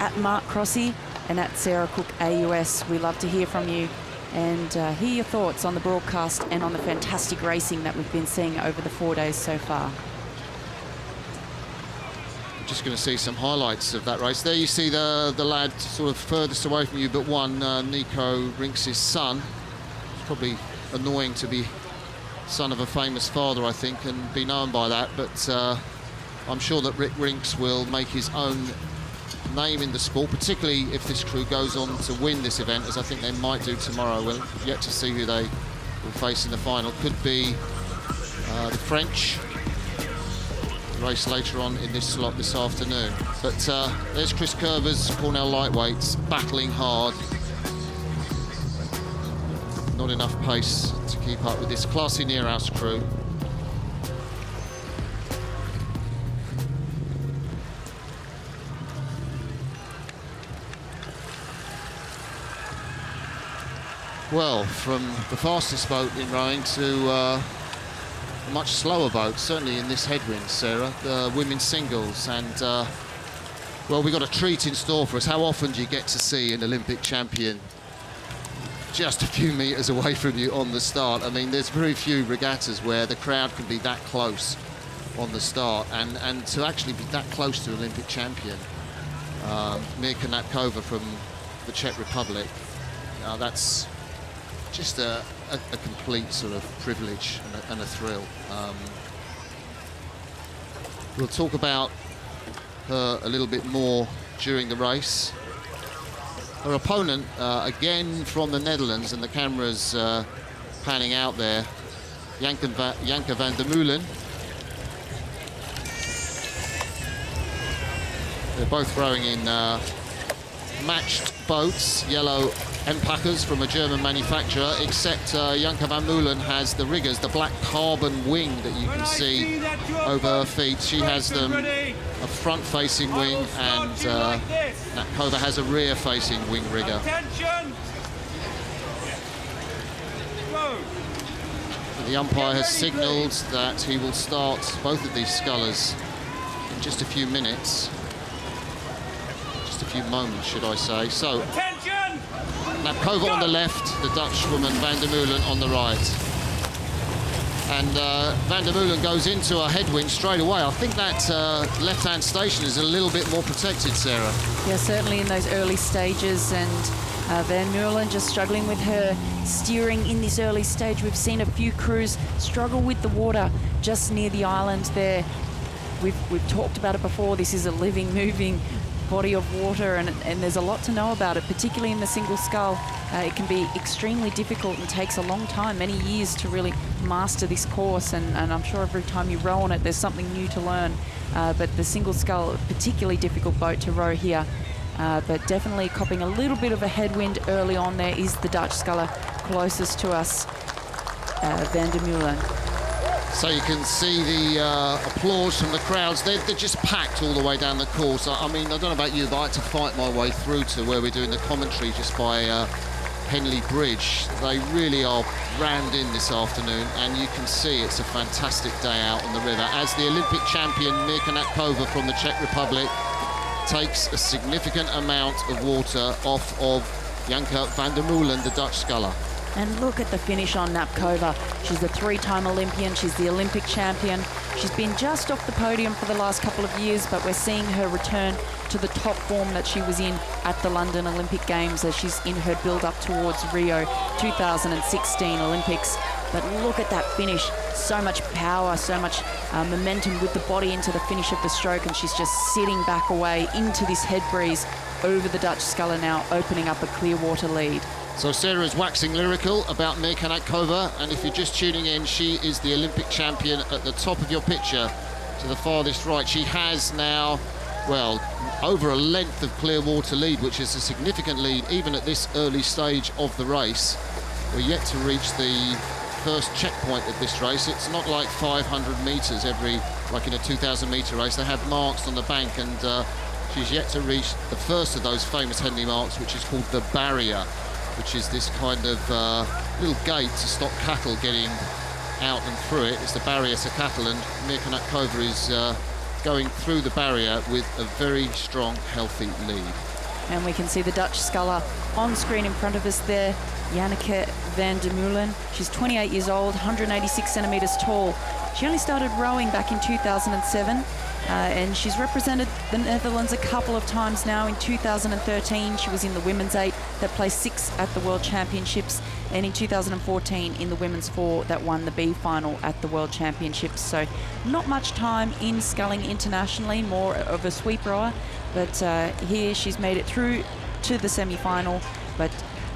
at Mark Crossy, and at Sarah Cook AUS. We love to hear from you and hear your thoughts on the broadcast and on the fantastic racing that we've been seeing over the 4 days so far. Just going to see some highlights of that race. There you see the lad sort of furthest away from you but one, Nico Rinks' son. It's probably annoying to be son of a famous father, I think, and be known by that, but I'm sure that Rick Rinks will make his own name in the sport, particularly if this crew goes on to win this event, as I think they might do tomorrow. We'll yet to see who they will face in the final. Could be the French. Race later on in this slot this afternoon. But there's Chris Kerber's Cornell lightweights battling hard. Not enough pace to keep up with this classy Nearhouse crew. Well, from the fastest boat in rowing to a much slower boat, certainly in this headwind, Sarah, the women's singles. And, well, we've got a treat in store for us. How often do you get to see an Olympic champion just a few metres away from you on the start? I mean, there's very few regattas where the crowd can be that close on the start. And to actually be that close to Olympic champion, Mirka Natkova from the Czech Republic, that's just a complete sort of privilege and a thrill. We'll talk about her a little bit more during the race. Her opponent, again from the Netherlands, and the camera's panning out there, Janke van der Meulen. They're both rowing in matched boats, yellow Empackers from a German manufacturer, except Janke van Meulen has the riggers, the black carbon wing that you can see over her feet. She has them a front-facing wing, and Natkova has a rear-facing wing rigger. The umpire has signalled that he will start both of these scullers in just a few minutes. Just a few moments, should I say. So, Natkova on the left, the Dutchwoman van der Meulen on the right. And van der Meulen goes into a headwind straight away. I think that left-hand station is a little bit more protected, Sarah. Yeah, certainly in those early stages, and van Meulen just struggling with her steering in this early stage. We've seen a few crews struggle with the water just near the island there. We've talked about it before. This is a living, moving body of water, and there's a lot to know about it, particularly in the single scull. It can be extremely difficult and takes a long time, many years, to really master this course, and I'm sure every time you row on it there's something new to learn. But the single scull, a particularly difficult boat to row here, but definitely copping a little bit of a headwind early on. There is the Dutch sculler closest to us, Van der Meulen. So you can see the applause from the crowds. They're just packed all the way down the course. I mean, I don't know about you, but I had to fight my way through to where we're doing the commentary just by Henley Bridge. They really are rammed in this afternoon, and you can see it's a fantastic day out on the river as the Olympic champion Mirka Natkova from the Czech Republic takes a significant amount of water off of Janke van der Meulen, the Dutch sculler. And look at the finish on Natkova. She's a 3-time Olympian. She's the Olympic champion. She's been just off the podium for the last couple of years, but we're seeing her return to the top form that she was in at the London Olympic Games as she's in her build-up towards Rio 2016 Olympics. But look at that finish. So much power, so much momentum with the body into the finish of the stroke, and she's just sitting back away into this head breeze over the Dutch sculler now, opening up a clear water lead. So Sarah is waxing lyrical about Mirka Natkova, and if you're just tuning in, she is the Olympic champion at the top of your picture to the farthest right. She has now, well, over a length of clear water lead, which is a significant lead even at this early stage of the race. We're yet to reach the first checkpoint of this race. It's not like 500 metres like in a 2,000 metre race. They have marks on the bank, and she's yet to reach the first of those famous Henley marks, which is called the barrier, which is this kind of little gate to stop cattle getting out and through it. It's the barrier to cattle, and Mirka Natkova is going through the barrier with a very strong, healthy lead. And we can see the Dutch sculler on screen in front of us there, Janneke van der Meulen. She's 28 years old, 186 centimetres tall. She only started rowing back in 2007. And she's represented the Netherlands a couple of times now. In 2013, she was in the women's 8 that placed 6th at the World Championships, and in 2014 in the women's 4 that won the B final at the World Championships. So not much time in sculling internationally, more of a sweep rower, but here she's made it through to the semi-final. But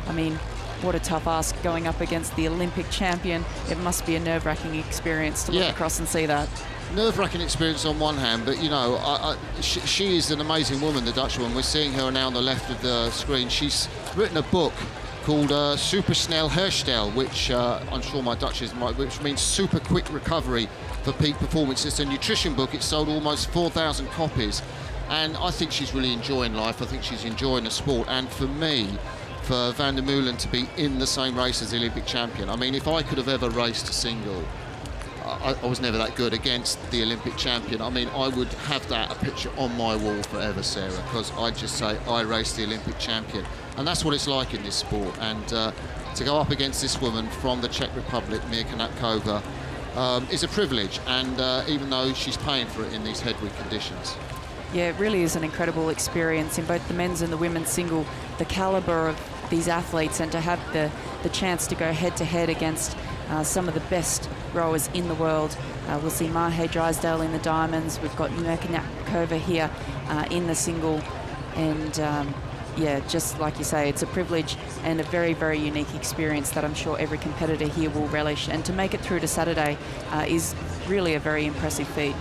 I mean, what a tough ask going up against the Olympic champion. It must be a nerve-wracking experience to look across and see that. Nerve-wracking experience on one hand, but you know, she is an amazing woman, the Dutch woman. We're seeing her now on the left of the screen. She's written a book called Supersnel Herstel, which I'm sure my Dutch is right, which means super quick recovery for peak performance. It's a nutrition book. It's sold almost 4,000 copies, and I think she's really enjoying life. I think she's enjoying the sport, and for me, for Van der Meulen to be in the same race as the Olympic champion. I mean, if I could have ever raced a single, I was never that good against the Olympic champion. I mean, I would have a picture on my wall forever, Sarah, because I'd just say I raced the Olympic champion. And that's what it's like in this sport. And to go up against this woman from the Czech Republic, Mirka Natkova, is a privilege. And even though she's paying for it in these headwind conditions. Yeah, it really is an incredible experience in both the men's and the women's single, the calibre of these athletes, and to have the chance to go head-to-head against some of the best rowers in the world. We'll see Mahe Drysdale in the diamonds. We've got Mirka Natkova here in the single. And yeah, just like you say, it's a privilege and a very, very unique experience that I'm sure every competitor here will relish. And to make it through to Saturday is really a very impressive feat.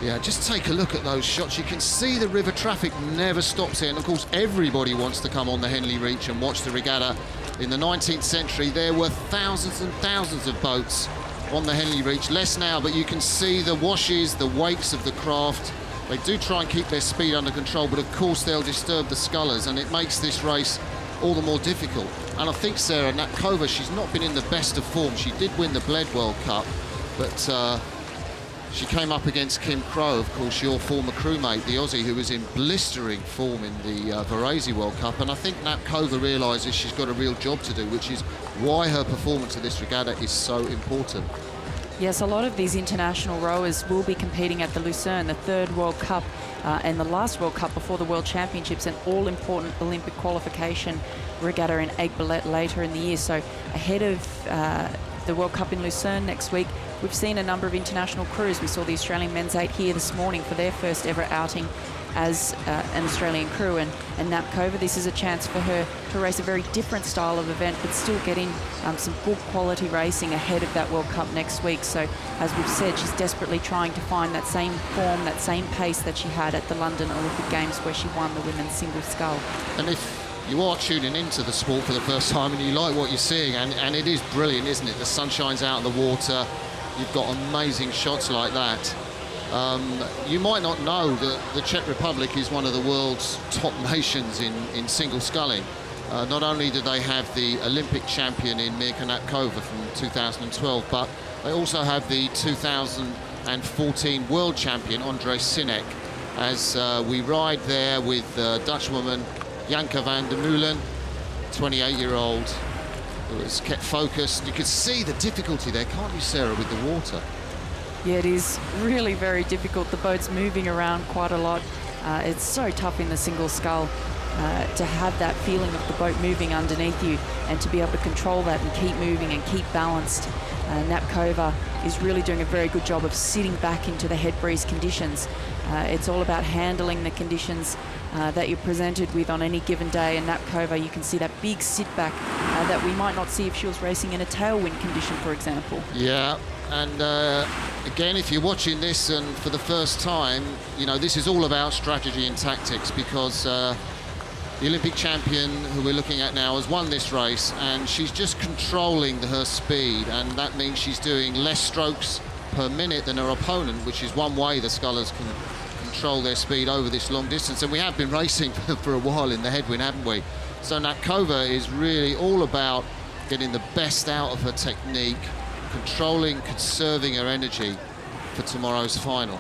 Yeah, just take a look at those shots. You can see the river traffic never stops here. And of course, everybody wants to come on the Henley Reach and watch the regatta. In the 19th century, there were thousands and thousands of boats on the Henley Reach. Less now, but you can see the washes, the wakes of the craft. They do try and keep their speed under control, but of course they'll disturb the scullers, and it makes this race all the more difficult. And I think Sarah Natkova, she's not been in the best of form. She did win the Bled World Cup, but she came up against Kim Crow, of course, your former crewmate, the Aussie, who was in blistering form in the Varese World Cup. And I think Natkova realises she's got a real job to do, which is why her performance at this regatta is so important. Yes, a lot of these international rowers will be competing at the Lucerne, the third World Cup and the last World Cup before the World Championships, an all-important Olympic qualification regatta in Aiguebelette later in the year. So ahead of the World Cup in Lucerne next week, we've seen a number of international crews. We saw the Australian men's 8 here this morning for their first ever outing as an Australian crew. And Napkova, this is a chance for her to race a very different style of event, but still getting some good quality racing ahead of that World Cup next week. So as we've said, she's desperately trying to find that same form, that same pace that she had at the London Olympic Games where she won the women's single scull. And if you are tuning into the sport for the first time and you like what you're seeing, and it is brilliant, isn't it? The sun shines out of the water, you've got amazing shots like that. You might not know that the Czech Republic is one of the world's top nations in single sculling. Not only do they have the Olympic champion in Mirka Napkova from 2012, but they also have the 2014 world champion André Sinek, as we ride there with Dutch woman Janke van der Meulen, 28-year-old, who has kept focused. You can see the difficulty there, can't you, Sarah, with the water? Yeah, it is really very difficult. The boat's moving around quite a lot. It's so tough in the single scull to have that feeling of the boat moving underneath you and to be able to control that and keep moving and keep balanced. Napkova is really doing a very good job of sitting back into the head breeze conditions. It's all about handling the conditions that you're presented with on any given day. And Napkova, you can see that big sit back that we might not see if she was racing in a tailwind condition, for example. Yeah, and again, if you're watching this and for the first time, you know, this is all about strategy and tactics, because the Olympic champion who we're looking at now has won this race, and she's just controlling her speed, and that means she's doing less strokes per minute than her opponent, which is one way the scullers can control their speed over this long distance. And we have been racing for a while in the headwind, haven't we? So Napkova is really all about getting the best out of her technique, controlling, conserving her energy for tomorrow's final.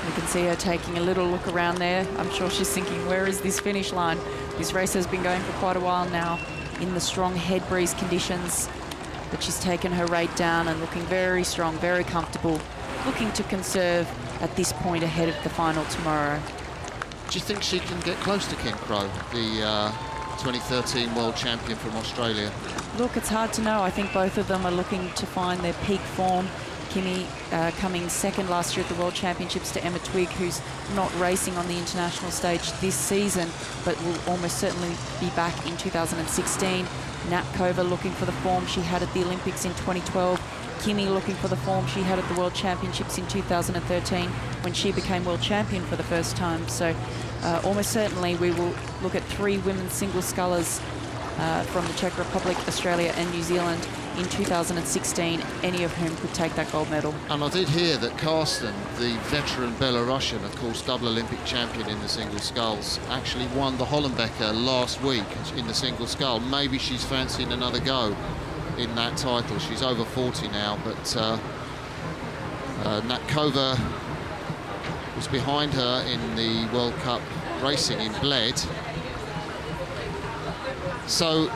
You can see her taking a little look around there. I'm sure she's thinking, where is this finish line? This race has been going for quite a while now in the strong head breeze conditions, but she's taken her rate down and looking very strong, very comfortable, looking to conserve at this point ahead of the final tomorrow. Do you think she can get close to Kim Crow, the 2013 world champion from Australia? Look, it's hard to know. I think both of them are looking to find their peak form. Kimi coming second last year at the World Championships to Emma Twigg, who's not racing on the international stage this season, but will almost certainly be back in 2016. Napkova looking for the form she had at the Olympics in 2012. Kimi looking for the form she had at the World Championships in 2013 when she became world champion for the first time. So almost certainly we will look at three women's single scullers from the Czech Republic, Australia and New Zealand in 2016, any of whom could take that gold medal. And I did hear that Karsten, the veteran Belarusian, of course double Olympic champion in the single sculls, actually won the Hollenbecker last week in the single scull. Maybe she's fancying another go in that title. She's over 40 now, but Napkova was behind her in the World Cup racing in Bled. So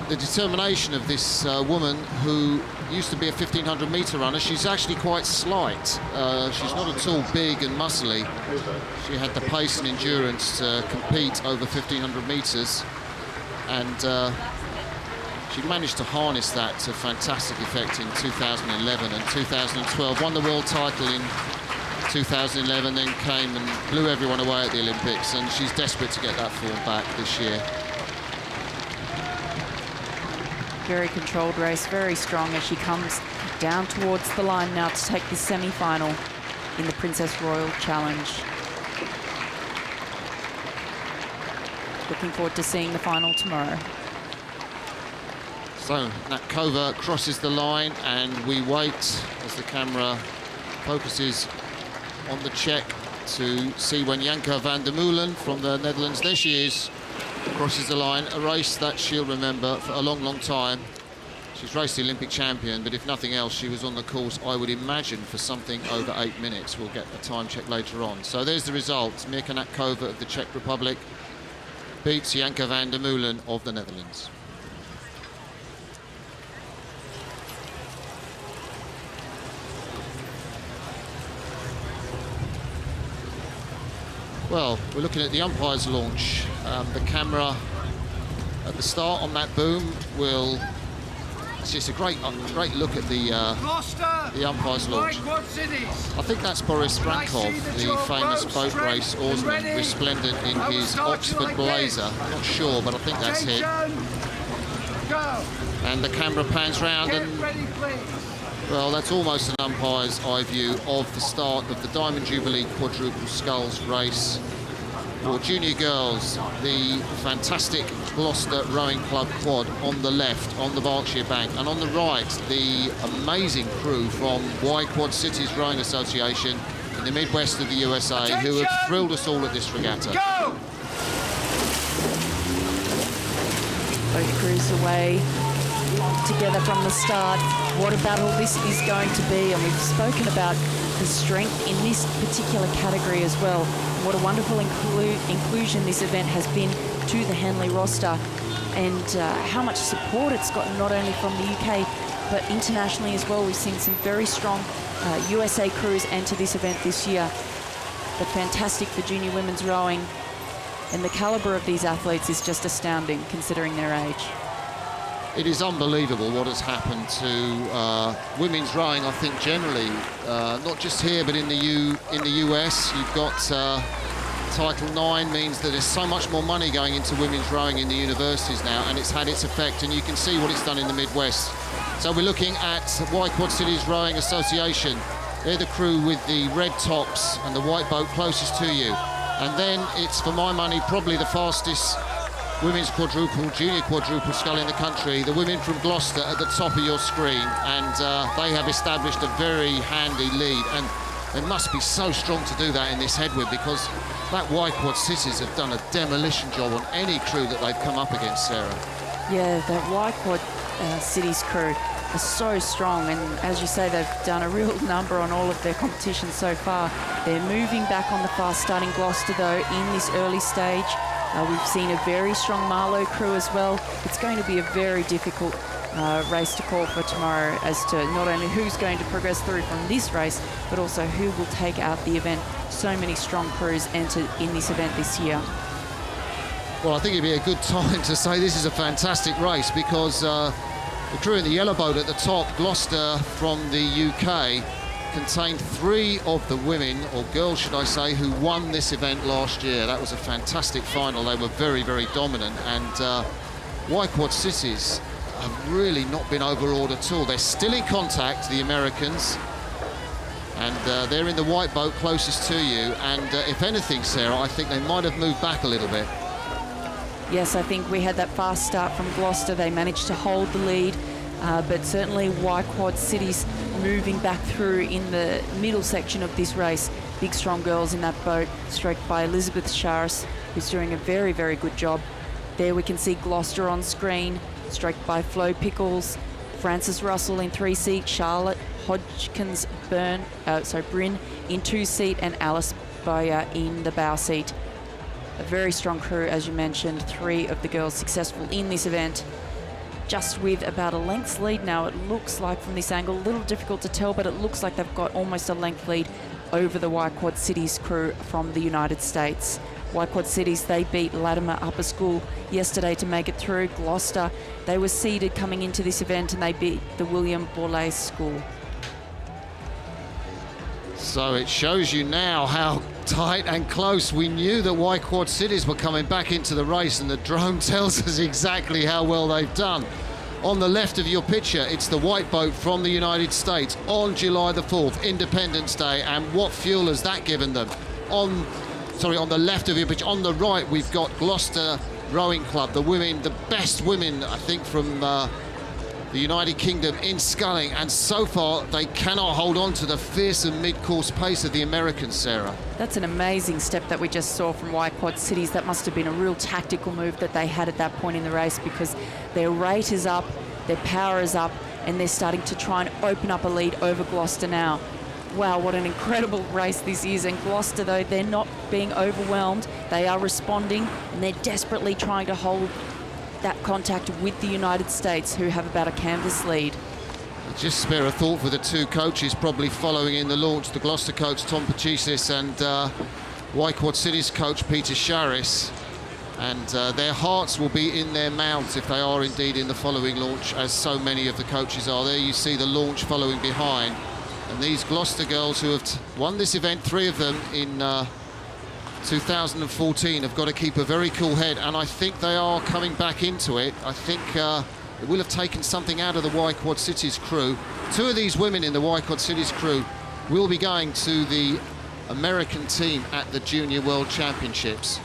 the determination of this woman, who used to be a 1500 metre runner, she's actually quite slight. She's not at all big and muscly. She had the pace and endurance to compete over 1500 metres, and she managed to harness that to fantastic effect in 2011 and 2012. Won the world title in 2011, then came and blew everyone away at the Olympics, and she's desperate to get that form back this year. Very controlled race, very strong as she comes down towards the line now to take the semi-final in the Princess Royal Challenge. Looking forward to seeing the final tomorrow. So Napkova crosses the line, and we wait as the camera focuses on the Czech to see when Janke van der Meulen from the Netherlands, there she is, crosses the line. A race that she'll remember for a long, long time. She's raced the Olympic champion, but if nothing else, she was on the course, I would imagine, for something over 8 minutes. We'll get the time check later on. So there's the result. Mirka Napkova of the Czech Republic beats Janke van der Meulen of the Netherlands. Well, we're looking at the umpire's launch. The camera at the start on that boom will it's just a great look at the umpire's launch. I think that's Boris Brankov, the famous boat race oarsman, resplendent in his Oxford blazer. I'm not sure, but I think that's him. And the camera pans round, and well, that's almost an umpire's eye view of the start of the Diamond Jubilee Quadruple Sculls race. For junior girls, the fantastic Gloucester Rowing Club quad on the left, on the Berkshire bank, and on the right, the amazing crew from Y Quad Cities Rowing Association in the Midwest of the USA, who have thrilled us all at this regatta. Go! Both crews away together from the start. What a battle this is going to be, and we've spoken about the strength in this particular category as well. What a wonderful inclusion this event has been to the Henley roster, and how much support it's gotten not only from the UK but internationally as well. We've seen some very strong USA crews enter this event this year. But fantastic for junior women's rowing, and the calibre of these athletes is just astounding considering their age. It is unbelievable what has happened to women's rowing, I think, generally, not just here, but in the US. You've got Title IX means that there's so much more money going into women's rowing in the universities now, and it's had its effect, and you can see what it's done in the Midwest. So we're looking at Y Quad Cities Rowing Association. They're the crew with the red tops and the white boat closest to you. And then it's, for my money, probably the fastest women's quadruple, junior quadruple scull in the country. The women from Gloucester at the top of your screen, and they have established a very handy lead, and they must be so strong to do that in this headwind, because that Y Quad Cities have done a demolition job on any crew that they've come up against, Sarah. Yeah, that Y Quad Cities crew are so strong, and as you say, they've done a real number on all of their competitions so far. They're moving back on the fast starting Gloucester though in this early stage. We've seen a very strong Marlow crew as well. It's going to be a very difficult race to call for tomorrow, as to not only who's going to progress through from this race, but also who will take out the event. So many strong crews entered in this event this year. Well, I think it'd be a good time to say this is a fantastic race, because the crew in the yellow boat at the top, Gloucester from the UK, contained 3 of the women, or girls should I say, who won this event last year. That was a fantastic final. They were very, very dominant, and Y Quad Cities have really not been overawed at all. They're still in contact, the Americans, and they're in the white boat closest to you, and if anything, Sarah, I think they might have moved back a little bit. Yes, I think we had that fast start from Gloucester. They managed to hold the lead, but certainly Y Quad Cities moving back through in the middle section of this race. Big strong girls in that boat, stroked by Elizabeth Sharis, who's doing a very, very good job. There we can see Gloucester on screen, stroked by Flo Pickles, Frances Russell in 3-seat, Charlotte Hodgkins Bryn in 2-seat, and Alice Boyer in the bow seat. A very strong crew, as you mentioned. 3 of the girls successful in this event, just with about a length's lead now. It looks like from this angle, a little difficult to tell, but it looks like they've got almost a length lead over the Y Quad Cities crew from the United States. Y Quad Cities, they beat Latimer Upper School yesterday to make it through. Gloucester, they were seeded coming into this event, and they beat the William Borlase School. So it shows you now how tight and close. We knew that Y Quad Cities were coming back into the race, and the drone tells us exactly how well they've done. On the left of your picture, it's the white boat from the United States on July the 4th, Independence Day, and what fuel has that given them? On the left of your picture, on the right, we've got Gloucester Rowing Club, the women, the best women, I think, from the United Kingdom in sculling, and so far they cannot hold on to the fearsome mid-course pace of the Americans, Sarah. That's an amazing step that we just saw from Y Quad Cities. That must have been a real tactical move that they had at that point in the race, because their rate is up, their power is up, and they're starting to try and open up a lead over Gloucester now. Wow, what an incredible race this is. And Gloucester, though, they're not being overwhelmed. They are responding, and they're desperately trying to hold that contact with the United States, who have about a canvas lead. Just spare a thought for the 2 coaches probably following in the launch, the Gloucester coach Tom Pachisis and Y Quad Cities coach Peter Sharis. And their hearts will be in their mouths if they are indeed in the following launch, as so many of the coaches are. There you see the launch following behind. And these Gloucester girls who have won this event, 3 of them in 2014, have got to keep a very cool head, and I think they are coming back into it. I think it will have taken something out of the Y Quad Cities crew. 2 of these women in the Y Quad Cities crew will be going to the American team at the Junior World Championships,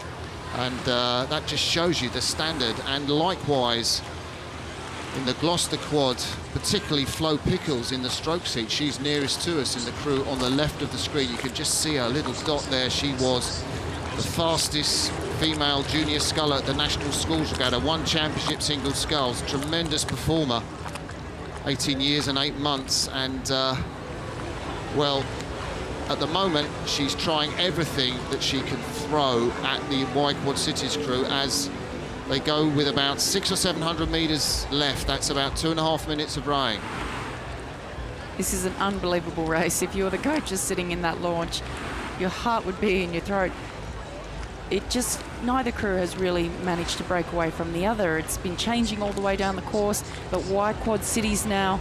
and that just shows you the standard. And likewise in the Gloucester quad, particularly Flo Pickles in the stroke seat. She's nearest to us in the crew on the left of the screen. You can just see her little dot there. She was the fastest female junior sculler at the National Schools Regatta, 1 championship single sculls, tremendous performer, 18 years and 8 months, and well, at the moment she's trying everything that she can throw at the Y Quad Cities crew as they go with about 600 or 700 meters left. That's about 2.5 minutes of rowing. This is an unbelievable race. If you're the coaches sitting in that launch, your heart would be in your throat. It just, neither crew has really managed to break away from the other. It's been changing all the way down the course, but Y Quad Cities now,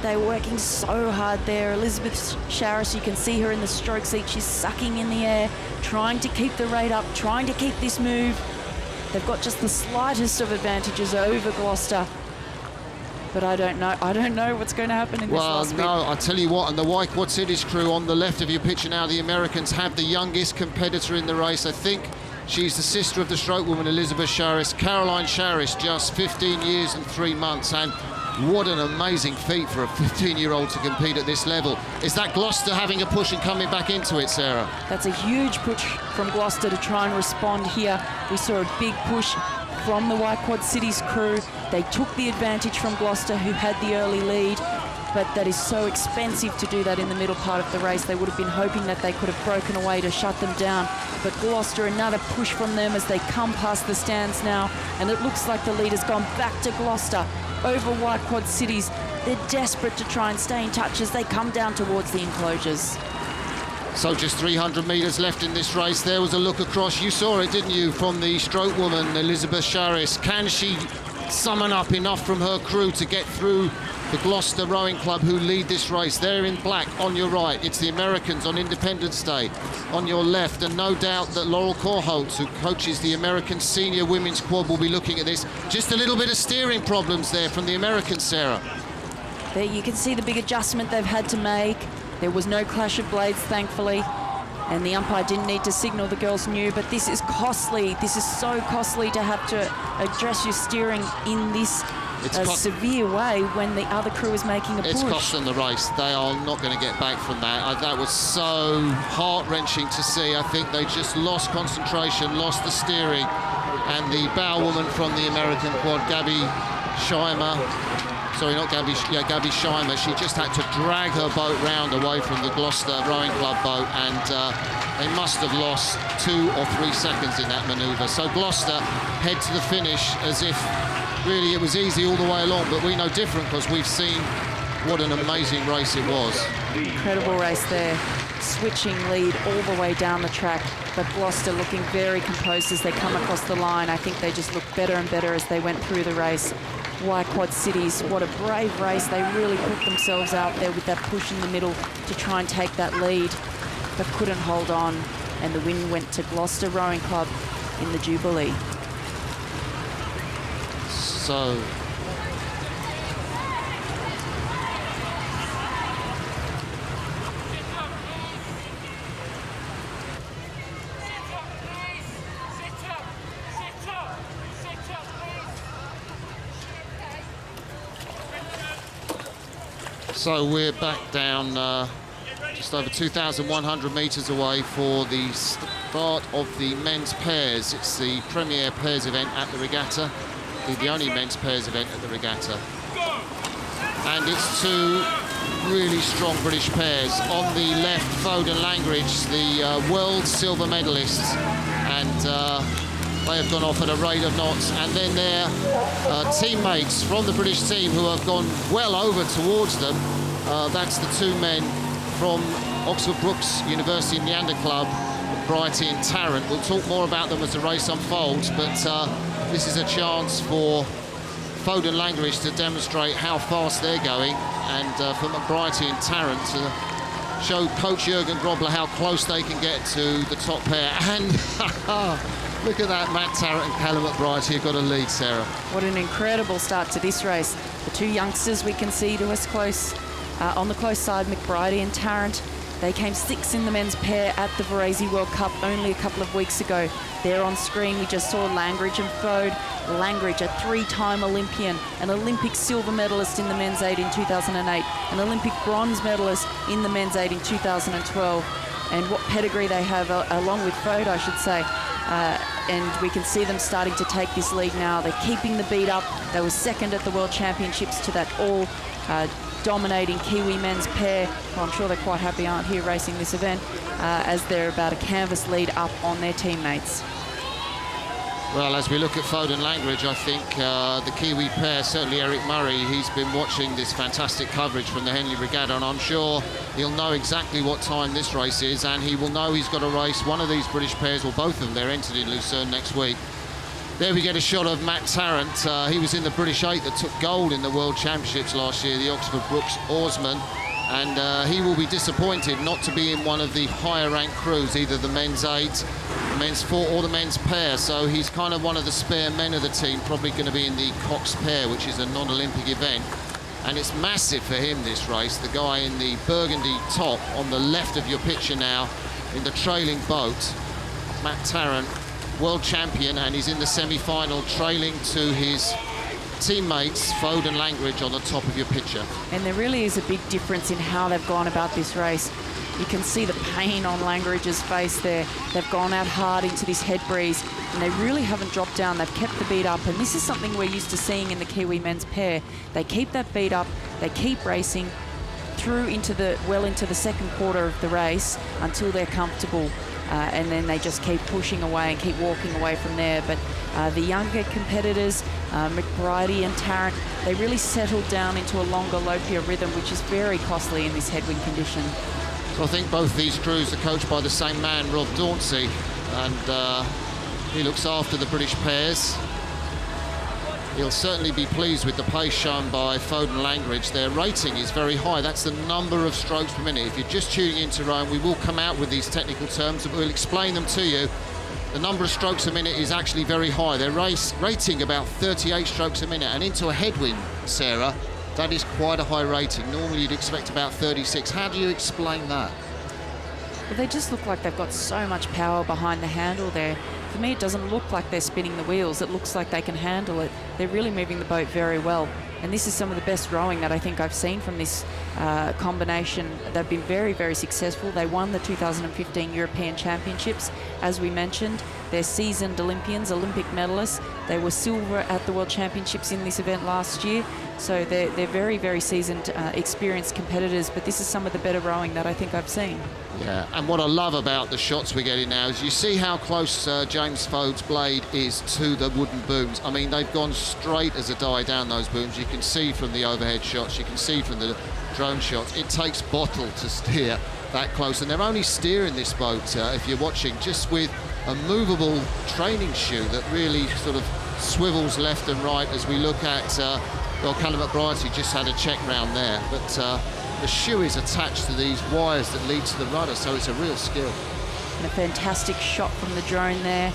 they're working so hard there. Elizabeth Sharris, you can see her in the stroke seat. She's sucking in the air, trying to keep the rate up, trying to keep this move. They've got just the slightest of advantages over Gloucester. But I don't know what's going to happen in this last bit. Well, no, I tell you what, and the Y Quad Cities crew on the left of your picture now, the Americans have the youngest competitor in the race. I think she's the sister of the stroke woman, Elizabeth Sharris. Caroline Sharris, just 15 years and 3 months, and what an amazing feat for a 15-year-old to compete at this level. Is that Gloucester having a push and coming back into it, Sarah? That's a huge push from Gloucester to try and respond here. We saw a big push from the Y Quad Cities crew. They took the advantage from Gloucester, who had the early lead, but that is so expensive to do that in the middle part of the race. They would have been hoping that they could have broken away to shut them down. But Gloucester, another push from them as they come past the stands now, and it looks like the lead has gone back to Gloucester over Y Quad Cities. They're desperate to try and stay in touch as they come down towards the enclosures. So just 300 metres left in this race. There was a look across. You saw it, didn't you, from the stroke woman, Elizabeth Sharris. Can she summon up enough from her crew to get through the Gloucester Rowing Club, who lead this race? They're in black on your right. It's the Americans on Independence Day on your left. And no doubt that Laurel Korholtz, who coaches the American Senior Women's Quad, will be looking at this. Just a little bit of steering problems there from the Americans, Sarah. There you can see the big adjustment they've had to make. There was no clash of blades, thankfully, and the umpire didn't need to signal, the girls knew, but this is costly. This is so costly to have to address your steering in this severe way when the other crew is making a push. It's cost them the race. They are not going to get back from that. That was so heart-wrenching to see. I think they just lost concentration, lost the steering, and the bow woman from the American quad, Gabby Scheimer, Gabby Scheimer, she just had to drag her boat round away from the Gloucester Rowing Club boat, and they must have lost 2 or 3 seconds in that manoeuvre. So Gloucester head to the finish as if really it was easy all the way along, but we know different because we've seen what an amazing race it was. Incredible race there. Switching lead all the way down the track, but Gloucester looking very composed as they come across the line. I think they just looked better and better as they went through the race. Y Quad Cities, what a brave race. They really put themselves out there with that push in the middle to try and take that lead, but couldn't hold on, and the win went to Gloucester Rowing Club in the Jubilee. So we're back down just over 2,100 metres away for the start of the men's pairs. It's the premier pairs event at the regatta, the only men's pairs event at the regatta. And it's 2 really strong British pairs. On the left, Foden Langridge, the world silver medalists, and they have gone off at a rate of knots, and then their teammates from the British team who have gone well over towards them. That's the 2 men from Oxford Brookes University Neander Club, Brighty and Tarrant. We'll talk more about them as the race unfolds, but this is a chance for Foden Langridge to demonstrate how fast they're going, and for McBrighty and Tarrant to show Coach Jurgen Grobler how close they can get to the top pair. And look at that, Matt Tarrant and Callum McBrighty have got a lead, Sarah. What an incredible start to this race. The two youngsters we can see to us close, on the close side, McBrighty and Tarrant. They came 6th in the men's pair at the Varese World Cup only a couple of weeks ago. There on screen, we just saw Langridge and Fode. Langridge, a 3-time Olympian, an Olympic silver medalist in the men's 8 in 2008, an Olympic bronze medalist in the men's 8 in 2012. And what pedigree they have, along with Fode, I should say. And we can see them starting to take this lead now. They're keeping the beat up. They were 2nd at the World Championships to that all dominating Kiwi men's pair. Well, I'm sure they're quite happy, aren't here racing this event, as they're about a canvas lead up on their teammates. Well, as we look at Foden Langridge, I think the Kiwi pair, certainly Eric Murray, he's been watching this fantastic coverage from the Henley Regatta, and I'm sure he'll know exactly what time this race is, and he will know he's got to race one of these British pairs, or both of them. They're entered in Lucerne next week. There we get a shot of Matt Tarrant. He was in the British 8 that took gold in the World Championships last year, the Oxford Brooks Oarsman. And he will be disappointed not to be in one of the higher ranked crews, either the men's 8, the men's 4 or the men's pair. So he's kind of one of the spare men of the team, probably going to be in the Cox pair, which is a non-Olympic event. And it's massive for him, this race. The guy in the burgundy top on the left of your picture now in the trailing boat, Matt Tarrant, world champion, and he's in the semi-final trailing to his teammates Foden Langridge on the top of your picture. And there really is a big difference in how they've gone about this race. You can see the pain on Langridge's face there. They've gone out hard into this head breeze, and they really haven't dropped down. They've kept the beat up, and this is something we're used to seeing in the Kiwi men's pair. They keep that beat up, they keep racing through into the second quarter of the race until they're comfortable. And then they just keep pushing away and keep walking away from there. But the younger competitors, McBrighty and Tarrant, they really settled down into a longer, lopier rhythm, which is very costly in this headwind condition. So I think both these crews are coached by the same man, Rob Dauncey, and he looks after the British pairs. He'll certainly be pleased with the pace shown by Foden Langridge. Their rating is very high. That's the number of strokes per minute. If you're just tuning into Rome, we will come out with these technical terms and we'll explain them to you. The number of strokes a minute is actually very high. They're rating about 38 strokes a minute, and into a headwind, Sarah, that is quite a high rating. Normally you'd expect about 36. How do you explain that? Well, they just look like they've got so much power behind the handle there. For me, it doesn't look like they're spinning the wheels. It looks like they can handle it. They're really moving the boat very well. And this is some of the best rowing that I think I've seen from this combination. They've been very, very successful. They won the 2015 European Championships. As we mentioned, they're seasoned Olympians, Olympic medalists. They were silver at the World Championships in this event last year. So they're very, very seasoned, experienced competitors. But this is some of the better rowing that I think I've seen. Yeah, and what I love about the shots we're getting now is you see how close James Fode's blade is to the wooden booms. I mean, they've gone straight as a die down those booms. You can see from the overhead shots, you can see from the drone shots. It takes bottle to steer that close, and they're only steering this boat, if you're watching, just with a movable training shoe that really sort of swivels left and right as we look at, well, Callum McBrighty just had a check round there, but the shoe is attached to these wires that lead to the rudder, so it's a real skill. And a fantastic shot from the drone there.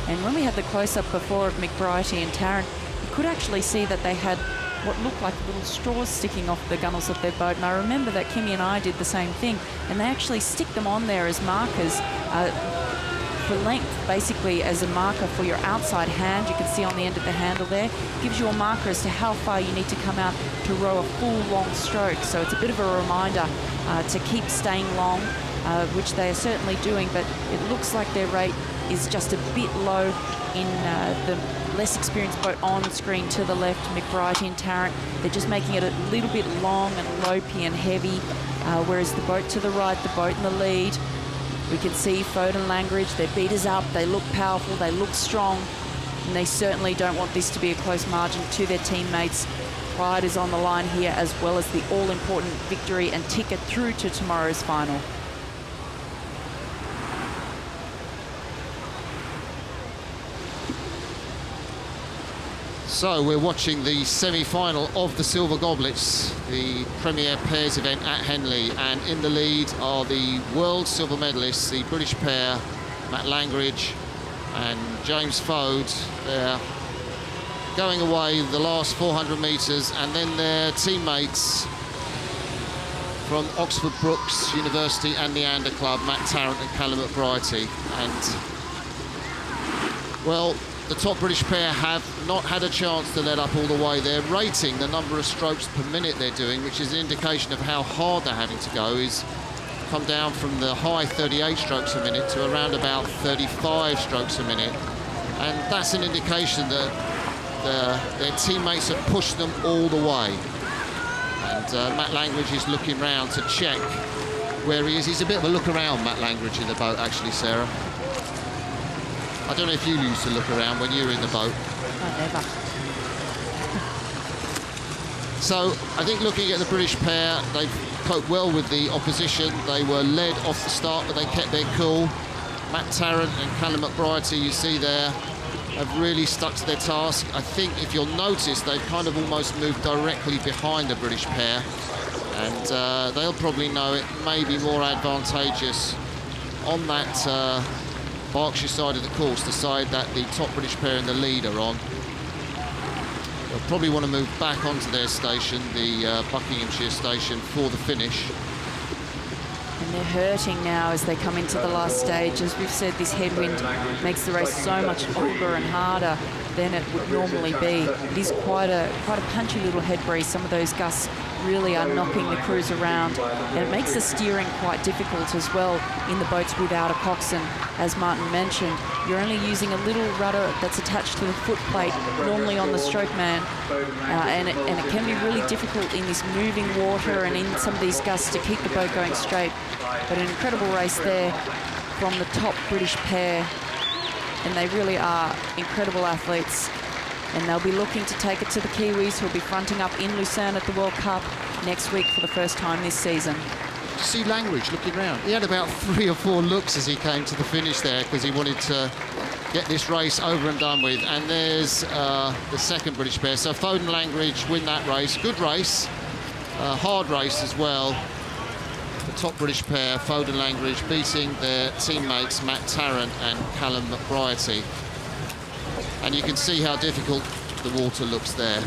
And when we had the close-up before of McBrighty and Tarrant, you could actually see that they had what looked like little straws sticking off the gunnels of their boat. And I remember that Kimmy and I did the same thing. And they actually stick them on there as markers for length, basically as a marker for your outside hand. You can see on the end of the handle there. Gives you a marker as to how far you need to come out to row a full long stroke. So it's a bit of a reminder to keep staying long, which they are certainly doing, but it looks like their rate is just a bit low in the less experienced boat on screen to the left, McBrighty and Tarrant. They're just making it a little bit long and lopey and heavy, whereas the boat to the right, the boat in the lead, we can see Foden Langridge, their beat is up, they look powerful, they look strong, and they certainly don't want this to be a close margin to their teammates. Pride is on the line here, as well as the all-important victory and ticket through to tomorrow's final. So we're watching the semi-final of the Silver Goblets, the premier pairs event at Henley, and in the lead are the world silver medalists, the British pair, Matt Langridge and James Fode. They're going away the last 400 metres, and then their teammates from Oxford Brookes University and the Ander Club, Matt Tarrant and Callum McBrighty. And, well, the top British pair have not had a chance to let up all the way. They're rating the number of strokes per minute they're doing, which is an indication of how hard they're having to go, is come down from the high 38 strokes a minute to around about 35 strokes a minute. And that's an indication that their teammates have pushed them all the way. And Matt Langridge is looking round to check where he is. He's a bit of a look around, Matt Langridge, in the boat, actually, Sarah. I don't know if you used to look around when you were in the boat. Oh, never. So I think looking at the British pair, they've coped well with the opposition. They were led off the start, but they kept their cool. Matt Tarrant and Callum McBrighty, you see there, have really stuck to their task. I think if you'll notice, they've kind of almost moved directly behind the British pair, and they'll probably know it may be more advantageous on that Berkshire side of the course, the side that the top British pair in the lead are on. They'll probably want to move back onto their station, the Buckinghamshire station, for the finish. And they're hurting now as they come into the last stage. As we've said, this headwind makes the race so much longer and harder than it would normally be. It is quite a punchy little head breeze. Some of those gusts really are knocking the crews around, and it makes the steering quite difficult as well in the boats without a coxswain. As Martin mentioned, you're only using a little rudder that's attached to the foot plate, normally on the stroke man, and it can be really difficult in this moving water and in some of these gusts to keep the boat going straight. But an incredible race there from the top British pair, and they really are incredible athletes. And they'll be looking to take it to the Kiwis, who'll be fronting up in Lucerne at the World Cup next week for the first time this season. Did you see Langridge looking round? He had about 3 or 4 looks as he came to the finish there, because he wanted to get this race over and done with. And there's the second British pair. So Fode and Langridge win that race. Good race, hard race as well. The top British pair, Fode and Langridge, beating their teammates Matt Tarrant and Callum McBrighty. And you can see how difficult the water looks there.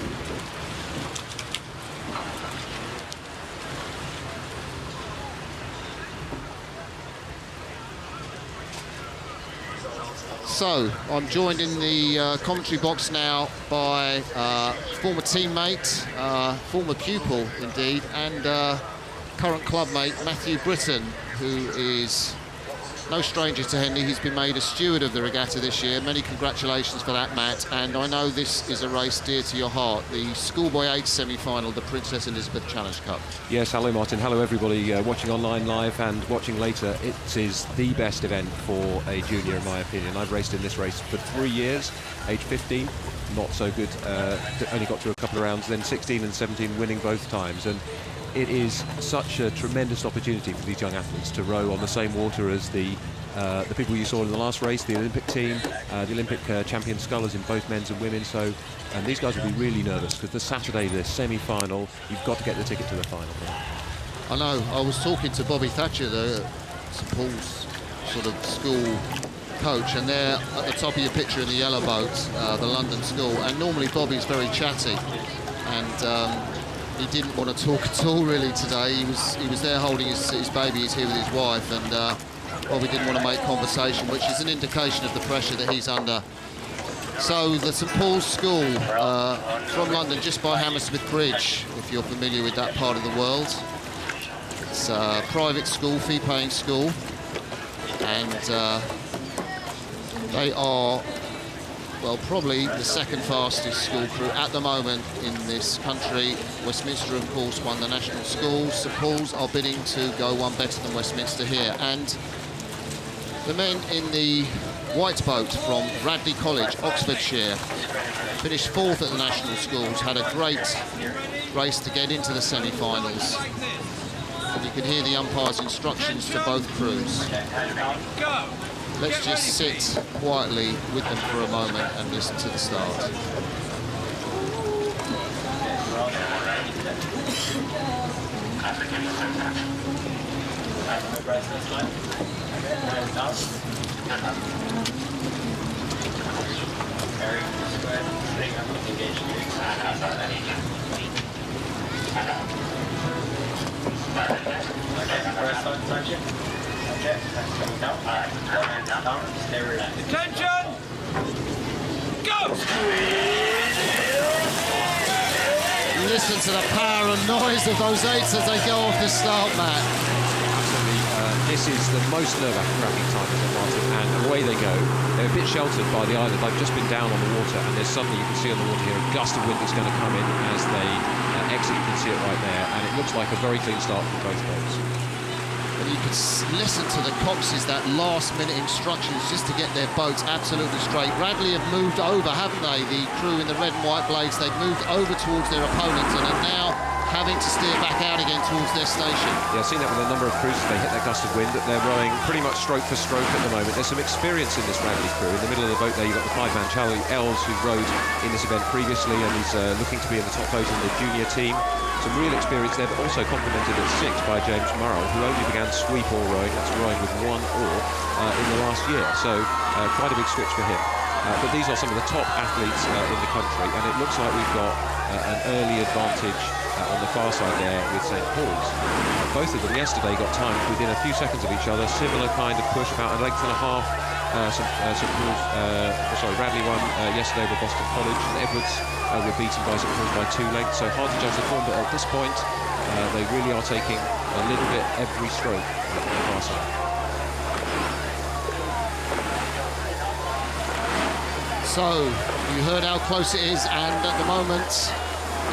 So I'm joined in the commentary box now by former teammate, former pupil indeed, and current clubmate Matthew Britton, who is no stranger to Henley. He's been made a steward of the regatta this year. Many congratulations for that, Matt. And I know this is a race dear to your heart, the Schoolboy 8 semi-final, the Princess Elizabeth Challenge Cup. Yes, hello Martin, hello everybody watching online live and watching later. It is the best event for a junior in my opinion. I've raced in this race for 3 years, age 15, not so good, only got through a couple of rounds, then 16 and 17 winning both times. And it is such a tremendous opportunity for these young athletes to row on the same water as the people you saw in the last race, the Olympic team, the Olympic champion scullers in both men's and women. So, and these guys will be really nervous because the Saturday, the semi-final, you've got to get the ticket to the final. I know. I was talking to Bobby Thatcher, the St Paul's sort of school coach, and they're at the top of your picture in the yellow boat, the London school. And normally Bobby's very chatty, and he didn't want to talk at all really today. He was there holding his baby. He's here with his wife, and Bobby didn't want to make conversation, which is an indication of the pressure that he's under. So the St Paul's School from London, just by Hammersmith Bridge, if you're familiar with that part of the world. It's a private school, fee-paying school, and they are, well, probably the second fastest school crew at the moment in this country. Westminster, of course, won the national schools. St Paul's are bidding to go one better than Westminster here. And the men in the white boat from Radley College, Oxfordshire, finished 4th at the national schools, had a great race to get into the semi-finals. And you can hear the umpire's instructions to both crews. Let's just sit quietly with them for a moment and listen to the start. Attention! Go! Listen to the power and noise of those eights as they go off the start mat. This is the most nerve-wracking time for Martin, and away they go. They're a bit sheltered by the island. They've just been down on the water, and there's suddenly, you can see on the water here, a gust of wind that's going to come in as they exit. You can see it right there, and it looks like a very clean start for both boats. And you can listen to the coxes, that last-minute instructions just to get their boats absolutely straight. Radley have moved over, haven't they? The crew in the red and white blades, they've moved over towards their opponents and are now having to steer back out again towards their station. Yeah, I've seen that with a number of crews. They hit that gust of wind. They're rowing pretty much stroke for stroke at the moment. There's some experience in this Radley crew. In the middle of the boat there, you've got the five-man Charlie Ells, who rowed in this event previously and is looking to be in the top boat in the junior team. Some real experience there, but also complemented at 6 by James Murrell, who only began sweep oar rowing. That's rowing with one oar in the last year. So quite a big switch for him. But these are some of the top athletes in the country, and it looks like we've got an early advantage on the far side there with St Paul's. Both of them yesterday got timed within a few seconds of each other, similar kind of push, about a length and a half. Radley won yesterday with Boston College, and Edwards were beaten by St Paul's by 2 lengths, so hard to judge the form, but at this point they really are taking a little bit every stroke on the far side. So, you heard how close it is, and at the moment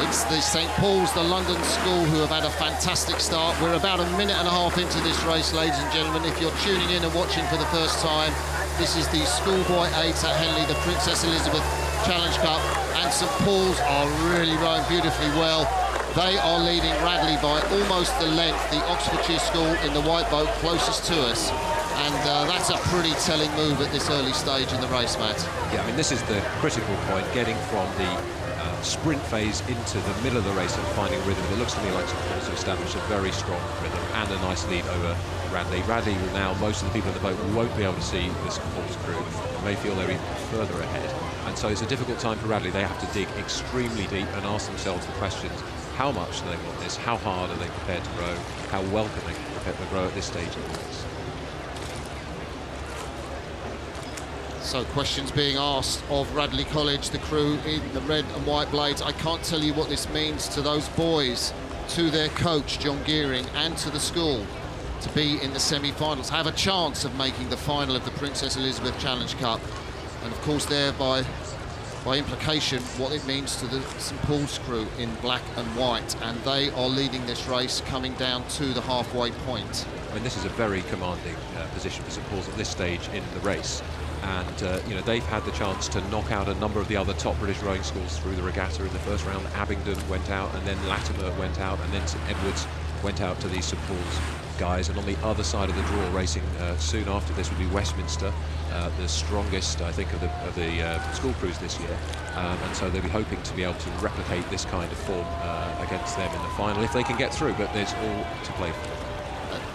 it's the St Paul's, the London school, who have had a fantastic start. We're about a minute and a half into this race, ladies and gentlemen. If you're tuning in and watching for the first time, this is the schoolboy 8 at Henley, the Princess Elizabeth Challenge Cup, and St Paul's are really rowing beautifully well. They are leading Radley by almost the length, the Oxfordshire school in the white boat closest to us. And that's a pretty telling move at this early stage in the race, Matt. Yeah, I mean, this is the critical point, getting from the sprint phase into the middle of the race and finding rhythm. It looks to me like St Paul's have established a very strong rhythm and a nice lead over Radley. Radley will now, most of the people in the boat won't be able to see the St Paul's crew. They may feel they're even further ahead. And so it's a difficult time for Radley. They have to dig extremely deep and ask themselves the questions: how much do they want this? How hard are they prepared to row? How well can they prepare to row at this stage of the race? So questions being asked of Radley College, the crew in the red and white blades. I can't tell you what this means to those boys, to their coach, John Gearing, and to the school to be in the semi-finals, have a chance of making the final of the Princess Elizabeth Challenge Cup. And of course there, by implication, what it means to the St Paul's crew in black and white. And they are leading this race, coming down to the halfway point. I mean, this is a very commanding position for St Paul's at this stage in the race. And, you know, they've had the chance to knock out a number of the other top British rowing schools through the regatta in the first round. Abingdon went out, and then Latimer went out, and then St Edwards went out to these St Paul's guys. And on the other side of the draw, racing soon after this, would be Westminster, the strongest, I think, of the school crews this year. And so they'll be hoping to be able to replicate this kind of form against them in the final, if they can get through, but there's all to play for.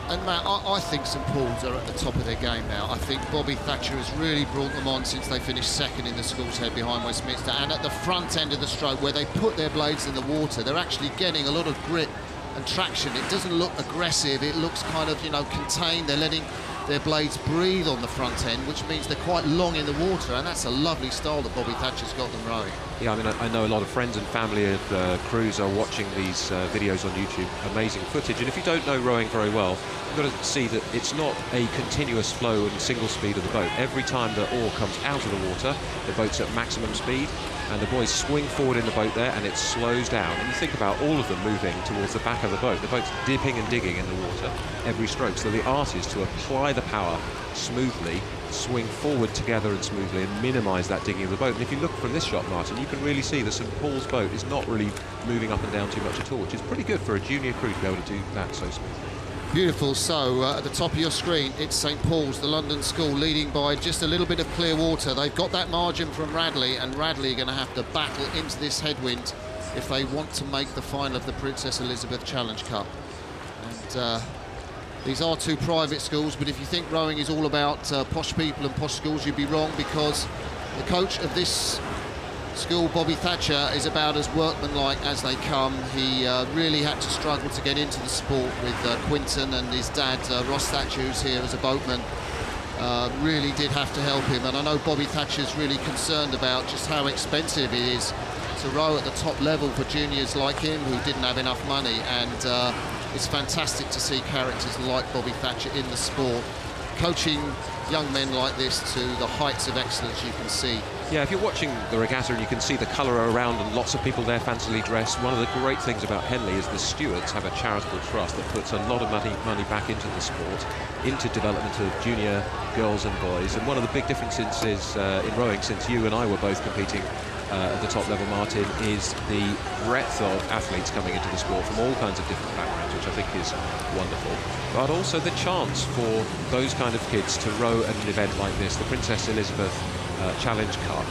And Matt, I think St Paul's are at the top of their game now. I think Bobby Thatcher has really brought them on since they finished second in the school's head behind Westminster. And at the front end of the stroke, where they put their blades in the water, they're actually getting a lot of grit and traction. It doesn't look aggressive. It looks kind of, you know, contained. They're letting their blades breathe on the front end, which means they're quite long in the water, and that's a lovely style that Bobby Thatcher's got them rowing. Yeah, I mean, I know a lot of friends and family of crews are watching these videos on YouTube. Amazing footage, and if you don't know rowing very well, you've got to see that it's not a continuous flow and single speed of the boat. Every time the oar comes out of the water, the boat's at maximum speed, and the boys swing forward in the boat there, and it slows down. And you think about all of them moving towards the back of the boat. The boat's dipping and digging in the water every stroke. So the art is to apply the power smoothly, swing forward together and smoothly, and minimise that digging of the boat. And if you look from this shot, Martin, you can really see the St Paul's boat is not really moving up and down too much at all, which is pretty good for a junior crew to be able to do that so smoothly. Beautiful. So at the top of your screen, it's St Paul's, the London school, leading by just a little bit of clear water. They've got that margin from Radley, and Radley are going to have to battle into this headwind if they want to make the final of the Princess Elizabeth Challenge Cup. And these are two private schools, but if you think rowing is all about posh people and posh schools, you'd be wrong, because the coach of this school, Bobby Thatcher, is about as workmanlike as they come. He really had to struggle to get into the sport with Quinton, and his dad, Ross Thatcher, who's here as a boatman, really did have to help him. And I know Bobby Thatcher's really concerned about just how expensive it is to row at the top level for juniors like him who didn't have enough money, and it's fantastic to see characters like Bobby Thatcher in the sport, coaching young men like this to the heights of excellence you can see. Yeah, if you're watching the regatta and you can see the colour around and lots of people there fancily dressed, one of the great things about Henley is the Stewards have a charitable trust that puts a lot of money back into the sport, into development of junior girls and boys. And one of the big differences is, in rowing, since you and I were both competing at the top level, Martin, is the breadth of athletes coming into the sport from all kinds of different backgrounds, which I think is wonderful. But also the chance for those kind of kids to row at an event like this, the Princess Elizabeth Challenge Cup,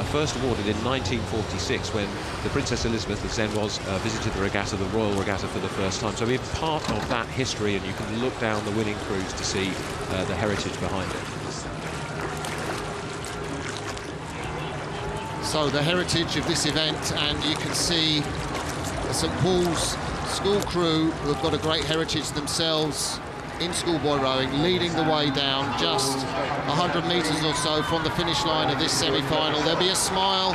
first awarded in 1946 when the Princess Elizabeth, as then was, visited the regatta, the Royal Regatta, for the first time. So we're part of that history, and you can look down the winning cruise to see the heritage behind it. So the heritage of this event, and you can see the St Paul's school crew, who have got a great heritage themselves in schoolboy rowing, leading the way down just 100 metres or so from the finish line of this semi-final. There'll be a smile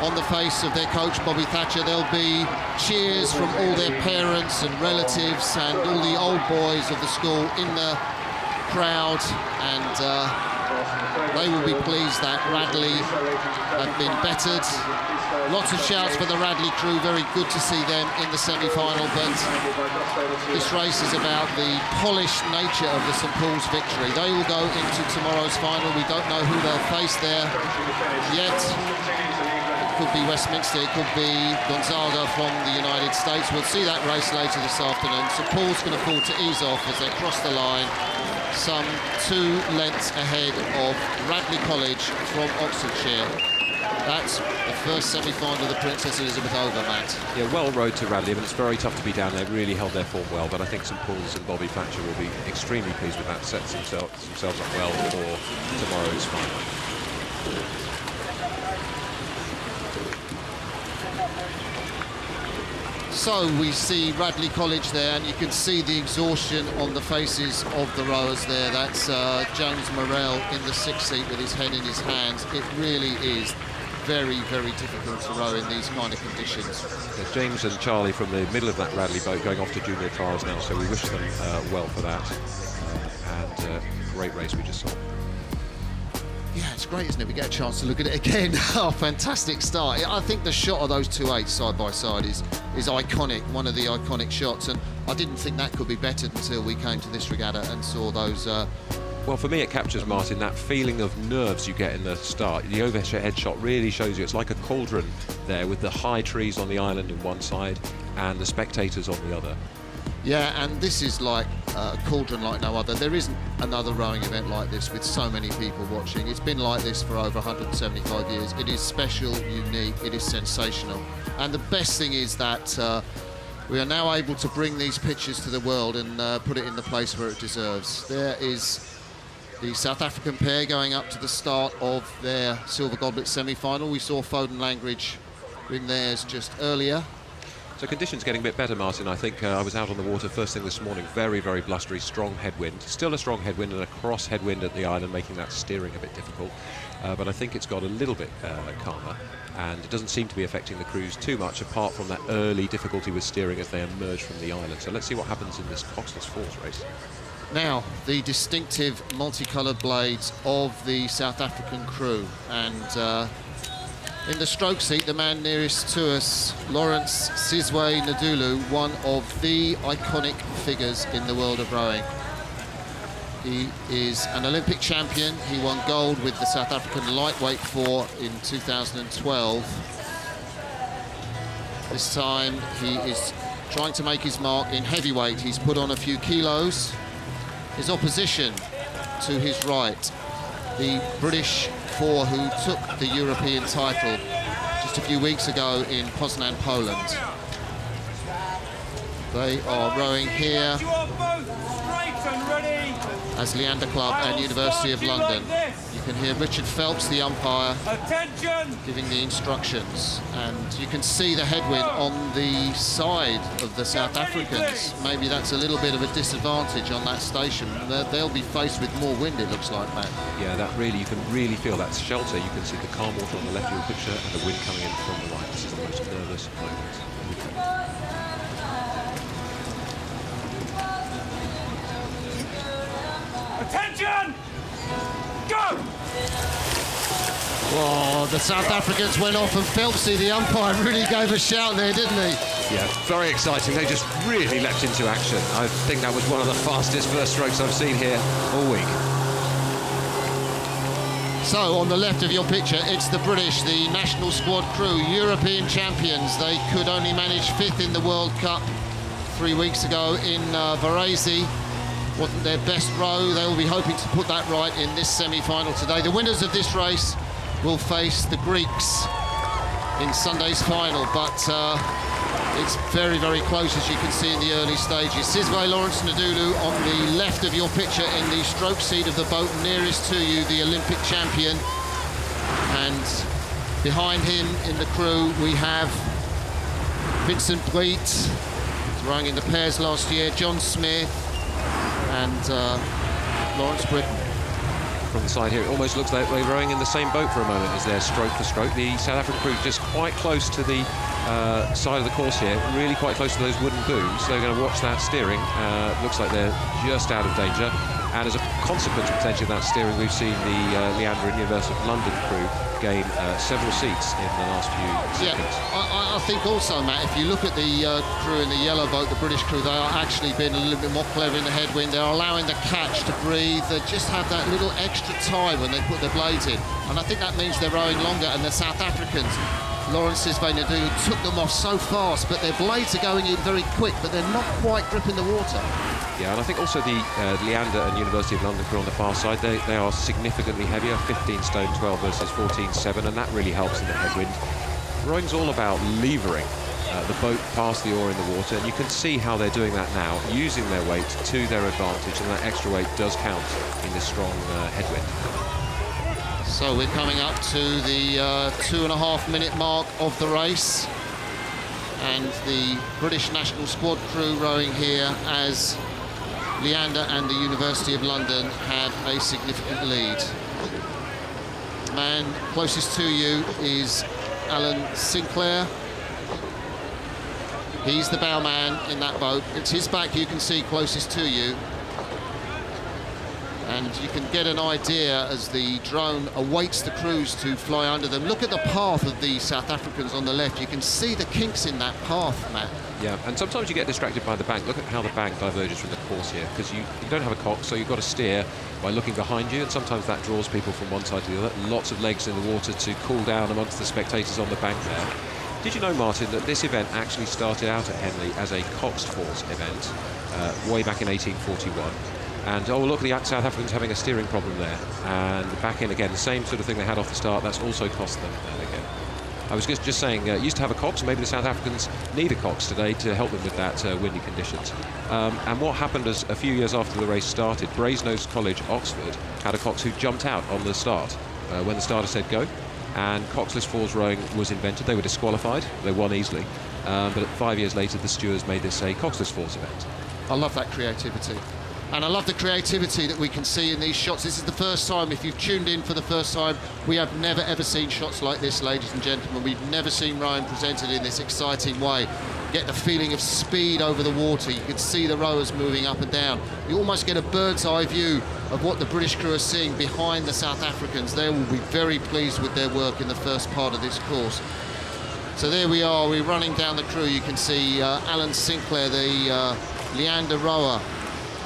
on the face of their coach, Bobby Thatcher. There'll be cheers from all their parents and relatives and all the old boys of the school in the crowd, and they will be pleased that Radley have been bettered. Lots of shouts for the Radley crew, very good to see them in the semi-final, but this race is about the polished nature of the St Paul's victory. They will go into tomorrow's final. We don't know who they'll face there yet. It could be Westminster, it could be Gonzaga from the United States. We'll see that race later this afternoon. St Paul's can afford to ease off as they cross the line, some 2 lengths ahead of Radley College from Oxfordshire. That's the first semi-final of the Princess Elizabeth over, Matt. Yeah, well rowed to Radley, but it's very tough to be down there. Really held their form well, but I think St Paul's and Bobby Thatcher will be extremely pleased with that. Sets themselves up well for tomorrow's final. So we see Radley College there, and you can see the exhaustion on the faces of the rowers there. That's James Morrell in the 6th seat with his head in his hands. It really is very, very difficult to row in these kind of conditions. Yeah, James and Charlie from the middle of that Radley boat going off to junior trials now, so we wish them well for that. And great race we just saw. Yeah, it's great, isn't it? We get a chance to look at it again. Oh, fantastic start. I think the shot of those 2 8s side by side is iconic, one of the iconic shots, and I didn't think that could be bettered until we came to this regatta and saw those. Well, for me, it captures, Martin, that feeling of nerves you get in the start. The overhead shot really shows you it's like a cauldron there, with the high trees on the island on one side and the spectators on the other. Yeah, and this is like a cauldron like no other. There isn't another rowing event like this with so many people watching. It's been like this for over 175 years. It is special, unique, it is sensational. And the best thing is that we are now able to bring these pictures to the world and put it in the place where it deserves. There is the South African pair going up to the start of their Silver Goblet semi-final. We saw Foden Langridge win theirs just earlier. So conditions getting a bit better, Martin. I think I was out on the water first thing this morning. Very, very blustery, strong headwind. Still a strong headwind and a cross headwind at the island, making that steering a bit difficult. But I think it's got a little bit calmer, and it doesn't seem to be affecting the crews too much, apart from that early difficulty with steering as they emerge from the island. So let's see what happens in this Coxless Falls race. Now, the distinctive multicoloured blades of the South African crew, and in the stroke seat, the man nearest to us, Lawrence Sizwe Ndulu, one of the iconic figures in the world of rowing. He is an Olympic champion. He won gold with the South African lightweight four in 2012. This time he is trying to make his mark in heavyweight. He's put on a few kilos. His opposition to his right, the British four who took the European title just a few weeks ago in Poznan, Poland. They are rowing here as Leander Club and University of London. You can hear Richard Phelps, the umpire, giving the instructions, and you can see the headwind on the side of the South Africans. Maybe that's a little bit of a disadvantage on that station. They'll be faced with more wind, it looks like, Matt. Yeah, that really, you can really feel that shelter. You can see the calm water on the left of your picture and the wind coming in from the right. This is the most nervous moment. Attention! Go! Oh, the South Africans went off, and Phelpsy, the umpire, really gave a shout there, didn't he? Yeah, very exciting. They just really leapt into action. I think that was one of the fastest first strokes I've seen here all week. So, on the left of your picture, it's the British, the national squad crew, European champions. They could only manage 5th in the World Cup 3 weeks ago in Varese. Wasn't their best row. They will be hoping to put that right in this semi-final today. The winners of this race will face the Greeks in Sunday's final, but it's very, very close, as you can see in the early stages. Sizwe Lawrence Ndulu on the left of your picture in the stroke seat of the boat nearest to you, the Olympic champion. And behind him in the crew we have Vincent Breet, who's rowing in the pairs last year, John Smith, and Lawrence Britton. From the side here, it almost looks like they're rowing in the same boat for a moment as they're stroke for stroke. The South African crew just quite close to the side of the course here, really quite close to those wooden booms. They're going to watch that steering. Looks like they're just out of danger. And as a consequence, potentially, of that steering, we've seen the Leander and University of London crew gain several seats in the last few seconds. Yeah, I think also, Matt, if you look at the crew in the yellow boat, the British crew, they are actually being a little bit more clever in the headwind. They're allowing the catch to breathe. They just have that little extra time when they put their blades in. And I think that means they're rowing longer. And the South Africans, Lawrence Sizwe Ndulu, took them off so fast, but their blades are going in very quick, but they're not quite gripping the water. Yeah, and I think also the Leander and University of London crew on the far side, they are significantly heavier, 15 stone 12 versus 14.7, and that really helps in the headwind. Rowing's all about levering the boat past the oar in the water, and you can see how they're doing that now, using their weight to their advantage, and that extra weight does count in this strong headwind. So we're coming up to the 2.5 minute mark of the race, and the British national squad crew rowing here as Leander and the University of London have a significant lead. The man closest to you is Alan Sinclair. He's the bowman in that boat. It's his back you can see closest to you. And you can get an idea as the drone awaits the crews to fly under them. Look at the path of the South Africans on the left. You can see the kinks in that path, Matt. Yeah, and sometimes you get distracted by the bank. Look at how the bank diverges from the course here, because you don't have a cox, so you've got to steer by looking behind you, and sometimes that draws people from one side to the other. Lots of legs in the water to cool down amongst the spectators on the bank there. Did you know, Martin, that this event actually started out at Henley as a coxed force event way back in 1841? And, oh, look, the South Africans having a steering problem there. And back in again, the same sort of thing they had off the start, that's also cost them again. I was just saying, used to have a cox, maybe the South Africans need a cox today to help them with that windy conditions. And what happened as a few years after the race started, Brasenose College, Oxford, had a cox who jumped out on the start when the starter said go. And coxless falls rowing was invented. They were disqualified. They won easily. But 5 years later, the stewards made this a coxless falls event. I love that creativity. And I love the creativity that we can see in these shots. This is the first time, if you've tuned in for the first time, we have never ever seen shots like this, ladies and gentlemen. We've never seen rowing presented in this exciting way. Get the feeling of speed over the water. You can see the rowers moving up and down. You almost get a bird's eye view of what the British crew are seeing behind the South Africans. They will be very pleased with their work in the first part of this course. So there we are, we're running down the crew. You can see Alan Sinclair, the Leander rower.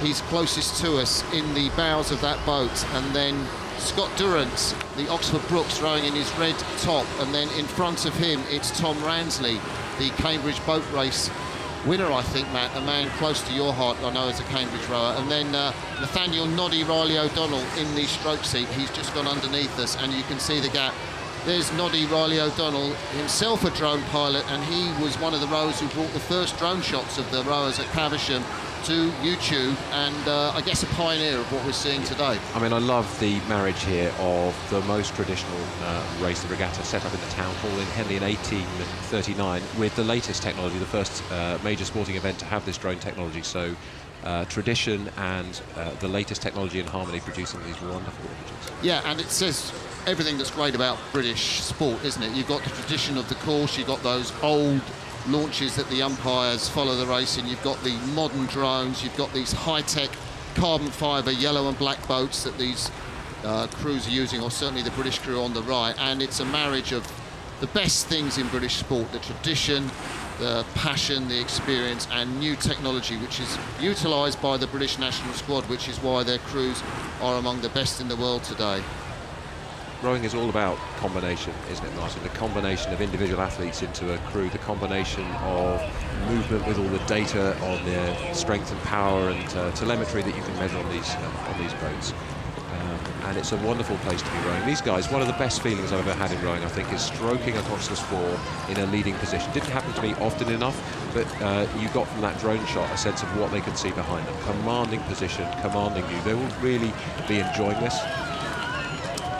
He's closest to us in the bows of that boat, and then Scott Durrant, the Oxford Brooks, rowing in his red top, and then in front of him it's Tom Ransley, the Cambridge boat race winner, I think, Matt, a man close to your heart, I know, as a Cambridge rower. And then Nathaniel Noddy Riley O'Donnell in the stroke seat. He's just gone underneath us, and you can see the gap There's Noddy Riley O'Donnell, himself a drone pilot, and he was one of the rowers who brought the first drone shots of the rowers at Caversham to YouTube, and I guess a pioneer of what we're seeing today. I mean, I love the marriage here of the most traditional race, the regatta, set up in the town hall in Henley in 1839, with the latest technology, the first major sporting event to have this drone technology. So tradition and the latest technology in harmony, producing these wonderful images. Yeah, and it says everything that's great about British sport, isn't it? You've got the tradition of the course, you've got those old launches that the umpires follow the race in, you've got the modern drones, you've got these high-tech carbon fibre yellow and black boats that these crews are using, or certainly the British crew on the right, and it's a marriage of the best things in British sport, the tradition, the passion, the experience, and new technology, which is utilised by the British national squad, which is why their crews are among the best in the world today. Rowing is all about combination, isn't it, Martin? The combination of individual athletes into a crew, the combination of movement with all the data on their strength and power and telemetry that you can measure on these boats. And it's a wonderful place to be rowing. These guys, one of the best feelings I've ever had in rowing, I think, is stroking across the squall in a leading position. Didn't happen to me often enough, but you got from that drone shot a sense of what they could see behind them. Commanding position, commanding view. They will really be enjoying this.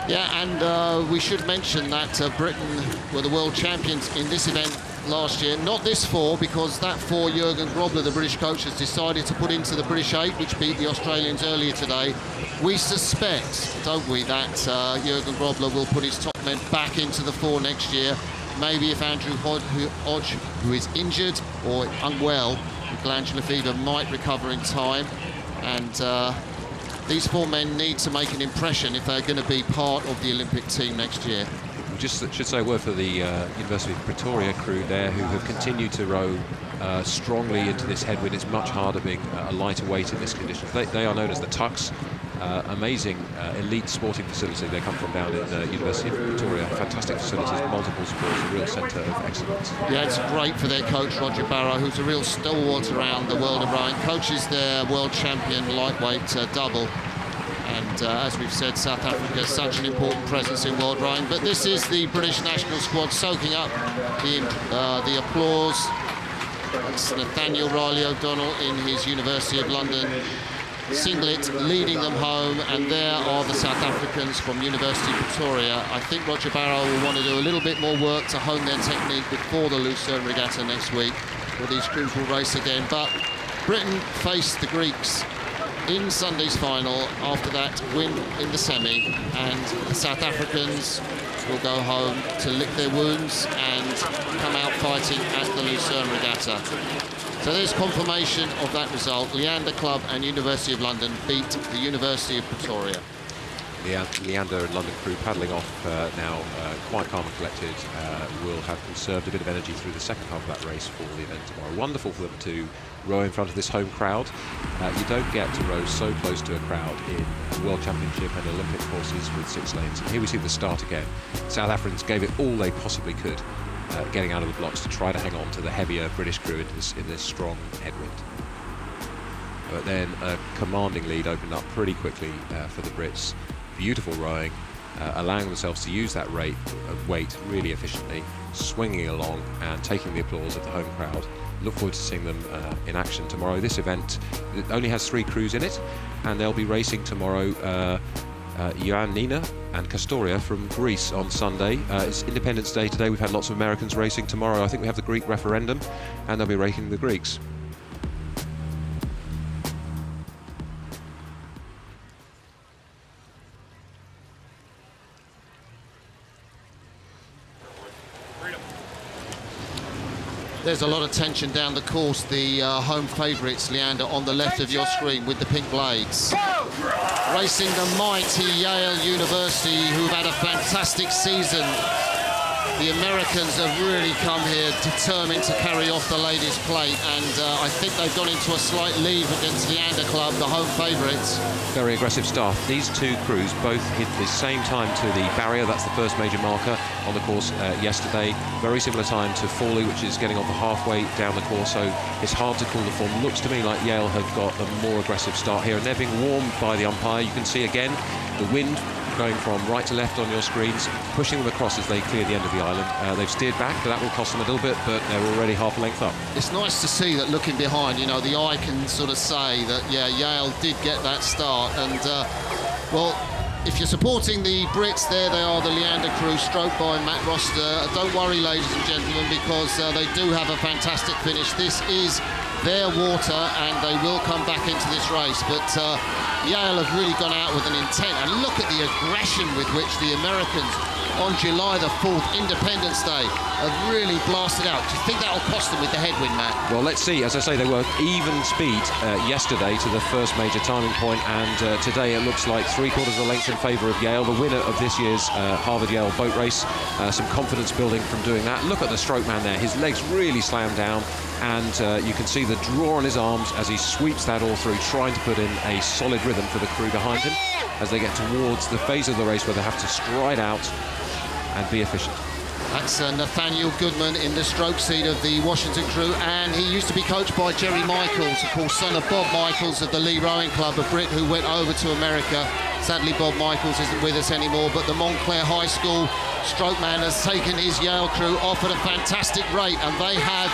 Yeah, and we should mention that Britain were the world champions in this event last year. Not this four, because that four Jurgen Grobler, the British coach, has decided to put into the British 8, which beat the Australians earlier today. We suspect, don't we, that Jurgen Grobler will put his top men back into the four next year. Maybe if Andrew Hodge, who is injured or unwell with glandular fever, might recover in time. And these four men need to make an impression if they're going to be part of the Olympic team next year. We just should say a word for the University of Pretoria crew there, who have continued to row strongly into this headwind. It's much harder being a lighter weight in this condition. They are known as the Tucks. Amazing elite sporting facility they come from down at the University of Pretoria. Fantastic facilities, multiple sports, a real centre of excellence. Yeah, it's great for their coach, Roger Barrow, who's a real stalwart around the world of rowing. Coaches their world champion lightweight double. And as we've said, South Africa is such an important presence in world rowing. But this is the British national squad soaking up the applause. That's Nathaniel Riley O'Donnell in his University of London singlet, leading them home, and there are the South Africans from University of Pretoria. I think Roger Barrow will want to do a little bit more work to hone their technique before the Lucerne Regatta next week, where these crews will race again. But Britain faced the Greeks in Sunday's final after that win in the semi, and the South Africans will go home to lick their wounds and come out fighting at the Lucerne Regatta. So there's confirmation of that result. Leander Club and University of London beat the University of Pretoria. Leander and London crew paddling off now, quite calm and collected, will have conserved a bit of energy through the second half of that race for the event tomorrow. Wonderful for them to row in front of this home crowd. You don't get to row so close to a crowd in World Championship and Olympic courses with 6 lanes. And here we see the start again. South Africans gave it all they possibly could, getting out of the blocks to try to hang on to the heavier British crew in this strong headwind. But then a commanding lead opened up pretty quickly for the Brits. Beautiful rowing, allowing themselves to use that weight really efficiently, swinging along and taking the applause of the home crowd. Look forward to seeing them in action tomorrow. This event only has 3 crews in it, and they'll be racing tomorrow. Ioannina and Kastoria from Greece on Sunday. It's Independence Day today. We've had lots of Americans racing. Tomorrow I think we have the Greek referendum, and they'll be racing the Greeks. There's a lot of tension down the course. The home favourites, Leander, on the left of your screen with the pink blades. Racing the mighty Yale University, who've had a fantastic season. The Americans have really come here determined to carry off the ladies' plate, and I think they've gone into a slight lead against Leander Club, the home favourites. Very aggressive start. These 2 crews both hit the same time to the barrier. That's the first major marker on the course yesterday. Very similar time to Fawley, which is getting off halfway down the course, so it's hard to call the form. Looks to me like Yale have got a more aggressive start here, and they're being warmed by the umpire. You can see again the wind going from right to left on your screens, pushing them across as they clear the end of the island. They've steered back, but that will cost them a little bit, but they're already half a length up. It's nice to see that looking behind, you know, the eye can sort of say that, yeah, Yale did get that start. And, well, if you're supporting the Brits, there they are, the Leander crew, stroked by Matt Roster. Don't worry, ladies and gentlemen, because they do have a fantastic finish. This is their water, and they will come back into this race. But Yale have really gone out with an intent. And look at the aggression with which the Americans, on July the 4th, Independence Day, have really blasted out. Do you think that will cost them with the headwind, Matt? Well, let's see. As I say, they were even speed yesterday to the first major timing point, and today it looks like 3/4 of the length in favour of Yale, the winner of this year's Harvard-Yale boat race. Some confidence building from doing that. Look at the stroke man there. His legs really slammed down, and you can see the draw on his arms as he sweeps that all through, trying to put in a solid rhythm for the crew behind him as they get towards the phase of the race where they have to stride out and be efficient. That's Nathaniel Goodman in the stroke seat of the Washington crew, and he used to be coached by Jerry Michaels, of course, son of Bob Michaels of the Lee Rowing Club, a Brit who went over to America. Sadly, Bob Michaels isn't with us anymore, but the Montclair High School stroke man has taken his Yale crew off at a fantastic rate, and they have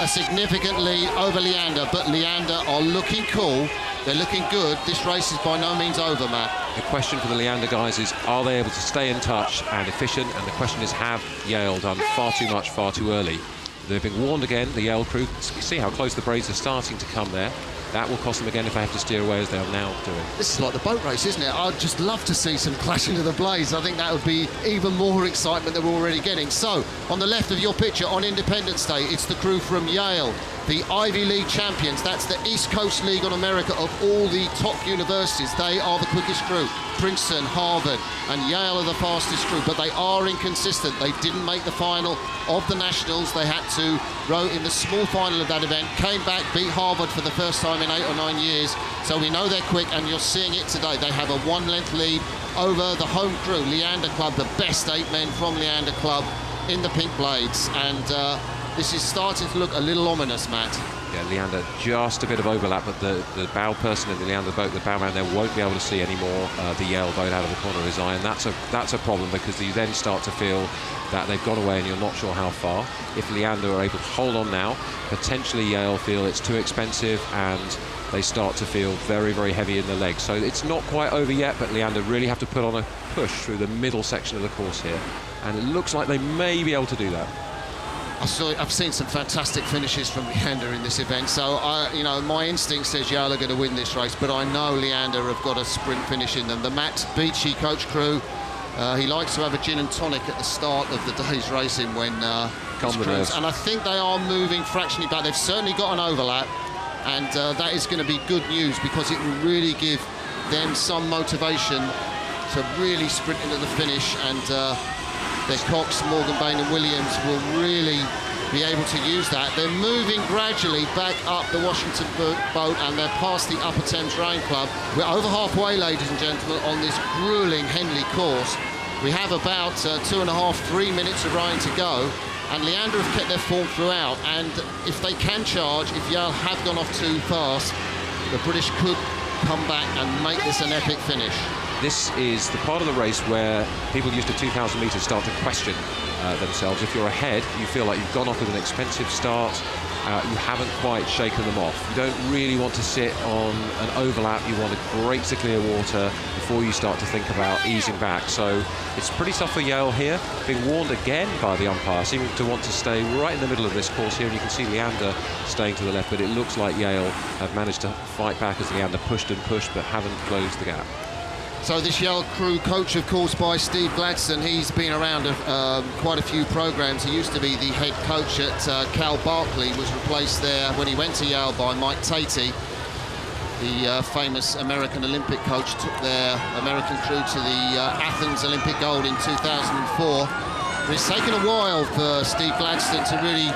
a significant lead over Leander, but Leander are looking cool. They're looking good. This race is by no means over, Matt. The question for the Leander guys is, are they able to stay in touch and efficient? And the question is, have Yale done far too much, far too early? They've been warned again, the Yale crew. See how close the braids are starting to come there. That will cost them again if they have to steer away as they are now doing. This is like the boat race, isn't it? I'd just love to see some clashing of the blades. I think that would be even more excitement than we're already getting. So, on the left of your picture on Independence Day, it's the crew from Yale, the Ivy League champions. That's the East Coast League on America of all the top universities. They are the quickest crew. Princeton, Harvard, and Yale are the fastest crew, but they are inconsistent. They didn't make the final of the Nationals. They had to row in the small final of that event, came back, beat Harvard for the first time in 8 or 9 years. So we know they're quick, and you're seeing it today. They have a 1-length lead over the home crew, Leander Club, the best 8 men from Leander Club in the pink blades. And this is starting to look a little ominous, Matt. Yeah, Leander, just a bit of overlap, but the bow person in the Leander boat, the bowman there, won't be able to see anymore the Yale boat out of the corner of his eye, and that's a problem, because you then start to feel that they've got away and you're not sure how far. If Leander are able to hold on now, potentially Yale feel it's too expensive and they start to feel very, very heavy in the legs. So it's not quite over yet, but Leander really have to put on a push through the middle section of the course here, and it looks like they may be able to do that. I've seen some fantastic finishes from Leander in this event, so you know, my instinct says Yale are going to win this race, but I know Leander have got a sprint finish in them. The Matt Beachy coach crew, he likes to have a gin and tonic at the start of the day's racing when calm the nerves. And I think they are moving fractionally back. They've certainly got an overlap, and that is going to be good news, because it will really give them some motivation to really sprint into the finish, and their Cox, Morgan, Bain and Williams will really be able to use that. They're moving gradually back up the Washington boat, and they're past the Upper Thames Rowing Club. We're over halfway, ladies and gentlemen, on this grueling Henley course. We have about 2.5, 3 minutes of rowing to go, and Leander have kept their form throughout, and if they can charge, if Yale have gone off too fast, the British could come back and make this an epic finish. This is the part of the race where people used to 2,000 metres start to question themselves. If you're ahead, you feel like you've gone off with an expensive start. You haven't quite shaken them off. You don't really want to sit on an overlap. You want to break to clear water before you start to think about easing back. So it's pretty tough for Yale here. Being warned again by the umpire, seeming to want to stay right in the middle of this course here. And you can see Leander staying to the left, but it looks like Yale have managed to fight back as Leander pushed and pushed, but haven't closed the gap. So this Yale crew, coach of course by Steve Gladstone, he's been around quite a few programs. He used to be the head coach at Cal Berkeley, was replaced there when he went to Yale by Mike Tatey. The famous American Olympic coach took their American crew to the Athens Olympic gold in 2004. But it's taken a while for Steve Gladstone to really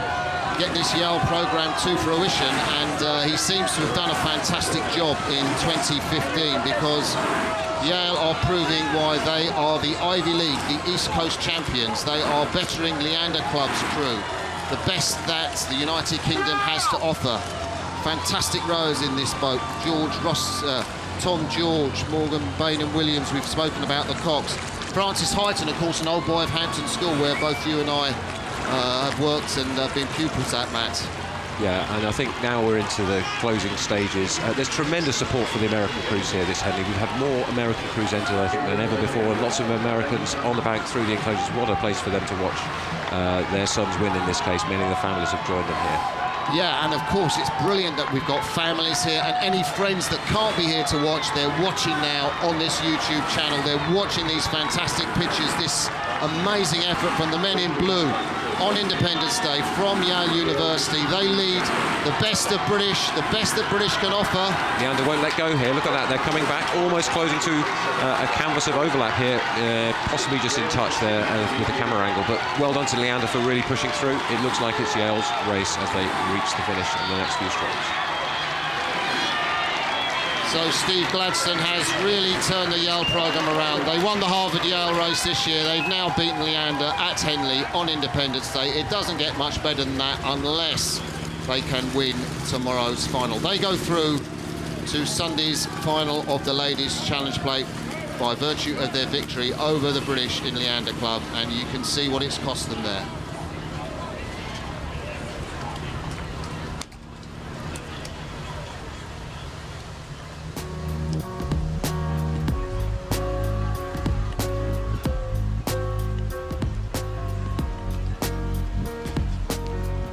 get this Yale program to fruition, and he seems to have done a fantastic job in 2015, because Yale are proving why they are the Ivy League, the East Coast champions. They are bettering Leander Club's crew, the best that the United Kingdom has to offer. Fantastic rowers in this boat. George Ross, Tom George, Morgan Bain and Williams. We've spoken about the Cox. Francis Highton, of course, an old boy of Hampton School, where both you and I have worked and been pupils at, Matt. Yeah, and I think now we're into the closing stages. There's tremendous support for the American crews here this Henley. We've had more American crews enter, I think, than ever before, and lots of Americans on the bank through the enclosures. What a place for them to watch their sons win in this case. Many of the families have joined them here. Yeah, and of course it's brilliant that we've got families here, and any friends that can't be here to watch, they're watching now on this YouTube channel. They're watching these fantastic pictures, this amazing effort from the men in blue on Independence Day from Yale University. They lead the best that British can offer. Leander won't let go here. Look at that. They're coming back, almost closing to a canvas of overlap here, possibly just in touch there with the camera angle. But well done to Leander for really pushing through. It looks like it's Yale's race as they reach the finish in the next few strokes. So Steve Gladstone has really turned the Yale programme around. They won the Harvard-Yale race this year. They've now beaten Leander at Henley on Independence Day. It doesn't get much better than that unless they can win tomorrow's final. They go through to Sunday's final of the Ladies' Challenge Plate by virtue of their victory over the British in Leander Club, and you can see what it's cost them there.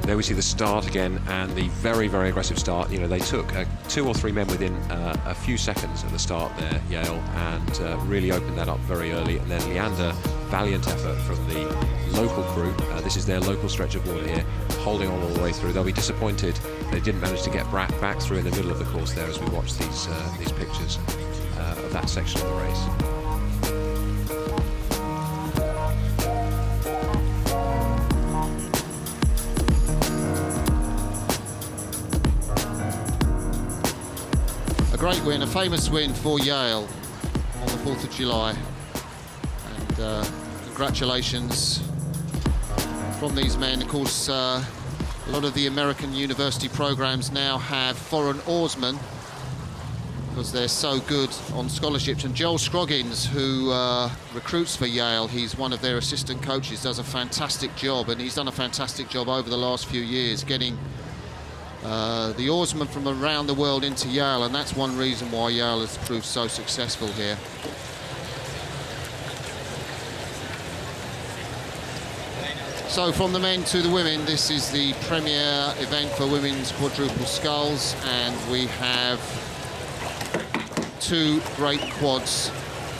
There we see the start again, and the very, very aggressive start. You know, they took 2 or 3 men within a few seconds at the start there, Yale, and really opened that up very early. And then Leander, valiant effort from the local crew. This is their local stretch of water here, holding on all the way through. They'll be disappointed they didn't manage to get back through in the middle of the course there as we watch these pictures of that section of the race. A great win, a famous win for Yale on the 4th of July. And congratulations from these men. Of course, a lot of the American university programs now have foreign oarsmen because they're so good on scholarships. And Joel Scroggins, who recruits for Yale, he's one of their assistant coaches, does a fantastic job, and he's done a fantastic job over the last few years getting the oarsmen from around the world into Yale, and that's one reason why Yale has proved so successful here. So from the men to the women, this is the premier event for women's quadruple sculls, and we have 2 great quads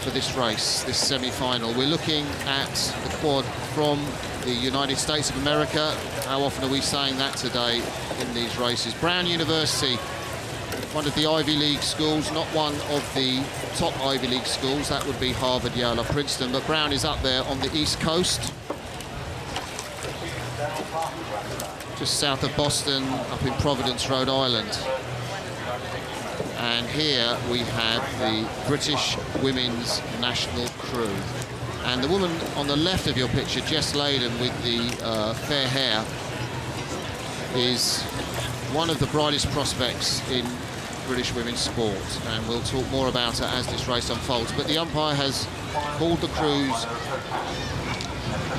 for this race, this semi-final. We're looking at the quad from the United States of America. How often are we saying that today in these races? Brown University, one of the Ivy League schools, not one of the top Ivy League schools. That would be Harvard, Yale or Princeton, but Brown is up there on the East Coast, just south of Boston, up in Providence, Rhode Island. And here we have the British women's national crew. And the woman on the left of your picture, Jess Layden, with the fair hair, is one of the brightest prospects in British women's sport. And we'll talk more about her as this race unfolds. But the umpire has called the crews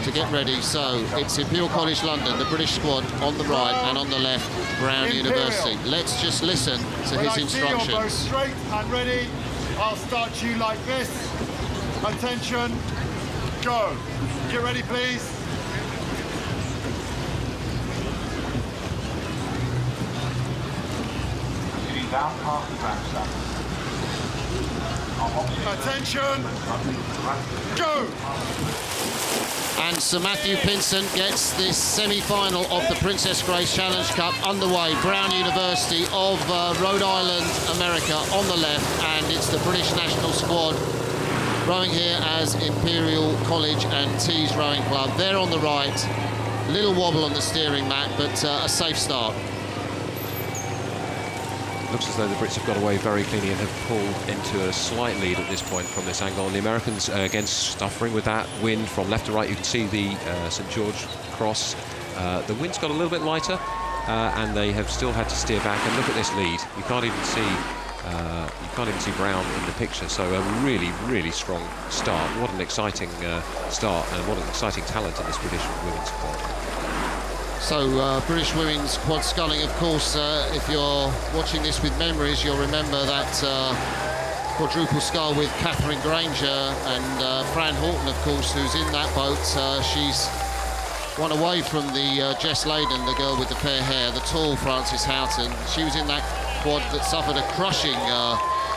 to get ready. So it's Imperial College London, the British squad on the right, and on the left, Brown University. Let's just listen to his instructions. When I see you're both straight and ready, I'll start you like this. Attention, go. Get ready, please. Down past the grandstand. Attention, go. And Sir Matthew Pinson gets this semi-final of the Princess Grace Challenge Cup underway. Brown University of Rhode Island, America on the left, and it's the British national squad rowing here as Imperial College and Tees Rowing Club. They're on the right. Little wobble on the steering, Matt, but a safe start. Looks as though the Brits have got away very cleanly and have pulled into a slight lead at this point from this angle. And the Americans, again, suffering with that wind from left to right. You can see the St George cross. The wind's got a little bit lighter, and they have still had to steer back. And look at this lead. You can't even see You can't even see Brown in the picture, so a really, really strong start. What an exciting start, and what an exciting talent in this British women's quad. So British women's quad sculling, of course, if you're watching this with memories, you'll remember that quadruple scull with Catherine Granger and Fran Horton, of course, who's in that boat. She's one away from the Jess Leyden, the girl with the fair hair, the tall Frances Houghton. She was in that quad that suffered a crushing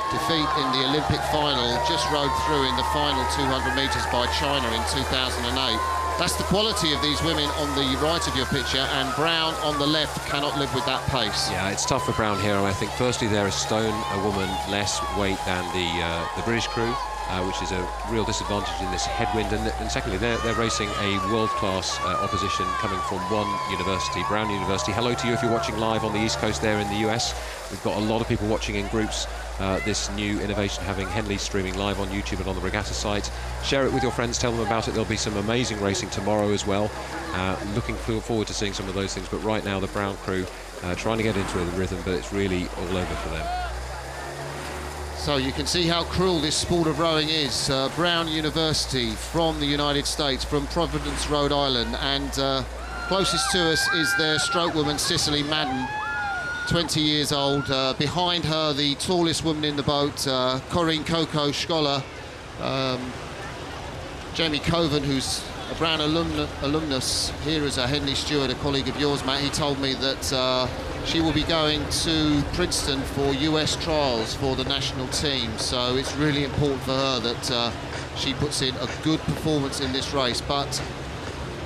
defeat in the Olympic final, just rode through in the final 200 metres by China in 2008. That's the quality of these women on the right of your picture, and Brown on the left cannot live with that pace. Yeah, it's tough for Brown here. I think firstly there is Stone, a woman less weight than the British crew, which is a real disadvantage in this headwind. And secondly, they're racing a world-class opposition coming from one university, Brown University. Hello to you if you're watching live on the East Coast there in the US. We've got a lot of people watching in groups. This new innovation, having Henley streaming live on YouTube and on the Regatta site. Share it with your friends, tell them about it. There'll be some amazing racing tomorrow as well. Looking forward to seeing some of those things, but right now the Brown crew trying to get into the rhythm, but it's really all over for them. So you can see how cruel this sport of rowing is. Brown University from the United States, from Providence, Rhode Island, and closest to us is their stroke woman, Cicely Madden, 20 years old. Behind her, the tallest woman in the boat, Corinne Coco Scholar. Jamie Coven, who's a Brown alumnus here as a Henley Steward, a colleague of yours, Matt. He told me that she will be going to Princeton for US trials for the national team. So it's really important for her that she puts in a good performance in this race. But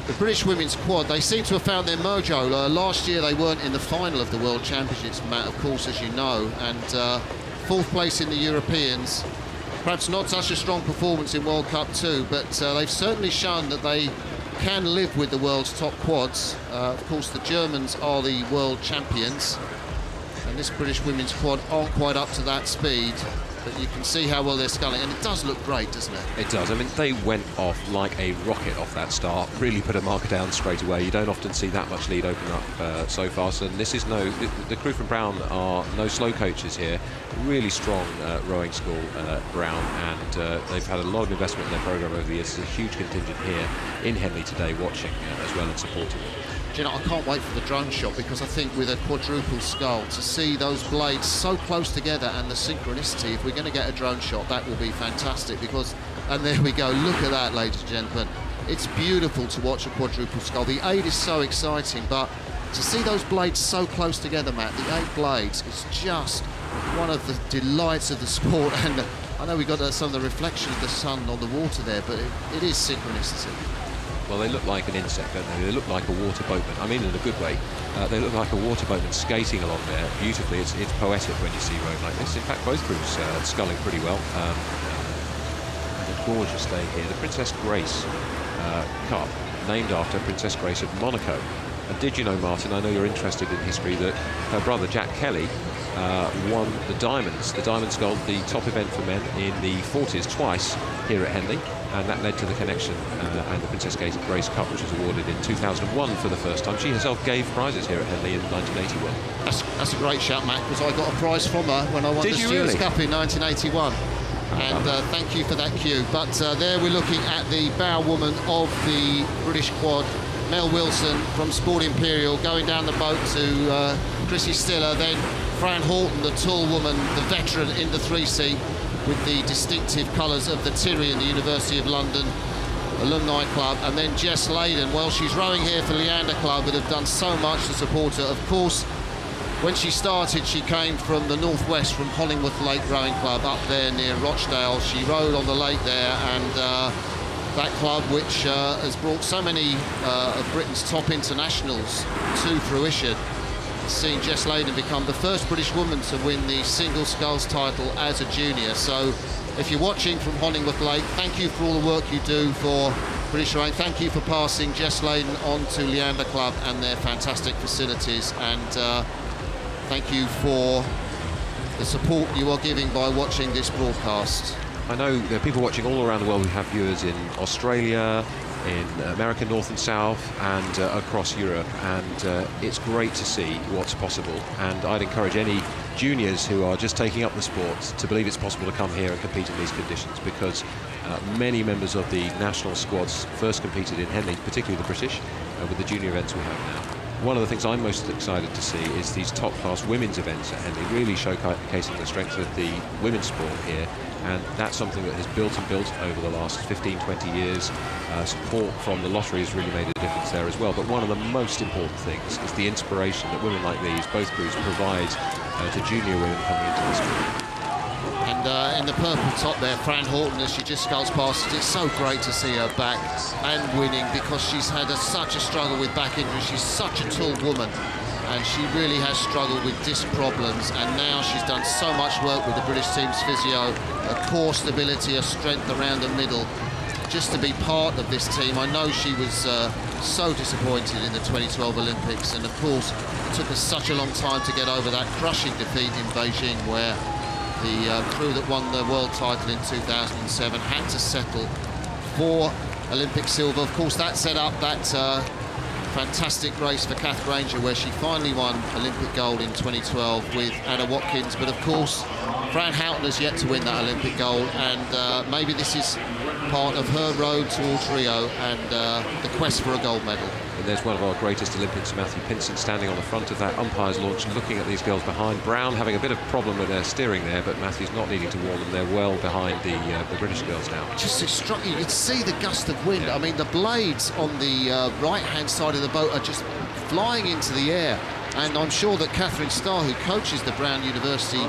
the British women's quad, they seem to have found their mojo. Last year they weren't in the final of the World Championships, Matt, of course, as you know, and fourth place in the Europeans. Perhaps not such a strong performance in World Cup 2, but they've certainly shown that they can live with the world's top quads. Of course, the Germans are the world champions, and this British women's quad aren't quite up to that speed. But you can see how well they're sculling, and it does look great, doesn't it? It does. I mean, they went off like a rocket off that start, really put a marker down straight away. You don't often see that much lead open up so fast, and this is the crew from Brown are no slow coaches here. Really strong rowing school, Brown, and they've had a lot of investment in their programme over the years. There's a huge contingent here in Henley today watching as well and supporting them. Do you know, I can't wait for the drone shot, because I think with a quadruple scull, to see those blades so close together and the synchronicity, if we're going to get a drone shot, that will be fantastic. Because, and there we go, look at that, ladies and gentlemen. It's beautiful to watch a quadruple scull. The 8 is so exciting, but to see those blades so close together, Matt, the 8 blades, is just one of the delights of the sport. And I know we got some of the reflection of the sun on the water there, but it is synchronicity. Well, they look like an insect, don't they? They look like a water boatman. I mean, in a good way. They look like a water boatman skating along there beautifully. It's poetic when you see rowing like this. In fact, both crews sculling pretty well. A gorgeous day here. The Princess Grace Cup, named after Princess Grace of Monaco. And did you know, Martin, I know you're interested in history, that her brother, Jack Kelly, won the Diamonds. The Diamonds Gold, the top event for men in the 40s, twice here at Henley. And that led to the connection and the Princess Grace Cup, which was awarded in 2001 for the first time. She herself gave prizes here at Henley in 1981. That's a great shout, Matt, because I got a prize from her when I won the Stewards Cup in 1981. And thank you for that cue. But there we're looking at the bow woman of the British quad, Mel Wilson from Sport Imperial, going down the boat to Chrissy Stiller, then Fran Horton, the tall woman, the veteran in the 3-seat, with the distinctive colours of the Tirry and the University of London Alumni Club, and then Jess Leyden. Well, she's rowing here for Leander Club, that have done so much to support her. Of course, when she started, she came from the northwest, from Hollingworth Lake Rowing Club up there near Rochdale. She rowed on the lake there, and that club, which has brought so many of Britain's top internationals to fruition, seen Jess Leyden become the first British woman to win the single sculls title as a junior. So if you're watching from Hollingworth Lake, thank you for all the work you do for British rowing. Thank you for passing Jess Leyden on to Leander Club and their fantastic facilities, and thank you for the support you are giving by watching this broadcast. I know there are people watching all around the world. We have viewers in Australia, in America, North and South, and across Europe, and it's great to see what's possible. And I'd encourage any juniors who are just taking up the sport to believe it's possible to come here and compete in these conditions, because many members of the national squads first competed in Henley, particularly the British, with the junior events we have now. One of the things I'm most excited to see is these top-class women's events at Henley, really showcasing the strength of the women's sport here, and that's something that has built and built over the last 15, 20 years. Support from the lottery has really made a difference there as well, but one of the most important things is the inspiration that women like these, both crews, provide to junior women coming into this group. And in the purple top there, Fran Horton, as she just sculls past it, it's so great to see her back and winning, because she's had such a struggle with back injury. She's such a tall woman, and she really has struggled with disc problems, and now she's done so much work with the British team's physio, her core stability, her strength around the middle, just to be part of this team. I know she was so disappointed in the 2012 Olympics, and of course it took us such a long time to get over that crushing defeat in Beijing, where the crew that won the world title in 2007 had to settle for Olympic silver. Of course, that set up that fantastic race for Kath Granger, where she finally won Olympic gold in 2012 with Anna Watkins. But of course, Fran Houghton has yet to win that Olympic gold, and maybe this is part of her road towards Rio and the quest for a gold medal. And there's one of our greatest Olympics, Matthew Pinsent, standing on the front of that umpire's launch, looking at these girls behind. Brown having a bit of problem with their steering there, but Matthew's not needing to warn them. They're well behind the British girls now. Just struck you could see the gust of wind. Yeah. I mean, the blades on the right-hand side of the boat are just flying into the air. And I'm sure that Catherine Starr, who coaches the Brown University,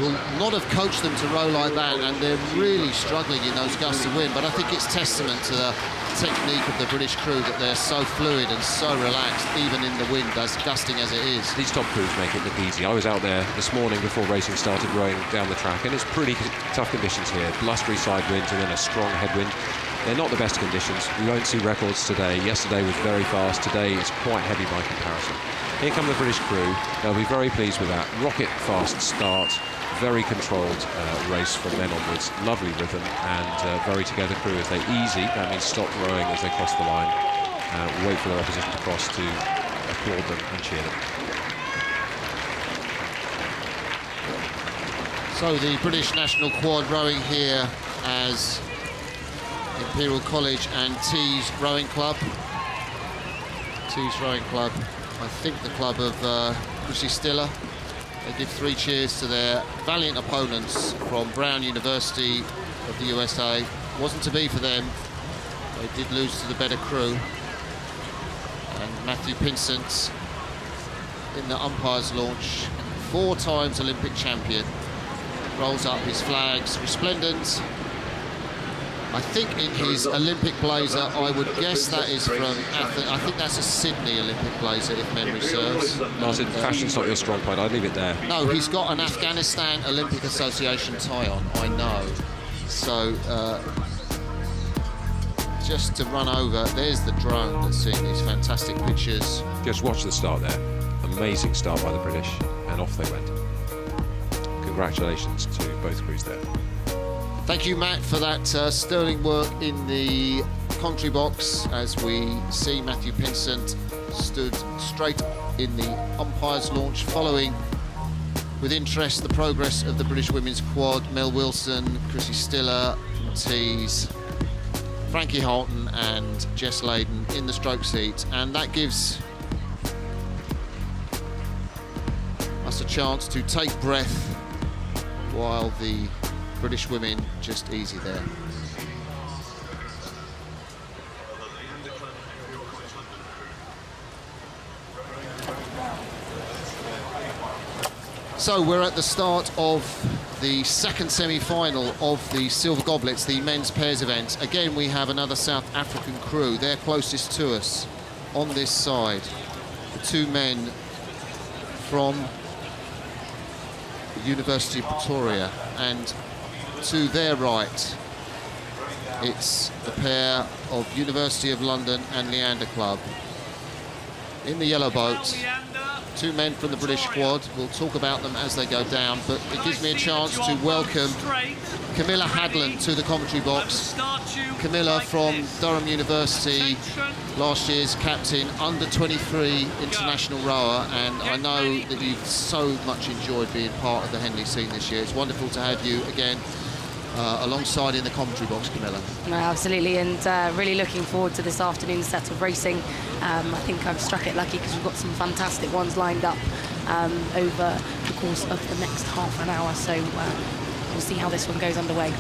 will not have coached them to row like that, and they're really struggling in those gusts of wind. But I think it's testament to the technique of the British crew that they're so fluid and so relaxed, even in the wind, as gusting as it is. These top crews make it look easy. I was out there this morning before racing started, rowing down the track, and it's pretty tough conditions here. Blustery side winds and then a strong headwind. They're not the best conditions. We won't see records today. Yesterday was very fast. Today is quite heavy by comparison. Here come the British crew. They'll be very pleased with that. Rocket fast start, very controlled race from then onwards. Lovely rhythm, and very together crew as they easy. That means stop rowing as they cross the line. Wait for their opposition to cross to applaud them and cheer them. So the British national quad rowing here as Imperial College and Tees Rowing Club. Tees Rowing Club, I think the club of Chrissy Stiller. They give 3 cheers to their valiant opponents from Brown University of the USA. Wasn't to be for them. They did lose to the better crew. And Matthew Pinsent in the umpire's launch, 4 times Olympic champion, rolls up his flags, resplendent. I think in his Olympic blazer, I would guess that is from Athens. I think that's a Sydney Olympic blazer, if memory serves. Martin, fashion's not your strong point. I'd leave it there. No, he's got an Afghanistan Olympic Association tie on, I know. So, just to run over, there's the drone that's seeing these fantastic pictures. Just watch the start there. Amazing start by the British, and off they went. Congratulations to both crews there. Thank you, Matt, for that sterling work in the commentary box as we see Matthew Pinsent stood straight in the umpire's launch, following with interest the progress of the British women's quad. Mel Wilson, Chrissy Stiller, Tees, Frankie Holton and Jess Layden in the stroke seat, and that gives us a chance to take breath while the British women just easy there. So we're at the start of the second semi-final of the Silver Goblets, the men's pairs event. Again, we have another South African crew. They're closest to us on this side. The 2 men from the University of Pretoria, and to their right, it's the pair of University of London and Leander Club. In the yellow boat, two men from the British squad. We'll talk about them as they go down, but it gives me a chance to welcome Camilla Hadland to the commentary box. Camilla from Durham University, last year's captain, under-23 international rower, and I know that you've so much enjoyed being part of the Henley scene this year. It's wonderful to have you again alongside in the commentary box, Camilla. No, absolutely, and really looking forward to this afternoon's set of racing. I think I've struck it lucky because we've got some fantastic ones lined up over the course of the next half an hour, so we'll see how this one goes underway.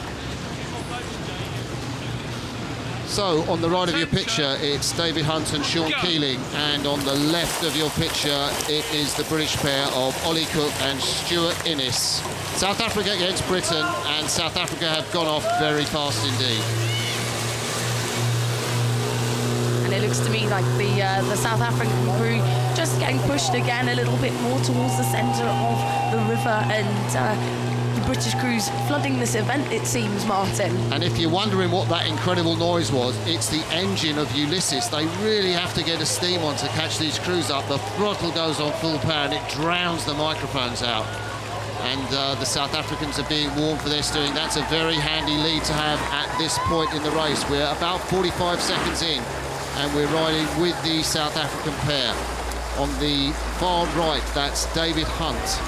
So, on the right of your picture, it's David Hunt and Sean Keeling, and on the left of your picture, it is the British pair of Ollie Cook and Stuart Innes. South Africa against Britain, and South Africa have gone off very fast indeed. And it looks to me like the South African crew just getting pushed again a little bit more towards the centre of the river, and British crews flooding this event, it seems, Martin. And if you're wondering what that incredible noise was, it's the engine of Ulysses. They really have to get a steam on to catch these crews up. The throttle goes on full power and it drowns the microphones out. And the South Africans are being warned for their steering. That's a very handy lead to have at this point in the race. We're about 45 seconds in and we're riding with the South African pair. On the far right, that's David Hunt,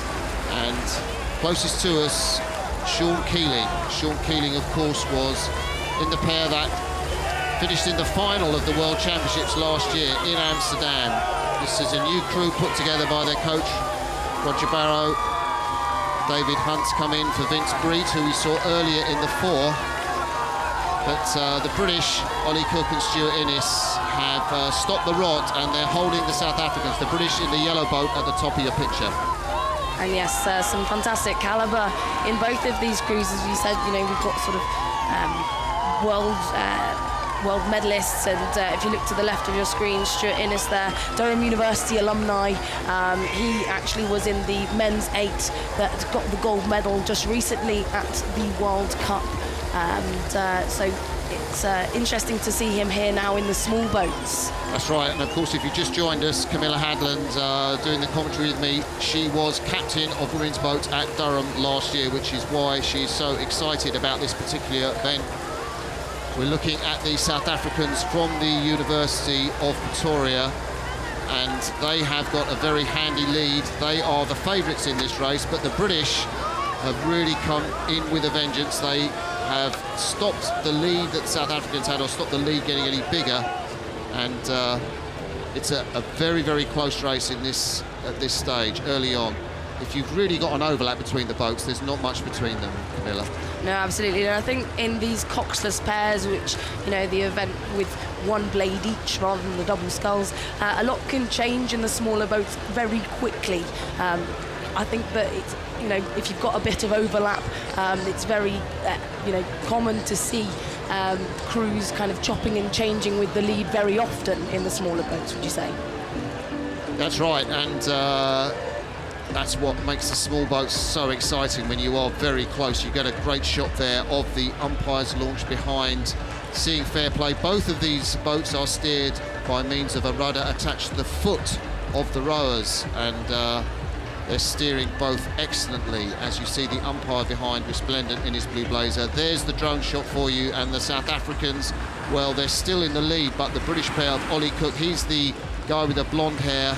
and closest to us, Sean Keeling. Sean Keeling, of course, was in the pair that finished in the final of the World Championships last year in Amsterdam. This is a new crew put together by their coach, Roger Barrow. David Hunt's come in for Vince Breed, who we saw earlier in the four. But the British, Ollie Cook and Stuart Innes, have stopped the rot and they're holding the South Africans, the British in the yellow boat at the top of your picture. And yes, some fantastic calibre in both of these crews. As you said, you know, we've got sort of world medalists, and if you look to the left of your screen, Stuart Innes there, Durham University alumni. He actually was in the men's 8 that got the gold medal just recently at the World Cup. And so it's interesting to see him here now in the small boats. That's right, and of course, if you just joined us, Camilla Hadland doing the commentary with me. She was captain of women's boats at Durham last year, which is why she's so excited about this particular event. We're looking at the South Africans from the University of Pretoria, and they have got a very handy lead. They are the favourites in this race, but the British have really come in with a vengeance. They have stopped the lead that the South Africans had, or stopped the lead getting any bigger, and it's a very, very close race in this at this stage early on. If you've really got an overlap between the boats, there's not much between them, Camilla. No, absolutely. And I think in these coxless pairs, which, you know, the event with one blade each rather than the double sculls, a lot can change in the smaller boats very quickly. I think that it's, you know, if you've got a bit of overlap, it's very, you know, common to see crews kind of chopping and changing with the lead very often in the smaller boats, would you say? That's right, and that's what makes the small boats so exciting. When you are very close, you get a great shot there of the umpire's launch behind, seeing fair play. Both of these boats are steered by means of a rudder attached to the foot of the rowers, and they're steering both excellently, as you see the umpire behind, resplendent in his blue blazer. There's the drone shot for you, and the South Africans, well, they're still in the lead, but the British pair of Ollie Cook, he's the guy with the blonde hair.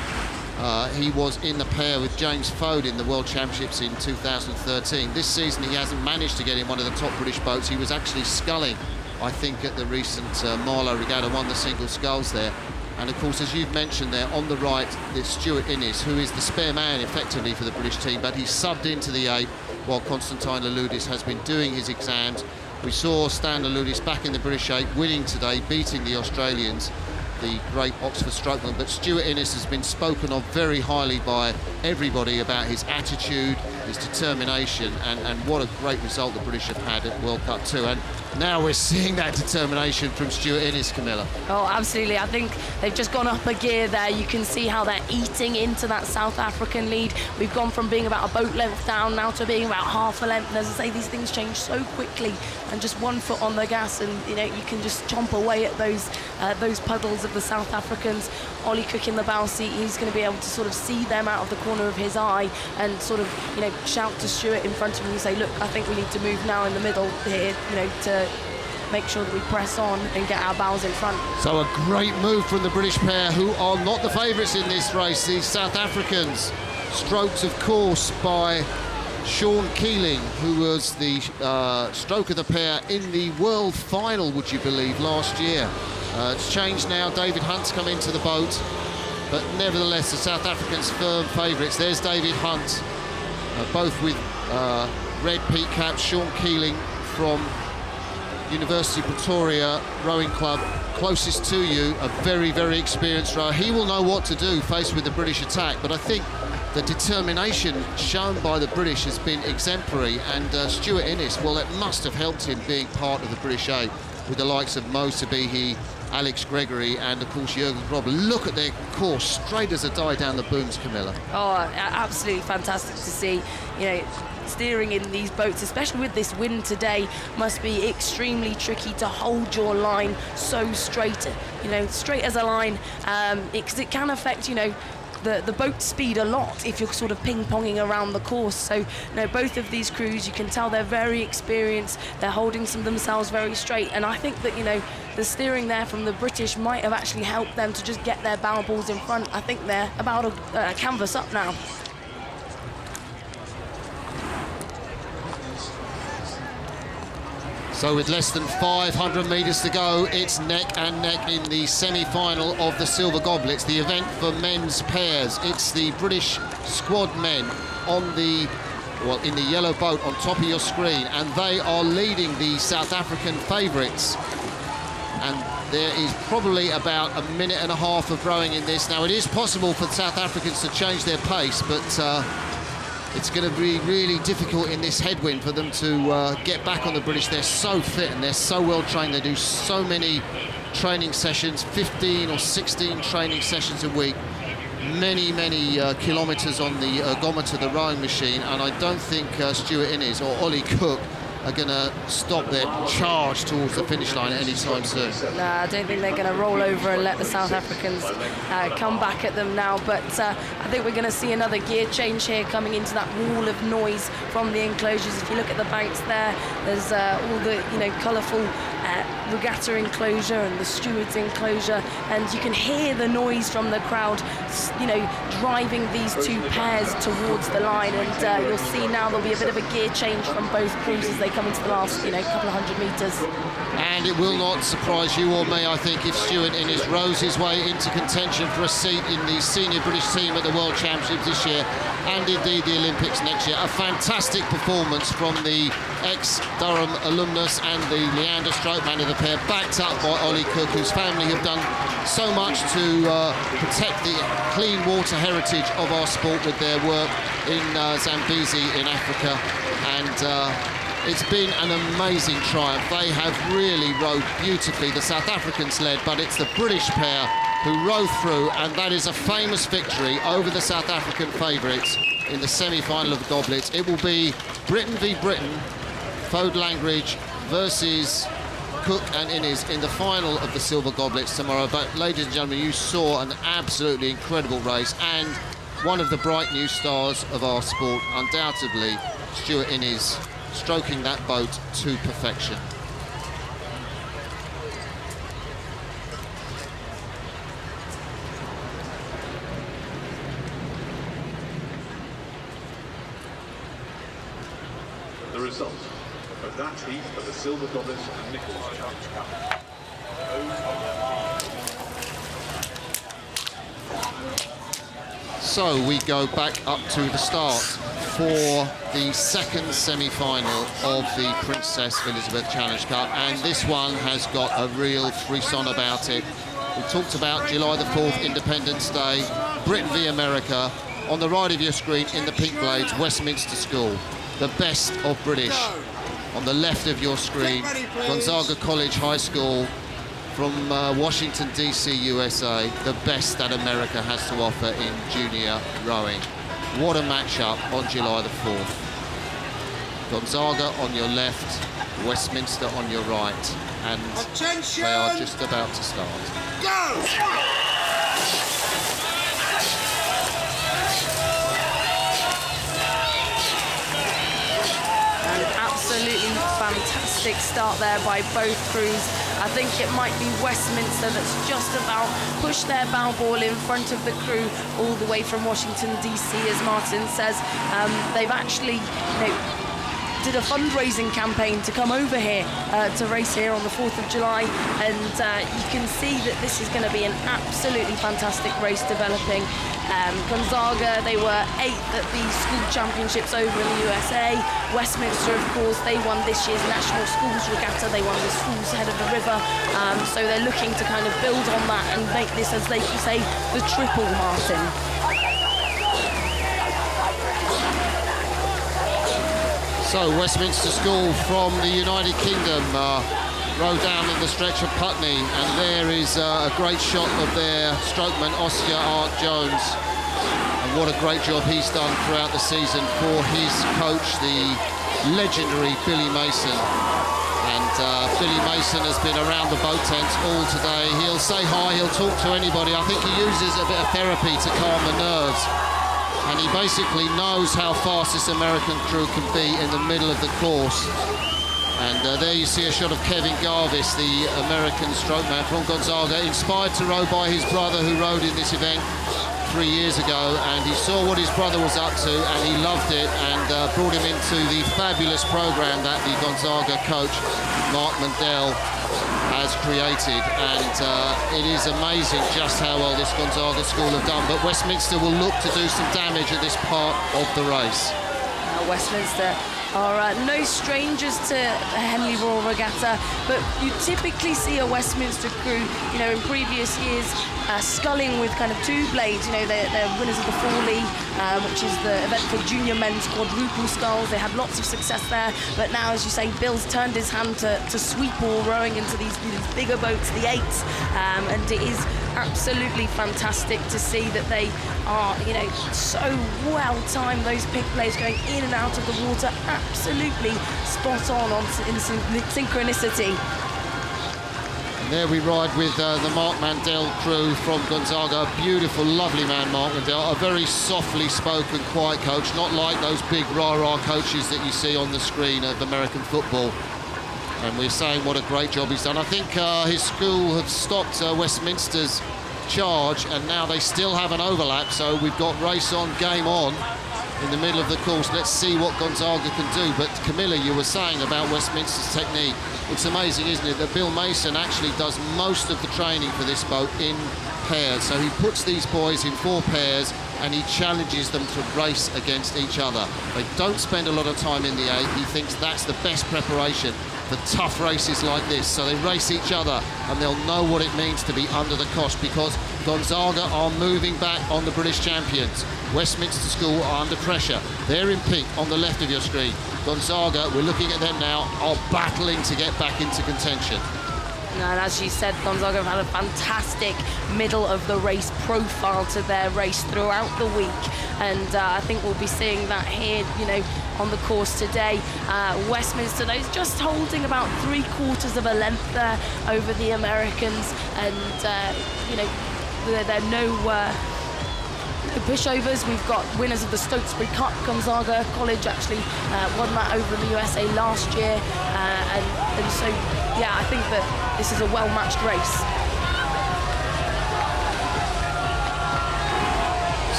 He was in the pair with James Fode in the World Championships in 2013. This season he hasn't managed to get in one of the top British boats. He was actually sculling, I think, at the recent Marlow Regatta, won the single sculls there. And of course, as you've mentioned there, on the right, there's Stuart Innes, who is the spare man effectively for the British team, but he's subbed into the 8 while Constantine Loulis has been doing his exams. We saw Stan Loulis back in the British 8, winning today, beating the Australians, the great Oxford strokeman. But Stuart Innes has been spoken of very highly by everybody about his attitude, his determination, and what a great result the British have had at World Cup 2. And Now we're seeing that determination from Stuart Innes, Camilla. Oh, absolutely. I think they've just gone up a gear there. You can see how they're eating into that South African lead. We've gone from being about a boat length down now to being about half a length. And as I say, these things change so quickly, and just 1 foot on the gas, and you know, you can just chomp away at those puddles of the South Africans. Ollie Cook in the bow seat, he's going to be able to sort of see them out of the corner of his eye and sort of, you know, shout to Stuart in front of him and say, look, I think we need to move now in the middle here, you know, to make sure that we press on and get our bows in front. So a great move from the British pair, who are not the favourites in this race, the South Africans. Stroked, of course, by Sean Keeling, who was the stroke of the pair in the world final, would you believe, last year. It's changed now. David Hunt's come into the boat, but nevertheless the South Africans firm favourites. There's David Hunt, both with red peak caps. Sean Keeling from University Pretoria Rowing Club, closest to you, a very, very experienced rower. He will know what to do faced with the British attack, but I think the determination shown by the British has been exemplary, and Stuart Innes, well, it must have helped him being part of the British 8 with the likes of Mo Sabihi, Alex Gregory, and of course Jürgen Grobler. Look at their course, straight as a die down the booms, Camilla. Oh, absolutely fantastic to see. You know, steering in these boats, especially with this wind today, must be extremely tricky to hold your line so straight, you know, straight as a line, because it can affect, you know, the boat speed a lot if you're sort of ping-ponging around the course. So, you know, both of these crews, you can tell they're very experienced, they're holding themselves very straight, and I think that, you know, the steering there from the British might have actually helped them to just get their bow balls in front. I think they're about a canvas up now. So with less than 500 metres to go, it's neck and neck in the semi-final of the Silver Goblets, the event for men's pairs. It's the British squad men on the, well, in the yellow boat on top of your screen, and they are leading the South African favourites. And there is probably about a minute and a half of rowing in this. Now, it is possible for South Africans to change their pace, but it's going to be really difficult in this headwind for them to get back on the British. They're so fit and they're so well trained. They do so many training sessions, 15 or 16 training sessions a week, many kilometres on the ergometer, the rowing machine, and I don't think Stuart Innes or Ollie Cook are going to stop their charge towards the finish line anytime soon. No, I don't think they're going to roll over and let the South Africans come back at them now, but I think we're going to see another gear change here coming into that wall of noise from the enclosures. If you look at the banks there's all the, you know, colourful regatta enclosure and the stewards enclosure, and you can hear the noise from the crowd, you know, driving these two pairs towards the line, and you'll see now there'll be a bit of a gear change from both crews as they come into the last, you know, couple of 100 metres. And it will not surprise you or me, I think, if Stuart Innes rows his way into contention for a seat in the senior British team at the World Championships this year, and indeed the Olympics next year. A fantastic performance from the ex-Durham alumnus and the Leander stroke man of the pair, backed up by Ollie Cook, whose family have done so much to protect the clean water heritage of our sport with their work in Zambezi in Africa. And it's been an amazing triumph. They have really rowed beautifully. The South Africans led, but it's the British pair who row through, and that is a famous victory over the South African favourites in the semi-final of the Goblets. It will be Britain v Britain, Fode Langridge versus Cook and Innes in the final of the Silver Goblets tomorrow. But ladies and gentlemen, you saw an absolutely incredible race, and one of the bright new stars of our sport, undoubtedly, Stuart Innes, stroking that boat to perfection. The result of that heat of the Silver Goblets and Nichols Challenge Cup. So we go back up to the start for the second semi-final of the Princess Elizabeth Challenge Cup, and this one has got a real frisson about it. We talked about July the 4th, Independence Day, Britain v America. On the right of your screen, in the pink blades, Westminster School, the best of British on the left of your screen, Gonzaga College High School from Washington, D.C., USA, the best that America has to offer in junior rowing. What a matchup on July the 4th. Gonzaga on your left, Westminster on your right, and Attention! they are just about to start. Go! Absolutely fantastic start there by both crews. I think it might be Westminster that's just about pushed their bow ball in front of the crew all the way from Washington, D.C., as Martin says. They've actually, did a fundraising campaign to come over here to race here on the 4th of July, and you can see that this is going to be an absolutely fantastic race developing. Gonzaga, they were 8th at the school championships over in the USA. Westminster, of course, they won this year's National Schools Regatta. They won the Schools Head of the River. So they're looking to kind of build on that and make this, as they say, the triple, Martin. So Westminster School from the United Kingdom row down in the stretch of Putney, and there is a great shot of their strokeman Oscar Art-Jones, and what a great job he's done throughout the season for his coach, the legendary Billy Mason. And Billy Mason has been around the boat tents all today. He'll say hi, he'll talk to anybody. I think he uses a bit of therapy to calm the nerves. And he basically knows how fast this American crew can be in the middle of the course. And there you see a shot of Kevin Garvis, the American strokeman from Gonzaga, inspired to row by his brother who rowed in this event 3 years ago. And he saw what his brother was up to and he loved it, and brought him into the fabulous program that the Gonzaga coach, Mark Mandel, has created. And it is amazing just how well this Gonzaga school have done. But Westminster will look to do some damage at this part of the race. Westminster are no strangers to the Henley Royal Regatta, but you typically see a Westminster crew, in previous years, sculling with kind of two blades. They're winners of the Forley, which is the event for junior men's quadruple sculls. They had lots of success there, but now, as you say, Bill's turned his hand to sweep ball rowing into these bigger boats, the 8s, and it is absolutely fantastic to see that they are, so well timed. Those pick blades going in and out of the water, absolutely spot on in synchronicity. And there we ride with the Mark Mandel crew from Gonzaga. Beautiful, lovely man, Mark Mandel. A very softly spoken, quiet coach, not like those big rah-rah coaches that you see on the screen of American football. And we're saying what a great job he's done. I think his school have stopped Westminster's charge, and now they still have an overlap, so we've got race on, game on in the middle of the course. Let's see what Gonzaga can do. But Camilla, you were saying about Westminster's technique. It's amazing, isn't it, that Bill Mason actually does most of the training for this boat in pairs. So he puts these boys in 4 pairs and he challenges them to race against each other. They don't spend a lot of time in the 8. He thinks that's the best preparation for tough races like this. So they race each other and they'll know what it means to be under the cosh, because Gonzaga are moving back on the British champions. Westminster School are under pressure. They're in pink on the left of your screen. Gonzaga, we're looking at them now, are battling to get back into contention. And as you said, Gonzaga have had a fantastic middle of the race profile to their race throughout the week, and I think we'll be seeing that here, on the course today. Westminster, though, is just holding about 3/4 of a length there over the Americans, and there are no pushovers. We've got winners of the Stokesbury Cup. Gonzaga College actually won that over in the USA last year, and so yeah, I think that this is a well-matched race.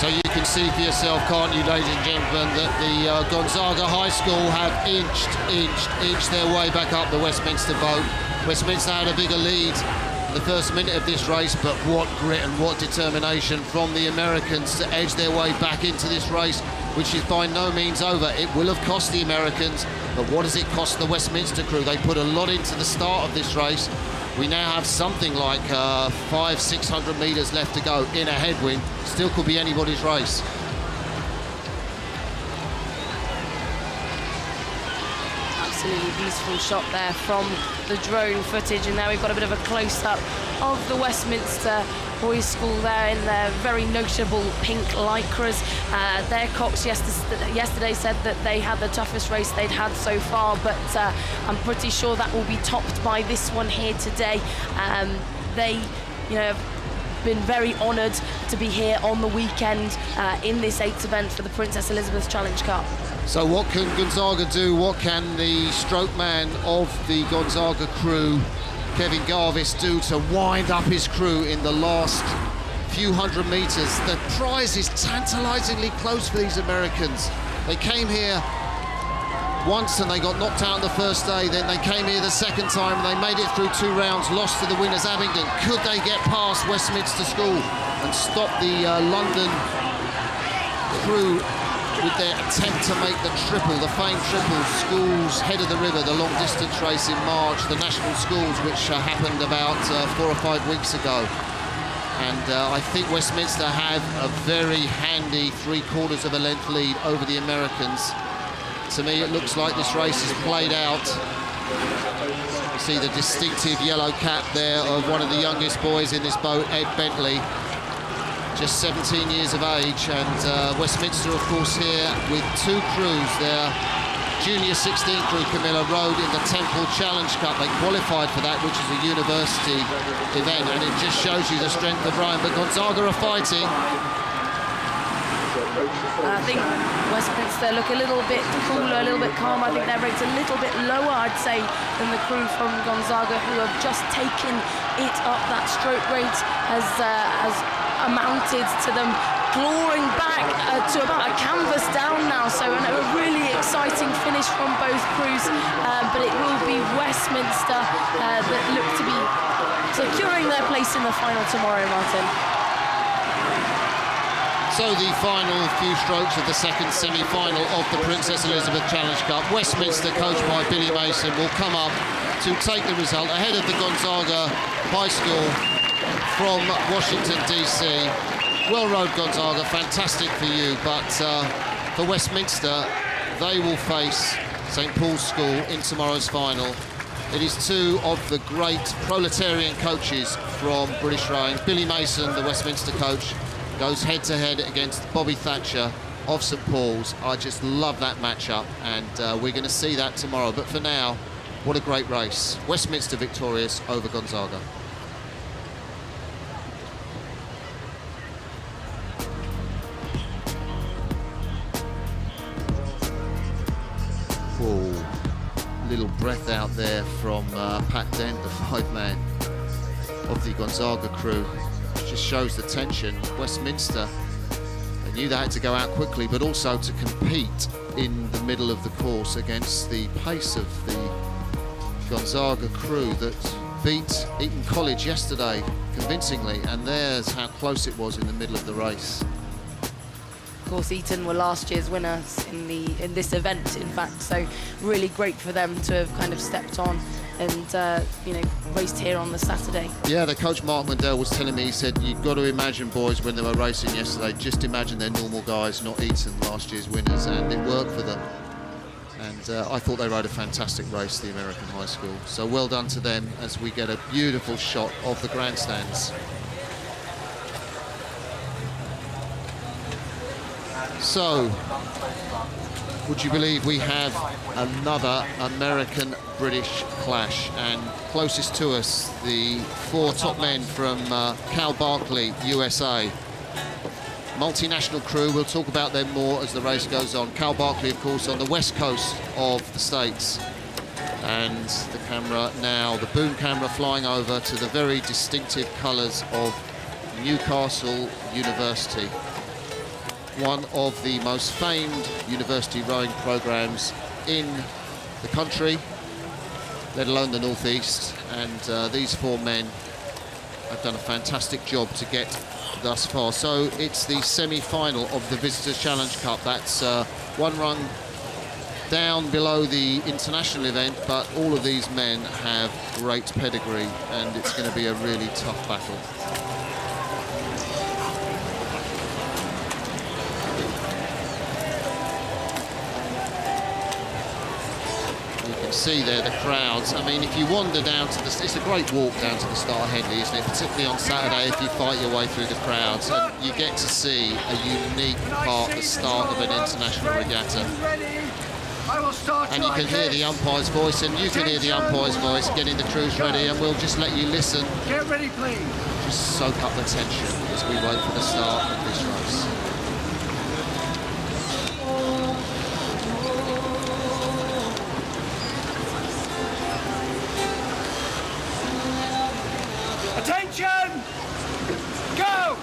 So you can see for yourself, can't you, ladies and gentlemen, that the Gonzaga High School have inched their way back up the Westminster boat. Westminster had a bigger lead in the first minute of this race, but what grit and what determination from the Americans to edge their way back into this race, which is by no means over. It will have cost the Americans, but what does it cost the Westminster crew? They put a lot into the start of this race. We now have something like 500-600 metres left to go in a headwind. Still could be anybody's race. absolutely beautiful shot there from the drone footage. And now we've got a bit of a close-up of the Westminster Boys School there in their very notable pink lycras. Their cox yesterday said that they had the toughest race they'd had so far, but I'm pretty sure that will be topped by this one here today. They, have been very honoured to be here on the weekend in this 8th event for the Princess Elizabeth Challenge Cup. So what can Gonzaga do? What can the stroke man of the Gonzaga crew, Kevin Garvis, do to wind up his crew in the last few hundred metres? The prize is tantalisingly close for these Americans. They came here once and they got knocked out on the first day, then they came here the second time and they made it through 2 rounds, lost to the winners Abingdon. Could they get past Westminster School and stop the London crew with their attempt to make the triple, the famed triple? Schools, Head of the River, the long distance race in March, the national schools, which happened about 4 or 5 weeks ago. And I think Westminster have a very handy 3/4 of a length lead over the Americans. To me, it looks like this race is played out. You see the distinctive yellow cap there of one of the youngest boys in this boat, Ed Bentley, just 17 years of age. And Westminster, of course, here with 2 crews. Their Junior 16 crew, Camilla, rode in the Temple Challenge Cup. They qualified for that, which is a university event, and it just shows you the strength of Ryan. But Gonzaga are fighting. I think Westminster look a little bit cooler, a little bit calmer. I think their rate's a little bit lower, I'd say, than the crew from Gonzaga, who have just taken it up. That stroke rate has amounted to them clawing back to about a canvas down now. So a really exciting finish from both crews, but it will be Westminster that look to be securing their place in the final tomorrow, Martin. So the final few strokes of the second semi-final of the Princess Elizabeth Challenge Cup. Westminster, coached by Billy Mason, will come up to take the result ahead of the Gonzaga High School from Washington, D.C. Well rode, Gonzaga, fantastic for you, but for Westminster, they will face St. Paul's School in tomorrow's final. It is 2 of the great proletarian coaches from British rowing. Billy Mason, the Westminster coach, goes head-to-head against Bobby Thatcher of St. Paul's. I just love that matchup, and we're going to see that tomorrow. But for now, what a great race. Westminster victorious over Gonzaga. Oh, little breath out there from Pat Dent, the 5-man of the Gonzaga crew. Just shows the tension. Westminster, they knew they had to go out quickly, but also to compete in the middle of the course against the pace of the Gonzaga crew that beat Eton College yesterday convincingly, and there's how close it was in the middle of the race. Of course, Eton were last year's winners in this event, in fact, so really great for them to have kind of stepped on and raced here on the Saturday. Yeah, the coach Mark Mandel was telling me, he said, you've got to imagine, boys, when they were racing yesterday, just imagine they're normal guys, not Eton, last year's winners, and it worked for them. And I thought they rode a fantastic race, the American High School. So well done to them as we get a beautiful shot of the grandstands. So, would you believe we have another American-British clash? And closest to us, the 4 top men from Cal Berkeley, USA. Multinational crew, we'll talk about them more as the race goes on. Cal Berkeley, of course, on the west coast of the States. And the camera now, the boom camera flying over to the very distinctive colours of Newcastle University. One of the most famed university rowing programs in the country, let alone the Northeast, and these 4 men have done a fantastic job to get thus far. So it's the semi-final of the Visitors Challenge Cup. That's 1 rung down below the international event, but all of these men have great pedigree, and it's going to be a really tough battle. see there the crowds. I mean, if you wander down to the... It's a great walk down to the start of Henley, isn't it? Particularly on Saturday if you fight your way through the crowds. And you get to see a unique part, the start of an international regatta. And you can hear the umpire's voice, and you can hear the umpire's voice getting the crews ready, and we'll just let you listen. Get ready, please. Just soak up the tension as we wait for the start of this race. Attention! Go!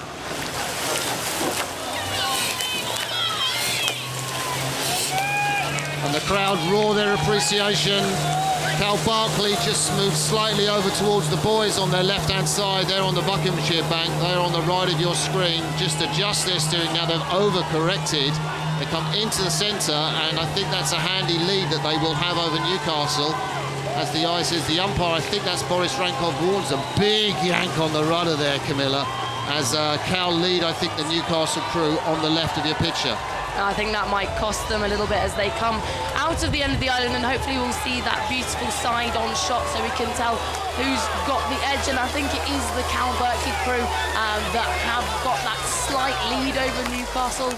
And the crowd roar their appreciation. Cal Barkley just moved slightly over towards the boys on their left-hand side. They're on the Buckinghamshire bank. They're on the right of your screen. Just adjust their steering now. They've over-corrected. They come into the centre, and I think that's a handy lead that they will have over Newcastle. As the eye says, the umpire, I think that's Boris Rankov, warns a big yank on the rudder there, Camilla, as Cal lead, I think, the Newcastle crew on the left of your picture. I think that might cost them a little bit as they come out of the end of the island, and hopefully we'll see that beautiful side-on shot so we can tell who's got the edge. And I think it is the Cal Berkeley crew that have got that slight lead over Newcastle.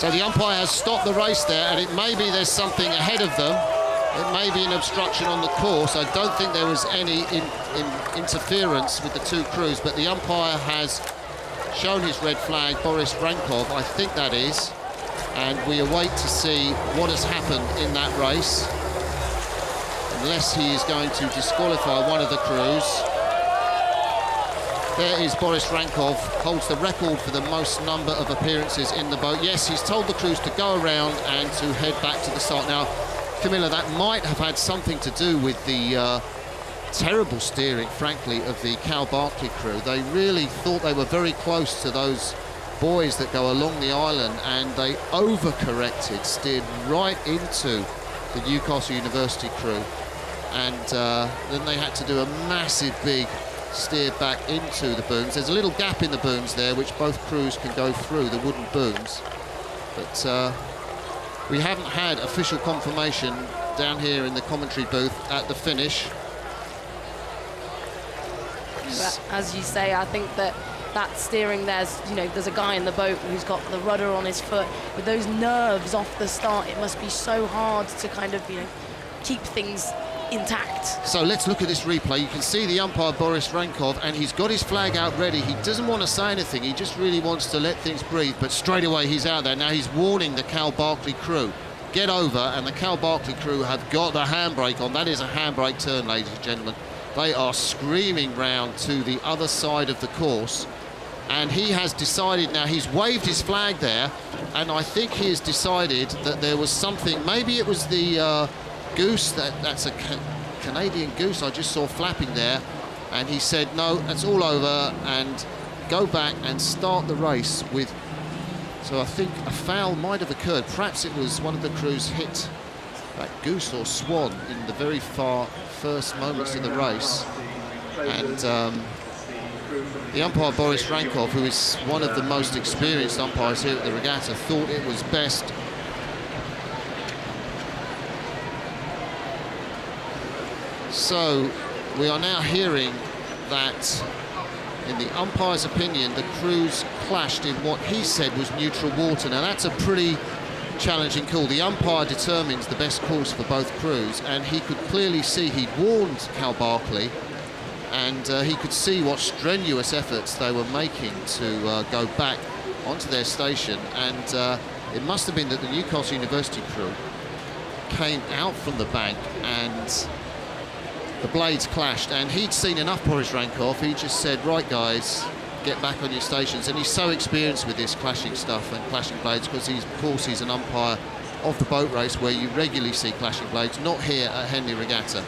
So the umpire has stopped the race there, and it may be there's something ahead of them. It may be an obstruction on the course. I don't think there was any interference with the two crews, but the umpire has shown his red flag, Boris Rankov, I think that is. And we await to see what has happened in that race, unless he is going to disqualify one of the crews. There is Boris Rankov, holds the record for the most number of appearances in the boat. Yes, he's told the crews to go around and to head back to the start. Now, Camilla, that might have had something to do with the terrible steering, frankly, of the Cal Barkley crew. They really thought they were very close to those boys that go along the island, and they overcorrected, steered right into the Newcastle University crew, and then they had to do a massive big steer back into the booms. There's a little gap in the booms there which both crews can go through, the wooden booms, but we haven't had official confirmation down here in the commentary booth at the finish. But as you say, I think that steering, there's a guy in the boat who's got the rudder on his foot. With those nerves off the start, it must be so hard to kind of keep things intact. So let's look at this replay. You can see the umpire Boris Rankov, and he's got his flag out ready. He doesn't want to say anything, he just really wants to let things breathe, but straight away he's out there. Now he's warning the Cal Barkley crew, get over, and the Cal Barkley crew have got the handbrake on. That is a handbrake turn, ladies and gentlemen. They are screaming round to the other side of the course, and he has decided now, he's waved his flag there, and I think he has decided that there was something, maybe it was the goose, that's a Canadian goose I just saw flapping there, and he said no, that's all over, and go back and start the race with. So I think a foul might have occurred. Perhaps it was one of the crews hit that goose or swan in the very first moments of the race, and the umpire Boris Rankov, who is one of the most experienced umpires here at the regatta, thought it was best So we are now hearing that, in the umpire's opinion, the crews clashed in what he said was neutral water. Now that's a pretty challenging call. The umpire determines the best course for both crews, and he could clearly see, he'd warned Cal Barkley, and he could see what strenuous efforts they were making to go back onto their station, and it must have been that the Newcastle University crew came out from the bank and the blades clashed, and he'd seen enough Boris Rankov. He just said, right guys, get back on your stations. And he's so experienced with this clashing stuff and clashing blades, because he's, of course, he's an umpire of the boat race where you regularly see clashing blades, not here at Henley Regatta.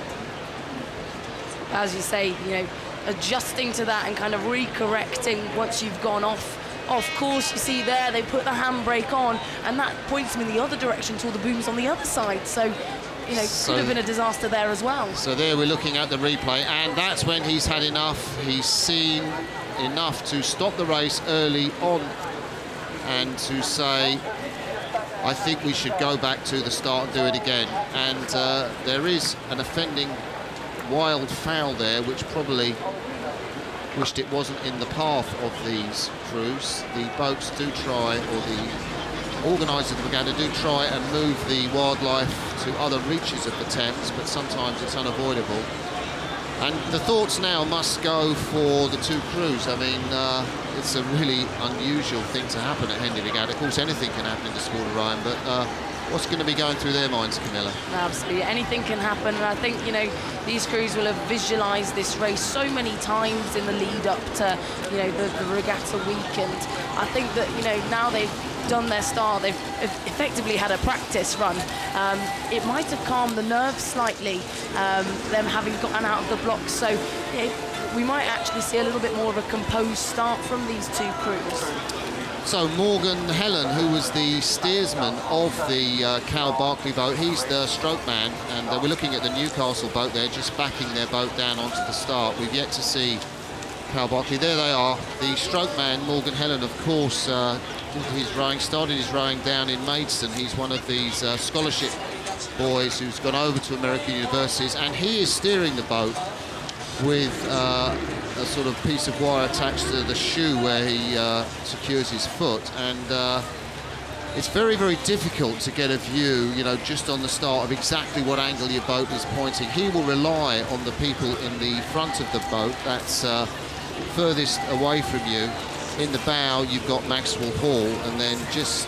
As you say, you know, adjusting to that and kind of re-correcting once you've gone off course. You see there, they put the handbrake on, and that points them in the other direction to all the booms on the other side. So, you know, could have been a disaster there as well. So there we're looking at the replay, and that's when he's had enough. He's seen enough to stop the race early on and to say, I think we should go back to the start and do it again. And there is an offending wild foul there, which probably wished it wasn't in the path of these crews. The boats do try, or the organisers of the regatta do try and move the wildlife to other reaches of the Thames, but sometimes it's unavoidable. And the thoughts now must go for the two crews. I mean, it's a really unusual thing to happen at Henley Regatta. Of course, anything can happen in the sport of rowing, but what's going to be going through their minds, Camilla? Absolutely, anything can happen. And I think, you know, these crews will have visualised this race so many times in the lead up to, you know, the regatta week. And I think that, you know, now they've done their start, they've effectively had a practice run. It might have calmed the nerves slightly, them having gotten out of the blocks. So, you know, we might actually see a little bit more of a composed start from these two crews. So Morgan Helen, who was the steersman of the Cal Barkley boat, he's the stroke man, and we're looking at the Newcastle boat there, just backing their boat down onto the start. We've yet to see Cal Barkley. There they are. The stroke man, Morgan Helen, of course, started his rowing down in Maidstone. He's one of these scholarship boys who's gone over to American universities, and he is steering the boat with a sort of piece of wire attached to the shoe where he secures his foot, and it's very, very difficult to get a view, you know, just on the start of exactly what angle your boat is pointing. He will rely on the people in the front of the boat, that's furthest away from you. In the bow, you've got Maxwell Hall, and then just,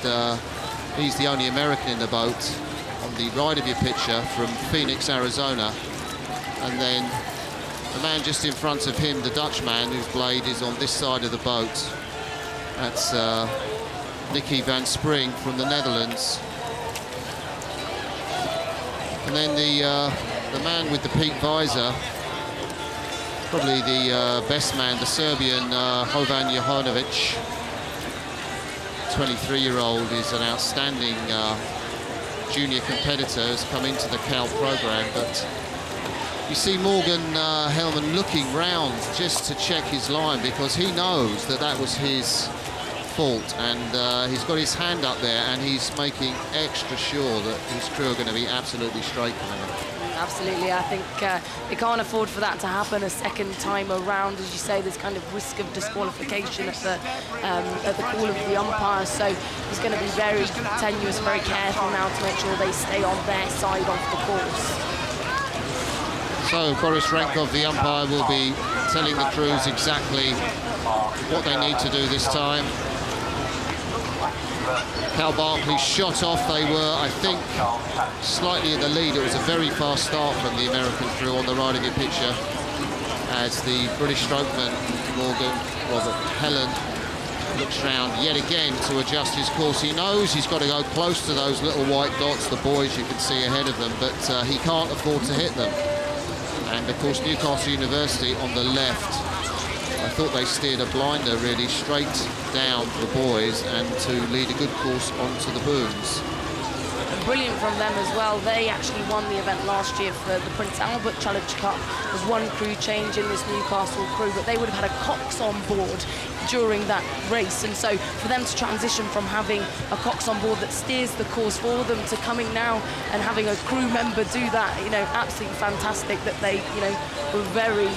he's the only American in the boat on the right of your picture from Phoenix, Arizona, and then the man just in front of him, the Dutchman, whose blade is on this side of the boat. That's Nicky van Spring from the Netherlands. And then the man with the peak visor, probably the best man, the Serbian Jovan Johanovic. 23-year-old, is an outstanding junior competitor, has come into the Cal program, but you see Morgan Hellman looking round just to check his line, because he knows that that was his fault, and he's got his hand up there, and he's making extra sure that his crew are going to be absolutely straight for him. Absolutely, I think they can't afford for that to happen a second time around. As you say, there's kind of risk of disqualification at the call of the umpire, so he's going to be very tenuous, very careful now to make sure they stay on their side of the course. So Boris Renkov, the umpire, will be telling the crews exactly what they need to do this time. Cal Barkley shot off. They were, I think, slightly in the lead. It was a very fast start from the American crew on the right of your picture, as the British strokeman, Robert Helen, looks round yet again to adjust his course. He knows he's got to go close to those little white dots, the boys you can see ahead of them, but he can't afford to hit them. And of course Newcastle University on the left, I thought they steered a blinder really straight down the boys and to lead a good course onto the booms. Brilliant from them as well. They actually won the event last year for the Prince Albert Challenge Cup. There's one crew change in this Newcastle crew, but they would have had a cox on board during that race, and so for them to transition from having a cox on board that steers the course for them to coming now and having a crew member do that, you know, absolutely fantastic. That they, you know, were very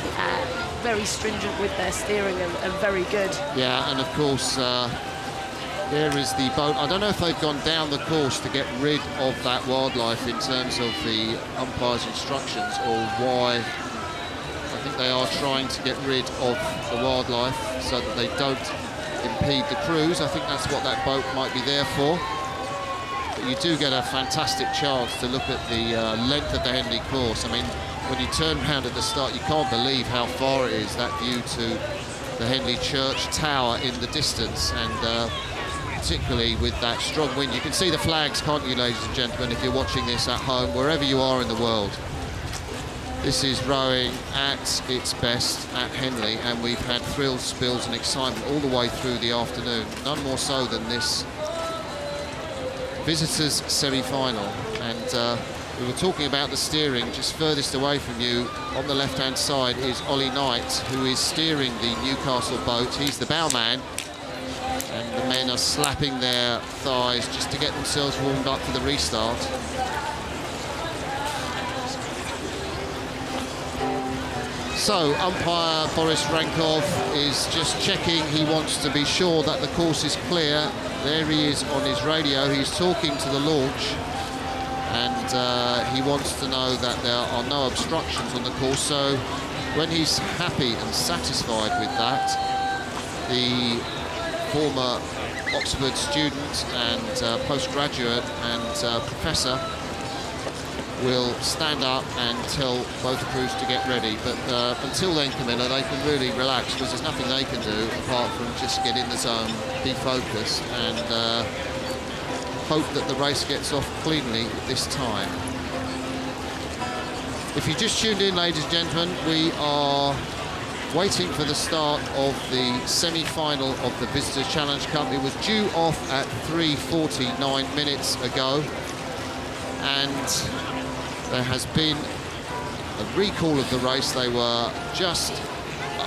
very stringent with their steering and very good. Yeah, and of course there is the boat. I don't know if they've gone down the course to get rid of that wildlife in terms of the umpire's instructions, or why. I think they are trying to get rid of the wildlife so that they don't impede the crews. I think that's what that boat might be there for. But you do get a fantastic chance to look at the length of the Henley course. I mean, when you turn around at the start, you can't believe how far it is, that view to the Henley Church Tower in the distance, and particularly with that strong wind. You can see the flags, can't you, ladies and gentlemen, if you're watching this at home, wherever you are in the world. This is rowing at its best at Henley, and we've had thrills, spills and excitement all the way through the afternoon. None more so than this visitors semi-final. And we were talking about the steering. Just furthest away from you on the left-hand side is Ollie Knight, who is steering the Newcastle boat. He's the bowman, And the men are slapping their thighs just to get themselves warmed up for the restart. So, umpire Boris Rankov is just checking. He wants to be sure that the course is clear. There he is on his radio. He's talking to the launch. And he wants to know that there are no obstructions on the course. So, when he's happy and satisfied with that, the former Oxford student and postgraduate and professor will stand up and tell both crews to get ready. But until then, Camilla, they can really relax because there's nothing they can do apart from just get in the zone, be focused, and hope that the race gets off cleanly this time. If you just tuned in, ladies and gentlemen, we are waiting for the start of the semi-final of the Visitors Challenge Cup. It was due off at 3:49 minutes ago, and there has been a recall of the race. They were just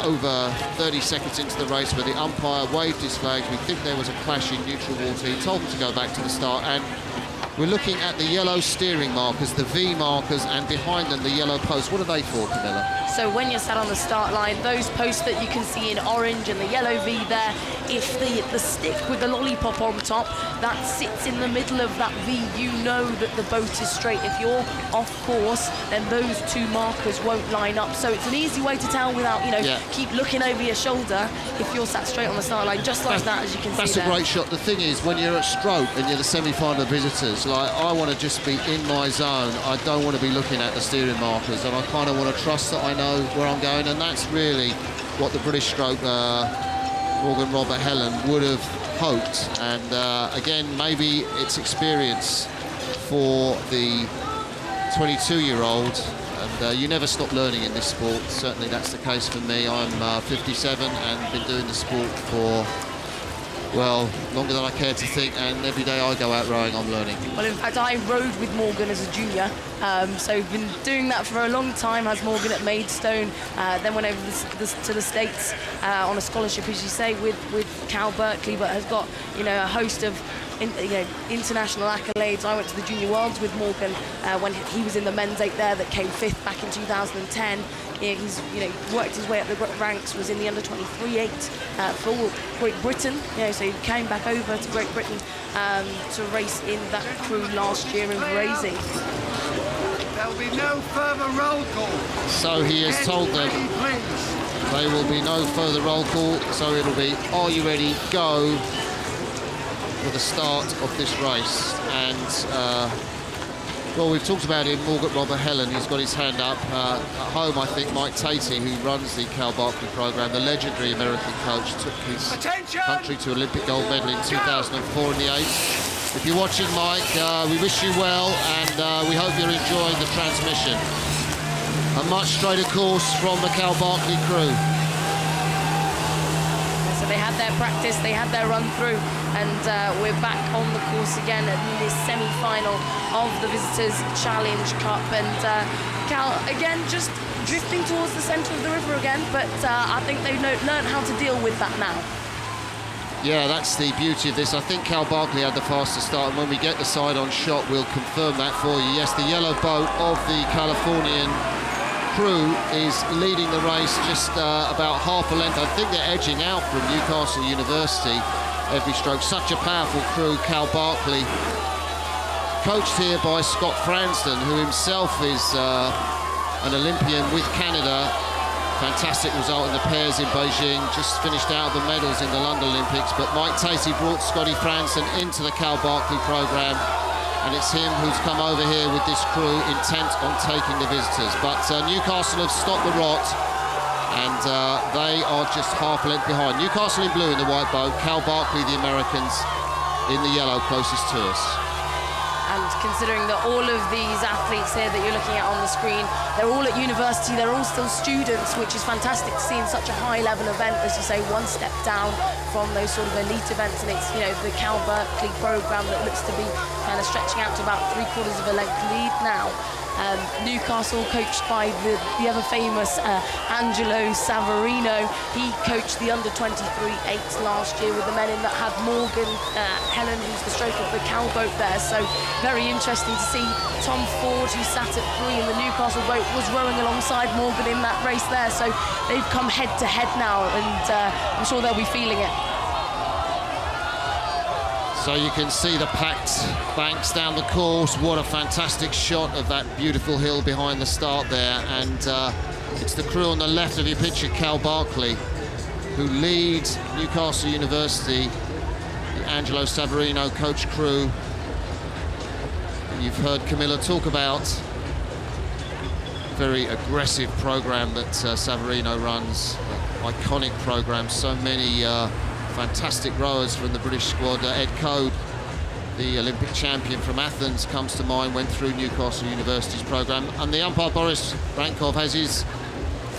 over 30 seconds into the race where the umpire waved his flag. We think there was a clash in neutral water. He told them to go back to the start, and we're looking at the yellow steering markers, the V markers, and behind them the yellow posts. What are they for, Camilla? So when you're sat on the start line, those posts that you can see in orange and the yellow V there, if the stick with the lollipop on top, that sits in the middle of that V, you know that the boat is straight. If you're off course, then those two markers won't line up. So it's an easy way to tell without, keep looking over your shoulder if you're sat straight on the start line, just like that, as you can see That's there. a great shot. The thing is, when you're at stroke and you're the semi-final visitors, like, I want to just be in my zone. I don't want to be looking at the steering markers, and I kind of want to trust that I know where I'm going, and that's really what the British stroke Morgan Robert Helen would have hoped. And again, maybe it's experience for the 22-year-old, and you never stop learning in this sport. Certainly that's the case for me. I'm 57 and been doing the sport for, well, longer than I care to think, and every day I go out rowing, I'm learning. Well, in fact, I rowed with Morgan as a junior, so I've been doing that for a long time, as Morgan at Maidstone, then went over to the States on a scholarship, as you say, with Cal Berkeley, but has got, a host of international accolades. I went to the Junior Worlds with Morgan when he was in the men's 8 there that came 5th back in 2010. He's worked his way up the ranks, was in the under-23 8 for Great Britain. So he came back over to Great Britain to race in that crew last year in racing. There'll be no further roll call. So he has told them there will be no further roll call. So it'll be, are you ready? Go for the start of this race. And well, we've talked about him, Morgan Robert Helen. He's got his hand up. At home, I think Mike Tatey, who runs the Cal Berkeley program, the legendary American coach, took his country to Olympic gold medal in 2004 in the 8. If you're watching, Mike, we wish you well, and we hope you're enjoying the transmission. A much straighter course from the Cal Berkeley crew. So they had their practice, they had their run through, and we're back on the course again at this semi-final of the Visitors Challenge Cup. And Cal, again, just drifting towards the centre of the river again, but I think they've learned how to deal with that now. Yeah, that's the beauty of this. I think Cal Berkeley had the fastest start, and when we get the side-on shot, we'll confirm that for you. Yes, the yellow boat of the Californian crew is leading the race just about half a length. I think they're edging out from Newcastle University every stroke. Such a powerful crew, Cal Berkeley, coached here by Scott Franston, who himself is an Olympian with Canada. Fantastic result in the pairs in Beijing, just finished out of the medals in the London Olympics, but Mike Tatey brought Scotty Franston into the Cal Berkeley program, and it's him who's come over here with this crew intent on taking the visitors. But Newcastle have stopped the rot, and they are just half a length behind. Newcastle in blue in the white boat, Cal Berkeley, the Americans, in the yellow closest to us. And considering that all of these athletes here that you're looking at on the screen, they're all at university, they're all still students, which is fantastic to see in such a high-level event, as you say, one step down from those sort of elite events. And it's, the Cal Berkeley program that looks to be kind of stretching out to about 3/4 of a length lead now. Newcastle, coached by the ever famous Angelo Savarino. He coached the under-23-8s last year with the men in that had Morgan Helen, who's the stroke of the cow boat there. So very interesting to see. Tom Ford, who sat at 3 in the Newcastle boat, was rowing alongside Morgan in that race there. So they've come head-to-head now, and I'm sure they'll be feeling it. So you can see the packed banks down the course. What a fantastic shot of that beautiful hill behind the start there. And it's the crew on the left of your picture, Cal Barkley, who leads Newcastle University, the Angelo Savarino coach crew. You've heard Camilla talk about a very aggressive program that Savarino runs, iconic program, so many fantastic rowers from the British squad. Ed Code, the Olympic champion from Athens, comes to mind, went through Newcastle University's program. And the umpire, Boris Rankov, has his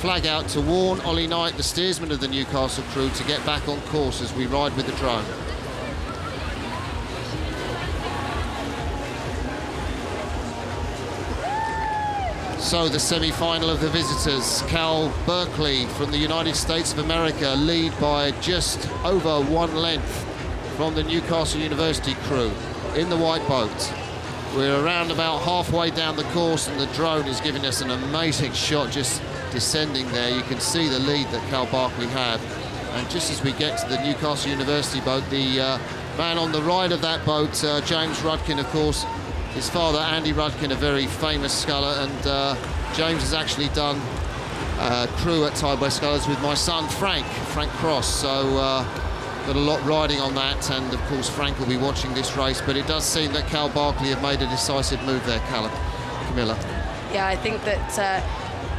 flag out to warn Ollie Knight, the steersman of the Newcastle crew, to get back on course as we ride with the drone. So the semi-final of the visitors, Cal Berkeley from the United States of America lead by just over 1 length from the Newcastle University crew in the white boat. We're around about halfway down the course, and the drone is giving us an amazing shot just descending there. You can see the lead that Cal Barkley had. And just as we get to the Newcastle University boat, the man on the right of that boat, James Rudkin, of course, his father, Andy Rudkin, a very famous sculler, and James has actually done crew at Tideway Scullers with my son, Frank Cross. So got a lot riding on that, and of course Frank will be watching this race. But it does seem that Cal Barkley have made a decisive move there, Camilla. Yeah, I think that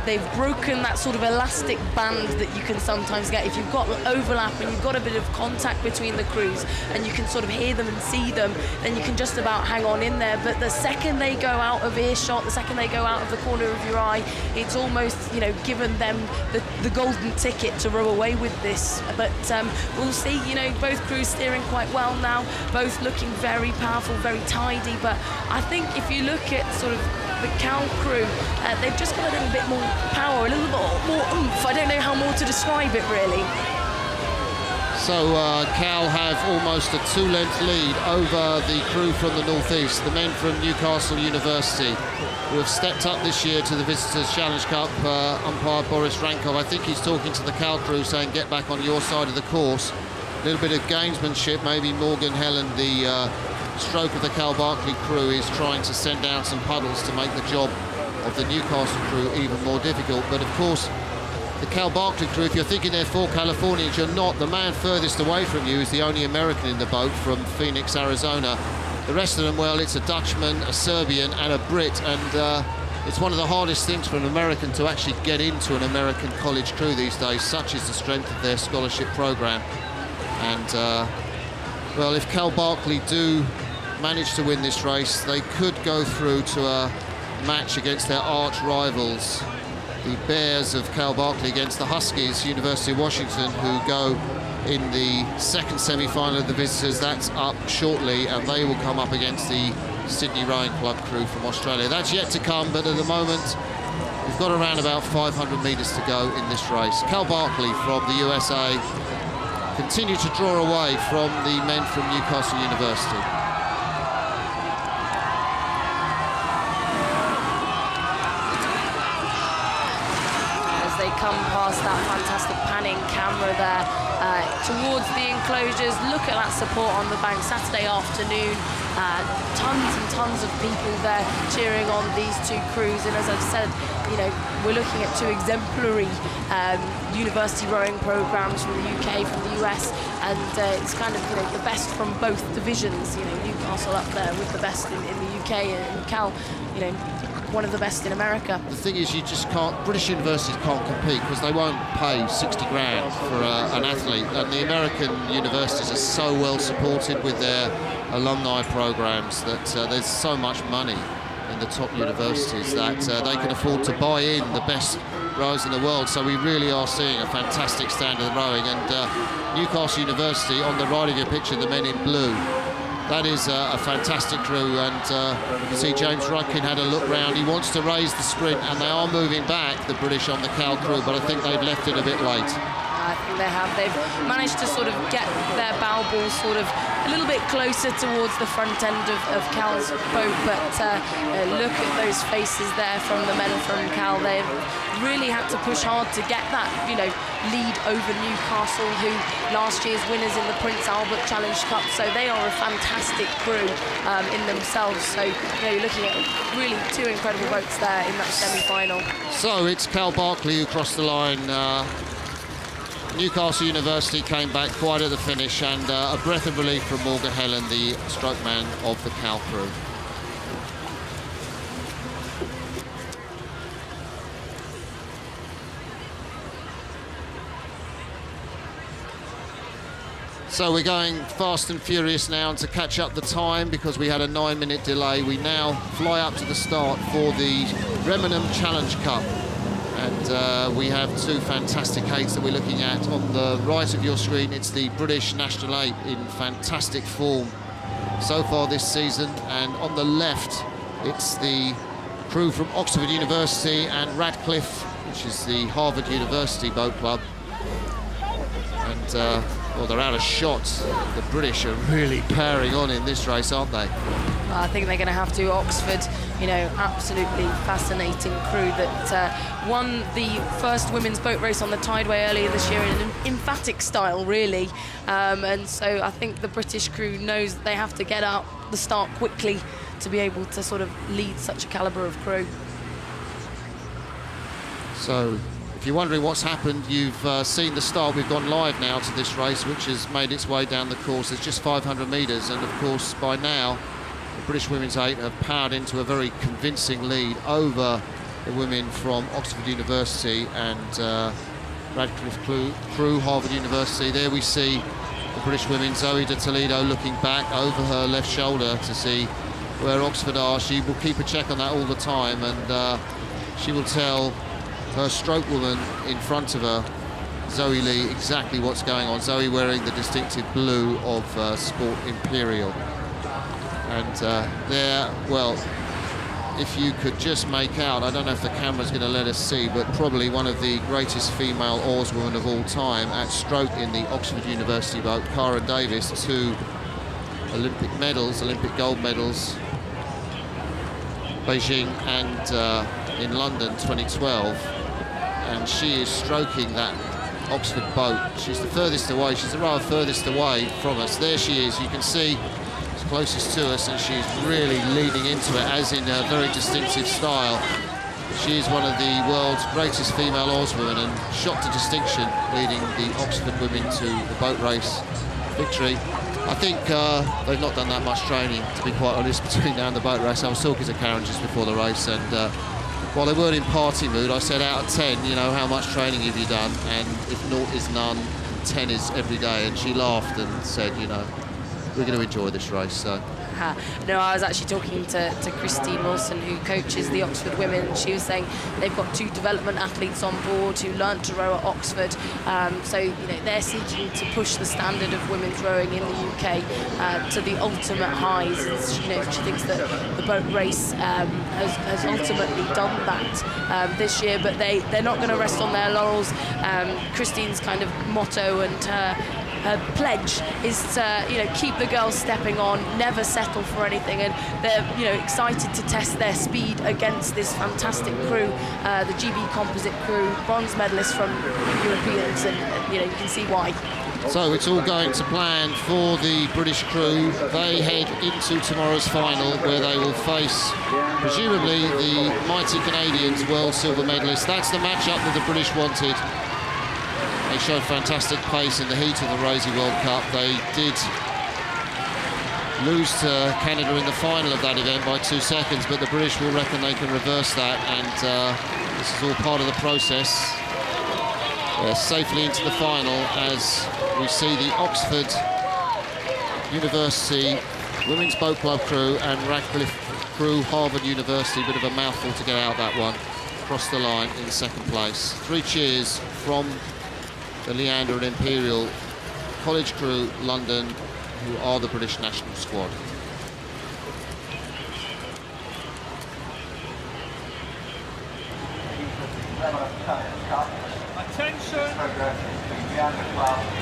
they've broken that sort of elastic band that you can sometimes get if you've got overlap and you've got a bit of contact between the crews and you can sort of hear them and see them, then you can just about hang on in there. But the second they go out of earshot, the second they go out of the corner of your eye, it's almost, you know, given them the golden ticket to row away with this. But we'll see, you know, both crews steering quite well now, both looking very powerful, very tidy. But I think if you look at sort of the Cal crew, they've just got a little bit more power, a little bit more oomph. I don't know how more to describe it, really. So Cal have almost a 2-length lead over the crew from the northeast, the men from Newcastle University, who have stepped up this year to the Visitors Challenge Cup. Umpire Boris Rankov, I think he's talking to the Cal crew, saying get back on your side of the course. A little bit of gamesmanship, maybe Morgan Helen, the stroke of the Cal Barkley crew, is trying to send down some puddles to make the job of the Newcastle crew even more difficult. But of course, the Cal Barkley crew, if you're thinking they're 4 Californians, you're not. The man furthest away from you is the only American in the boat from Phoenix, Arizona. The rest of them, well, it's a Dutchman, a Serbian and a Brit, and it's one of the hardest things for an American to actually get into an American college crew these days. Such is the strength of their scholarship program. And well, if Cal Barkley do manage to win this race, they could go through to a match against their arch rivals, the Bears of Cal Barkley, against the Huskies, University of Washington, who go in the second semi-final of the visitors. That's up shortly, and they will come up against the Sydney Rowing Club crew from Australia. That's yet to come, but at the moment we've got around about 500 metres to go in this race. Cal Barkley from the USA continue to draw away from the men from Newcastle University. Come past that fantastic panning camera there towards the enclosures. Look at that support on the bank. Saturday afternoon, tons and tons of people there cheering on these two crews. And as I've said, you know, we're looking at 2 exemplary university rowing programs from the UK, from the US, and it's kind of, you know, the best from both divisions. You know, Newcastle up there with the best in the UK, and Cal, you know, one of the best in America. The thing is, you just can't, British universities can't compete because they won't pay 60 grand for an athlete, and the American universities are so well supported with their alumni programs that there's so much money in the top universities that they can afford to buy in the best rowers in the world. So we really are seeing a fantastic standard of rowing, and Newcastle University, on the right of your picture, the men in blue, That is a fantastic crew, and you can see James Rudkin had a look round. He wants to raise the sprint, and they are moving back, the British on the Cal crew, but I think they've left it a bit late. I think they have. They've managed to sort of get their bow ball sort of a little bit closer towards the front end of Cal's boat, but look at those faces there from the men from Cal. They've really had to push hard to get that, lead over Newcastle, who last year's winners in the Prince Albert Challenge Cup. So they are a fantastic crew in themselves. So you're looking at really two incredible boats there in that semi-final. So it's Cal Barkley who crossed the line. Newcastle University came back quite at the finish, and a breath of relief from Morgan Helen, the stroke man of the Cal crew. So we're going fast and furious now, and to catch up the time, because we had a 9-minute delay, we now fly up to the start for the Remenham Challenge Cup. And we have two fantastic eights that we're looking at. On the right of your screen, it's the British National 8 in fantastic form so far this season. And on the left, it's the crew from Oxford University and Radcliffe, which is the Harvard University Boat Club. And, well, they're out of shot. The British are really powering on in this race, aren't they? I think they're going to have to. Oxford, absolutely fascinating crew that won the first women's boat race on the Tideway earlier this year in an emphatic style, really. And so I think the British crew knows that they have to get out the start quickly to be able to sort of lead such a calibre of crew. So, if you're wondering what's happened, you've seen the start. We've gone live now to this race, which has made its way down the course. It's just 500 metres, and of course, by now, the British Women's 8 have powered into a very convincing lead over the women from Oxford University and Radcliffe crew, Harvard University. There we see the British women, Zoe de Toledo, looking back over her left shoulder to see where Oxford are. She will keep a check on that all the time, and she will tell her stroke woman in front of her, Zoe Lee, exactly what's going on. Zoe wearing the distinctive blue of Sport Imperial. And there, well, if you could just make out, I don't know if the camera's going to let us see, but probably one of the greatest female oarswomen of all time at stroke in the Oxford University boat, Cara Davis, 2 Olympic medals, Olympic gold medals, Beijing and in London 2012. And she is stroking that Oxford boat. She's the furthest away, she's the rather furthest away from us. There she is, you can see closest to us, and she's really leading into it, as in a very distinctive style. She is one of the world's greatest female oarswomen and shot to distinction, leading the Oxford women to the boat race victory. I think they've not done that much training, to be quite honest, between now and the boat race. I was talking to Karen just before the race, and while they weren't in party mood, I said, out of 10, how much training have you done? And if 0 is none, 10 is every day. And she laughed and said, we're going to enjoy this race. So. No, I was actually talking to Christine Wilson, who coaches the Oxford women. She was saying they've got 2 development athletes on board who learnt to row at Oxford. So they're seeking to push the standard of women's rowing in the UK to the ultimate highs. She thinks that the boat race has ultimately done that this year, but they're not going to rest on their laurels. Christine's kind of motto and her pledge is to keep the girls stepping on, never settle for anything, and they're excited to test their speed against this fantastic crew, the GB Composite crew, bronze medalists from Europeans, and you can see why. So it's all going to plan for the British crew. They head into tomorrow's final, where they will face presumably the mighty Canadians, world silver medalists. That's the matchup that the British wanted. They showed fantastic pace in the heat of the Rosie World Cup. They did lose to Canada in the final of that event by 2 seconds, but the British will reckon they can reverse that, and this is all part of the process. They're safely into the final as we see the Oxford University Women's Boat Club crew and Radcliffe crew, Harvard University. Bit of a mouthful to get out that one. Across the line in second place. 3 cheers from the Leander and Imperial College crew, London, who are the British national squad. Attention!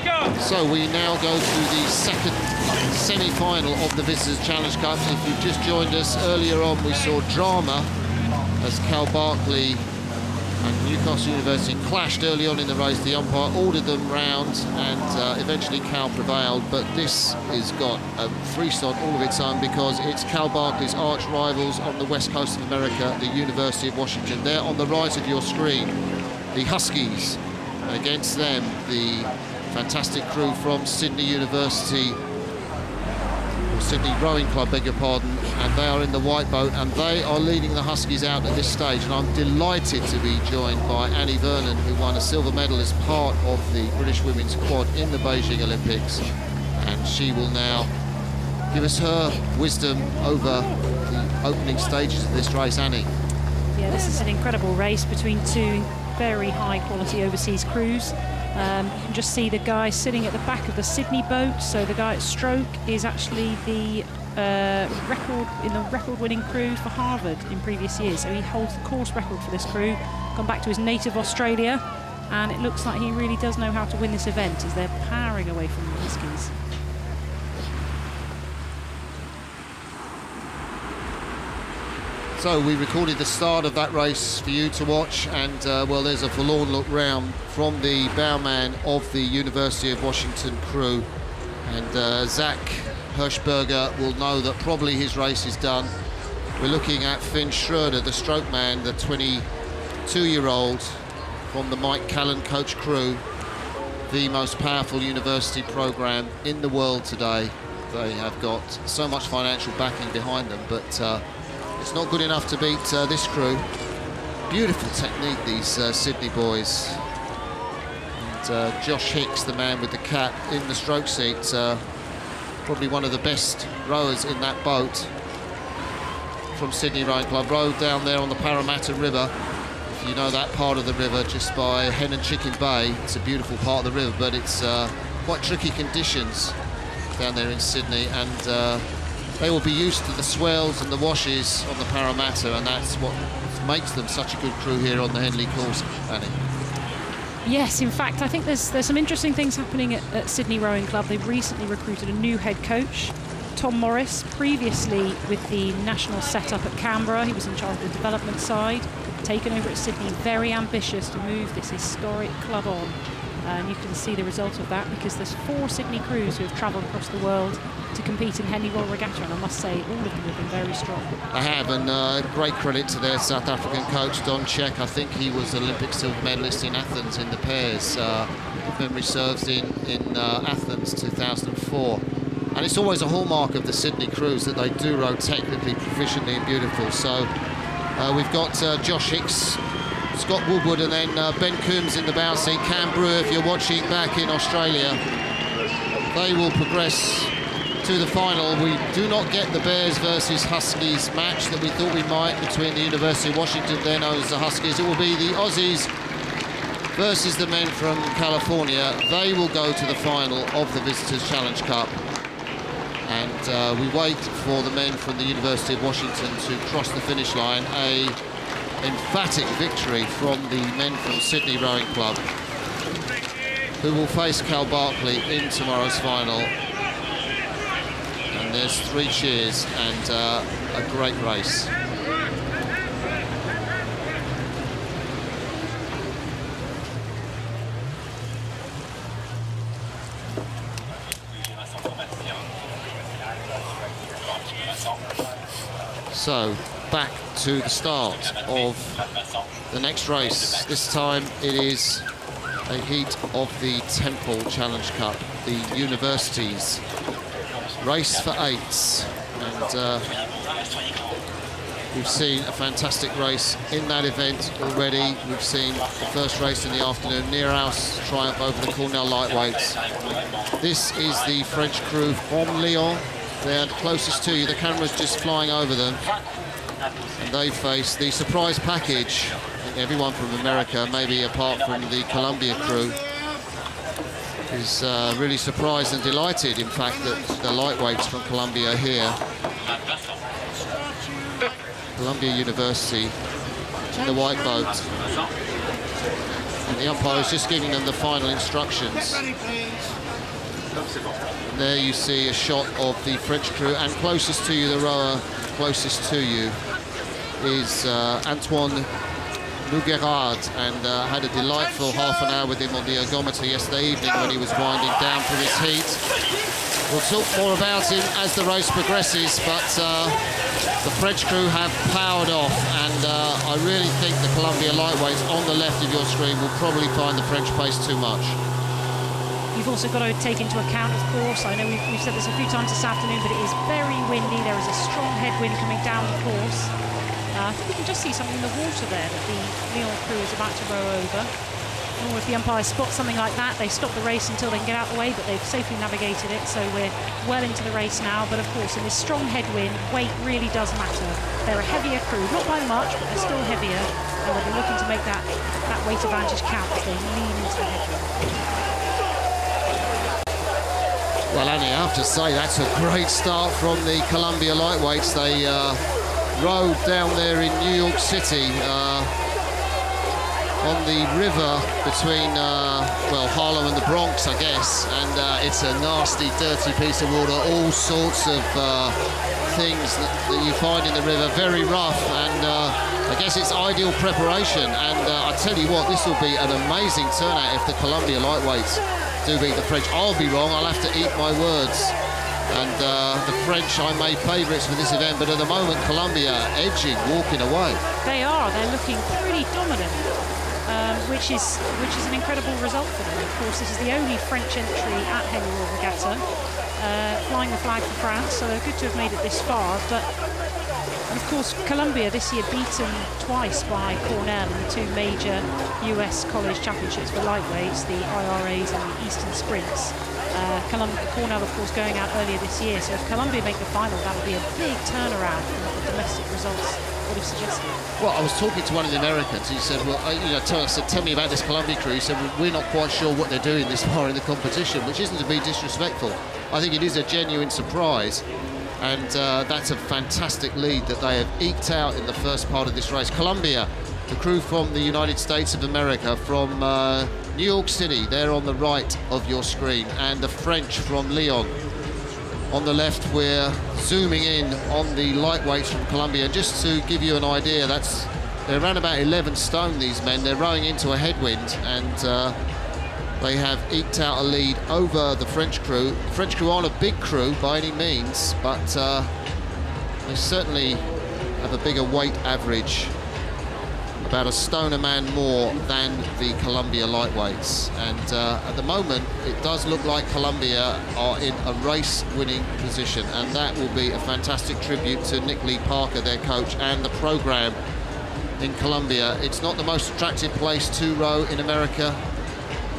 Go! So we now go to the second semi-final of the Visitors Challenge Cup. If you've just joined us, earlier on we saw drama as Cal Barkley and Newcastle University clashed early on in the race. The umpire ordered them round and eventually Cal prevailed, but this has got a freestyle all of its own because it's Cal Barkley's arch rivals on the west coast of America, the University of Washington. There on the right of your screen, the Huskies, and against them the fantastic crew from Sydney University, or Sydney Rowing Club, beg your pardon, and they are in the white boat and they are leading the Huskies out at this stage. And I'm delighted to be joined by Annie Vernon, who won a silver medal as part of the British women's quad in the Beijing Olympics, and she will now give us her wisdom over the opening stages of this race. Annie. Yeah, this is an incredible race between two very high quality overseas crews. You can just see the guy sitting at the back of the Sydney boat. So the guy at stroke is actually the record-winning crew for Harvard in previous years. So he holds the course record for this crew, gone back to his native Australia, and it looks like he really does know how to win this event as they're powering away from the Huskies. So we recorded the start of that race for you to watch, and well, there's a forlorn look round from the bowman of the University of Washington crew, and Zach Hirschberger will know that probably his race is done. We're looking at Finn Schroeder, the stroke man, the 22-year-old from the Mike Callan coach crew, the most powerful university program in the world today. They have got so much financial backing behind them, but it's not good enough to beat this crew. Beautiful technique, these Sydney boys. And Josh Hicks, the man with the cap in the stroke seat, probably one of the best rowers in that boat from Sydney Rowing Club, rowed down there on the Parramatta River. If you know that part of the river, just by Hen and Chicken Bay, it's a beautiful part of the river, but it's quite tricky conditions down there in Sydney, and they will be used to the swells and the washes on the Parramatta, and that's what makes them such a good crew here on the Henley course, Annie. Yes, in fact, I think there's some interesting things happening at Sydney Rowing Club. They've recently recruited a new head coach, Tom Morris, previously with the national setup at Canberra. He was in charge of the development side, taken over at Sydney, very ambitious to move this historic club on. And you can see the result of that because there's 4 Sydney crews who have travelled across the world to compete in Henley Royal Regatta, and I must say all of them have been very strong. I have, and great credit to their South African coach, Don Check. I think he was Olympic silver medalist in Athens in the pairs, if memory serves, in Athens 2004. And it's always a hallmark of the Sydney crews that they do row technically, proficiently and beautiful. So we've got Josh Hicks, Scott Woodward, and then Ben Coombs in the bow seat. Cam Brewer, if you're watching back in Australia, they will progress to the final. We do not get the Bears versus Huskies match that we thought we might between the University of Washington, then known as the Huskies. It will be the Aussies versus the men from California. They will go to the final of the Visitors Challenge Cup. And we wait for the men from the University of Washington to cross the finish line. A emphatic victory from the men from Sydney Rowing Club, who will face Cal Barkley in tomorrow's final. And there's 3 cheers and a great race. So, back to the start of the next race. This time it is a heat of the Temple Challenge Cup, the universities. Race for 8s. And we've seen a fantastic race in that event already. We've seen the first race in the afternoon, Nearhouse triumph over the Cornell lightweights. This is the French crew from Lyon. They're closest to you. The camera's just flying over them. And they face the surprise package. I think everyone from America, maybe apart from the Columbia crew. is really surprised and delighted, in fact, that the lightweights from Columbia are here. Columbia University in the white boat. And the umpire is just giving them the final instructions. And there you see a shot of the French crew, and closest to you, the rower closest to you, is Antoine Noguerard, and had a delightful half an hour with him on the ergometer yesterday evening when he was winding down from his heat. We'll talk more about him as the race progresses, but the French crew have powered off, and I really think the Columbia lightweights on the left of your screen will probably find the French pace too much. You've also got to take into account, of course, I know we've said this a few times this afternoon, but it is very windy. There is a strong headwind coming down the course. I think we can just see something in the water there that the Lyon crew is about to row over. Or if the umpires spot something like that, they stop the race until they can get out of the way, but they've safely navigated it, so we're well into the race now. But of course, in this strong headwind, weight really does matter. They're a heavier crew, not by much, but they're still heavier, and they'll be looking to make that weight advantage count as they lean into the headwind. Well, Annie, I have to say that's a great start from the Columbia lightweights. They rowed down there in New York City on the river between, well, Harlem and the Bronx, I guess. And it's a nasty, dirty piece of water, all sorts of things that you find in the river, very rough. And I guess it's ideal preparation. And I tell you what, this will be an amazing turnout if the Columbia lightweights do beat the French. I'll be wrong, I'll have to eat my words. And the French, I made favourites for this event, but at the moment, Columbia edging, walking away. They are. They're looking pretty dominant, which is an incredible result for them. Of course, this is the only French entry at Henley Royal Regatta, flying the flag for France, so they're good to have made it this far. But and of course, Columbia this year beaten twice by Cornell in the two major US college championships for lightweights, the IRAs and the Eastern Sprints. Cornell, of course, going out earlier this year. So if Columbia make the final, that would be a big turnaround from what the domestic results would have suggested. Well, I was talking to one of the Americans. He said, well, tell me about this Columbia crew. He said, well, we're not quite sure what they're doing this far in the competition, which isn't to be disrespectful. I think it is a genuine surprise. And that's a fantastic lead that they have eked out in the first part of this race. Columbia, the crew from the United States of America, from New York City, they're on the right of your screen, and the French from Lyon. On the left, we're zooming in on the lightweights from Columbia. Just to give you an idea, they're around about 11 stone, these men. They're rowing into a headwind, and they have eked out a lead over the French crew. The French crew aren't a big crew by any means, but they certainly have a bigger weight average, about a stone a man more than the Columbia lightweights. And at the moment, it does look like Columbia are in a race-winning position, and that will be a fantastic tribute to Nick Lee Parker, their coach, and the program in Columbia. It's not the most attractive place to row in America,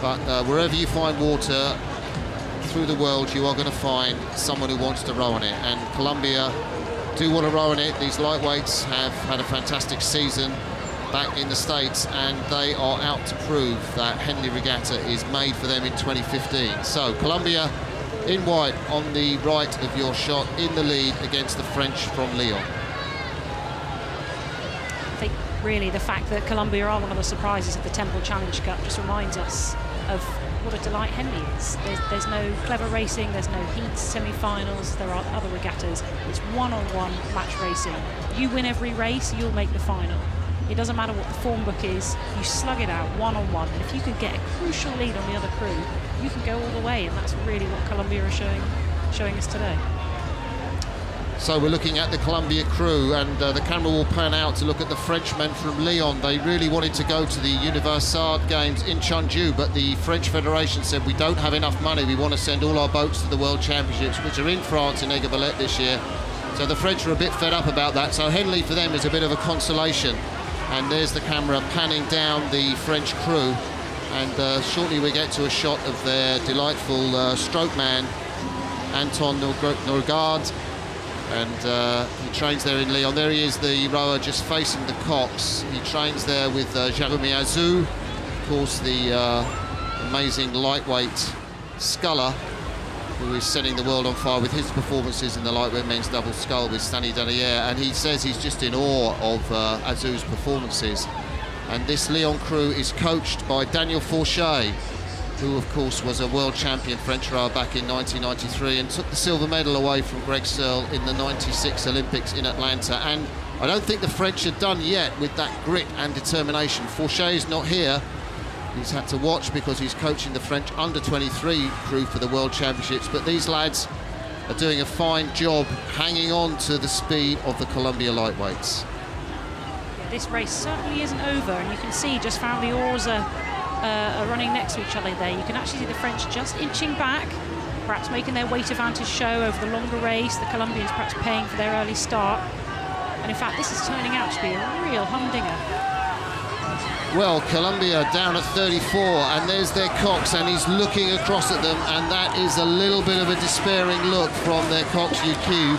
but wherever you find water through the world, you are going to find someone who wants to row on it. And Columbia do want to row on it. These lightweights have had a fantastic season back in the States, and they are out to prove that Henley Regatta is made for them in 2015. So Columbia in white on the right of your shot, in the lead against the French from Lyon. I think really the fact that Columbia are one of the surprises of the Temple Challenge Cup just reminds us of what a delight Henley is. There's no clever racing, there's no heats, semi-finals, there are other regattas. It's one-on-one match racing. You win every race, you'll make the final. It doesn't matter what the form book is, you slug it out one-on-one. And if you can get a crucial lead on the other crew, you can go all the way, and that's really what Columbia are showing us today. So we're looking at the Columbia crew, and the camera will pan out to look at the Frenchmen from Lyon. They really wanted to go to the Universade Games in Chengdu, but the French Federation said, we don't have enough money, we want to send all our boats to the World Championships, which are in France in Aigues-Valette this year. So the French are a bit fed up about that, so Henley for them is a bit of a consolation. And there's the camera panning down the French crew, and shortly we get to a shot of their delightful stroke man, Antoine Noguerard, and he trains there in Lyon. There he is, the rower just facing the cocks. He trains there with Jérémy Azou, of course the amazing lightweight sculler, who is setting the world on fire with his performances in the lightweight men's double scull with Stanley Danier, and he says he's just in awe of Azou's performances. And this Lyon crew is coached by Daniel Fourchet, who of course was a world champion French rower back in 1993 and took the silver medal away from Greg Searle in the 96 Olympics in Atlanta. And I don't think the French are done yet with that grit and determination. Fourchet is not here. He's had to watch because he's coaching the French under-23 crew for the World Championships, but these lads are doing a fine job hanging on to the speed of the Columbia lightweights. This race certainly isn't over, and you can see just how the oars are running next to each other there. You can actually see the French just inching back, perhaps making their weight advantage show over the longer race. The Colombians perhaps paying for their early start. And in fact, this is turning out to be a real humdinger. Well, Colombia down at 34, and there's their Cox, and he's looking across at them, and that is a little bit of a despairing look from their Cox UQ.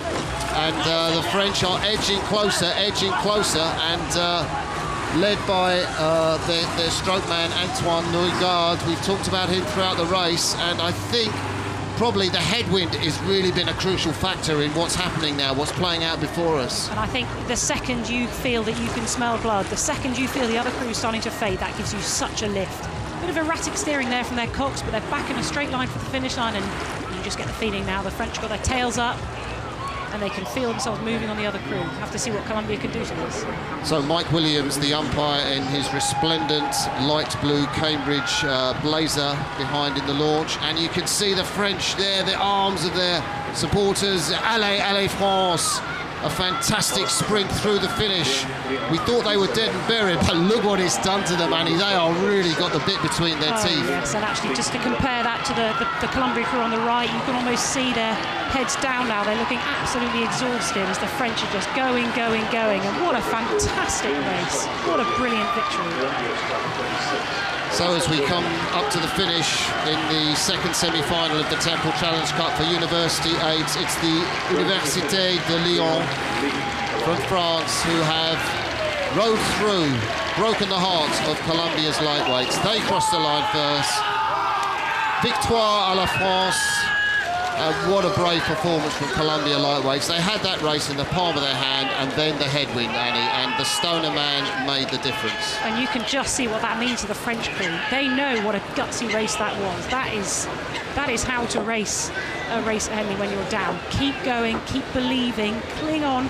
And the French are edging closer, and led by their stroke man, Antoine Nougard. We've talked about him throughout the race, and I think probably the headwind has really been a crucial factor in what's happening now, what's playing out before us. And I think the second you feel that you can smell blood, the second you feel the other crew starting to fade, that gives you such a lift. A bit of erratic steering there from their Cox, but they're back in a straight line for the finish line, and you just get the feeling now the French got their tails up, and they can feel themselves moving on the other crew. Have to see what Colombia can do to this. So Mike Williams, the umpire, in his resplendent light blue Cambridge blazer behind in the launch, and you can see the French there, the arms of their supporters. Allez, allez France! A fantastic sprint through the finish. We thought they were dead and buried, but look what it's done to them, Annie. They are really got the bit between their teeth. Yes, and actually just to compare that to the Columbia crew on the right, you can almost see their heads down now. They're looking absolutely exhausted as the French are just going. And what a fantastic race. What a brilliant victory. So as we come up to the finish in the second semi-final of the Temple Challenge Cup for University Aids, it's the Université de Lyon from France who have rode through, broken the hearts of Colombia's lightweights. They crossed the line first. Victoire à la France. What a brave performance from Columbia lightweights. They had that race in the palm of their hand, and then the headwind, Annie, and the Stoner man made the difference. And you can just see what that means to the French crew. They know what a gutsy race that was. That is how to race a race at Henley when you're down. Keep going, keep believing, cling on,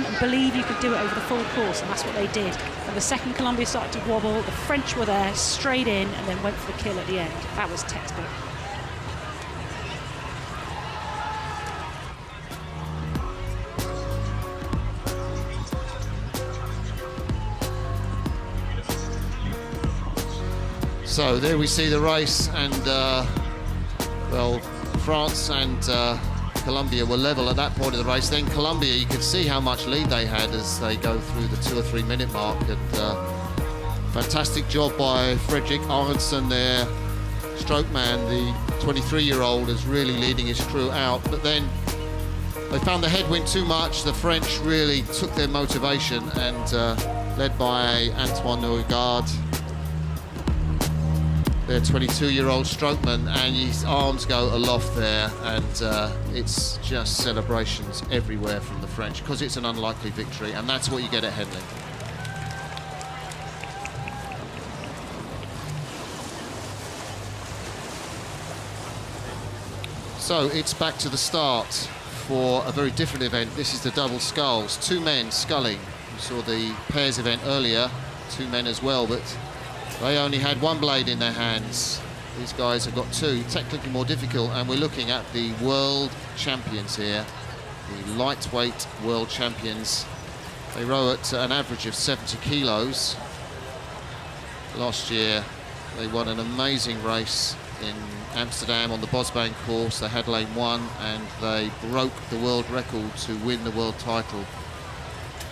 and believe you could do it over the full course, and that's what they did. And the second Columbia started to wobble, the French were there, straight in, and then went for the kill at the end. That was textbook. So there we see the race, and well, France and Colombia were level at that point of the race. Then Colombia, you could see how much lead they had as they go through the 2 or 3 minute mark, and fantastic job by Fredrik Aronson there, stroke man, the 23-year-old, is really leading his crew out. But then they found the headwind too much. The French really took their motivation, and led by Antoine Nougard, their 22-year-old strokeman, and his arms go aloft there, and it's just celebrations everywhere from the French, because it's an unlikely victory, and that's what you get at Henley. So it's back to the start for a very different event. This is the double sculls, 2 men sculling. You saw the pairs event earlier, 2 men as well, but they only had 1 blade in their hands. These guys have got 2, technically more difficult, and we're looking at the world champions here, the lightweight world champions. They row at an average of 70 kilos. Last year, they won an amazing race in Amsterdam on the Bosbaan course. They had lane 1, and they broke the world record to win the world title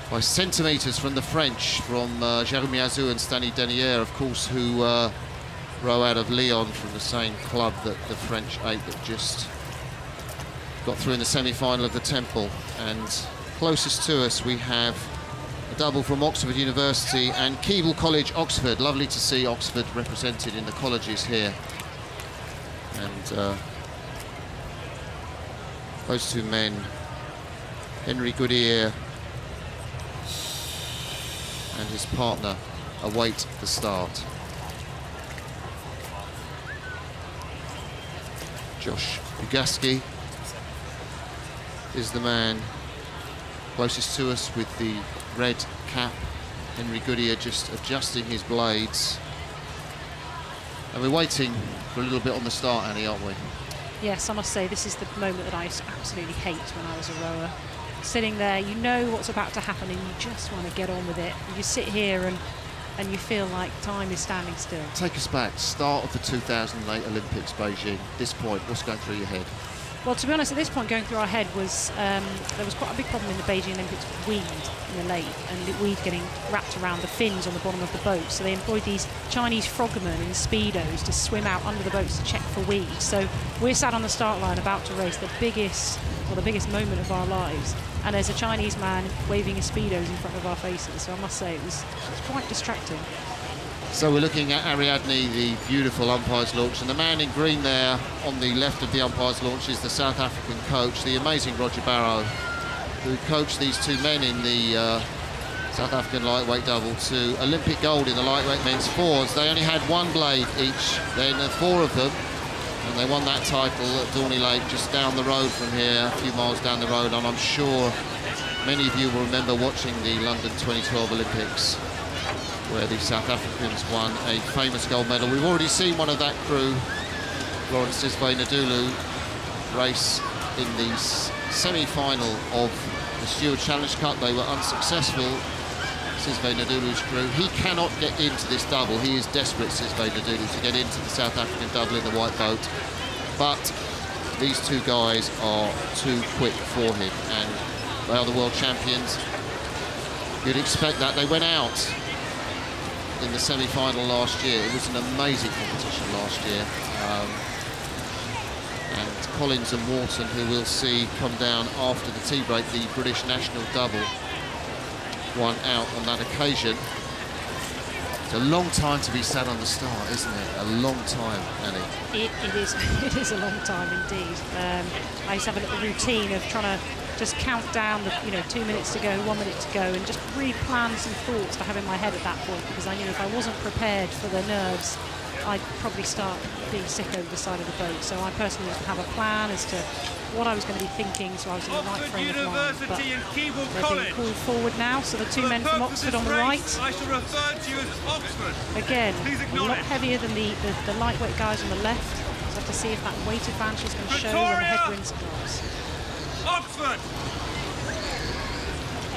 by centimetres from the French, from Jérémy Azou and Stanley Danier, of course, who row out of Lyon from the same club that the French 8 that just got through in the semi-final of the Temple. And closest to us, we have a double from Oxford University and Keble College, Oxford. Lovely to see Oxford represented in the colleges here. And those two men, Henry Goodyear and his partner, await the start. Josh Ugaski is the man closest to us with the red cap. Henry Goodyear just adjusting his blades. And we're waiting for a little bit on the start, Annie, aren't we? Yes, I must say, this is the moment that I used to absolutely hate when I was a rower. Sitting there, you know what's about to happen and you just want to get on with it. You sit here and you feel like time is standing still. Take us back, start of the 2008 Olympics, Beijing. This point, what's going through your head? Well, to be honest, at this point, going through our head was there was quite a big problem in the Beijing Olympics with weed in the lake, and the weed getting wrapped around the fins on the bottom of the boat. So they employed these Chinese frogmen in speedos to swim out under the boats to check for weed. So we're sat on the start line about to race the biggest moment of our lives, and there's a Chinese man waving his speedos in front of our faces. So I must say it was quite distracting. So we're looking at Ariadne, the beautiful umpire's launch, and the man in green there on the left of the umpire's launch is the South African coach, the amazing Roger Barrow, who coached these two men in the South African lightweight double to Olympic gold in the lightweight men's fours. They only had one blade each, then four of them, and they won that title at Dorney Lake, just down the road from here, a few miles down the road. And I'm sure many of you will remember watching the London 2012 Olympics, where the South Africans won a famous gold medal. We've already seen one of that crew, Lawrence Sisve-Ndulu, race in the semi-final of the Stewards Challenge Cup. They were unsuccessful, Sisve-Ndulu's crew. He cannot get into this double. He is desperate, Sisve-Ndulu, to get into the South African double in the white boat. But these two guys are too quick for him, and they are the world champions. You'd expect that. They went out in the semi-final last year. It was an amazing competition last year. And Collins and Wharton, who we'll see come down after the tea break, the British national double, won out on that occasion. It's a long time to be sat on the start, isn't it? A long time, Annie. It is a long time indeed. I used to have a little routine of trying to just count down the 2 minutes to go, 1 minute to go, and just really plan some thoughts to have in my head at that point, because I knew if I wasn't prepared for the nerves, I'd probably start being sick over the side of the boat. So I personally used to have a plan as to what I was going to be thinking, so I was in the right frame of mind. But they're being called forward now, so the two men from Oxford on the right. I shall refer to you as Oxford. Again, a lot heavier than the lightweight guys on the left. So I have to see if that weight advantage is going to show when the headwinds cross. Oxford!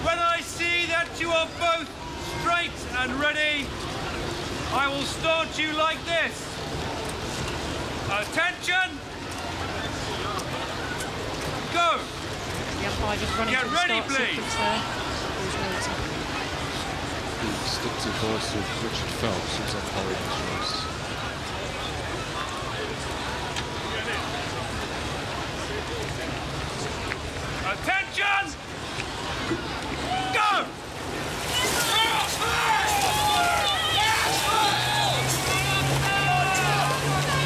When I see that you are both straight and ready, I will start you like this. Attention! Go! The umpire just running Get through ready, the start please. sequence there. The distinctive voice of Richard Phelps, who's umpiring this race. Attention! Go!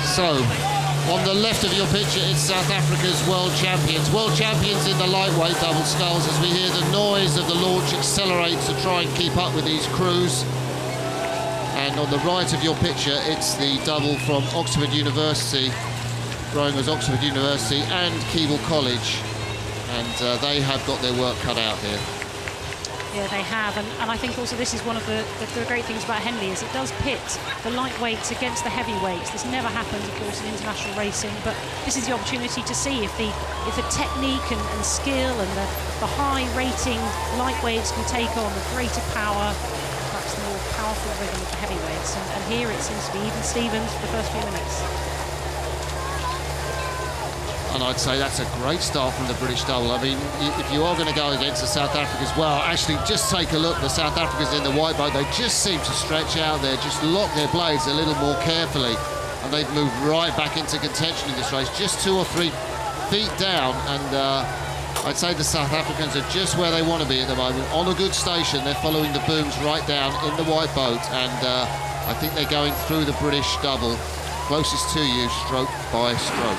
So, on the left of your picture, it's South Africa's world champions. World champions in the lightweight double sculls, as we hear the noise of the launch accelerate to try and keep up with these crews. And on the right of your picture, it's the double from Oxford University, rowing as Oxford University and Keble College. And they have got their work cut out here. Yeah, they have, and I think also this is one of the great things about Henley is it does pit the lightweights against the heavyweights. This never happens, of course, in international racing, but this is the opportunity to see if the technique and skill and the high rating lightweights can take on the greater power, perhaps the more powerful rhythm of the heavyweights. And here it seems to be even Stevens for the first few minutes. And I'd say that's a great start from the British double. I mean, if you are going to go against the South Africans, well, actually, just take a look. The South Africans in the white boat, they just seem to stretch out there, just lock their blades a little more carefully. And they've moved right back into contention in this race, just 2 or 3 feet down. And I'd say the South Africans are just where they want to be at the moment. On a good station, they're following the booms right down in the white boat. And I think they're going through the British double closest to you, stroke by stroke.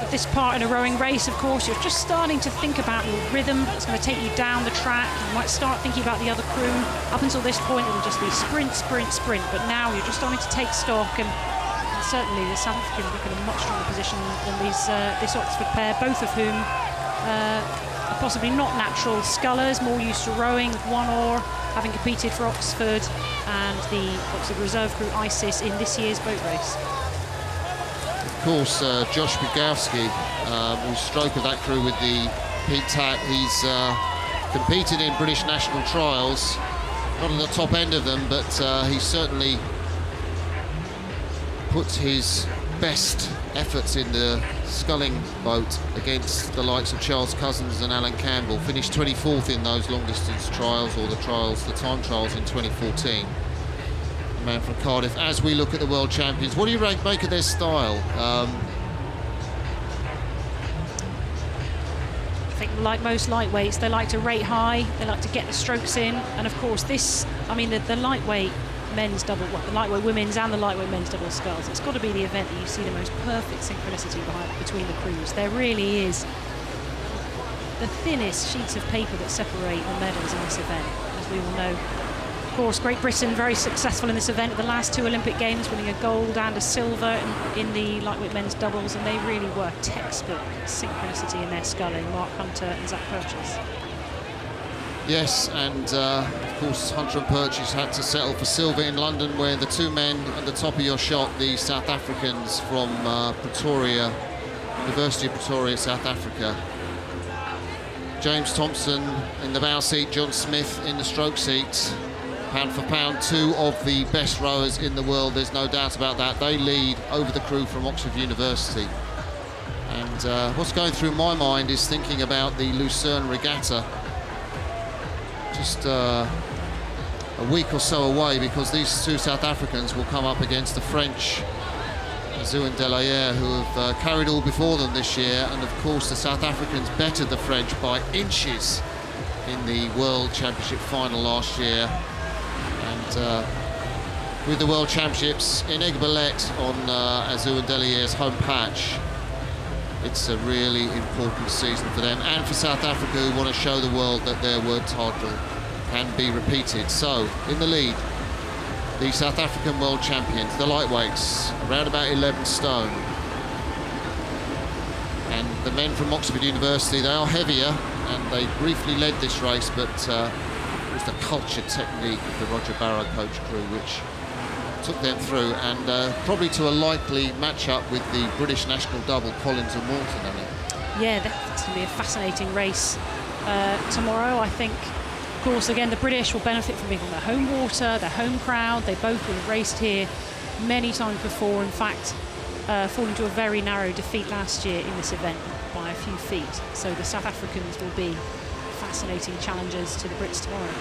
At this part in a rowing race, of course, you're just starting to think about your rhythm. It's going to take you down the track. You might start thinking about the other crew. Up until this point, it'll just be sprint, sprint, sprint. But now you're just starting to take stock, and certainly the South Africans look in a much stronger position than this Oxford pair, both of whom are possibly not natural scullers, more used to rowing with one oar, having competed for Oxford and the Oxford Reserve crew ISIS in this year's boat race. Of course, Josh Bugowski, who's stroke of that crew with the Pete Tat, he's competed in British national trials, not at the top end of them, but he certainly put his best efforts in the sculling boat against the likes of Charles Cousins and Alan Campbell. Finished 24th in those long distance trials, or the time trials in 2014. The man from Cardiff. As we look at the world champions, what do you make of their style? I think like most lightweights, they like to rate high, they like to get the strokes in, and of course this, I mean the lightweight men's double, well, the lightweight women's and the lightweight men's double sculls, it's got to be the event that you see the most perfect synchronicity between the crews. There really is the thinnest sheets of paper that separate the medals in this event, as we all know. Of course, Great Britain very successful in this event at the last two Olympic Games, winning a gold and a silver in the lightweight men's doubles, and they really were textbook synchronicity in their sculling, Mark Hunter and Zach Purchase. Yes, and of course Hunter and Purchase had to settle for silver in London, where the two men at the top of your shot, the South Africans from Pretoria, University of Pretoria, South Africa. James Thompson in the bow seat, John Smith in the stroke seat. Pound for pound, two of the best rowers in the world, there's no doubt about that. They lead over the crew from Oxford University. And what's going through my mind is thinking about the Lucerne Regatta, just a week or so away, because these two South Africans will come up against the French, Azou and Delahaye, who have carried all before them this year. And of course the South Africans bettered the French by inches in the World Championship final last year. And with the World Championships in Aiguebelette on Azou and Delahaye's home patch, it's a really important season for them, and for South Africa, who want to show the world that their world title can be repeated. So, in the lead, the South African world champions, the lightweights, around about 11 stone. And the men from Oxford University, they are heavier, and they briefly led this race, but it was the cultured technique of the Roger Barrow coach crew which took them through, and probably to a likely match-up with the British national double, Collins and Moulton, I mean. Yeah, that's going to be a fascinating race tomorrow. I think, of course, again, the British will benefit from being on their home water, their home crowd. They both will have raced here many times before. In fact, falling to a very narrow defeat last year in this event by a few feet. So the South Africans will be fascinating challengers to the Brits tomorrow.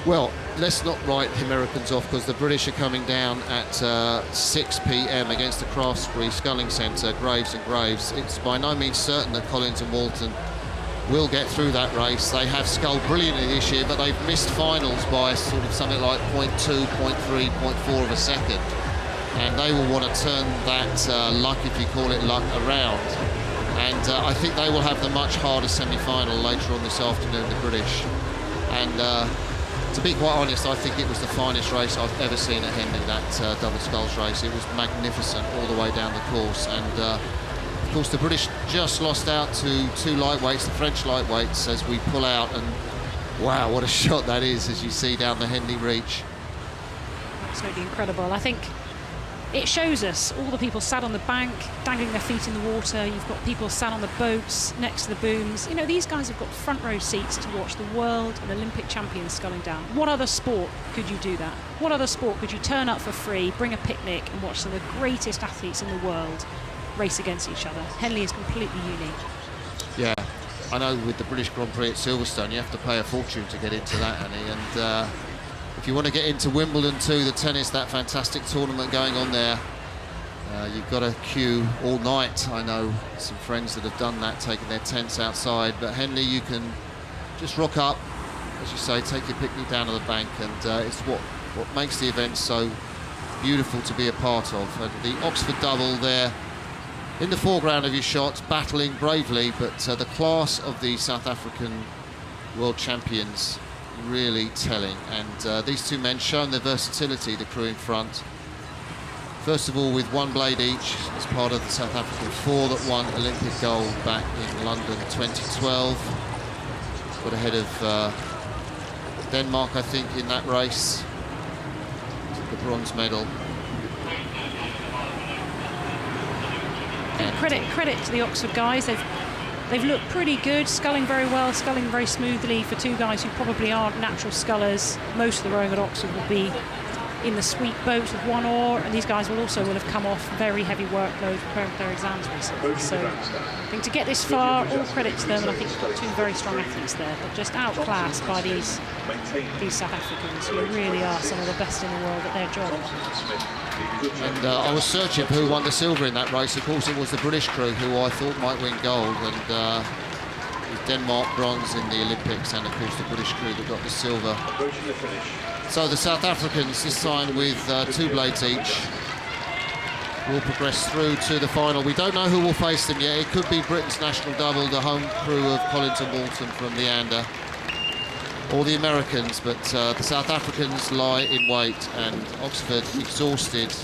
Well, let's not write the Americans off, because the British are coming down at 6 p.m. against the Craftsbury Sculling Centre, Graves and Graves. It's by no means certain that Collins and Moulton will get through that race. They have sculled brilliantly this year, but they've missed finals by sort of something like 0.2, 0.3, 0.4 of a second. And they will want to turn that luck, if you call it luck, around. And I think they will have the much harder semi-final later on this afternoon, the British. And to be quite honest, I think it was the finest race I've ever seen at Henley, that double sculls race. It was magnificent all the way down the course. And of course, the British just lost out to two lightweights, the French lightweights, as we pull out. And wow, what a shot that is, as you see down the Henley Reach. Absolutely incredible. I think it shows us all the people sat on the bank, dangling their feet in the water. You've got people sat on the boats next to the booms. You know, these guys have got front row seats to watch the world and Olympic champions sculling down. What other sport could you do that? What other sport could you turn up for free, bring a picnic and watch some of the greatest athletes in the world race against each other? Henley is completely unique. Yeah, I know with the British Grand Prix at Silverstone, you have to pay a fortune to get into that, Annie. And if you want to get into Wimbledon too, the tennis, that fantastic tournament going on there, you've got to queue all night. I know some friends that have done that, taking their tents outside. But Henley, you can just rock up as you say, take your picnic down to the bank, and it's what makes the event so beautiful to be a part of. And the Oxford double there in the foreground of your shots, battling bravely, but the class of the South African world champions really telling. And these two men showing their versatility, the crew in front. First of all, with one blade each, as part of the South African four that won Olympic gold back in London 2012. Got ahead of Denmark, I think, in that race. The bronze medal. Credit to the Oxford guys. They've looked pretty good, sculling very well, sculling very smoothly for two guys who probably aren't natural scullers. Most of the rowing at Oxford will be in the sweep boat with one oar, and these guys will have come off very heavy workload preparing for their exams recently. So I think to get this far, all credit to them, and I think we've got two very strong athletes there, but just outclassed by these South Africans, who really are some of the best in the world at their job. And I was searching for who won the silver in that race. Of course, it was the British crew who I thought might win gold, and with Denmark bronze in the Olympics, and of course the British crew that got the silver. So the South Africans, this time with two blades each, will progress through to the final. We don't know who will face them yet. It could be Britain's national double, the home crew of Collins and Walton from Leander, or the Americans, but the South Africans lie in wait, and Oxford exhausted.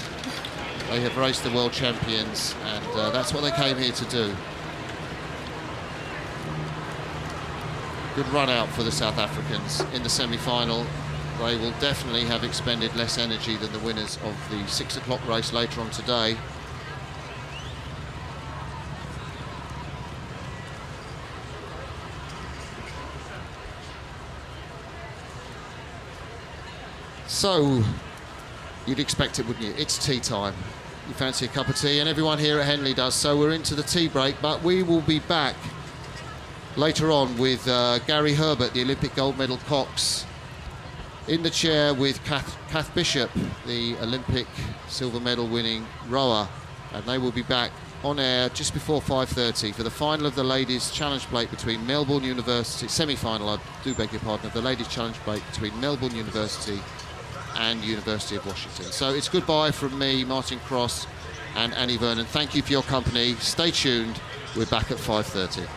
They have raced the world champions, and that's what they came here to do. Good run out for the South Africans in the semi-final. They will definitely have expended less energy than the winners of the 6 o'clock race later on today. So, you'd expect it, wouldn't you? It's tea time. You fancy a cup of tea, and everyone here at Henley does, so we're into the tea break, but we will be back later on with Gary Herbert, the Olympic gold medal cox, in the chair with Kath Bishop, the Olympic silver medal winning rower, and they will be back on air just before 5:30 for the final of the ladies challenge plate between Melbourne University, semi-final, I do beg your pardon, of the ladies challenge plate between Melbourne University and University of Washington. So it's goodbye from me, Martin Cross, and Annie Vernon. Thank you for your company. Stay tuned. We're back at 5:30.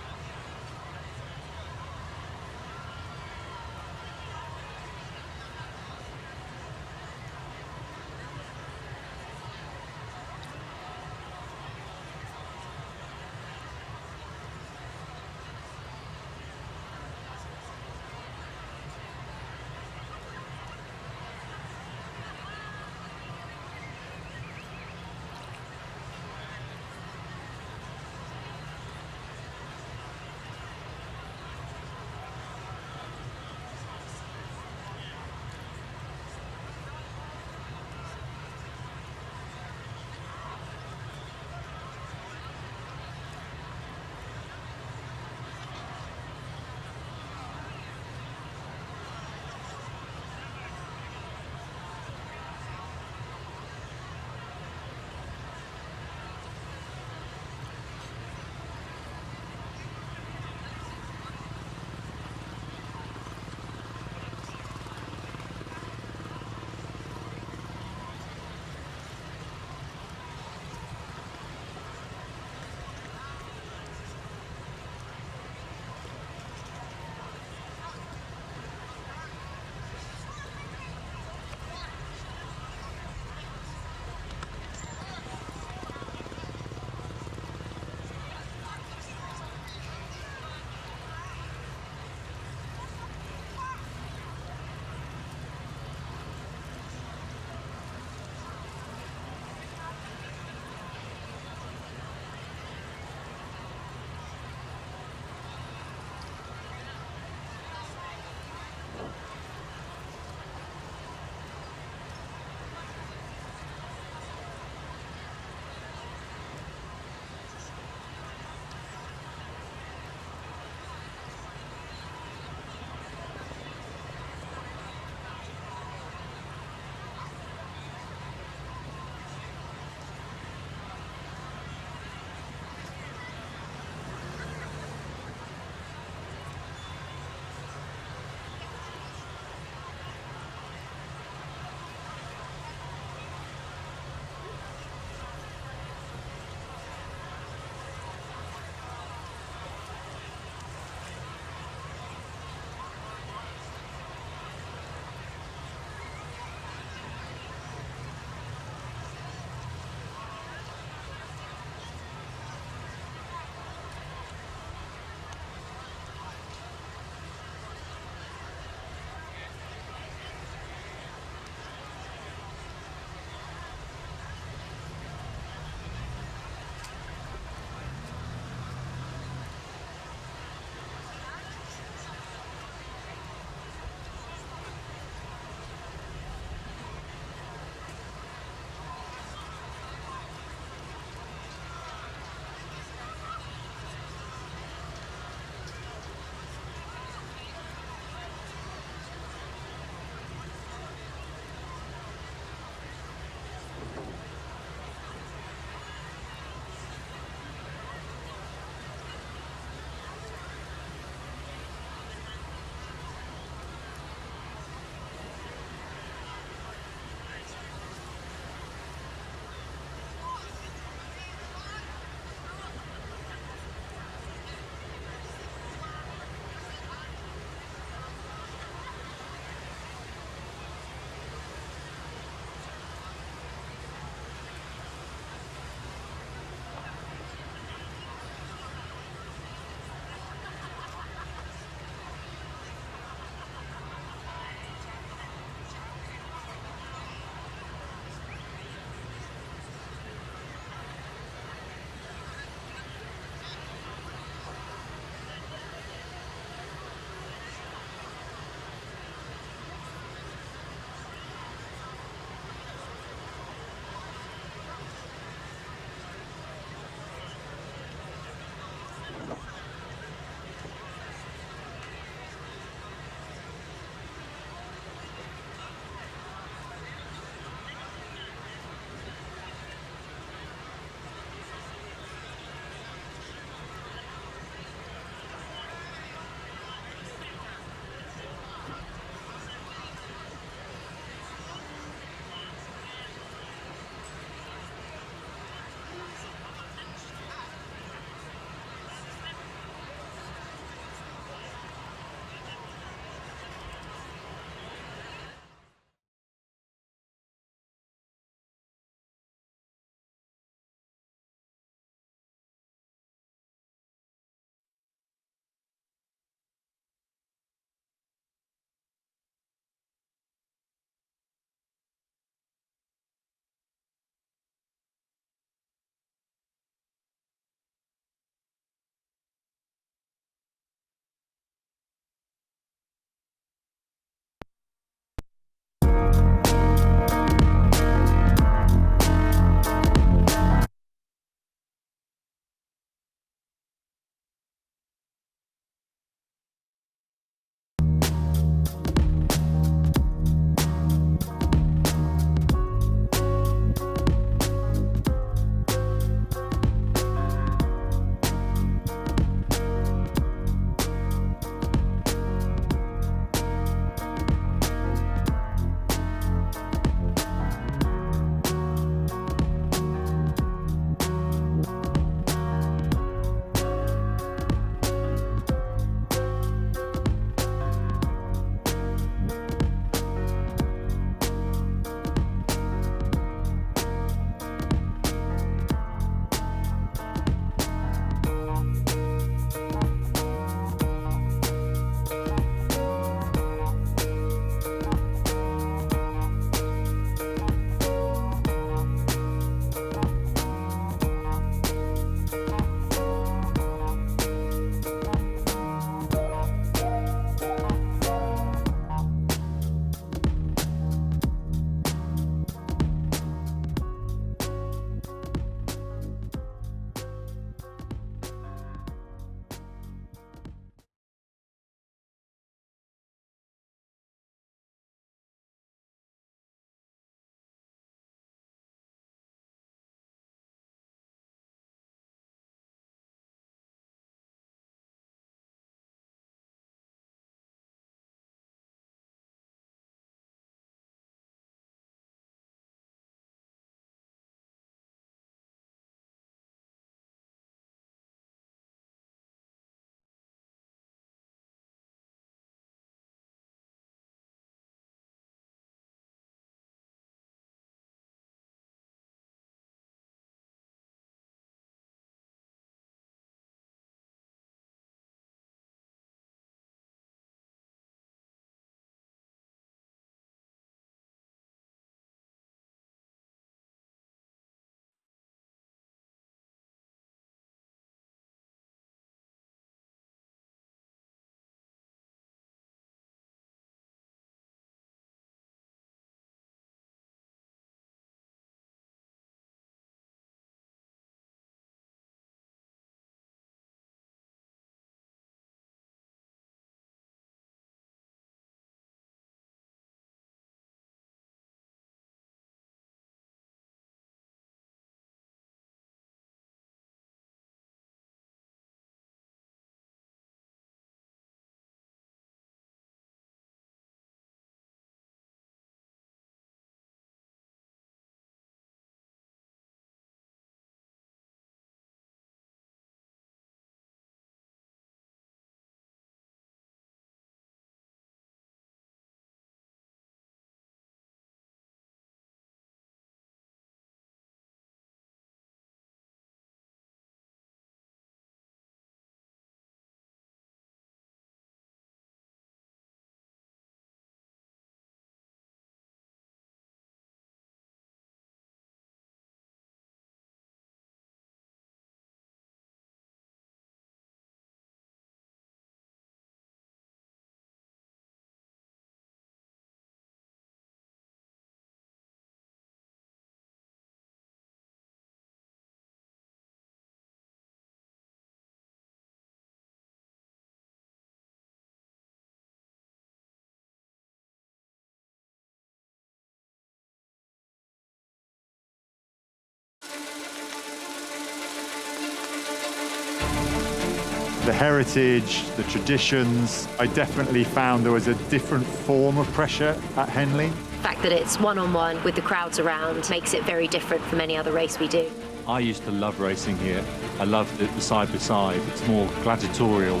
The heritage, the traditions, I definitely found there was a different form of pressure at Henley. The fact that it's one-on-one with the crowds around makes it very different from any other race we do. I used to love racing here. I love the side-by-side. It's more gladiatorial.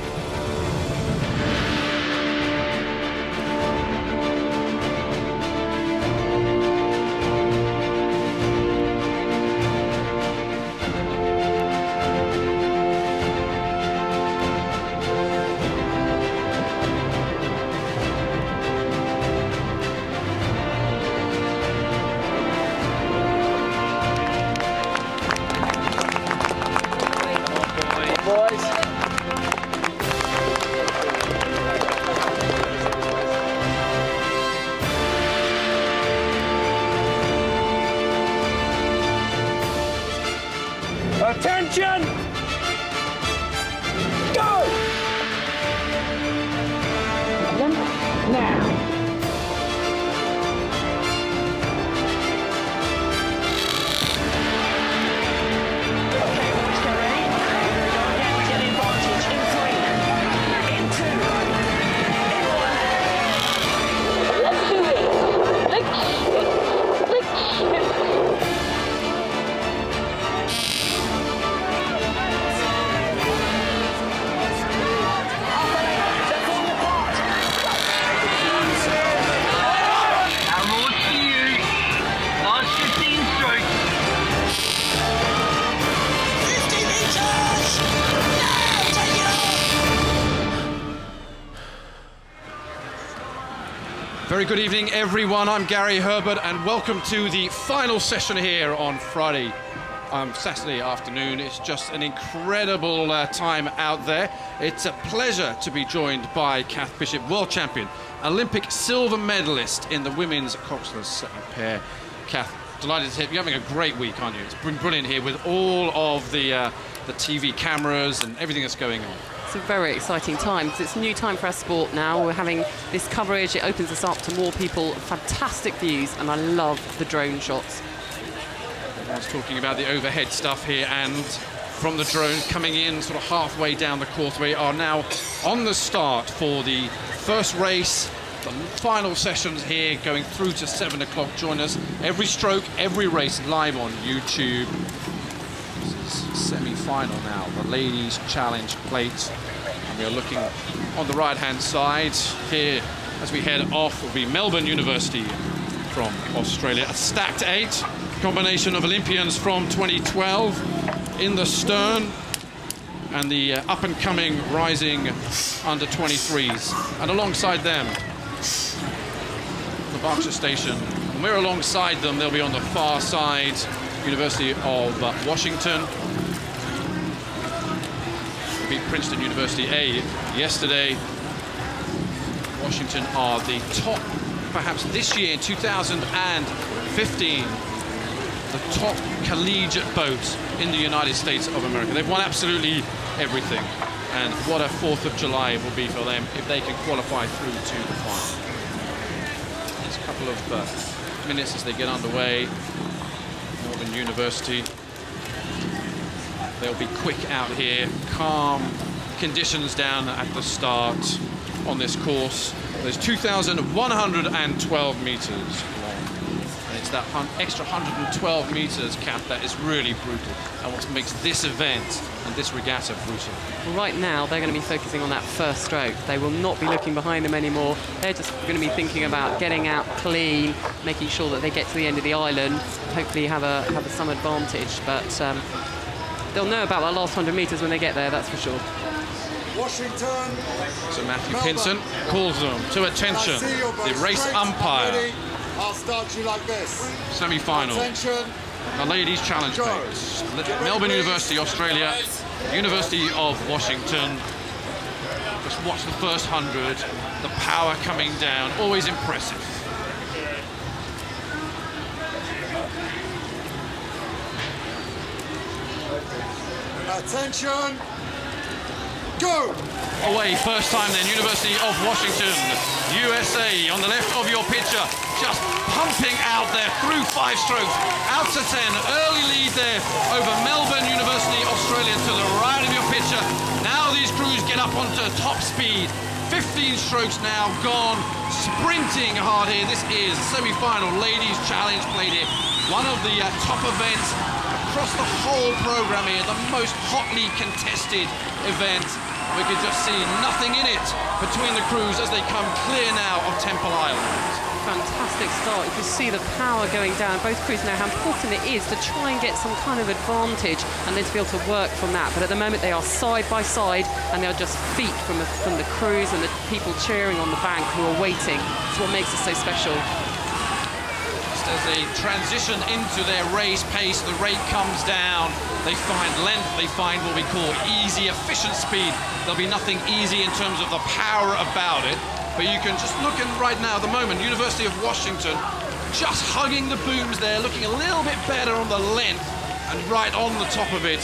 Attention! Go! Now! Very good evening, everyone. I'm Gary Herbert, and welcome to the final session here on Friday, Saturday afternoon. It's just an incredible time out there. It's a pleasure to be joined by Kath Bishop, world champion, Olympic silver medalist in the women's coxless pair. Kath, delighted to you're having a great week, aren't you? It's been brilliant here with all of the TV cameras and everything that's going on. It's a very exciting time because it's a new time for our sport now. We're having this coverage. It opens us up to more people, fantastic views, and I love the drone shots. I was talking about the overhead stuff here, and from the drone coming in sort of halfway down the course, we are now on the start for the first race, the final sessions here going through to 7 o'clock. Join us every stroke, every race live on YouTube. Semi-final now, the Ladies Challenge Plate, and we are looking on the right-hand side here as we head off. Will be Melbourne University from Australia, a stacked 8, combination of Olympians from 2012 in the stern, and the up-and-coming rising under 23s, and alongside them the Berkshire Station, and we're alongside them. They'll be on the far side, University of Washington. Beat Princeton University A yesterday. Washington are the top, perhaps this year in 2015, the top collegiate boat in the United States of America. They've won absolutely everything, and what a 4th of July it will be for them if they can qualify through to the final. There's a couple of minutes as they get underway. Melbourne University, they'll be quick out here, calm conditions down at the start on this course. There's 2,112 meters long, and it's that extra 112 meters cap that is really brutal, and what makes this event and this regatta brutal. Well, right now they're going to be focusing on that first stroke. They will not be looking behind them anymore. They're just going to be thinking about getting out clean, making sure that they get to the end of the island, hopefully have some advantage, but they'll know about that last 100 meters when they get there, that's for sure. Washington. So Matthew Pinson calls them to attention. The race umpire. Ready, I'll start you like this. Semi-final. Attention. The Ladies Challenge Plate. Melbourne University, Australia. University of Washington. Just watch the first 100. The power coming down. Always impressive. Attention. go! Away, first time then, University of Washington, USA, on the left of your picture, just pumping out there through 5 strokes, out to 10, early lead there over Melbourne University, Australia, to the right of your picture. Now these crews get up onto top speed, 15 strokes now gone, sprinting hard here. This is semi-final ladies challenge played here, one of the top events across the whole program here, the most hotly contested event. We could just see nothing in it between the crews as they come clear now of Temple Island. Fantastic start. You can see the power going down. Both crews know how important it is to try and get some kind of advantage and then to be able to work from that. But at the moment they are side by side and they are just feet from the crews and the people cheering on the bank who are waiting. It's what makes it so special. As they transition into their race pace, the rate comes down. They find length, they find what we call easy, efficient speed. There'll be nothing easy in terms of the power about it, but you can just look at right now, the moment, University of Washington just hugging the booms there, looking a little bit better on the length, and right on the top of it,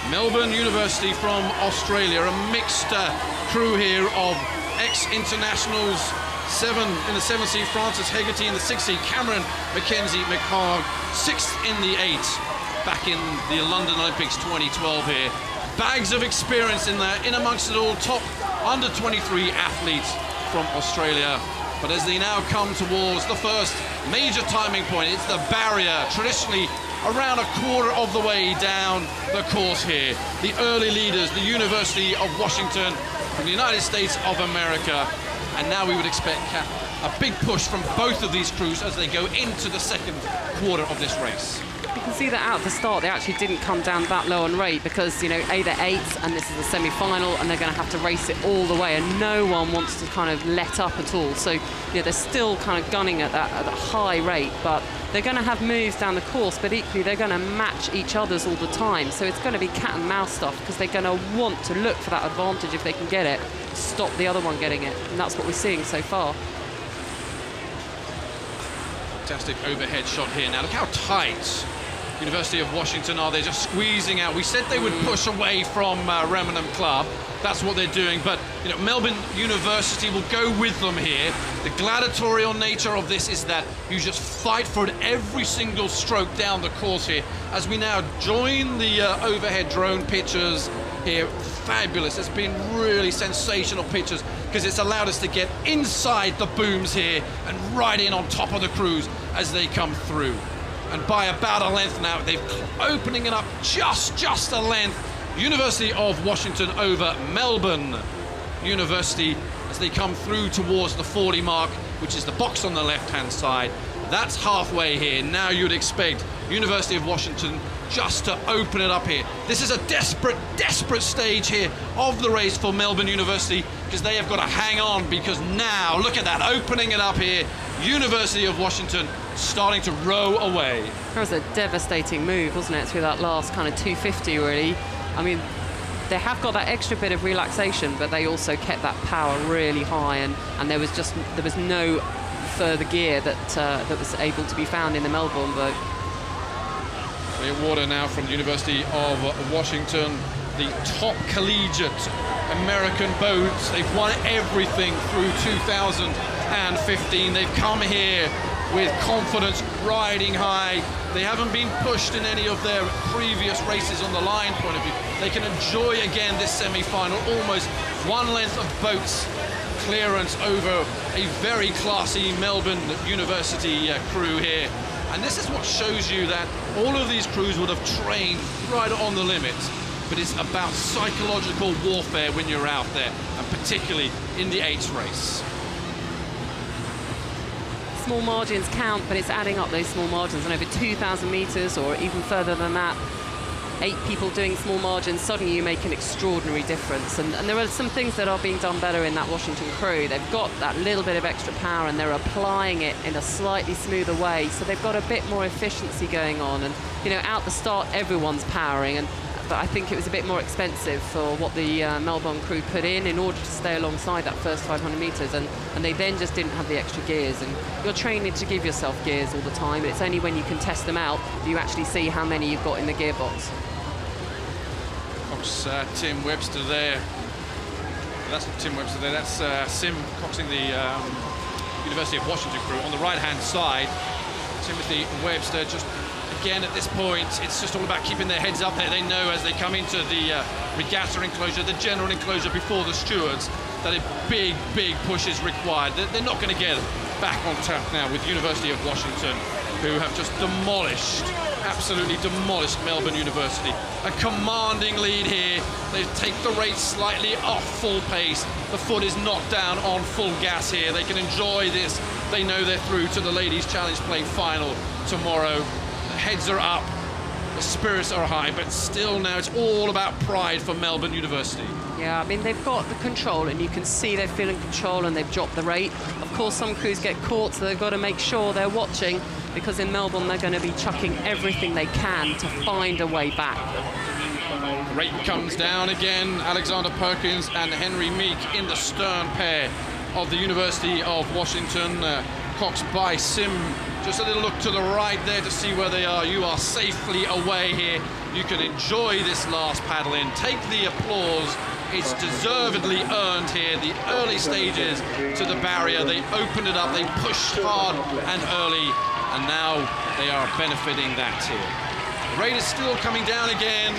Melbourne University from Australia, a mixed crew here of ex-internationals. 7 in the 7th seed, Francis Hegarty in the 6th seed, Cameron Mackenzie McHarg, 6th in the 8, back in the London Olympics 2012 here. Bags of experience in there, in amongst it all, top under 23 athletes from Australia. But as they now come towards the first major timing point, it's the barrier, traditionally around a quarter of the way down the course here. The early leaders, the University of Washington from the United States of America. And now we would expect a big push from both of these crews as they go into the second quarter of this race. You can see that out at the start they actually didn't come down that low on rate because, you know, they're 8s and this is the semi-final and they're going to have to race it all the way and no one wants to kind of let up at all. So, you know, they're still kind of gunning at that high rate, but they're going to have moves down the course, but equally they're going to match each other's all the time. So it's going to be cat and mouse stuff because they're going to want to look for that advantage if they can get it, stop the other one getting it. And that's what we're seeing so far. Fantastic overhead shot here. Now look how tight University of Washington are. They're just squeezing out. We said they would push away from Remenham Club. That's what they're doing. But you know, Melbourne University will go with them here. The gladiatorial nature of this is that you just fight for it every single stroke down the course here. As we now join the overhead drone pictures here, fabulous. It's been really sensational pictures because it's allowed us to get inside the booms here and right in on top of the crews as they come through. And by about a length now, they're opening it up just a length. University of Washington over Melbourne University as they come through towards the 40 mark, which is the box on the left-hand side. That's halfway here. Now you'd expect University of Washington just to open it up here. This is a desperate stage here of the race for Melbourne University because they have got to hang on because now, look at that, opening it up here. University of Washington starting to row away. That was a devastating move, wasn't it, through that last kind of 250 really. I mean, they have got that extra bit of relaxation, but they also kept that power really high, and there was no further gear that was able to be found in the Melbourne boat. Clear water now from the University of Washington, the top collegiate American boats. They've won everything through 2015. They've come here with confidence, riding high. They haven't been pushed in any of their previous races on the line point of view. They can enjoy again this semi-final, almost one length of boats clearance over a very classy Melbourne University crew here. And this is what shows you that all of these crews would have trained right on the limit. But it's about psychological warfare when you're out there, and particularly in the 8s race. Small margins count, but it's adding up those small margins, and over 2,000 meters or even further than that, 8 people doing small margins, suddenly you make an extraordinary difference. And there are some things that are being done better in that Washington crew. They've got that little bit of extra power and they're applying it in a slightly smoother way, so they've got a bit more efficiency going on. And you know, out the start everyone's powering, but I think it was a bit more expensive for what the Melbourne crew put in order to stay alongside that first 500 meters, and they then just didn't have the extra gears. And you're training to give yourself gears all the time. It's only when you can test them out that you actually see how many you've got in the gearbox. Tim Webster there That's Tim Webster there. That's Sim coxing the University of Washington crew. On the right-hand side, Timothy Webster just, again, at this point, it's just all about keeping their heads up there. They know as they come into the regatta enclosure, the general enclosure before the stewards, that a big, big push is required. They're not going to get back on track now with University of Washington, who have just demolished, absolutely demolished Melbourne University. A commanding lead here. They take the race slightly off full pace. The foot is knocked down on full gas here. They can enjoy this. They know they're through to the Ladies Challenge Play final tomorrow. The heads are up, the spirits are high, but still now it's all about pride for Melbourne University. Yeah, I mean, they've got the control, and you can see they're feeling control, and they've dropped the rate. Of course, some crews get caught, so they've got to make sure they're watching, because in Melbourne, they're going to be chucking everything they can to find a way back. The rate comes down again. Alexander Perkins and Henry Meek in the stern pair of the University of Washington. Cox by Sim. Just a little look to the right there to see where they are. You are safely away here. You can enjoy this last paddle in. Take the applause. It's deservedly earned here. The early stages to the barrier, they opened it up, they pushed hard and early, and now they are benefiting that here. The rate is still coming down again.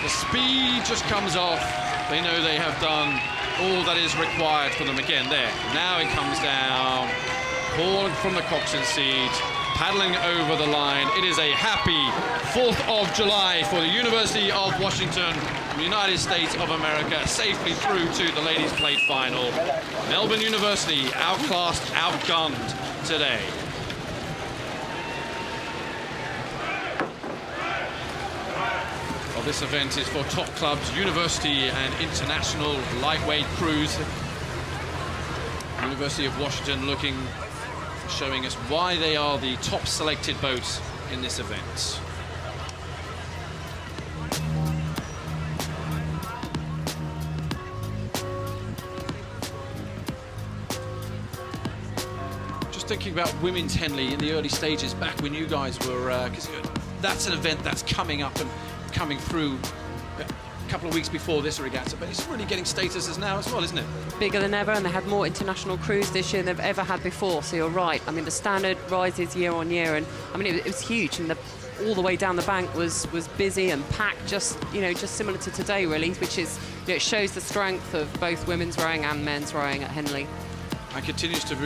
The speed just comes off. They know they have done all that is required for them again there. Now it comes down. Paul from the coxswain seat, paddling over the line. It is a happy 4th of July for the University of Washington, United States of America, safely through to the ladies' plate final. Melbourne University outclassed, outgunned today. Well, this event is for top clubs, university and international lightweight crews. University of Washington looking, showing us why they are the top selected boat in this event. Just thinking about women's Henley in the early stages, back when you guys were, because that's an event that's coming up and coming through a couple of weeks before this regatta, but it's really getting statuses now as well, isn't it? Bigger than ever, and they had more international crews this year than they've ever had before, so you're right. I mean, the standard rises year on year, and I mean, it was huge, and all the way down the bank was busy and packed, just similar to today, really, which is, it shows the strength of both women's rowing and men's rowing at Henley. And continues to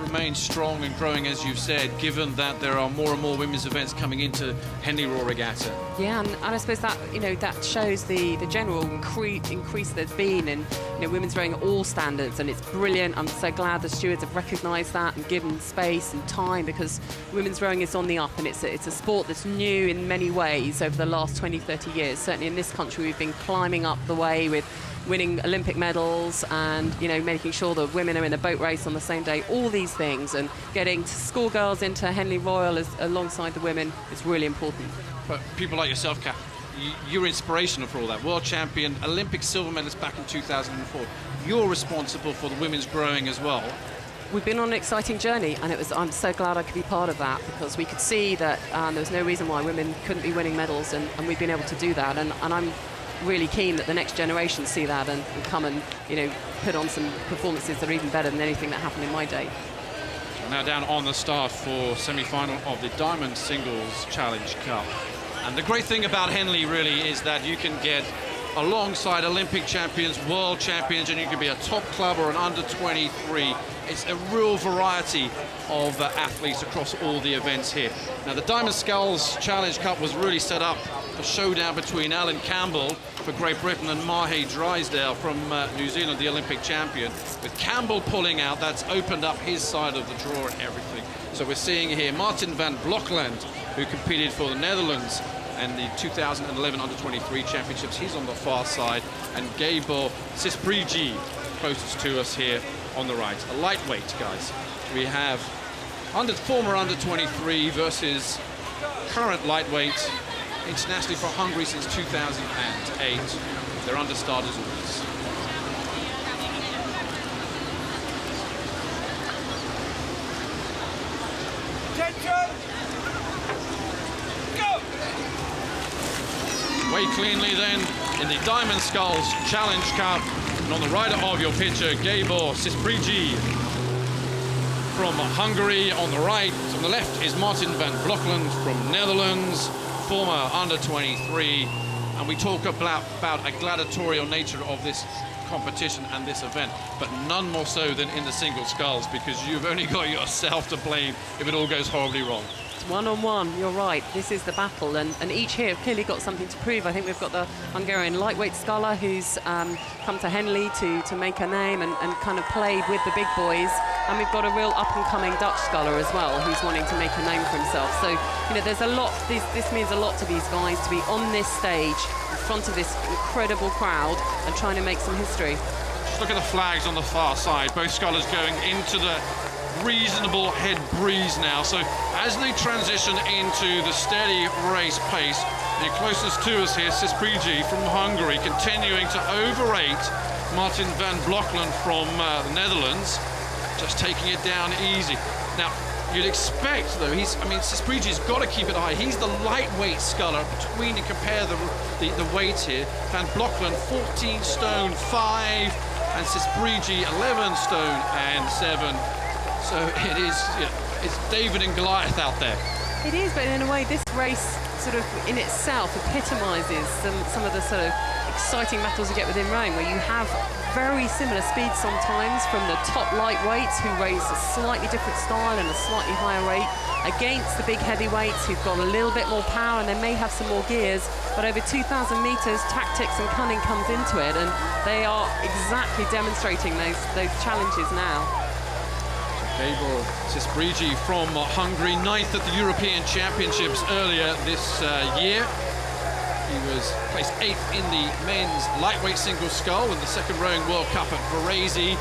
remain strong and growing, as you've said, given that there are more and more women's events coming into Henley Royal Regatta. Yeah, and I suppose that that shows the general increase there's been in women's rowing at all standards, and it's brilliant. I'm so glad the stewards have recognised that and given space and time, because women's rowing is on the up, and it's a sport that's new in many ways over the last 20-30 years. Certainly in this country, we've been climbing up the way with winning Olympic medals and making sure that women are in a boat race on the same day. All these things, and getting schoolgirls into Henley Royal alongside the women is really important. But people like yourself, Kath, you're inspirational for all that. World champion, Olympic silver medalist back in 2004. You're responsible for the women's growing as well. We've been on an exciting journey, and I'm so glad I could be part of that, because we could see that there was no reason why women couldn't be winning medals, and we've been able to do that. And I'm really keen that the next generation see that and come and put on some performances that are even better than anything that happened in my day. Now down on the start for semi-final of the Diamond Singles Challenge Cup. And the great thing about Henley really is that you can get alongside Olympic champions, world champions, and you can be a top club or an under-23. It's a real variety of athletes across all the events here. Now the Diamond Sculls Challenge Cup was really set up a showdown between Alan Campbell for Great Britain and Mahe Drysdale from New Zealand, the Olympic champion. With Campbell pulling out, that's opened up his side of the draw and everything. So we're seeing here Martin van Blokland, who competed for the Netherlands and the 2011 Under-23 Championships. He's on the far side. And Gabor Sispriji closest to us here on the right. A lightweight, guys. We have former Under-23 versus current lightweight. Internationally for Hungary since 2008. They're understart as always. Attention! Go! Way cleanly then in the Diamond Sculls Challenge Cup. And on the rider of your picture, Gabor Sisprigi from Hungary. On the right, on the left is Martin van Blokland from Netherlands, former under-23. And we talk about a gladiatorial nature of this competition and this event, but none more so than in the single sculls, because you've only got yourself to blame if it all goes horribly wrong. One-on-one, you're right. This is the battle, and each here have clearly got something to prove. I think we've got the Hungarian lightweight sculler who's come to Henley to make a name and kind of played with the big boys. And we've got a real up-and-coming Dutch sculler as well who's wanting to make a name for himself. So, you know, there's a lot, this means a lot to these guys to be on this stage in front of this incredible crowd and trying to make some history. Just look at the flags on the far side. Both scullers going into the reasonable head breeze now. So as they transition into the steady race pace, the closest to us here, Sisprigi from Hungary, continuing to overrate Martin van Blokland from the Netherlands, just taking it down easy. Now, you'd expect, though, Sisprigi's got to keep it high. He's the lightweight sculler. Between and compare the weights here. Van Blokland, 14 stone 5, and Sisprigi, 11 stone and 7. So it is, it's David and Goliath out there. It is, but in a way, this race sort of in itself epitomises some of the sort of exciting battles you get within rowing, where you have very similar speeds sometimes from the top lightweights who race a slightly different style and a slightly higher rate against the big heavyweights who've got a little bit more power and they may have some more gears, but over 2,000 metres, tactics and cunning comes into it, and they are exactly demonstrating those challenges now. Gabor Sisprigi from Hungary, 9th at the European Championships earlier this year. He was placed 8th in the men's lightweight single scull in the second rowing World Cup at Varese.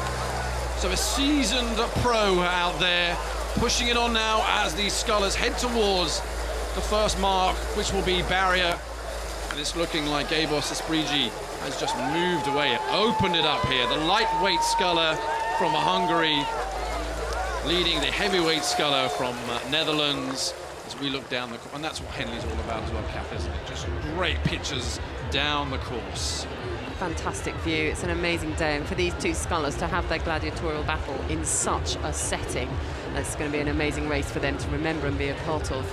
So a seasoned pro out there, pushing it on now as these scullers head towards the first mark, which will be barrier. And it's looking like Gabor Sisprigi has just moved away, opened it up here. The lightweight sculler from Hungary leading the heavyweight sculler from Netherlands as we look down the course. And that's what Henley's all about as well, Kath, isn't it? Just great pictures down the course. Fantastic view. It's an amazing day, and for these two scullers to have their gladiatorial battle in such a setting, it's going to be an amazing race for them to remember and be a part of.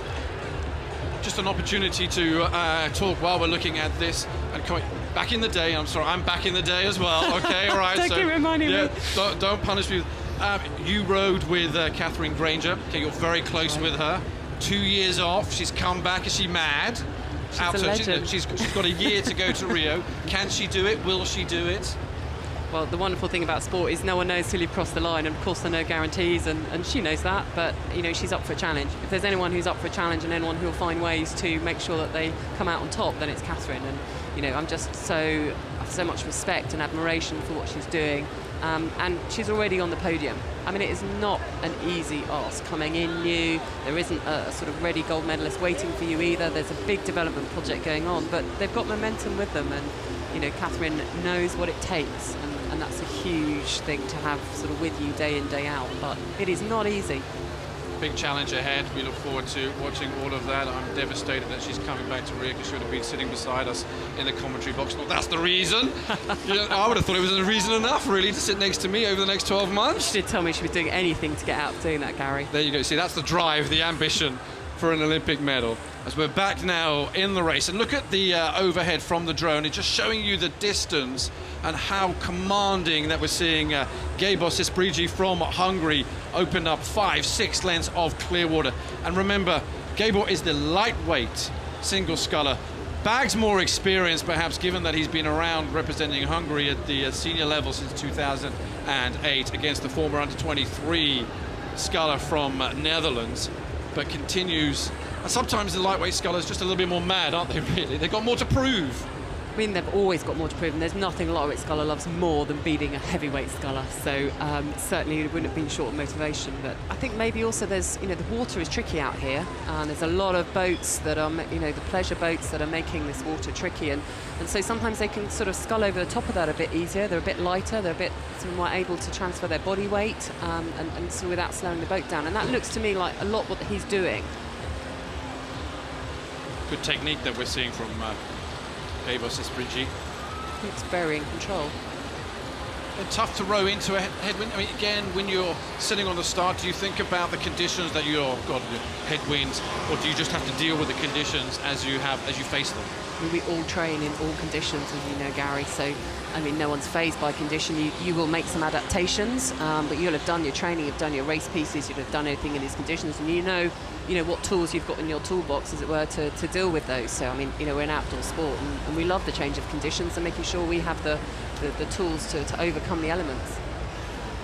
Just an opportunity to talk while we're looking at this. And back in the day, I'm sorry, I'm back in the day as well, okay, all right. Don't keep reminding me. Don't punish me. You rode with Catherine Granger. Okay, you're very close with her. 2 years off. She's come back. Is she mad? She's a legend. She's got a year to go to Rio. Can she do it? Will she do it? Well, the wonderful thing about sport is no one knows till you've crossed the line, and of course there are no guarantees, and she knows that, but you know, she's up for a challenge. If there's anyone who's up for a challenge and anyone who'll find ways to make sure that they come out on top, then it's Catherine. And you know, I'm just I have so much respect and admiration for what she's doing. And she's already on the podium. I mean, it is not an easy ask coming in new. There isn't a sort of ready gold medalist waiting for you either. There's a big development project going on, but they've got momentum with them, and you know, Catherine knows what it takes, and that's a huge thing to have sort of with you day in, day out. But it is not easy. Big challenge ahead. We look forward to watching all of that. I'm devastated that she's coming back to Rio, because she would have been sitting beside us in the commentary box. Well, that's the reason. You know, I would have thought it was a reason enough, really, to sit next to me over the next 12 months. She did tell me she was doing anything to get out doing that, Gary. There you go. See, that's the drive, the ambition for an Olympic medal. As we're back now in the race, and look at the overhead from the drone. It's just showing you the distance and how commanding that we're seeing. Gabor Sisprigi from Hungary opened up 5-6 lengths of clear water. And remember, Gabor is the lightweight single sculler. Bag's more experienced, perhaps, given that he's been around representing Hungary at the senior level since 2008 against the former under-23 sculler from Netherlands, but continues. And sometimes the lightweight scullers just a little bit more mad, aren't they, really? They've got more to prove. I mean, they've always got more to prove, and there's nothing a lightweight sculler loves more than beating a heavyweight sculler. So certainly it wouldn't have been short of motivation. But I think maybe also there's, you know, the water is tricky out here, and there's a lot of boats that are, you know, the pleasure boats that are making this water tricky, and so sometimes they can sort of scull over the top of that a bit easier. They're a bit lighter, they're a bit sort of more able to transfer their body weight, and sort of without slowing the boat down. And that looks to me like a lot what he's doing. Good technique that we're seeing from Gabor Sisprigi. It's very in control. tough to row into a headwind? I mean, again, when you're sitting on the start, do you think about the conditions that you've got headwinds, or do you just have to deal with the conditions as you face them? I mean, we all train in all conditions, as you know, Gary. So, I mean, no one's phased by condition. You will make some adaptations, but you'll have done your training, you've done your race pieces, you'll have done everything in these conditions, and you know what tools you've got in your toolbox, as it were, to deal with those. So, I mean, we're an outdoor sport, and we love the change of conditions and making sure we have the tools to overcome the elements.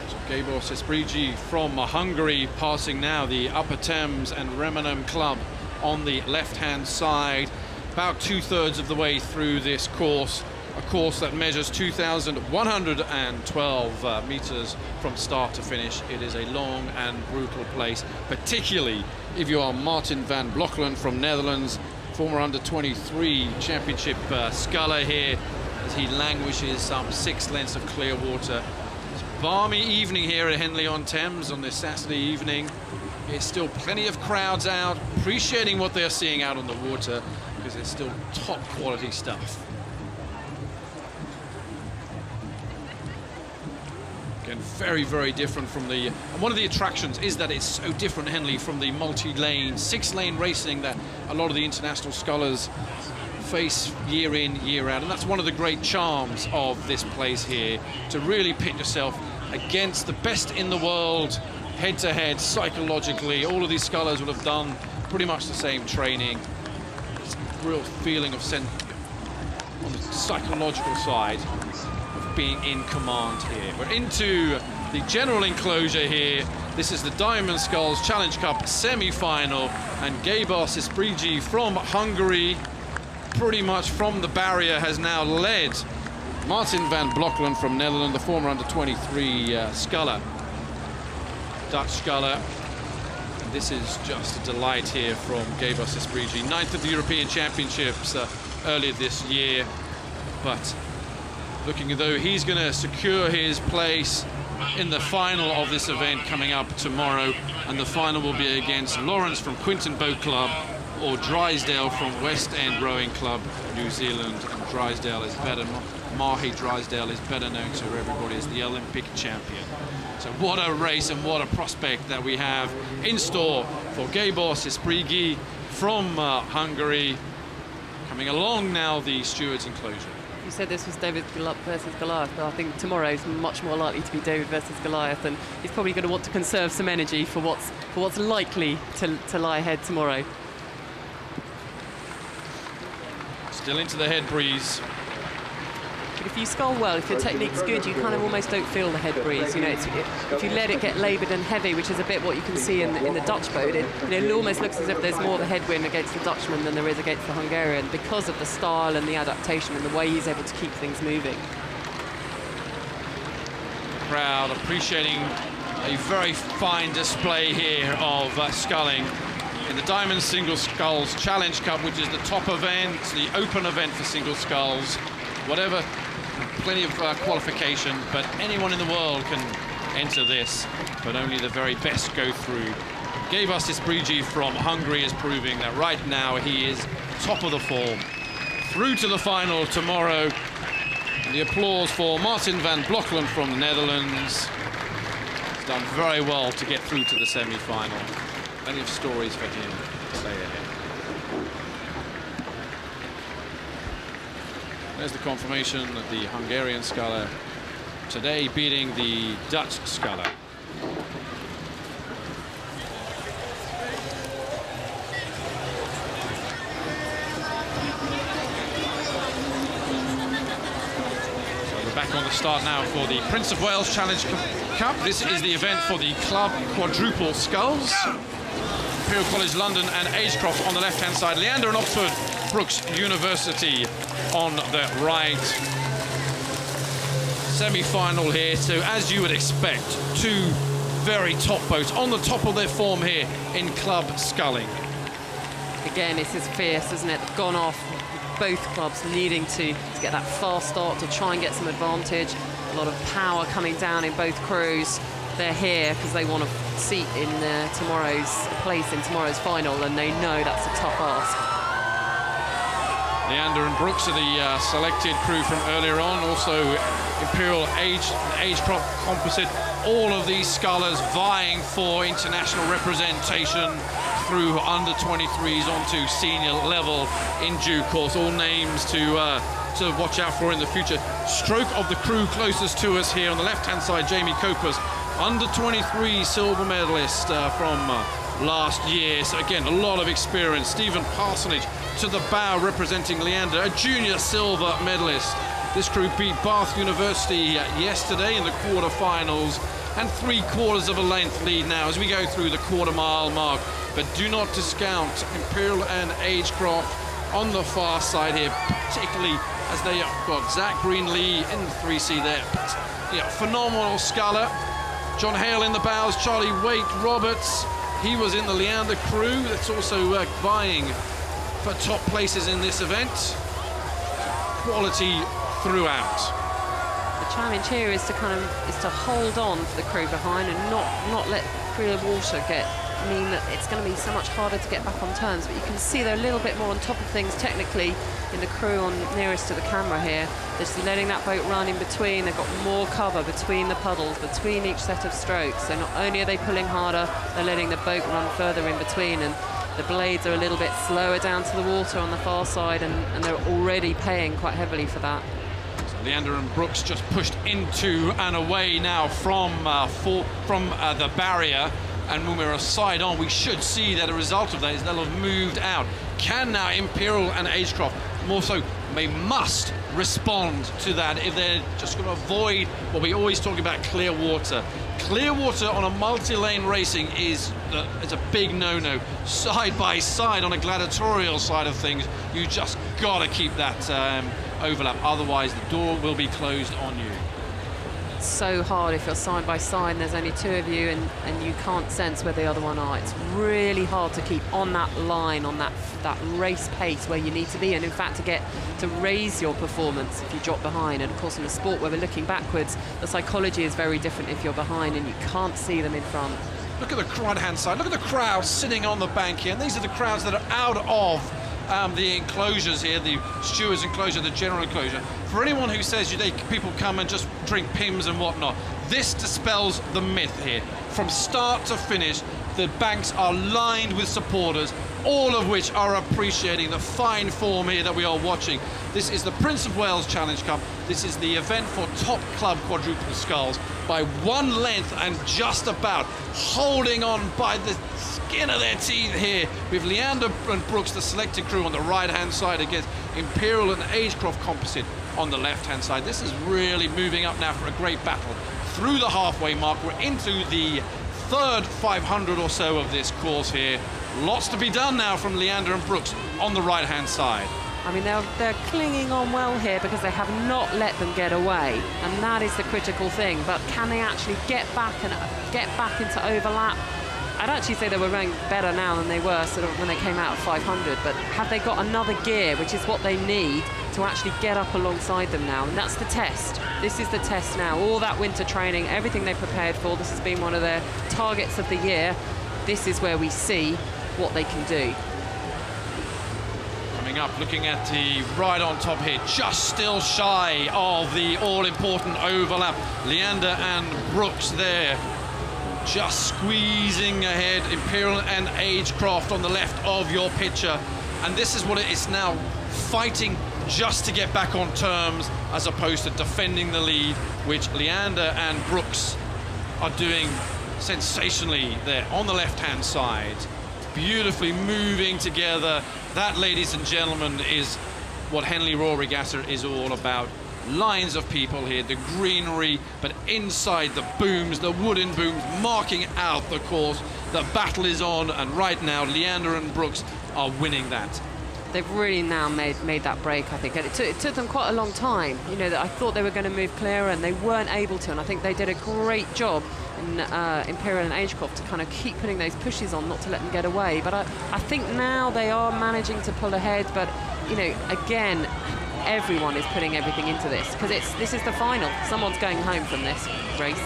So Gabos Esprigi from Hungary, passing now the Upper Thames and Remenham Club on the left-hand side. About 2/3 of the way through this course, a course that measures 2,112 meters from start to finish. It is a long and brutal place, particularly if you are Martin van Blockelen from Netherlands, former under-23 championship sculler here, as he languishes some 6 lengths of clear water. It's a balmy evening here at Henley-on-Thames on this Saturday evening. There's still plenty of crowds out, appreciating what they're seeing out on the water, because it's still top quality stuff. Again, very, very different from the... And one of the attractions is that it's so different, Henley, from the multi-lane, 6-lane racing that a lot of the international scullers face year in, year out. And that's one of the great charms of this place here, to really pit yourself against the best in the world, head-to-head, psychologically. All of these scullers will have done pretty much the same training. It's a real feeling of on the psychological side of being in command here. We're into the general enclosure here. This is the Diamond Sculls Challenge Cup semi-final, and Gabos Esprigi from Hungary, pretty much from the barrier, has now led Martin van Blockelen from Netherlands, the former under-23 sculler, Dutch sculler. And this is just a delight here from Gabos Esprigi, 9th at the European Championships earlier this year, but looking as though he's going to secure his place in the final of this event coming up tomorrow, and the final will be against Lawrence from Quinton Boat Club or Drysdale from West End Rowing Club, New Zealand. And Drysdale is better, Mahi Drysdale is better known to everybody as the Olympic champion. So what a race and what a prospect that we have in store for Gabos Esprigi from Hungary, coming along now the Stewards enclosure. You said this was David versus Goliath, but I think tomorrow's much more likely to be David versus Goliath, and he's probably going to want to conserve some energy for what's likely to lie ahead tomorrow. Still into the head breeze. But if you scull well, if your technique's good, you kind of almost don't feel the head breeze. You know, if you let it get laboured and heavy, which is a bit what you can see in the Dutch boat, it almost looks as if there's more of a headwind against the Dutchman than there is against the Hungarian, because of the style and the adaptation and the way he's able to keep things moving. The crowd appreciating a very fine display here of sculling in the Diamond Single Sculls Challenge Cup, which is the top event, the open event for single sculls. Whatever, plenty of qualification, but anyone in the world can enter this, but only the very best go through. Gabos Esprigi from Hungary is proving that right now he is top of the form. Through to the final tomorrow. And the applause for Martin van Blockelen from the Netherlands. He's done very well to get through to the semi-final. Plenty of stories for him to lay ahead. There's the confirmation of the Hungarian sculler today beating the Dutch sculler. So we're back on the start now for the Prince of Wales Challenge Cup. This is the event for the club quadruple sculls. Imperial College London and Agecroft on the left-hand side. Leander and Oxford Brookes University on the right. Semi-final here, so as you would expect, two very top boats on the top of their form here in club sculling. Again, it's as fierce, isn't it? They've gone off, both clubs needing to get that fast start to try and get some advantage. A lot of power coming down in both crews. They're here because they want a seat in tomorrow's place in tomorrow's final, and they know that's a tough ask. Leander and Brookes are the selected crew from earlier on. Also Imperial Agecroft Composite. All of these scullers vying for international representation through under 23s onto senior level in due course. All names to watch out for in the future. Stroke of the crew closest to us here on the left-hand side, Jamie Copas, under 23 silver medalist from last year. So again, a lot of experience. Stephen Parsonage to the bow representing Leander, a junior silver medalist. This crew beat Bath University yesterday in the quarterfinals, and 3/4 of a length lead now as we go through the quarter-mile mark. But do not discount Imperial and Agecroft on the far side here, particularly as they have got Zach Greenlee in the 3C there. Yeah, phenomenal sculler. John Hale in the bows, Charlie Waite Roberts. He was in the Leander crew that's also vying for top places in this event. Quality throughout. The challenge here is to hold on for the crew behind and not let clear water mean that it's going to be so much harder to get back on turns. But you can see they're a little bit more on top of things technically in the crew on nearest to the camera here. They're just letting that boat run in between. They've got more cover between the puddles, between each set of strokes. So not only are they pulling harder, they're letting the boat run further in between, and the blades are a little bit slower down to the water on the far side, and they're already paying quite heavily for that. Leander and Brooks just pushed into and away now from the barrier, and when we're side on, we should see that a result of that is they'll have moved out. Can now Imperial and Agecroft, more so, they must respond to that if they're just going to avoid what we always talk about, clear water. Clear water on a multi-lane racing is a big no-no. Side by side on a gladiatorial side of things, you just got to keep that overlap, otherwise the door will be closed on you. It's so hard if you're side by side and there's only two of you and you can't sense where the other one are. It's really hard to keep on that line, on that race pace where you need to be, and in fact to raise your performance if you drop behind. And of course in a sport where we're looking backwards, the psychology is very different if you're behind and you can't see them in front. Look at the right-hand side, look at the crowd sitting on the bank here, and these are the crowds that are out of the enclosures here, the stewards enclosure, the general enclosure. For anyone who says people come and just drink Pims and whatnot, this dispels the myth here. From start to finish, the banks are lined with supporters, all of which are appreciating the fine form here that we are watching. This is the Prince of Wales Challenge Cup. This is the event for top club quadruple sculls by one length, and just about holding on by the skin of their teeth here with Leander and Brooks, the selected crew, on the right-hand side against Imperial and Agecroft Composite on the left-hand side. This is really moving up now for a great battle through the halfway mark. We're into the third 500 or so of this course here. Lots to be done now from Leander and Brooks on the right-hand side. I mean, they're clinging on well here because they have not let them get away, and that is the critical thing. But can they actually get back into overlap? I'd actually say they were running better now than they were sort of when they came out of 500, but have they got another gear, which is what they need to actually get up alongside them now? And that's the test. This is the test now. All that winter training, everything they prepared for, this has been one of their targets of the year. This is where we see what they can do. Coming up, looking at the right on top here, just still shy of the all-important overlap. Leander and Brooks there, just squeezing ahead. Imperial and Agecroft on the left of your picture. And this is what it is now, fighting just to get back on terms as opposed to defending the lead, which Leander and Brooks are doing sensationally there on the left-hand side. Beautifully moving together. That, ladies and gentlemen, is what Henley Royal Regatta is all about. Lines of people here, the greenery, but inside the booms, the wooden booms, marking out the course. The battle is on, and right now, Leander and Brooks are winning that. They've really now made that break, I think. And it took them quite a long time. You know, that I thought they were going to move clearer, and they weren't able to. And I think they did a great job in Imperial and Agecroft to kind of keep putting those pushes on, not to let them get away. But I think now they are managing to pull ahead. But, you know, again, everyone is putting everything into this because this is the final. Someone's going home from this race.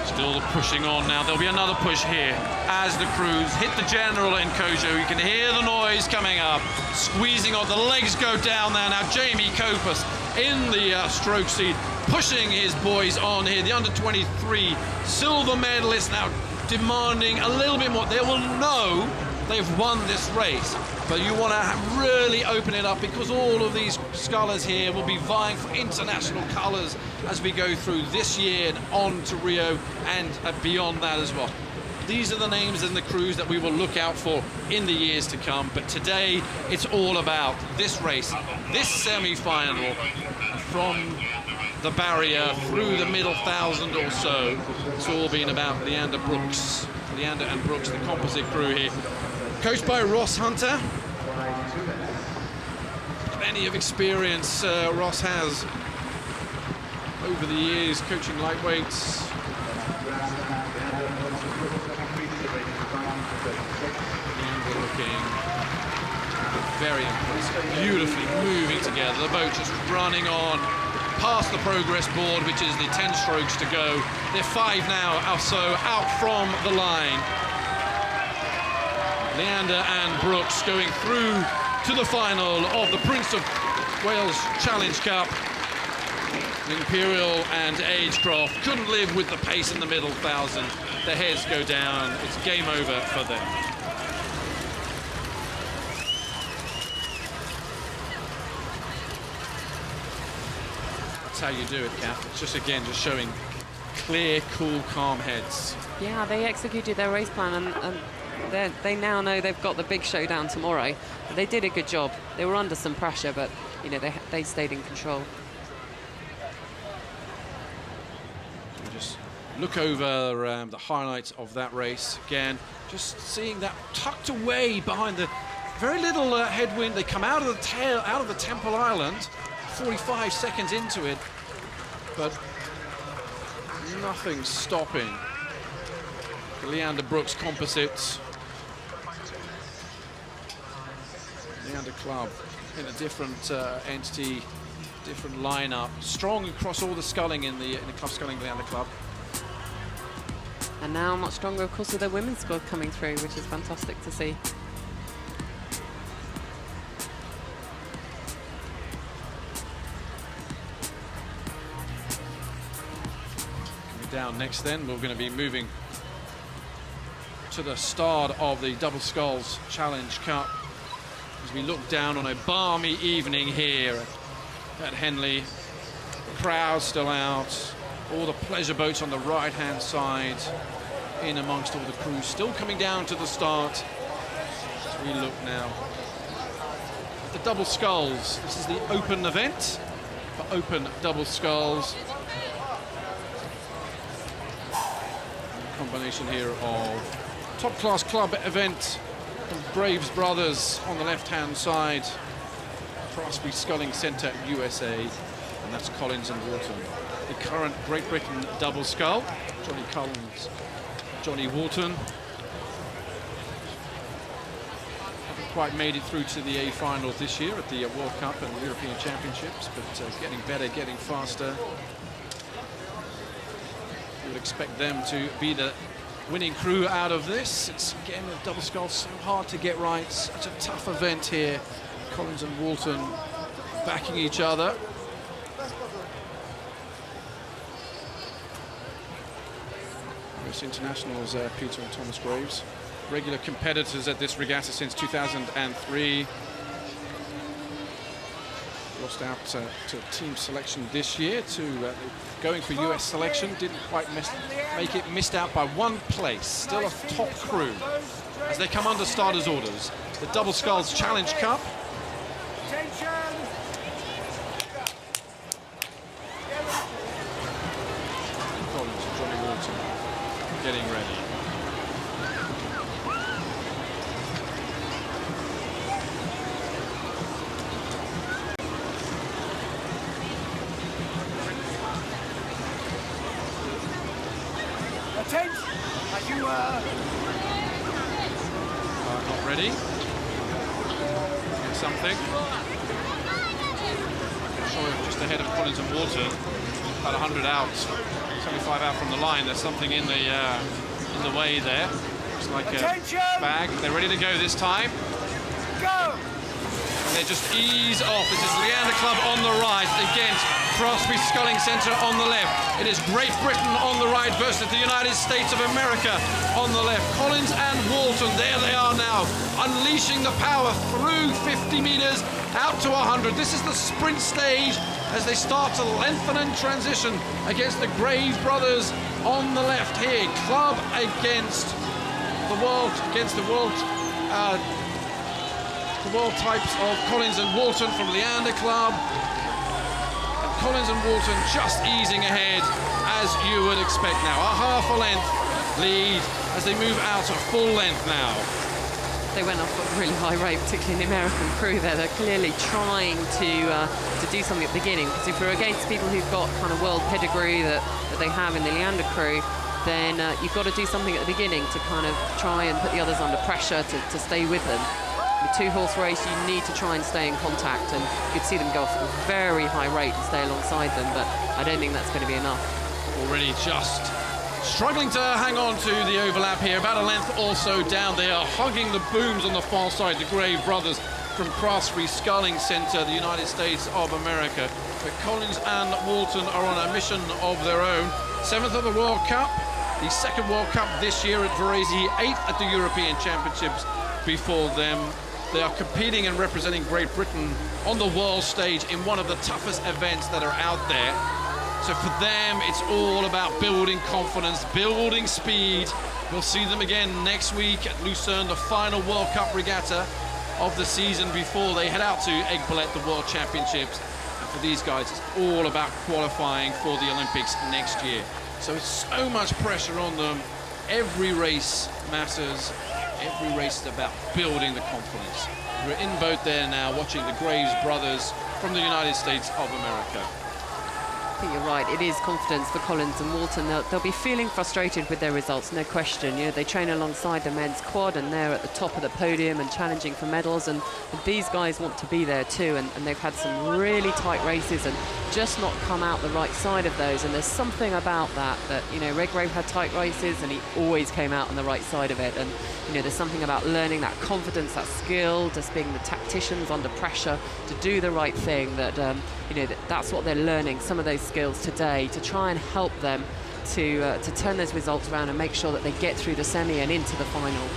Still pushing on now. There'll be another push here as the crews hit the general enclosure. You can hear the noise coming up, squeezing on. The legs go down there now. Jamie Copas in the stroke seat, pushing his boys on here. The under-23 silver medalist now demanding a little bit more. They will know they've won this race, but you want to really open it up because all of these scullers here will be vying for international colours as we go through this year and on to Rio and beyond that as well. These are the names and the crews that we will look out for in the years to come, but today it's all about this race, this semi-final from the barrier through the middle 1,000 or so. It's all been about Leander and Brooks, the composite crew here, coached by Ross Hunter. Plenty of experience Ross has over the years coaching lightweights. Leander looking very impressive, beautifully moving together. The boat just running on past the progress board, which is the 10 strokes to go. They're 5 now or so out from the line. Leander and Brooks going through to the final of the Prince of Wales Challenge Cup. Imperial and Agecroft couldn't live with the pace in the middle 1,000. Their heads go down. It's game over for them. That's how you do it, Kath. It's just, again, just showing clear, cool, calm heads. Yeah, they executed their race plan and they now know they've got the big showdown tomorrow. They did a good job. They were under some pressure, but you know they stayed in control. We just look over the highlights of that race again. Just seeing that tucked away behind the very little headwind. They come out of the tail, out of the Temple Island, 45 seconds into it, but nothing stopping the Leander Brooks composites. Leander Club in a different entity, different lineup, strong across all the sculling in the club sculling Leander Club. And now much stronger, of course, with their women's squad coming through, which is fantastic to see. Coming down next then, we're going to be moving to the start of the Double Sculls Challenge Cup as we look down on a balmy evening here at Henley. The crowd still out, all the pleasure boats on the right-hand side, in amongst all the crews, still coming down to the start. As we look now at the Double Sculls. This is the open event for open Double Sculls. A combination here of top-class club event of Braves Brothers on the left-hand side, Crosby Sculling Centre USA, and that's Collins and Walton. The current Great Britain double scull, Johnny Collins, Johnny Walton. Haven't quite made it through to the A finals this year at the World Cup and the European Championships, but getting better, getting faster. You would expect them to be the winning crew out of this. It's, again, a double scull, so hard to get right. Such a tough event here. Collins and Walton backing each other. US internationals, Peter and Thomas Graves. Regular competitors at this regatta since 2003. Lost out to team selection this year to going for US selection. Didn't quite make it, missed out by 1 place. Still a top crew as they come under starters orders. The Double Sculls Challenge Cup. Collins and Johnny Walton getting ready. As you were. Not ready. Get something. Just ahead of Collins and Walton. About 100 out, 75 out from the line. There's something in the way there. Looks like a bag. They're ready to go this time. Go! they just ease off. This is Leander Club on the right against Crosby Sculling Centre on the left. It is Great Britain on the right versus the United States of America on the left. Collins and Walton, there they are now, unleashing the power through 50 metres out to 100. This is the sprint stage as they start to lengthen and transition against the Graves brothers on the left here. Club against the world types of Collins and Walton from Leander Club. And Collins and Walton just easing ahead as you would expect now. A half a length lead as they move out to full length now. They went off at a really high rate, particularly the American crew there. They're clearly trying to do something at the beginning, because if you're against people who've got kind of world pedigree that they have in the Leander crew, then you've got to do something at the beginning to kind of try and put the others under pressure to stay with them. In a two-horse race, you need to try and stay in contact, and you could see them go off at a very high rate and stay alongside them, but I don't think that's going to be enough. Already just struggling to hang on to the overlap here, about a length also down. They are hugging the booms on the far side, the Grave brothers from Crosby Sculling Centre, the United States of America. But Collins and Walton are on a mission of their own. 7th of the World Cup, the 2nd World Cup this year at Varese, 8th at the European Championships before them. They are competing and representing Great Britain on the world stage in one of the toughest events that are out there. So for them, it's all about building confidence, building speed. We'll see them again next week at Lucerne, the final World Cup regatta of the season before they head out to Aiguebelette, the World Championships. And for these guys, it's all about qualifying for the Olympics next year. So it's so much pressure on them. Every race matters. Every race is about building the confidence. We're in boat there now, watching the Graves brothers from the United States of America. I think you're right. It is confidence for Collins and Walton. They'll be feeling frustrated with their results, no question. You know, they train alongside the men's quad, and they're at the top of the podium and challenging for medals. And these guys want to be there too. And they've had some really tight races and just not come out the right side of those. And there's something about that, you know, Redgrave had tight races and he always came out on the right side of it. And you know, there's something about learning that confidence, that skill, just being the tacticians under pressure to do the right thing. That you know, that's what they're learning. Some of those skills today to try and help them to turn those results around and make sure that they get through the semi and into the final.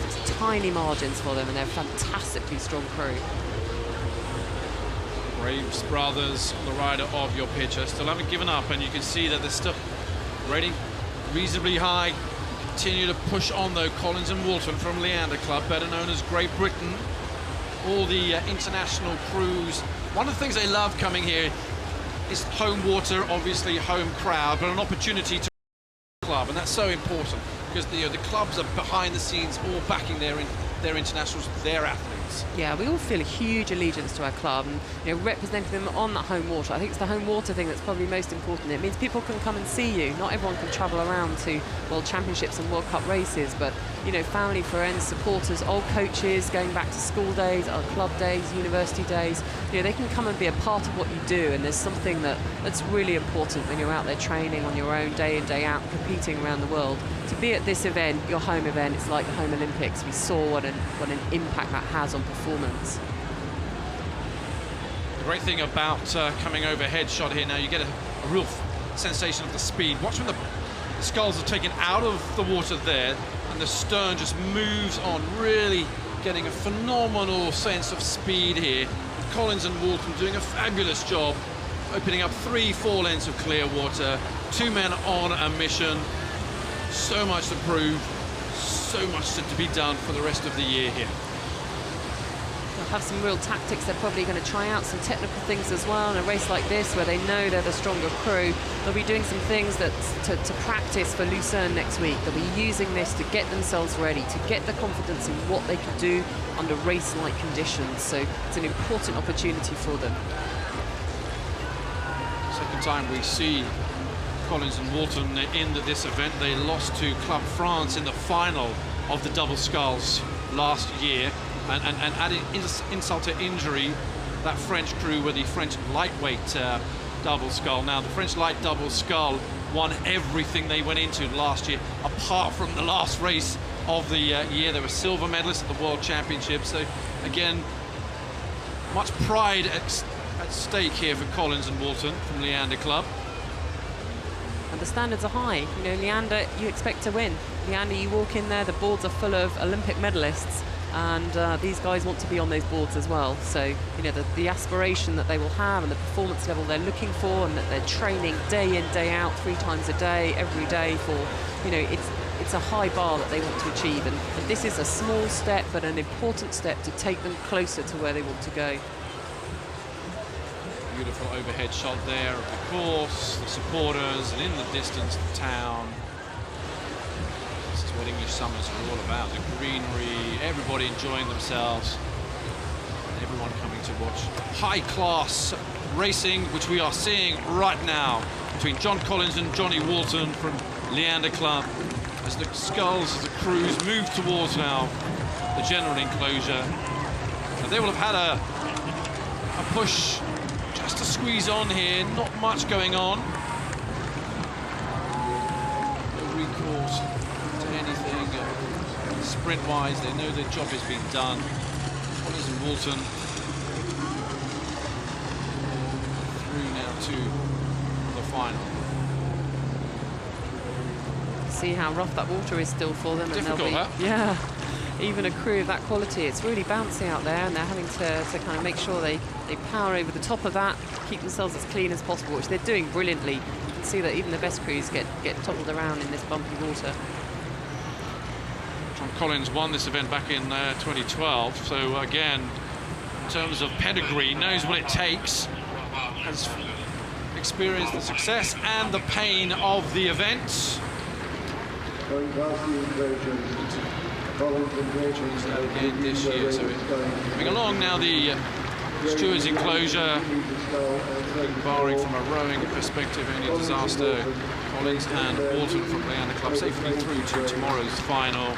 It's tiny margins for them, and they're a fantastically strong crew. Graves brothers, the rider of your picture, still haven't given up, and you can see that they're still rating reasonably high. Continue to push on though. Collins and Walton from Leander Club, better known as Great Britain. All the international crews. One of the things they love coming here is home water, obviously home crowd, but an opportunity to club, and that's so important because the clubs are behind the scenes, all backing their internationals, their athletes. Yeah, we all feel a huge allegiance to our club, and you know, representing them on that home water. I think it's the home water thing that's probably most important. It means people can come and see you. Not everyone can travel around to World Championships and World Cup races, but you know, family, friends, supporters, old coaches, going back to school days, our club days, university days, you know, they can come and be a part of what you do. And there's something that's really important when you're out there training on your own day in, day out, competing around the world. To be at this event, your home event, it's like the home Olympics. We saw what an impact that has on performance. The great thing about coming overhead shot here now, you get a real sensation of the speed. Watch when the sculls are taken out of the water there and the stern just moves on, really getting a phenomenal sense of speed here. Collins and Walton doing a fabulous job, opening up 3-4 lengths of clear water. Two men on a mission. So much to prove, so much to be done for the rest of the year here. They'll have some real tactics. They're probably going to try out some technical things as well in a race like this where they know they're the stronger crew. They'll be doing some things to practice for Lucerne next week. They'll be using this to get themselves ready, to get the confidence in what they can do under race-like conditions. So it's an important opportunity for them. Second time we see Collins and Walton in this event. They lost to Club France in the final of the double sculls last year, and adding insult to injury, that French crew were the French lightweight double scull. Now the French light double scull won everything they went into last year, apart from the last race of the year. They were silver medalists at the World Championships. So again, Much pride at stake here for Collins and Walton from Leander Club. And the standards are high. You know, Leander, you expect to win. Leander, you walk in there, the boards are full of Olympic medalists, and these guys want to be on those boards as well. So, you know, the aspiration that they will have and the performance level they're looking for, and that they're training day in, day out, 3 times a day, every day for, you know, it's a high bar that they want to achieve. And this is a small step, but an important step to take them closer to where they want to go. Beautiful overhead shot there of the course, the supporters, and in the distance, the town. This is what English summers are all about, the greenery, everybody enjoying themselves, and everyone coming to watch high-class racing, which we are seeing right now between John Collins and Johnny Walton from Leander Club, as the sculls of the crews move towards now the general enclosure. And they will have had a push just to squeeze on here, not much going on. No recourse to anything sprint-wise. They know their job has been done. Collins and Walton through now to the final. See how rough that water is still for them. Difficult, and huh? Yeah. Even a crew of that quality, it's really bouncy out there, and they're having to kind of make sure they power over the top of that, keep themselves as clean as possible, which they're doing brilliantly. You can see that even the best crews get toppled around in this bumpy water. John Collins won this event back in 2012, so again, in terms of pedigree, knows what it takes, has experienced the success and the pain of the event. Again this year, so coming along now the Stewards enclosure, barring from a rowing perspective any disaster. Collins and Walton from Leander Club safely through to tomorrow's final.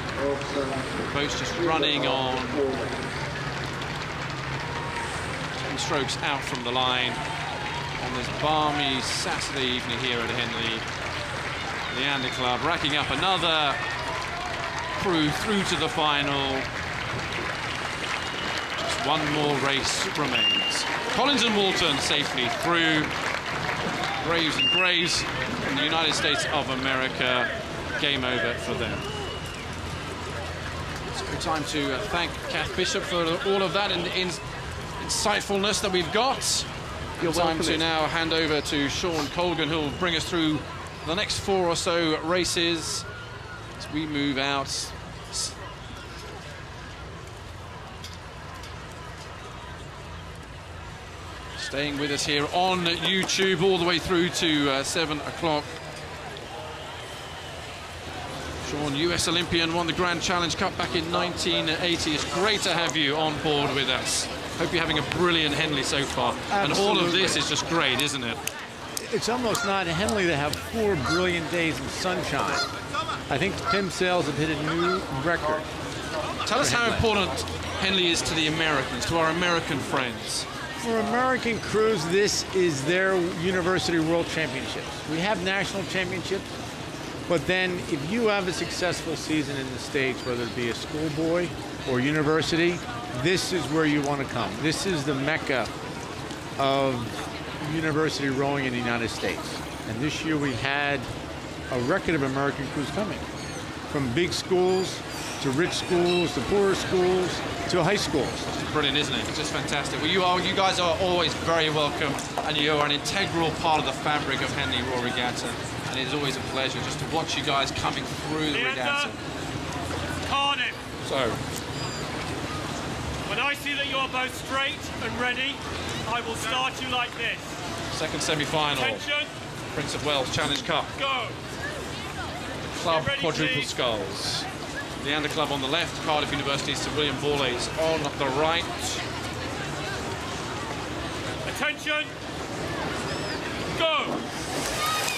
Boats just running on 10 strokes out from the line on this balmy Saturday evening here at Henley. Leander Club racking up another crew through to the final. Just one more race remains. Collins and Walton safely through. Braves and Graves in the United States of America. Game over for them. So time to thank Kath Bishop for all of that and insightfulness that we've got. You're time welcome. to now hand over to Sean Colgan, who will bring us through the next 4 or so races as we move out. Staying with us here on YouTube all the way through to 7 o'clock. Sean, US Olympian, won the Grand Challenge Cup back in 1980. It's great to have you on board with us. Hope you're having a brilliant Henley so far. Absolutely. And all of this is just great, isn't it? It's almost not in Henley to have 4 brilliant days of sunshine. I think Tim Sales have hit a new record. Tell us how important Henley is to the Americans, to our American friends. For American crews, this is their University World Championships. We have national championships, but then if you have a successful season in the States, whether it be a schoolboy or university, this is where you want to come. This is the mecca of university rowing in the United States. And this year we had a record of American crews coming, from big schools to rich schools to poorer schools to high schools. It's brilliant, isn't it? It's just fantastic. Well, you guys are always very welcome, and you are an integral part of the fabric of Henley Royal Regatta. And it is always a pleasure just to watch you guys coming through the regatta. Cardiff, So, when I see that you're both straight and ready, I will start you like this. second semi-final, Attention, Prince of Wales Challenge Cup. go. Club Get ready, quadruple please. sculls. Leander Club on the left, Cardiff University's Sir William Borlase on the right. Attention, go.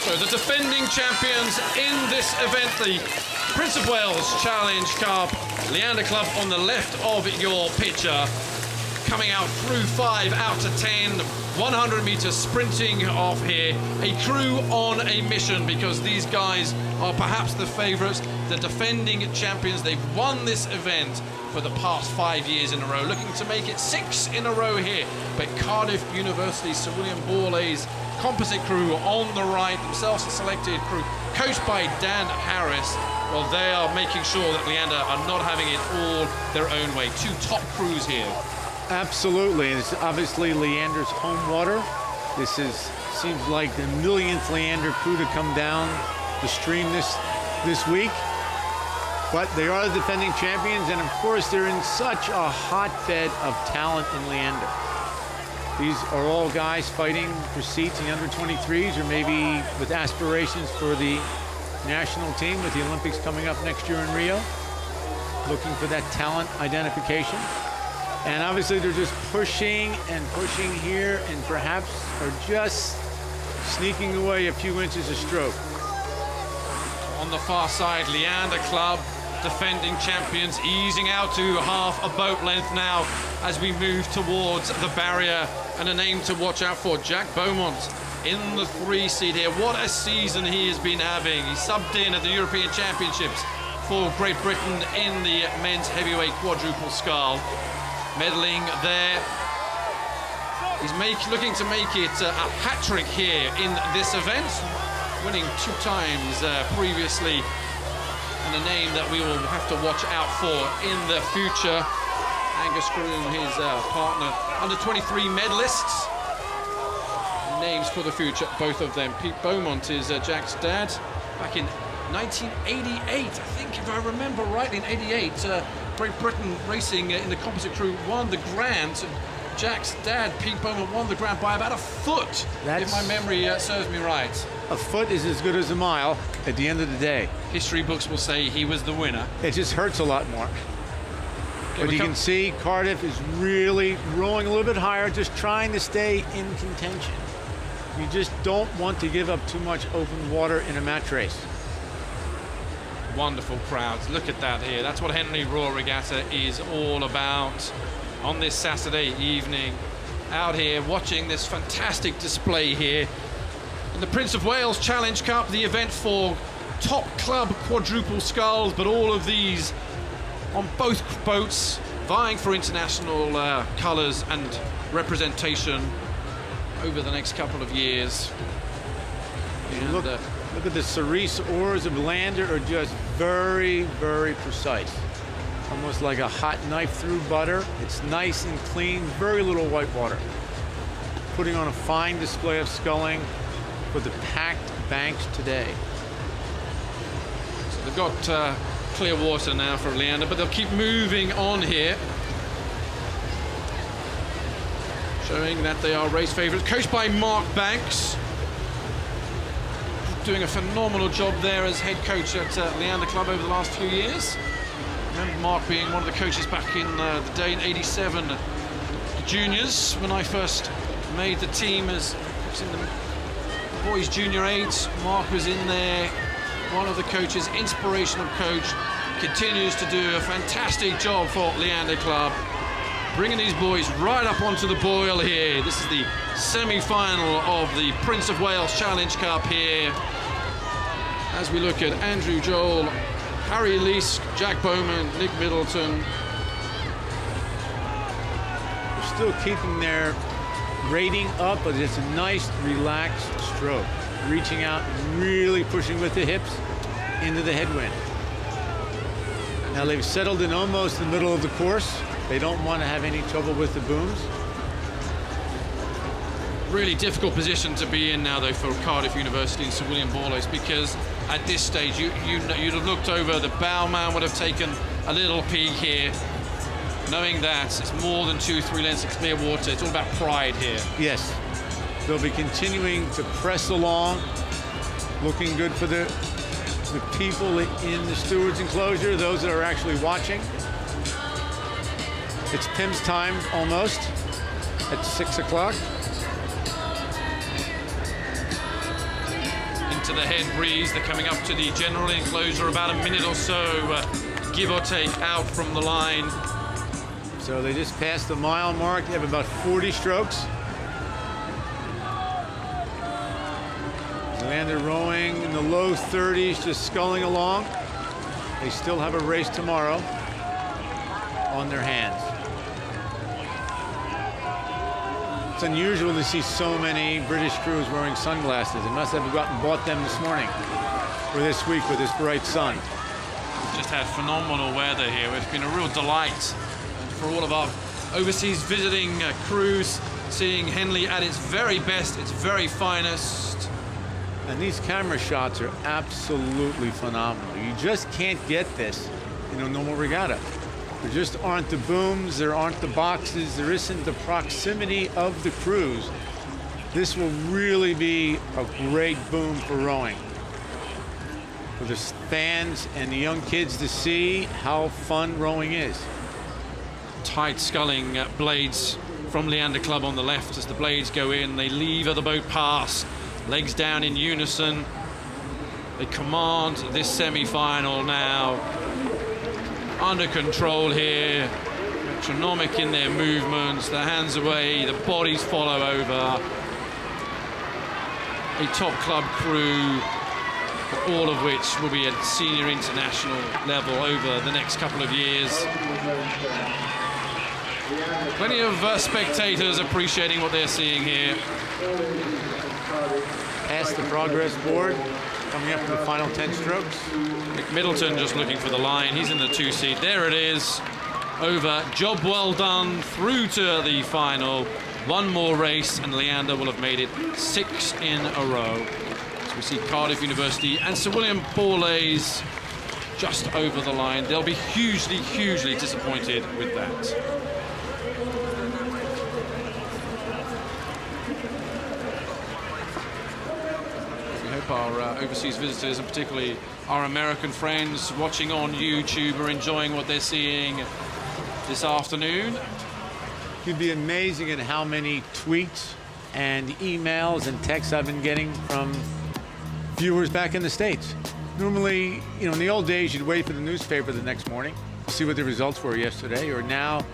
So the defending champions in this event, the Prince of Wales Challenge Cup. Leander Club on the left of your picture. coming out through 5 out to 10, 100 meters sprinting off here. A crew on a mission, because these guys are perhaps the favorites, the defending champions. They've won this event for the past 5 years in a row, looking to make it 6 in a row here. But Cardiff University Sir William Borley's composite crew on the right, themselves a selected crew, coached by Dan Harris. Well, they are making sure that Leander are not having it all their own way. 2 top crews here. Absolutely, and it's obviously Leander's home water. This seems like the millionth Leander crew to come down the stream this week. But they are the defending champions, and of course they're in such a hotbed of talent in Leander. These are all guys fighting for seats in the under-23s, or maybe with aspirations for the national team with the Olympics coming up next year in Rio, looking for that talent identification. And obviously they're just pushing and pushing here, and perhaps are just sneaking away a few inches of stroke. On the far side, Leander Club, defending champions, easing out to half a boat length now as we move towards the barrier. And a name to watch out for, Jack Beaumont in the 3 seed here. What a season he has been having. He subbed in at the European Championships for Great Britain in the men's heavyweight quadruple scull. Medaling there. He's looking to make it a hat-trick here in this event, winning 2 times previously, and a name that we will have to watch out for in the future. Angus Groom, his partner, under-23 medalists. Names for the future, both of them. Pete Beaumont is Jack's dad. Back in 1988, I think, if I remember rightly, in 88, Great Britain racing in the composite crew won the Grand. Jack's dad, Pete Beaumont, won the Grand by about a foot, if my memory serves me right. A foot is as good as a mile at the end of the day. History books will say he was the winner. It just hurts a lot more. But you can see Cardiff is really rowing a little bit higher, just trying to stay in contention. You just don't want to give up too much open water in a match race. Wonderful crowds. Look at that here. That's what Henley Royal Regatta is all about on this Saturday evening. Out here watching this fantastic display here in the Prince of Wales Challenge Cup, the event for top club quadruple sculls, but all of these on both boats, vying for international colours and representation over the next couple of years. And, look at the cerise oars of Leander are just very, very precise. Almost like a hot knife through butter. It's nice and clean, very little white water. Putting on a fine display of sculling for the packed banks today. So they've got clear water now for Leander, but they'll keep moving on here, showing that they are race favourites. Coached by Mark Banks, doing a phenomenal job there as head coach at Leander Club over the last few years. I remember Mark being one of the coaches back in the day in '87 juniors, when I first made the team as in the boys junior 8. Mark was in there, one of the coaches, inspirational coach, continues to do a fantastic job for Leander Club, bringing these boys right up onto the boil here. This is the semi-final of the Prince of Wales Challenge Cup here, as we look at Andrew Joel, Harry Leask, Jack Bowman, Nick Middleton. They're still keeping their rating up, but it's a nice, relaxed stroke. Reaching out, really pushing with the hips into the headwind. Now they've settled in almost the middle of the course. They don't want to have any trouble with the booms. Really difficult position to be in now, though, for Cardiff University and Sir William Borlase, because at this stage you'd have looked over, the bowman would have taken a little peek here, knowing that it's more than 2-3 lengths of clear water. It's all about pride here. Yes, they'll be continuing to press along, looking good for the people in the Stewards enclosure, those that are actually watching. It's Pim's time almost at 6 o'clock. Into the head breeze, they're coming up to the general enclosure, about a minute or so, give or take, out from the line. So they just passed the mile mark. They have about 40 strokes. Leander rowing in the low 30s, just sculling along. They still have a race tomorrow on their hands. It's unusual to see so many British crews wearing sunglasses. They must have bought them this morning or this week with this bright sun. We've just had phenomenal weather here. It's been a real delight for all of our overseas visiting crews, seeing Henley at its very best, its very finest. And these camera shots are absolutely phenomenal. You just can't get this in a normal regatta. There just aren't the booms, there aren't the boxes, there isn't the proximity of the crews. This will really be a great boom for rowing. For the fans and the young kids to see how fun rowing is. Tight sculling blades from Leander Club on the left. As the blades go in, they lever the boat pass. Legs down in unison. They command this semi-final now. Under control here. Metronomic in their movements. The hands away, the bodies follow over. A top club crew, all of which will be at senior international level over the next couple of years. Plenty of spectators appreciating what they're seeing here. Past the progress board, coming up to the final 10 strokes. Mick Middleton just looking for the line. He's in the 2 seat. There it is. Over. Job well done. Through to the final. One more race and Leander will have made it 6 in a row. So we see Cardiff University and Sir William Borlase just over the line. They'll be hugely, hugely disappointed with that. Our overseas visitors, and particularly our American friends watching on YouTube, are enjoying what they're seeing this afternoon. You'd be amazing at how many tweets and emails and texts I've been getting from viewers back in the States. Normally, you know, in the old days, you'd wait for the newspaper the next morning to see what the results were yesterday, or now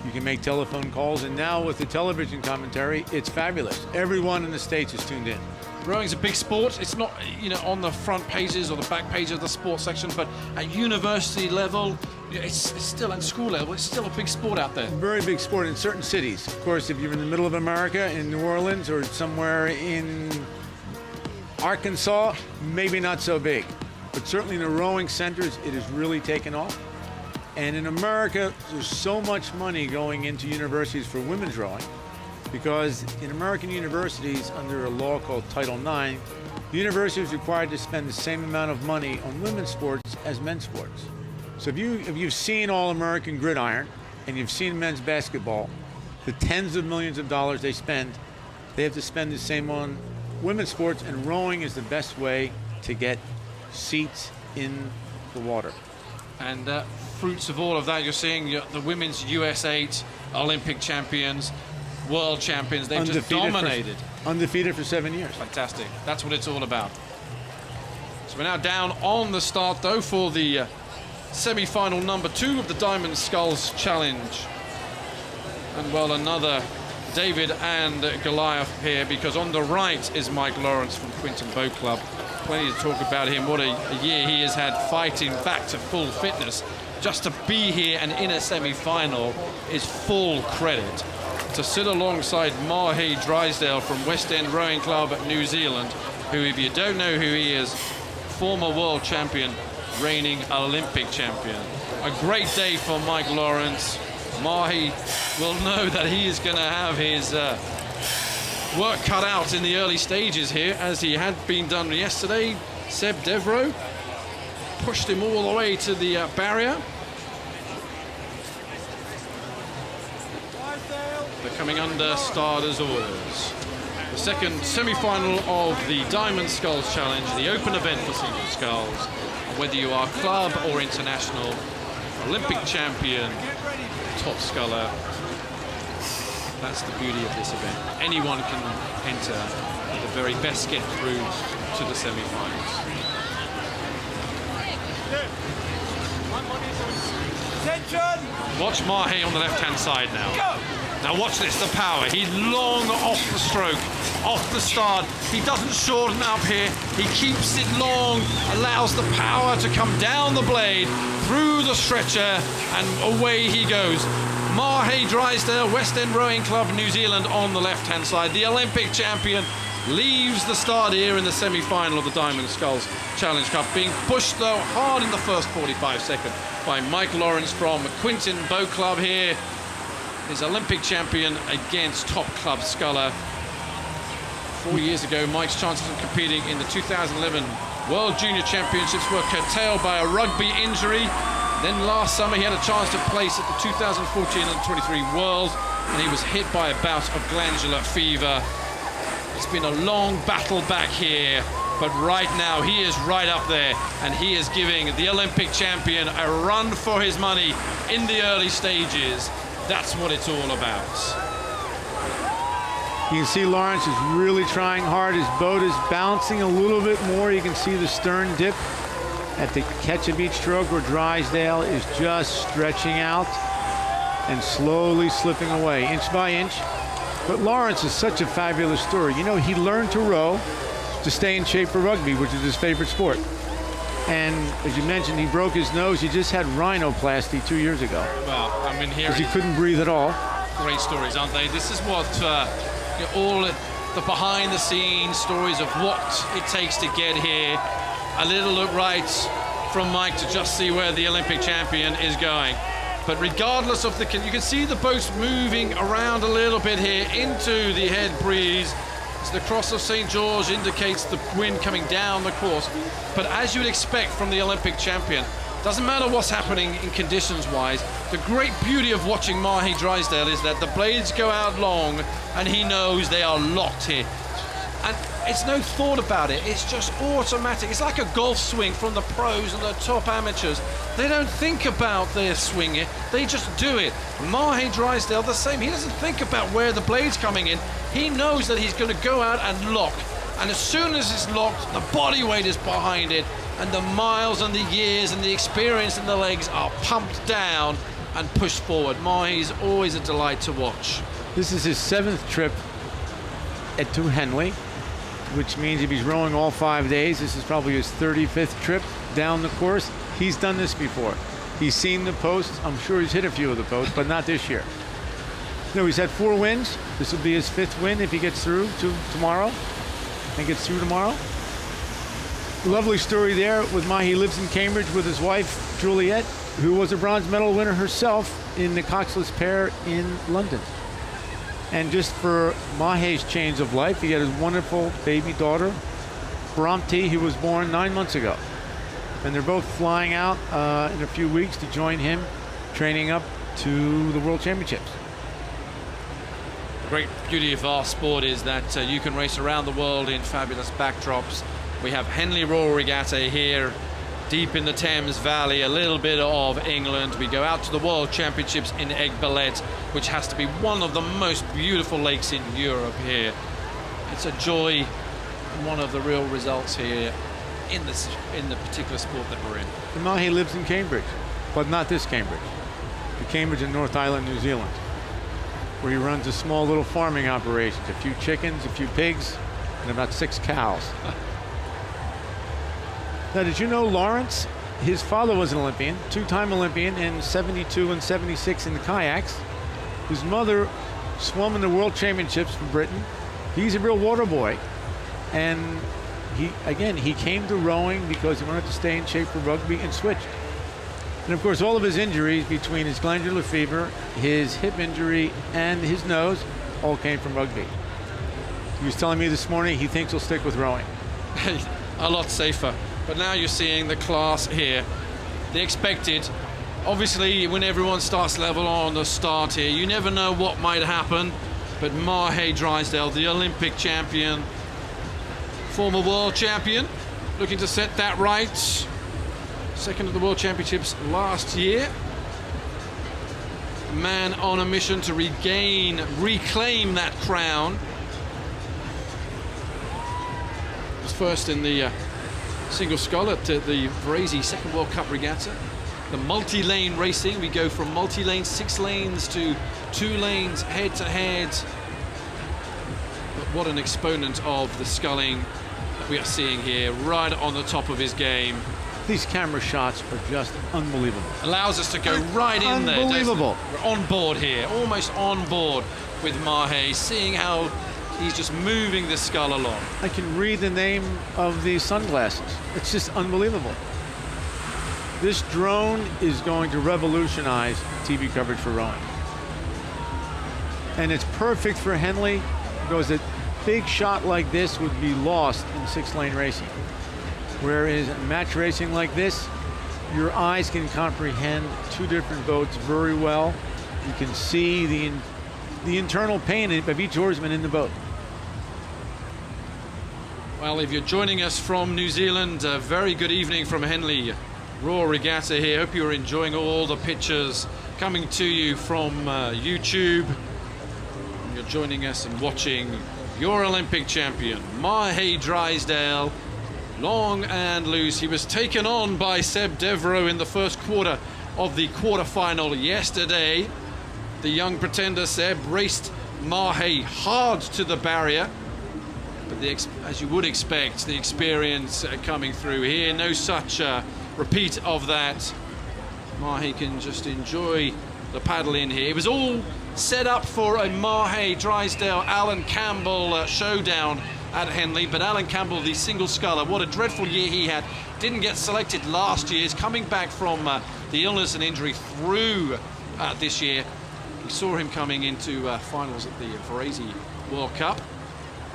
you can make telephone calls, and now with the television commentary, it's fabulous. Everyone in the States is tuned in. Rowing's a big sport. It's not, you know, on the front pages or the back page of the sports section, but at university level, it's still at school level, it's still a big sport out there. Very big sport in certain cities. Of course, if you're in the middle of America, in New Orleans or somewhere in Arkansas, maybe not so big. But certainly in the rowing centers, it has really taken off. And in America, there's so much money going into universities for women's rowing, because in American universities, under a law called Title IX, the university is required to spend the same amount of money on women's sports as men's sports. So if you've seen All-American Gridiron and you've seen men's basketball, the tens of millions of dollars they spend, they have to spend the same on women's sports, and rowing is the best way to get seats in the water. And fruits of all of that, you're seeing the women's US 8 Olympic champions, world champions. They've just dominated. Undefeated for 7 years. Fantastic. That's what it's all about. So we're now down on the start, though, for the semi-final number 2 of the Diamond Sculls Challenge. And, well, another David and Goliath here, because on the right is Mike Lawrence from Quinton Boat Club. Plenty to talk about him. What a year he has had fighting back to full fitness. Just to be here and in a semi-final is full credit. To sit alongside Mahi Drysdale from West End Rowing Club at New Zealand, who, if you don't know who he is, former world champion, reigning Olympic champion. A great day for Mike Lawrence. Mahi will know that he is going to have his work cut out in the early stages here, as he had been done yesterday. Seb Devro pushed him all the way to the barrier. They're coming under starters' orders. The second semi-final of the Diamond Sculls Challenge, the open event for single sculls. Whether you are club or international, Olympic champion, top sculler, that's the beauty of this event. Anyone can enter, and the very best get through to the semi-finals. Attention! Watch Mahe on the left-hand side now. Go! Now watch this, the power. He's long off the stroke, off the start. He doesn't shorten up here. He keeps it long, allows the power to come down the blade, through the stretcher, and away he goes. Mahe Drysdale, West End Rowing Club, New Zealand on the left-hand side. The Olympic champion leaves the start here in the semi-final of the Diamond Sculls Challenge Cup, being pushed though hard in the first 45 seconds by Mike Lawrence from Quintin Boat Club here. His Olympic champion against top club sculler. 4 years ago, Mike's chances of competing in the 2011 World Junior Championships were curtailed by a rugby injury. Then last summer he had a chance to place at the 2014 and 23 Worlds, and he was hit by a bout of glandular fever. It's been a long battle back here, but right now he is right up there, and he is giving the Olympic champion a run for his money in the early stages. That's what it's all about. You can see Lawrence is really trying hard. His boat is bouncing a little bit more. You can see the stern dip at the catch of each stroke, where Drysdale is just stretching out and slowly slipping away, inch by inch. But Lawrence is such a fabulous story. You know, he learned to row to stay in shape for rugby, which is his favorite sport. And as you mentioned, he broke his nose. He just had rhinoplasty 2 years ago. Well, I mean, here because he couldn't breathe at all. Great stories, aren't they? This is what you know, all the behind-the-scenes stories of what it takes to get here. A little look right from Mike to just see where the Olympic champion is going. But regardless of the, you can see the boats moving around a little bit here into the head breeze. As the cross of St. George indicates the wind coming down the course. But as you'd expect from the Olympic champion, doesn't matter what's happening in conditions-wise, the great beauty of watching Mahe Drysdale is that the blades go out long and he knows they are locked here. And it's no thought about it, it's just automatic. It's like a golf swing from the pros and the top amateurs. They don't think about their swing here, they just do it. Mahe Drysdale, the same. He doesn't think about where the blade's coming in. He knows that he's going to go out and lock. And as soon as it's locked, the body weight is behind it, and the miles and the years and the experience in the legs are pumped down and pushed forward. Mahe's always a delight to watch. This is his 7th trip to Henley, which means if he's rowing all 5 days, this is probably his 35th trip down the course. He's done this before. He's seen the posts. I'm sure he's hit a few of the posts, but not this year. No, he's had 4 wins. This will be his 5th win if he gets through to tomorrow and gets through tomorrow. Lovely story there with Mahe. He lives in Cambridge with his wife, Juliet, who was a bronze medal winner herself in the coxless pair in London. And just for Mahe's change of life, he had his wonderful baby daughter, Bramti, who was born 9 months ago. And they're both flying out in a few weeks to join him, training up to the World Championships. Great beauty of our sport is that you can race around the world in fabulous backdrops. We have Henley Royal Regatta here, deep in the Thames Valley, a little bit of England. We go out to the World Championships in Aiguebelette, which has to be one of the most beautiful lakes in Europe here. It's a joy and one of the real results here in the particular sport that we're in. And Mahe lives in Cambridge, but not this Cambridge. The Cambridge in North Island, New Zealand, where he runs a small little farming operation, a few chickens, a few pigs, and about 6 cows. Now, did you know Lawrence, his father was an Olympian, 2-time Olympian in 72 and 76 in the kayaks. His mother swum in the World Championships for Britain. He's a real water boy. And he came to rowing because he wanted to stay in shape for rugby and switched. And of course, all of his injuries, between his glandular fever, his hip injury, and his nose, all came from rugby. He was telling me this morning he thinks he'll stick with rowing. A lot safer. But now you're seeing the class here. The expected. Obviously, when everyone starts level on the start here, you never know what might happen. But Mahe Drysdale, the Olympic champion, former world champion, looking to set that right. Second at the World Championships last year. Man on a mission to reclaim that crown. Was first in the single scull at the Varese Second World Cup Regatta. the multi-lane racing. We go from multi-lane 6 lanes to 2 lanes head-to-head. But what an exponent of the sculling that we are seeing here, right on the top of his game. These camera shots are just unbelievable. Allows us to go right in there. Unbelievable. We're on board here, almost on board with Mahe, seeing how he's just moving the scull along. I can read the name of these sunglasses. It's just unbelievable. This drone is going to revolutionize TV coverage for rowing. And it's perfect for Henley because a big shot like this would be lost in 6-lane racing. Whereas match racing like this, your eyes can comprehend 2 different boats very well. You can see the internal pain of each oarsman in the boat. Well, if you're joining us from New Zealand, a very good evening from Henley Royal Regatta here. Hope you're enjoying all the pictures coming to you from YouTube. And you're joining us and watching your Olympic champion, Mahe Drysdale. Long and loose. He was taken on by Seb Devereaux in the first quarter of the quarterfinal yesterday. The young pretender Seb raced Mahe hard to the barrier. But as you would expect, the experience coming through here. No such repeat of that. Mahe can just enjoy the paddle in here. It was all set up for a Mahe Drysdale Alan Campbell showdown at Henley, but Alan Campbell, the single sculler, what a dreadful year he had. Didn't get selected last year. He's coming back from the illness and injury through this year. We saw him coming into finals at the Varese World Cup.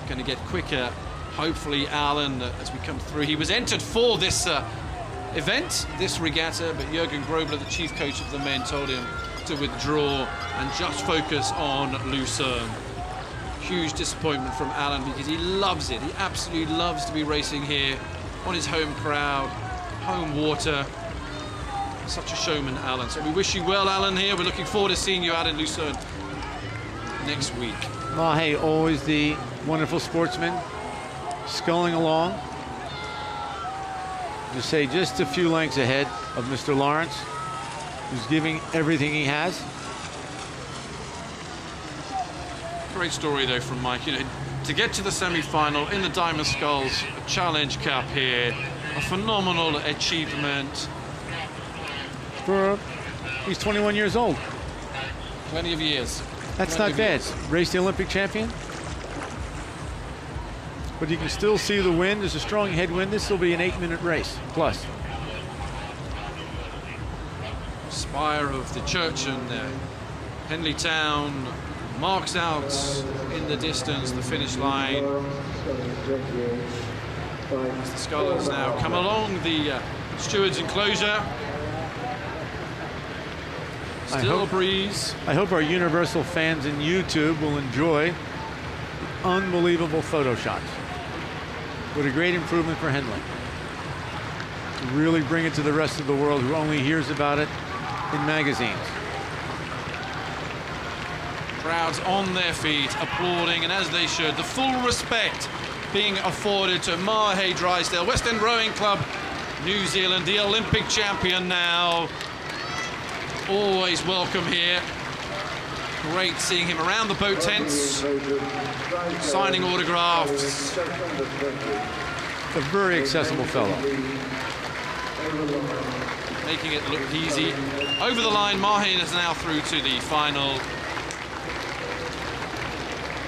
Going to get quicker, hopefully, Alan, as we come through. He was entered for this event, this regatta, but Jürgen Grobler, the chief coach of the men, told him to withdraw and just focus on Lucerne. Huge disappointment from Alan because he loves it. He absolutely loves to be racing here on his home crowd, home water. Such a showman, Alan. So we wish you well, Alan, here. We're looking forward to seeing you out in Lucerne next week. Mahe, always the wonderful sportsman, sculling along. Just a few lengths ahead of Mr. Lawrence, who's giving everything he has. Great story, though, from Mike. You know, to get to the semi-final in the Diamond Sculls Challenge Cup here, a phenomenal achievement. He's 21 years old. Plenty of years. That's not bad. Race the Olympic champion. But you can still see the wind. There's a strong headwind. This will be an 8-minute race plus. Spire of the church and Henley Town marks out in the distance the finish line. As the scullers now come along the Stewards enclosure. Still a breeze. I hope our Universal fans in YouTube will enjoy the unbelievable photo shots. What a great improvement for Henley. To really bring it to the rest of the world who only hears about it in magazines. Crowds on their feet, applauding, and as they should. The full respect being afforded to Mahe Drysdale, West End Rowing Club, New Zealand, the Olympic champion now. Always welcome here. Great seeing him around the boat tents, signing autographs. A very accessible fellow. Making it look easy. Over the line, Mahe is now through to the final.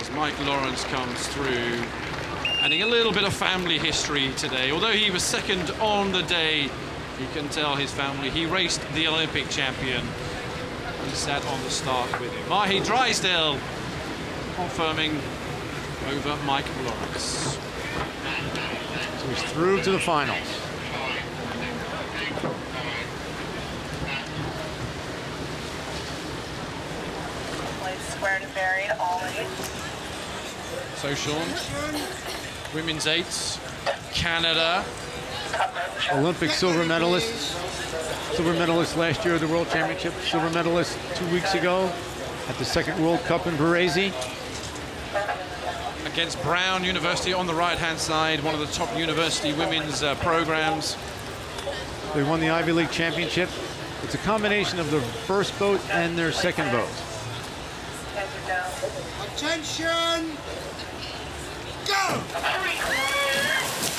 As Mike Lawrence comes through, adding a little bit of family history today. Although he was second on the day, you can tell his family. He raced the Olympic champion. He sat on the start with him. Mahe Drysdale confirming over Mike Lawrence. So he's through to the finals. Squared and buried, always. So Sean, women's eights, Canada. Olympic silver medalist. Silver medalist last year at the World Championship. Silver medalist 2 weeks ago at the second World Cup in Varese. Against Brown University on the right-hand side, one of the top university women's programs. They won the Ivy League championship It's a combination of the first boat and their second boat. Attention! Go!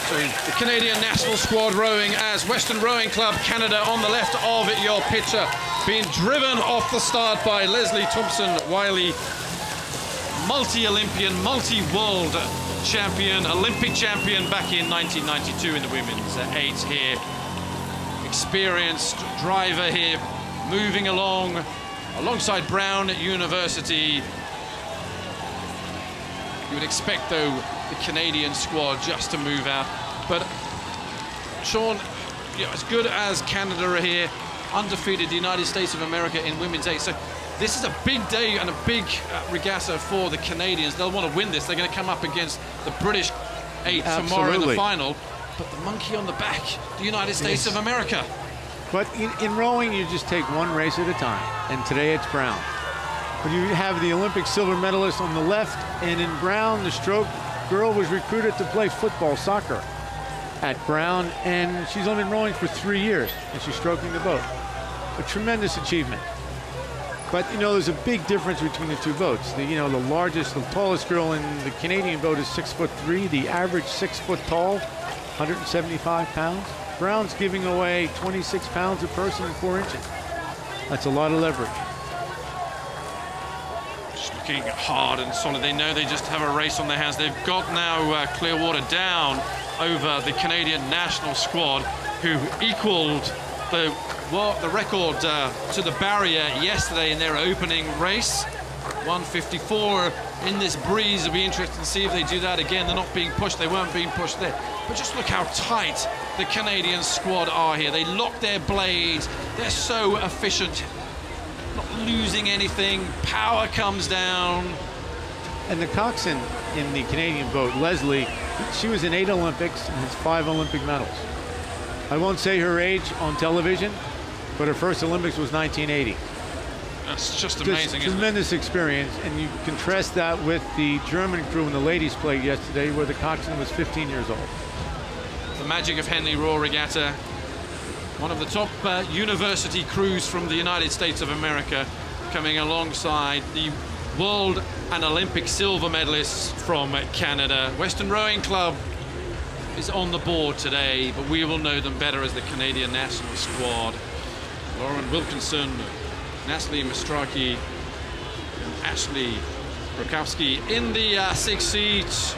So the Canadian national squad rowing as Western Rowing Club Canada on the left of your picture, being driven off the start by Leslie Thompson-Wiley, multi-Olympian, multi-world champion, Olympic champion back in 1992 in the women's eight here. Experienced driver here, moving along alongside Brown University. You would expect, though, the Canadian squad just to move out. But, Sean, you know, as good as Canada are here, undefeated the United States of America in women's eight. So this is a big day and a big regatta for the Canadians. They'll want to win this. They're going to come up against the British eight tomorrow in the final. But the monkey on the back, the United States of America. But in rowing, you just take one race at a time. And today it's Brown. But you have the Olympic silver medalist on the left, and in Brown, the stroke girl was recruited to play football, soccer at Brown, and she's only been rowing for 3 years, and she's stroking the boat. A tremendous achievement. But, you know, there's a big difference between the two boats. The largest, the tallest girl in the Canadian boat is 6'3", the average 6 foot tall, 175 pounds. Brown's giving away 26 pounds a person in 4 inches. That's a lot of leverage. Just looking hard and solid. They know they just have a race on their hands. They've got now Clearwater down over the Canadian national squad, who equaled the record to the barrier yesterday in their opening race. 154 in this breeze. It'll be interesting to see if they do that again. They're not being pushed. They weren't being pushed there. But just look how tight the Canadian squad are here. They lock their blades. They're so efficient. Not losing anything. Power comes down. And the coxswain in the Canadian boat, Leslie, she was in 8 Olympics and has 5 Olympic medals. I won't say her age on television, but her first Olympics was 1980. That's just amazing, isn't it? Tremendous experience, and you contrast that with the German crew in the ladies' plate yesterday, where the coxswain was 15 years old. The magic of Henley Royal Regatta, one of the top university crews from the United States of America, coming alongside the world and Olympic silver medalists from Canada. Western Rowing Club is on the board today, but we will know them better as the Canadian national squad. Lauren Wilkinson, Natalie Mastraki, and Ashley Brokowski in the 6th seat,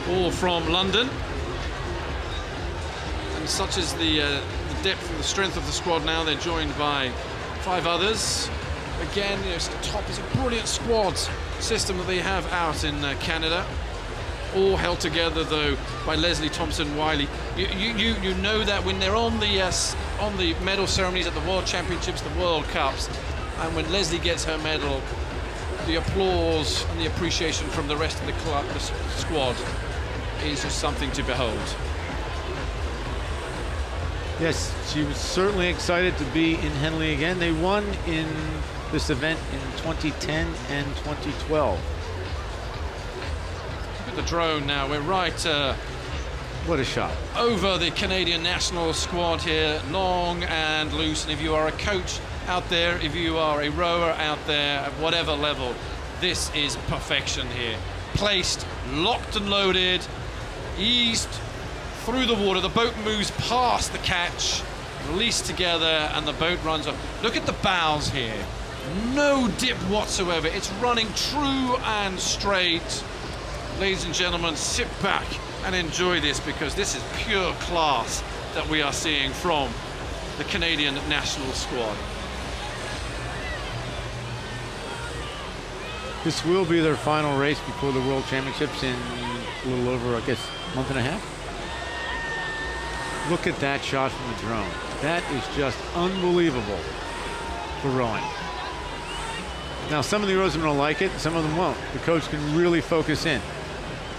all from London. And such is the depth and the strength of the squad now. They're joined by 5 others. Again, top is a brilliant squad system that they have out in Canada. All held together, though, by Leslie Thompson-Wiley. You know that when they're on the medal ceremonies at the World Championships, the World Cups, and when Leslie gets her medal, the applause and the appreciation from the rest of the squad is just something to behold. Yes, she was certainly excited to be in Henley again. They won in this event in 2010 and 2012. Look at the drone now. We're right what a shot over the Canadian national squad here, long and loose. And if you are a coach out there, if you are a rower out there at whatever level, this is perfection here. Placed, locked and loaded, eased through the water. The boat moves past the catch, released together, and the boat runs up. Look at the bows here. No dip whatsoever. It's running true and straight. Ladies and gentlemen, sit back and enjoy this, because this is pure class that we are seeing from the Canadian national squad. This will be their final race before the World Championships in a little over, I guess, a month and a half. Look at that shot from the drone. That is just unbelievable for rowing. Now, some of the rowers don't like it, some of them won't. The coach can really focus in.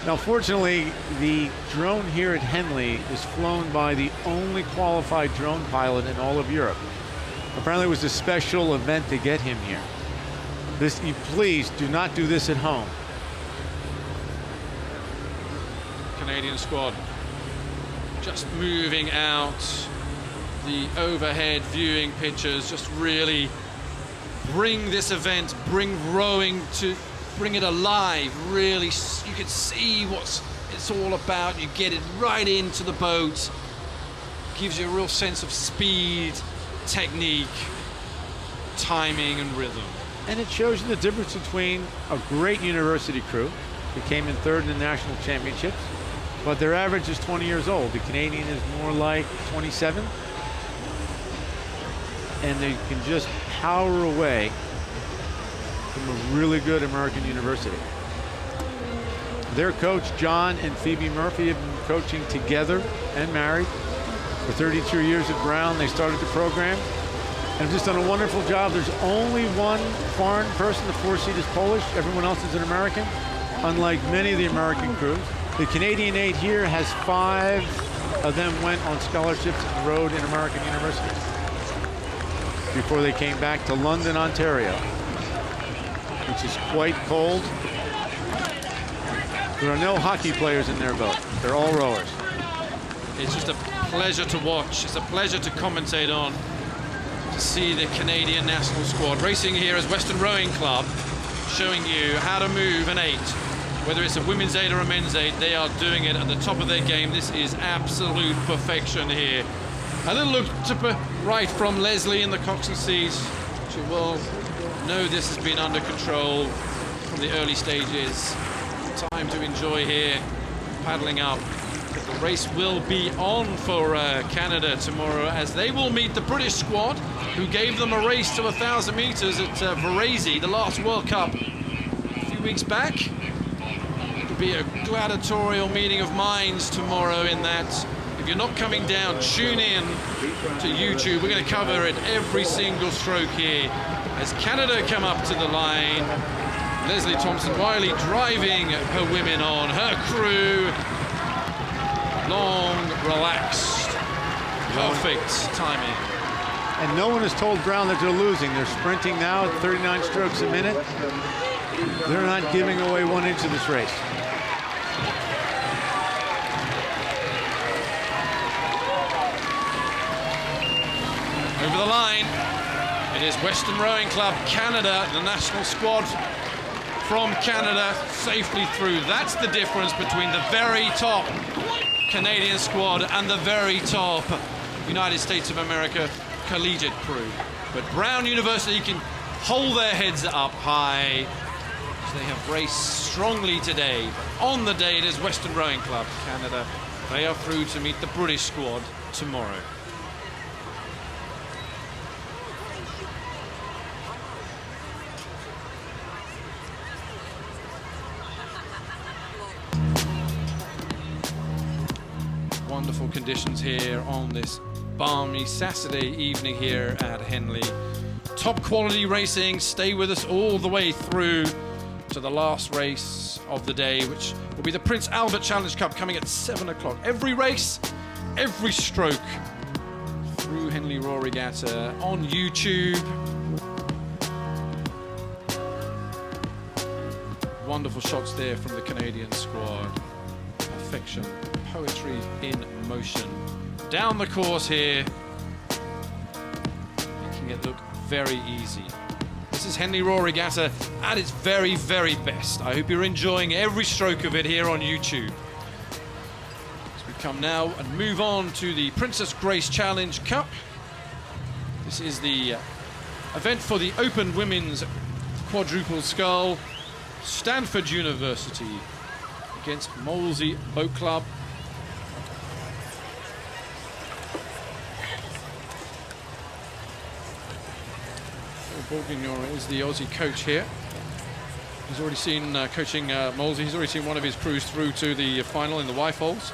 Now, fortunately, the drone here at Henley is flown by the only qualified drone pilot in all of Europe. Apparently, it was a special event to get him here. Please do not do this at home. Canadian squad just moving out the overhead viewing pictures just really bring this event, bring rowing to, bring it alive. Really, you can see what it's all about. You get it right into the boat. Gives you a real sense of speed, technique, timing, and rhythm. And it shows you the difference between a great university crew who came in third in the national championships, but their average is 20 years old. The Canadian is more like 27. And they can just power away from a really good American university. Their coach, John and Phoebe Murphy, have been coaching together and married for 32 years at Brown. They started the program and have just done a wonderful job. There's only one foreign person. The 4-seat is Polish. Everyone else is an American, unlike many of the American crews. The Canadian 8 here has 5 of them went on scholarships and rowed in American universities before they came back to London, Ontario, which is quite cold. There are no hockey players in their boat. They're all rowers. It's just a pleasure to watch. It's a pleasure to commentate on, to see the Canadian national squad racing here as Western Rowing Club, showing you how to move an 8. Whether it's a women's 8 or a men's 8, they are doing it at the top of their game. This is absolute perfection here. A little look to right from Leslie in the coxswain seat. She will know this has been under control from the early stages. Time to enjoy here, paddling up. But the race will be on for Canada tomorrow, as they will meet the British squad, who gave them a race to 1,000 meters at Varese, the last World Cup a few weeks back. It'll be a gladiatorial meeting of minds tomorrow in that. If you're not coming down, tune in to YouTube. We're going to cover it every single stroke here as Canada come up to the line. Leslie Thompson-Wiley driving her women on, her crew. Long, relaxed, perfect timing. And no one has told Brown that they're losing. They're sprinting now at 39 strokes a minute. They're not giving away 1 inch of this race. Over the line, it is Western Rowing Club Canada, the national squad from Canada, safely through. That's the difference between the very top Canadian squad and the very top United States of America collegiate crew. But Brown University can hold their heads up high. They have raced strongly today. But on the day, it is Western Rowing Club Canada. They are through to meet the British squad tomorrow. Wonderful conditions here on this balmy Saturday evening here at Henley. Top quality racing. Stay with us all the way through to the last race of the day, which will be the Prince Albert Challenge Cup coming at 7 o'clock. Every race, every stroke through Henley Royal Regatta on YouTube. Wonderful shots there from the Canadian squad. Perfection, poetry in motion. Down the course here, making it look very easy. This is Henley Royal Regatta at its very, very best. I hope you're enjoying every stroke of it here on YouTube. As we come now and move on to the Princess Grace Challenge Cup. This is the event for the Open Women's Quadruple Scull. Stanford University against Molesey Boat Club. Bourguignon is the Aussie coach here. He's already seen coaching Molesey. He's already seen one of his crews through to the final in the Wife-Holes.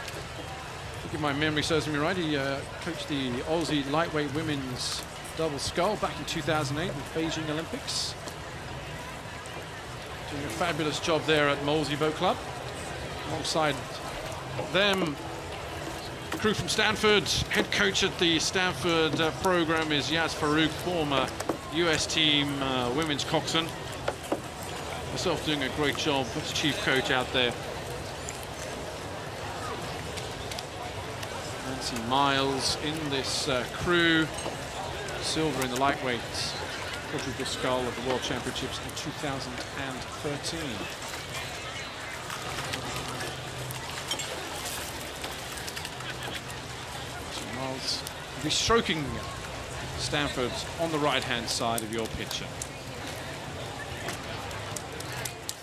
If my memory serves me right, he coached the Aussie lightweight women's double scull back in 2008 with Beijing Olympics. Doing a fabulous job there at Molesey Boat Club. Alongside them, the crew from Stanford. Head coach at the Stanford program is Yaz Farouk, former US team women's coxswain. Myself doing a great job as chief coach out there. And see Miles in this crew. Silver in the lightweight quadruple scull at the World Championships in 2013. So Miles will be stroking Stanford on the right-hand side of your picture.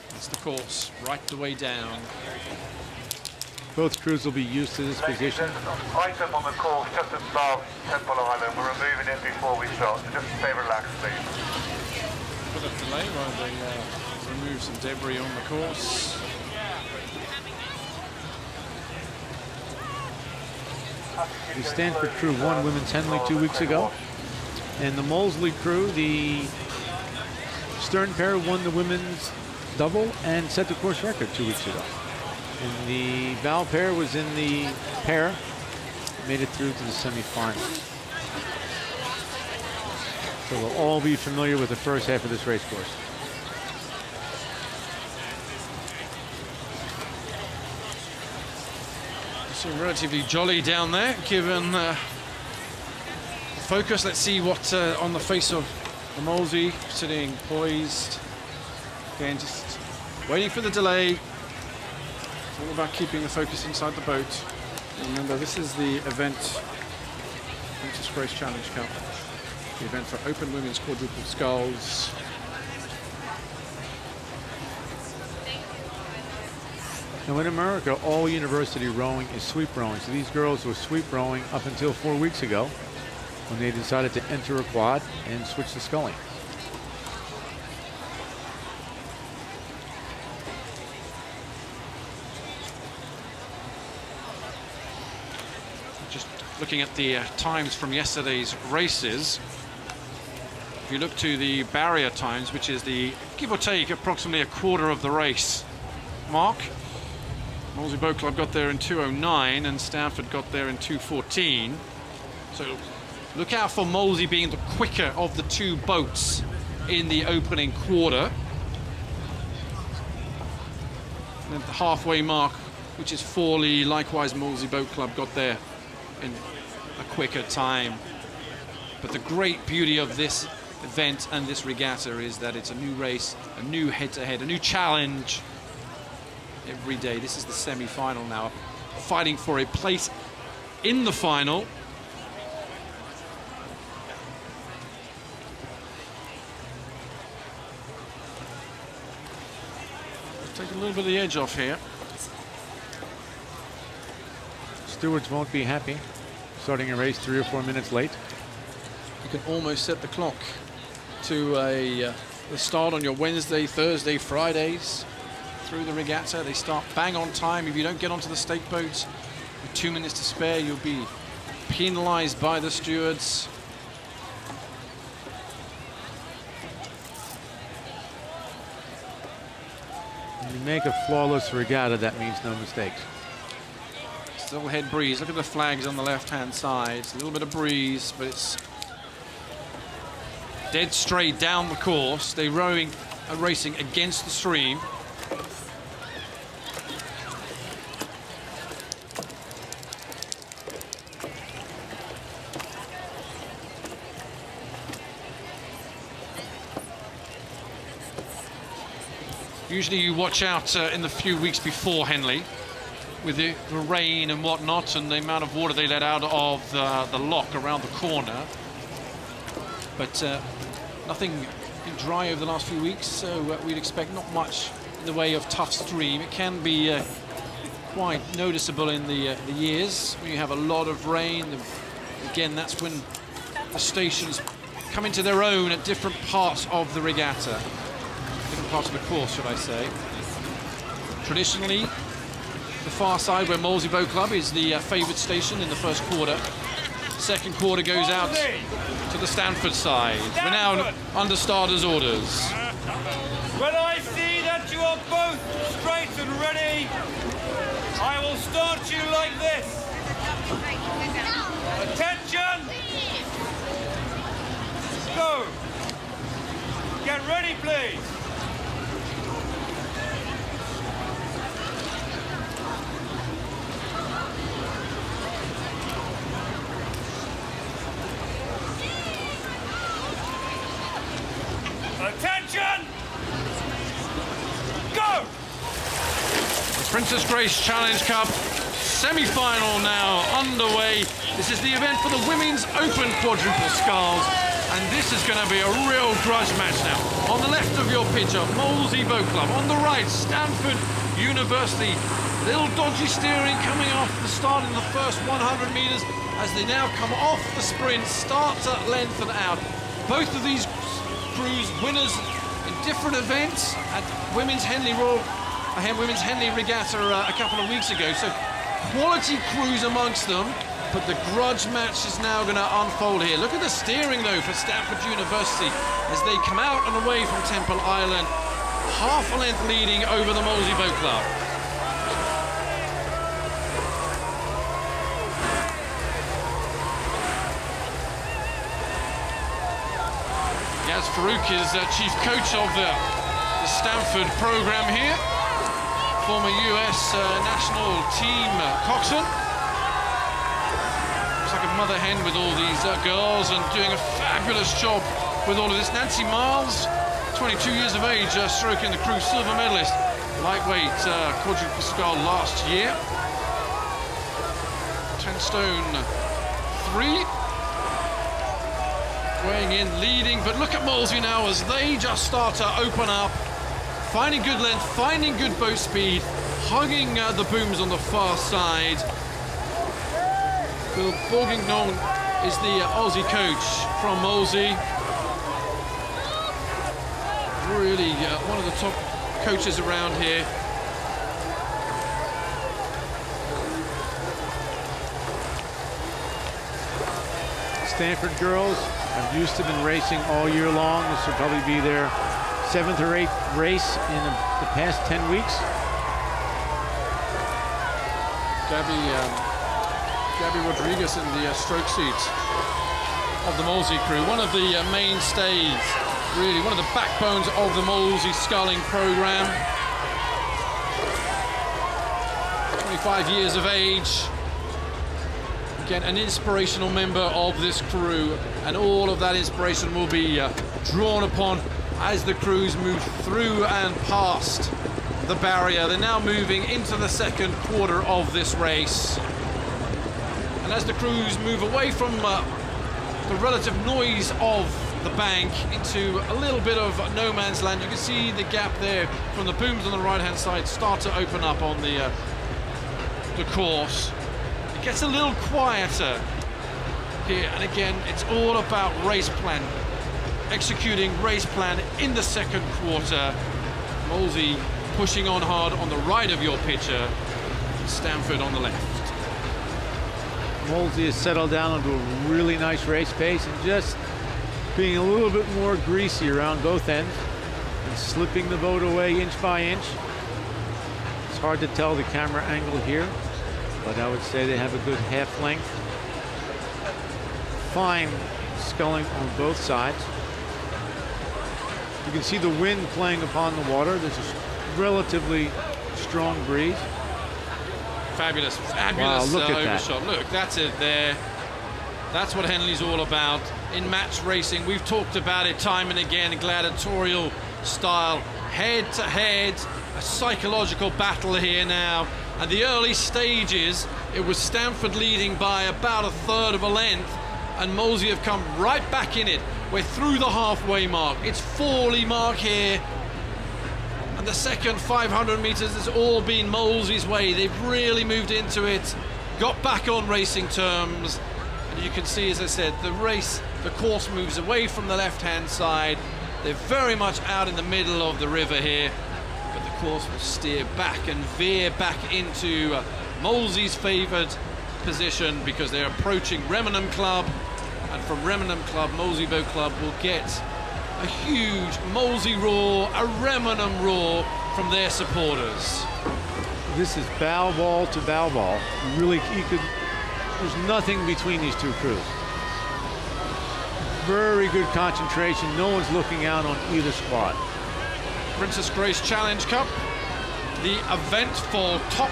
That's the course, right the way down. Both crews will be used to this position. Item on the course just above Temple Island. We're removing it before we start, so just stay relaxed, please. Put a delay while they remove some debris on the course. The Stanford crew won Women's Henley 2 weeks ago. And the Molesley crew, the Stern pair, won the women's double and set the course record 2 weeks ago. And the Val pair was in the pair, made it through to the semifinals. So we'll all be familiar with the first half of this race course. So relatively jolly down there, given focus. Let's see what on the face of the Molesey, sitting poised. Again, just waiting for the delay. It's all about keeping the focus inside the boat. Remember, this is the event, Princess Grace Challenge Cup, the event for open women's quadruple sculls. Now in America, all university rowing is sweep rowing. So these girls were sweep rowing up until 4 weeks ago when they decided to enter a quad and switch to sculling. Just looking at the times from yesterday's races. If you look to the barrier times, which is the give or take approximately a quarter of the race mark, Molesey Boat Club got there in 2:09 and Stanford got there in 2:14. So look out for Molesey being the quicker of the two boats in the opening quarter. And at the halfway mark, which is Forley, likewise Molesey Boat Club got there in a quicker time. But the great beauty of this event and this regatta is that it's a new race, a new head-to-head, a new challenge every day. This is the semi-final now, fighting for a place in the final. Let's take a little bit of the edge off here. Stewards won't be happy starting a race 3 or 4 minutes late. You can almost set the clock to the start on your Wednesday, Thursday, Fridays through the regatta. They start bang on time. If you don't get onto the stake boats with 2 minutes to spare, you'll be penalized by the stewards. When you make a flawless regatta, that means no mistakes. Still head breeze. Look at the flags on the left-hand side. It's a little bit of breeze, but it's dead straight down the course. They're racing against the stream. Usually you watch out in the few weeks before Henley with the rain and whatnot and the amount of water they let out of the lock around the corner. But nothing been dry over the last few weeks, so we'd expect not much in the way of tough stream. It can be quite noticeable in the years when you have a lot of rain. Again, that's when the stations come into their own at different parts of the regatta. Different parts of the course, should I say. Traditionally, the far side where Molesey Boat Club is the favoured station in the first quarter. Second quarter goes out to the Stanford side. We're now under starters' orders. When I see that you are both straight and ready, I will start you like this. Attention! Go! Get ready, please. Attention! Go! The Princess Grace Challenge Cup semi-final now underway. This is the event for the women's open quadruple sculls, and this is going to be a real grudge match now. On the left of your picture, Molesey Boat Club. On the right, Stanford University. Little dodgy steering coming off the start in the first 100 meters as they now come off the sprint, start to lengthen out. Both of these crews winners in different events at Women's Henley Regatta a couple of weeks ago. So quality crews amongst them, but the grudge match is now going to unfold here. Look at the steering though for Stanford University as they come out and away from Temple Island, half a length leading over the Molesey Boat Club. Yaz Farouk is chief coach of the Stanford program here. Former US national team coxswain. Looks like a mother hen with all these girls and doing a fabulous job with all of this. Nancy Miles, 22 years of age, stroking the crew, silver medalist. Lightweight quadruple scull last year. 10 stone 3. Weighing in, leading, but look at Molesey now as they just start to open up. Finding good length, finding good boat speed, hugging the booms on the far side. Phil Bourguignon is the Aussie coach from Molesey. Really one of the top coaches around here. Stanford girls have used to been racing all year long. This will probably be their 7th or 8th race in the past 10 weeks. Gabby Rodriguez in the stroke seats of the Molesey crew. One of the mainstays, really, one of the backbones of the Molesey sculling program. 25 years of age. Again, an inspirational member of this crew, and all of that inspiration will be drawn upon as the crews move through and past the barrier. They're now moving into the second quarter of this race. And as the crews move away from the relative noise of the bank into a little bit of no man's land, you can see the gap there from the booms on the right-hand side start to open up on the course. It gets a little quieter here, and again, it's all about race plan. Executing race plan in the second quarter. Molesey pushing on hard on the right of your picture, Stanford on the left. Molesey has settled down onto a really nice race pace and just being a little bit more greasy around both ends and slipping the boat away inch by inch. It's hard to tell the camera angle here, but I would say they have a good half length. Fine sculling on both sides. You can see the wind playing upon the water. There's a relatively strong breeze. Fabulous Wow, look at overshot. Look, that's it there. That's what Henley's all about in match racing. We've talked about it time and again, gladiatorial style, head to head, a psychological battle here now. And the early stages, it was Stanford leading by about 1/3 of a length, and Molesey have come right back in it. We're through the halfway mark. It's Forley mark here. And the second 500 meters has all been Molesey's way. They've really moved into it, got back on racing terms. And you can see, as I said, the course moves away from the left-hand side. They're very much out in the middle of the river here, but the course will steer back and veer back into Molesey's favoured position because they're approaching Remenham Club. And from Remenham Club, Molesey Boat Club will get a huge Molesey roar, a Remenham roar from their supporters. This is bow ball to bow ball. There's nothing between these two crews. Very good concentration. No one's looking out on either squad. Princess Grace Challenge Cup, the event for top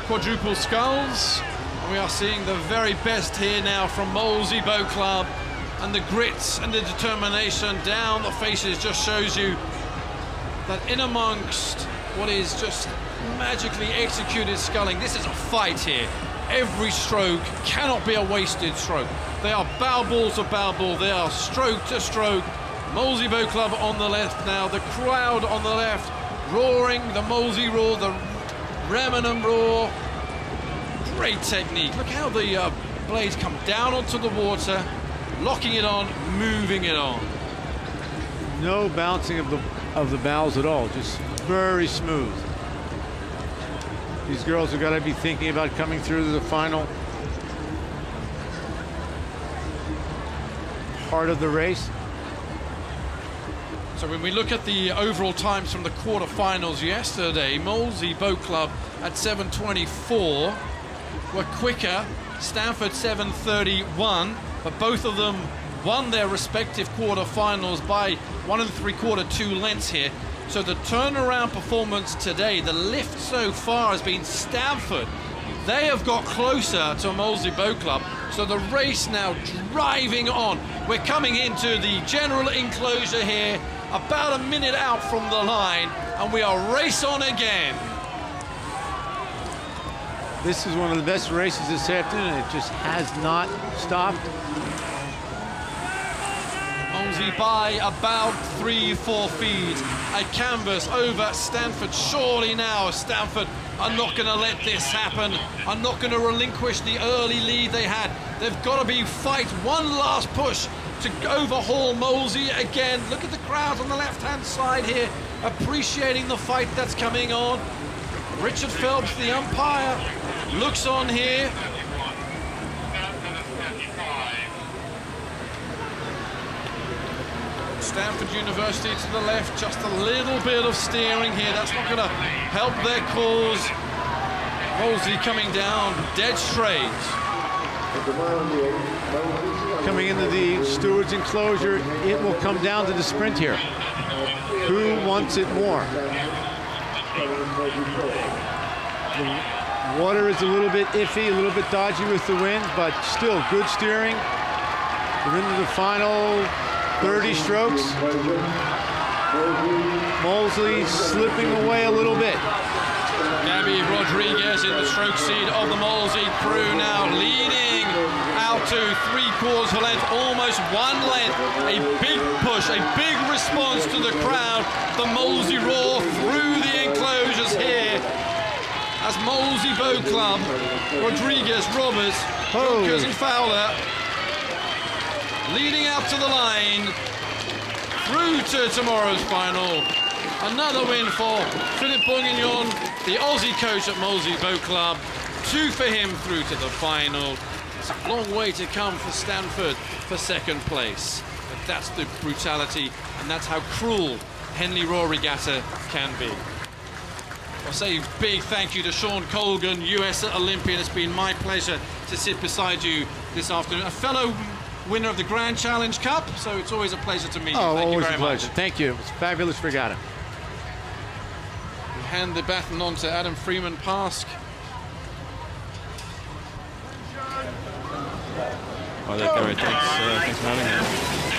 quadruple sculls. And we are seeing the very best here now from Molesey Boat Club. and the grit and the determination down the faces just shows you that in amongst what is just magically executed sculling, this is a fight here. Every stroke cannot be a wasted stroke. They are bow ball to bow ball, they are stroke to stroke. Molesey Boat Club on the left now, the crowd on the left, roaring the Molesey roar, the Remenham roar. Great technique. Look how the blades come down onto the water, locking it on, moving it on. No bouncing of the bows at all, just very smooth. These girls have got to be thinking about coming through to the final part of the race. So when we look at the overall times from the quarterfinals yesterday, Molesey Boat Club at 7:24 were quicker, Stanford 7:31, but both of them won their respective quarterfinals by 1 3/4, 2 lengths here. So the turnaround performance today, the lift so far has been Stanford. They have got closer to Molesey Boat Club, so the race now driving on. We're coming into the general enclosure here, about a minute out from the line, and we are race on again. This is one of the best races this afternoon. It just has not stopped. Molesey by about 3-4 feet. A canvas over Stanford. Surely now Stanford are not going to let this happen. Are not going to relinquish the early lead they had. They've got to fight one last push to overhaul Molesey again. Look at the crowd on the left-hand side here, appreciating the fight that's coming on. Richard Phelps, the umpire, looks on here. Stanford University to the left, just a little bit of steering here. That's not going to help their cause. Molesey coming down dead straight. Coming into the Stewards enclosure, it will come down to the sprint here. Who wants it more? The water is a little bit iffy, a little bit dodgy with the wind, but still good steering. We're into the final 30 strokes. Molesley slipping away a little bit. Gabby Rodriguez in the stroke seat of the Molesey crew now, leading out to 3/4 of a length, almost 1 length. A big push, a big response to the crowd. The Molesey roar through the enclosures here as Molesey Boat Club, Rodriguez, Roberts, Wilkers and Fowler leading out to the line through to tomorrow's final. Another win for Philippe Bourguignon, the Aussie coach at Molesey Boat Club. 2 for him through to the final. It's a long way to come for Stanford for second place. But that's the brutality, and that's how cruel Henley Royal Regatta can be. I'll say a big thank you to Sean Colgan, US Olympian. It's been my pleasure to sit beside you this afternoon. A fellow winner of the Grand Challenge Cup, so it's always a pleasure to meet you. Thank you very much. Thank you. It was a fabulous regatta. We hand the baton on to Adam Freeman Pask. Hi there, Gary. Thanks for having me.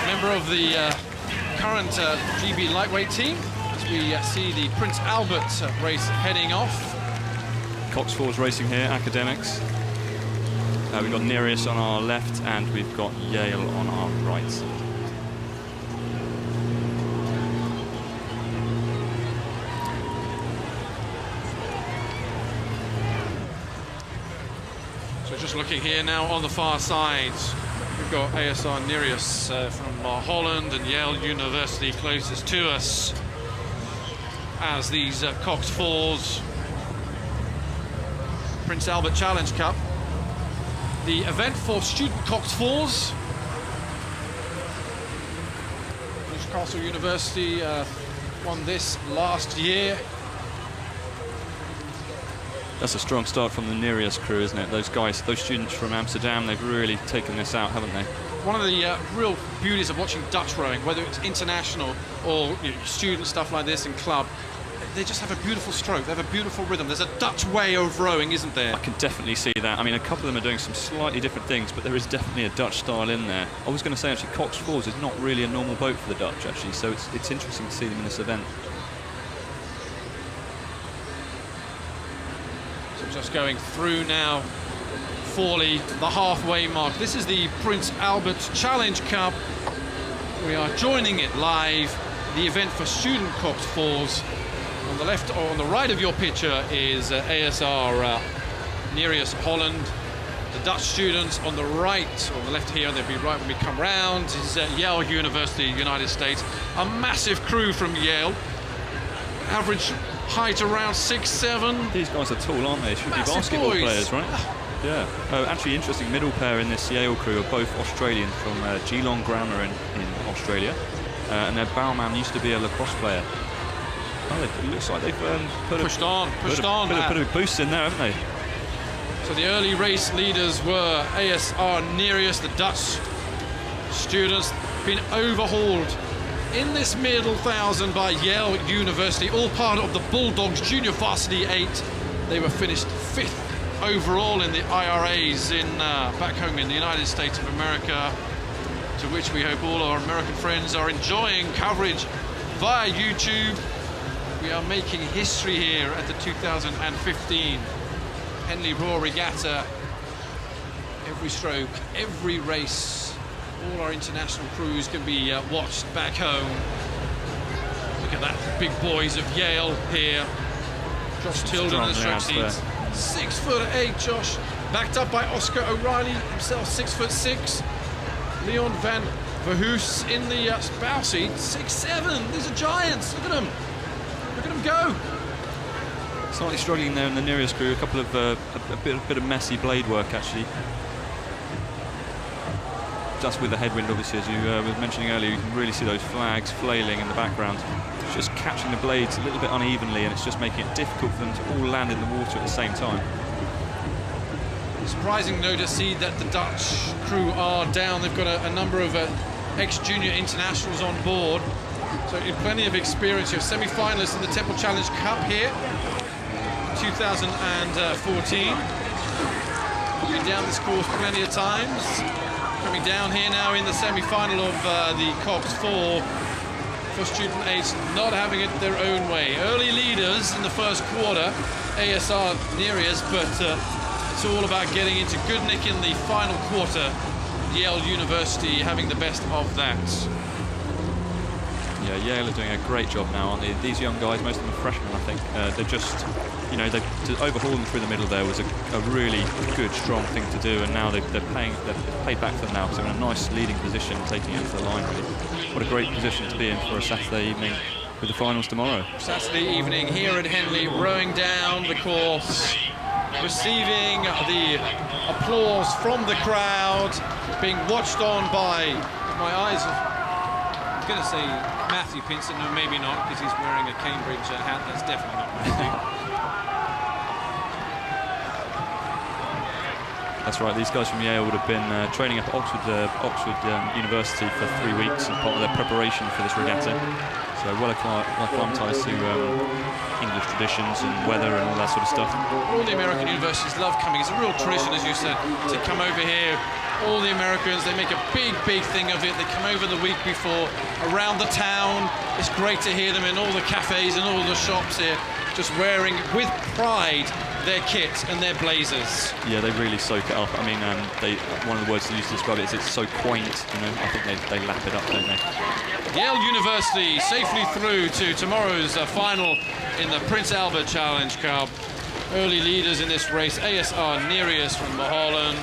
Member of the current GB lightweight team, as we see the Prince Albert race heading off. Cox Falls racing here, academics. We've got Nereus on our left and we've got Yale on our right. So just looking here now on the far side, we've got ASR Nereus from Holland and Yale University closest to us as these Cox Falls Prince Albert Challenge Cup. The event for student Cox Falls. Newcastle University won this last year. That's a strong start from the Nereus crew, isn't it? Those guys, those students from Amsterdam, they've really taken this out, haven't they? One of the real beauties of watching Dutch rowing, whether it's international or student stuff like this in club, they just have a beautiful stroke. They have a beautiful rhythm. There's a Dutch way of rowing, isn't there? I can definitely see that. I mean, a couple of them are doing some slightly different things, but there is definitely a Dutch style in there. I was going to say, actually, Cox Falls is not really a normal boat for the Dutch, actually, so it's interesting to see them in this event. So just going through now, Forley, the halfway mark. This is the Prince Albert Challenge Cup. We are joining it live. The event for student Cox Falls. On the left or on the right of your picture is ASR Nereus Holland. The Dutch students on the right, or on the left here, they'll be right when we come round, is Yale University, United States. A massive crew from Yale. Average height around 6'7". These guys are tall, aren't they? Should be Massive basketball boys. players, right? Yeah. Actually, interesting middle pair in this Yale crew are both Australian from Geelong Grammar in Australia. And their bowman used to be a lacrosse player. Oh, it looks like they've pushed on. Put a boost in there, haven't they? So the early race leaders were ASR Nereus, the Dutch students, been overhauled in this middle thousand by Yale University, all part of the Bulldogs Junior Varsity 8. They were finished 5th overall in the IRAs in back home in the United States of America, to which we hope all our American friends are enjoying coverage via YouTube. We are making history here at the 2015 Henley Royal Regatta. Every stroke, every race, all our international crews can be watched back home. Look at that, big boys of Yale here. Josh Tilden in the stroke seats. 6'8", Josh, backed up by Oscar O'Reilly, himself 6'6". Leon van Verhoes in the bow seat, 6'7". These are giants. Look at them. Look at them go. Slightly struggling there in the Nereus crew. A couple of a bit of messy blade work, actually. Just with the headwind, obviously, as you were mentioning earlier, you can really see those flags flailing in the background. It's just catching the blades a little bit unevenly, and it's just making it difficult for them to all land in the water at the same time. Surprising, though, to see that the Dutch crew are down. They've got a number of ex-junior internationals on board. So plenty of experience. You have semi-finalists in the Temple Challenge Cup here, 2014. Been down this course plenty of times. Coming down here now in the semi-final of the Cox 4 for student 8, not having it their own way. Early leaders in the first quarter, ASR Nereus, but it's all about getting into good nick in the final quarter. Yale University having the best of that. Yeah, Yale are doing a great job now, aren't they? These young guys, most of them are freshmen, I think. They're just, you know, to overhaul them through the middle there was a really good, strong thing to do, and now they've paid back for them now, because they're in a nice leading position, taking it into the line, really. What a great position to be in for a Saturday evening with the finals tomorrow. Saturday evening here at Henley, rowing down the course, receiving the applause from the crowd, being watched on by, my eyes I'm going to say Matthew Pinson, no, maybe not, because he's wearing a Cambridge hat. That's definitely not Matthew. That's right, these guys from Yale would have been training up at Oxford University for 3 weeks as part of their preparation for this regatta. So well acclimatised to English traditions and weather and all that sort of stuff. All the American universities love coming. It's a real tradition, as you said, to come over here. All the Americans, they make a big thing of it. They come over the week before, around the town. It's great to hear them in all the cafes and all the shops here, just wearing with pride their kit and their blazers. Yeah, they really soak it up. I mean, one of the words they use to describe it is it's so quaint, you know. I think they lap it up, don't they? Yale University safely through to tomorrow's final in the Prince Albert Challenge Cup. Early leaders in this race, ASR Nereus from Holland,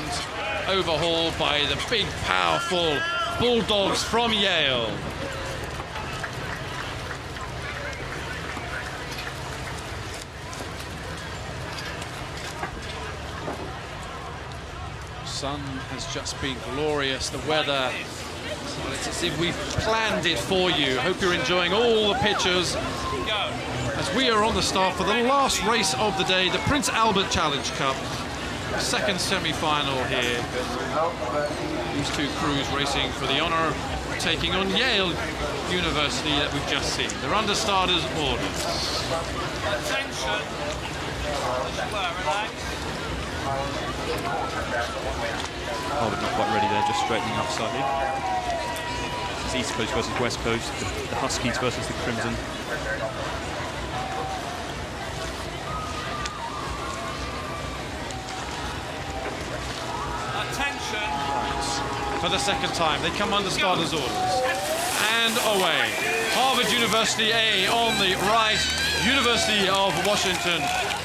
overhauled by the big, powerful Bulldogs from Yale. Sun has just been glorious, the weather. It's as if we've planned it for you. Hope you're enjoying all the pictures as we are on the start for the last race of the day, the Prince Albert Challenge Cup. Second semi-final here. These two crews racing for the honour taking on Yale University that we've just seen. They're under starters orders. Attention. Relax. Harvard not quite ready there, just straightening up slightly. This is East Coast versus West Coast, the Huskies versus the Crimson. Attention. For the second time, they come under starters orders. And away. Harvard University A on the right, University of Washington,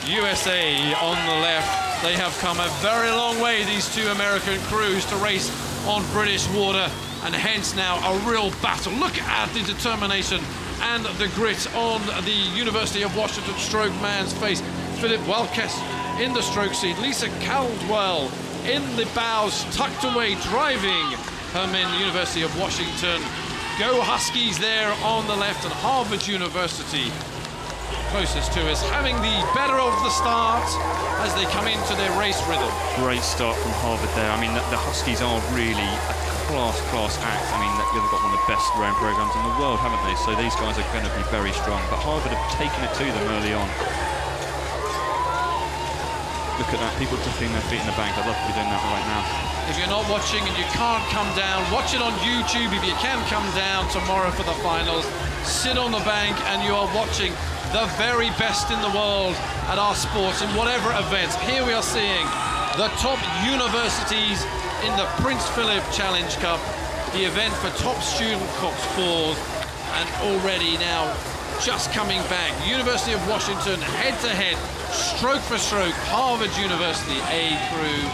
USA on the left. They have come a very long way, these two American crews, to race on British water, and hence now a real battle. Look at the determination and the grit on the University of Washington stroke man's face. Philip Walkes in the stroke seat, Lisa Caldwell in the bows, tucked away, driving her men, the University of Washington. Go Huskies there on the left, and Harvard University closest to us, having the better of the start as they come into their race rhythm. Great start from Harvard there. I mean, the Huskies are really a class act. I mean, they've got one of the best rowing programs in the world, haven't they? So these guys are going to be very strong, but Harvard have taken it to them early on. Look at that, people dipping their feet in the bank. I'd love to be doing that right now. If you're not watching and you can't come down, watch it on YouTube. If you can come down tomorrow for the finals, sit on the bank and you are watching the very best in the world at our sports in whatever events. Here we are seeing the top universities in the Prince Philip Challenge Cup, the event for top student cox falls, and already now just coming back. University of Washington head-to-head, stroke for stroke, Harvard University A crew.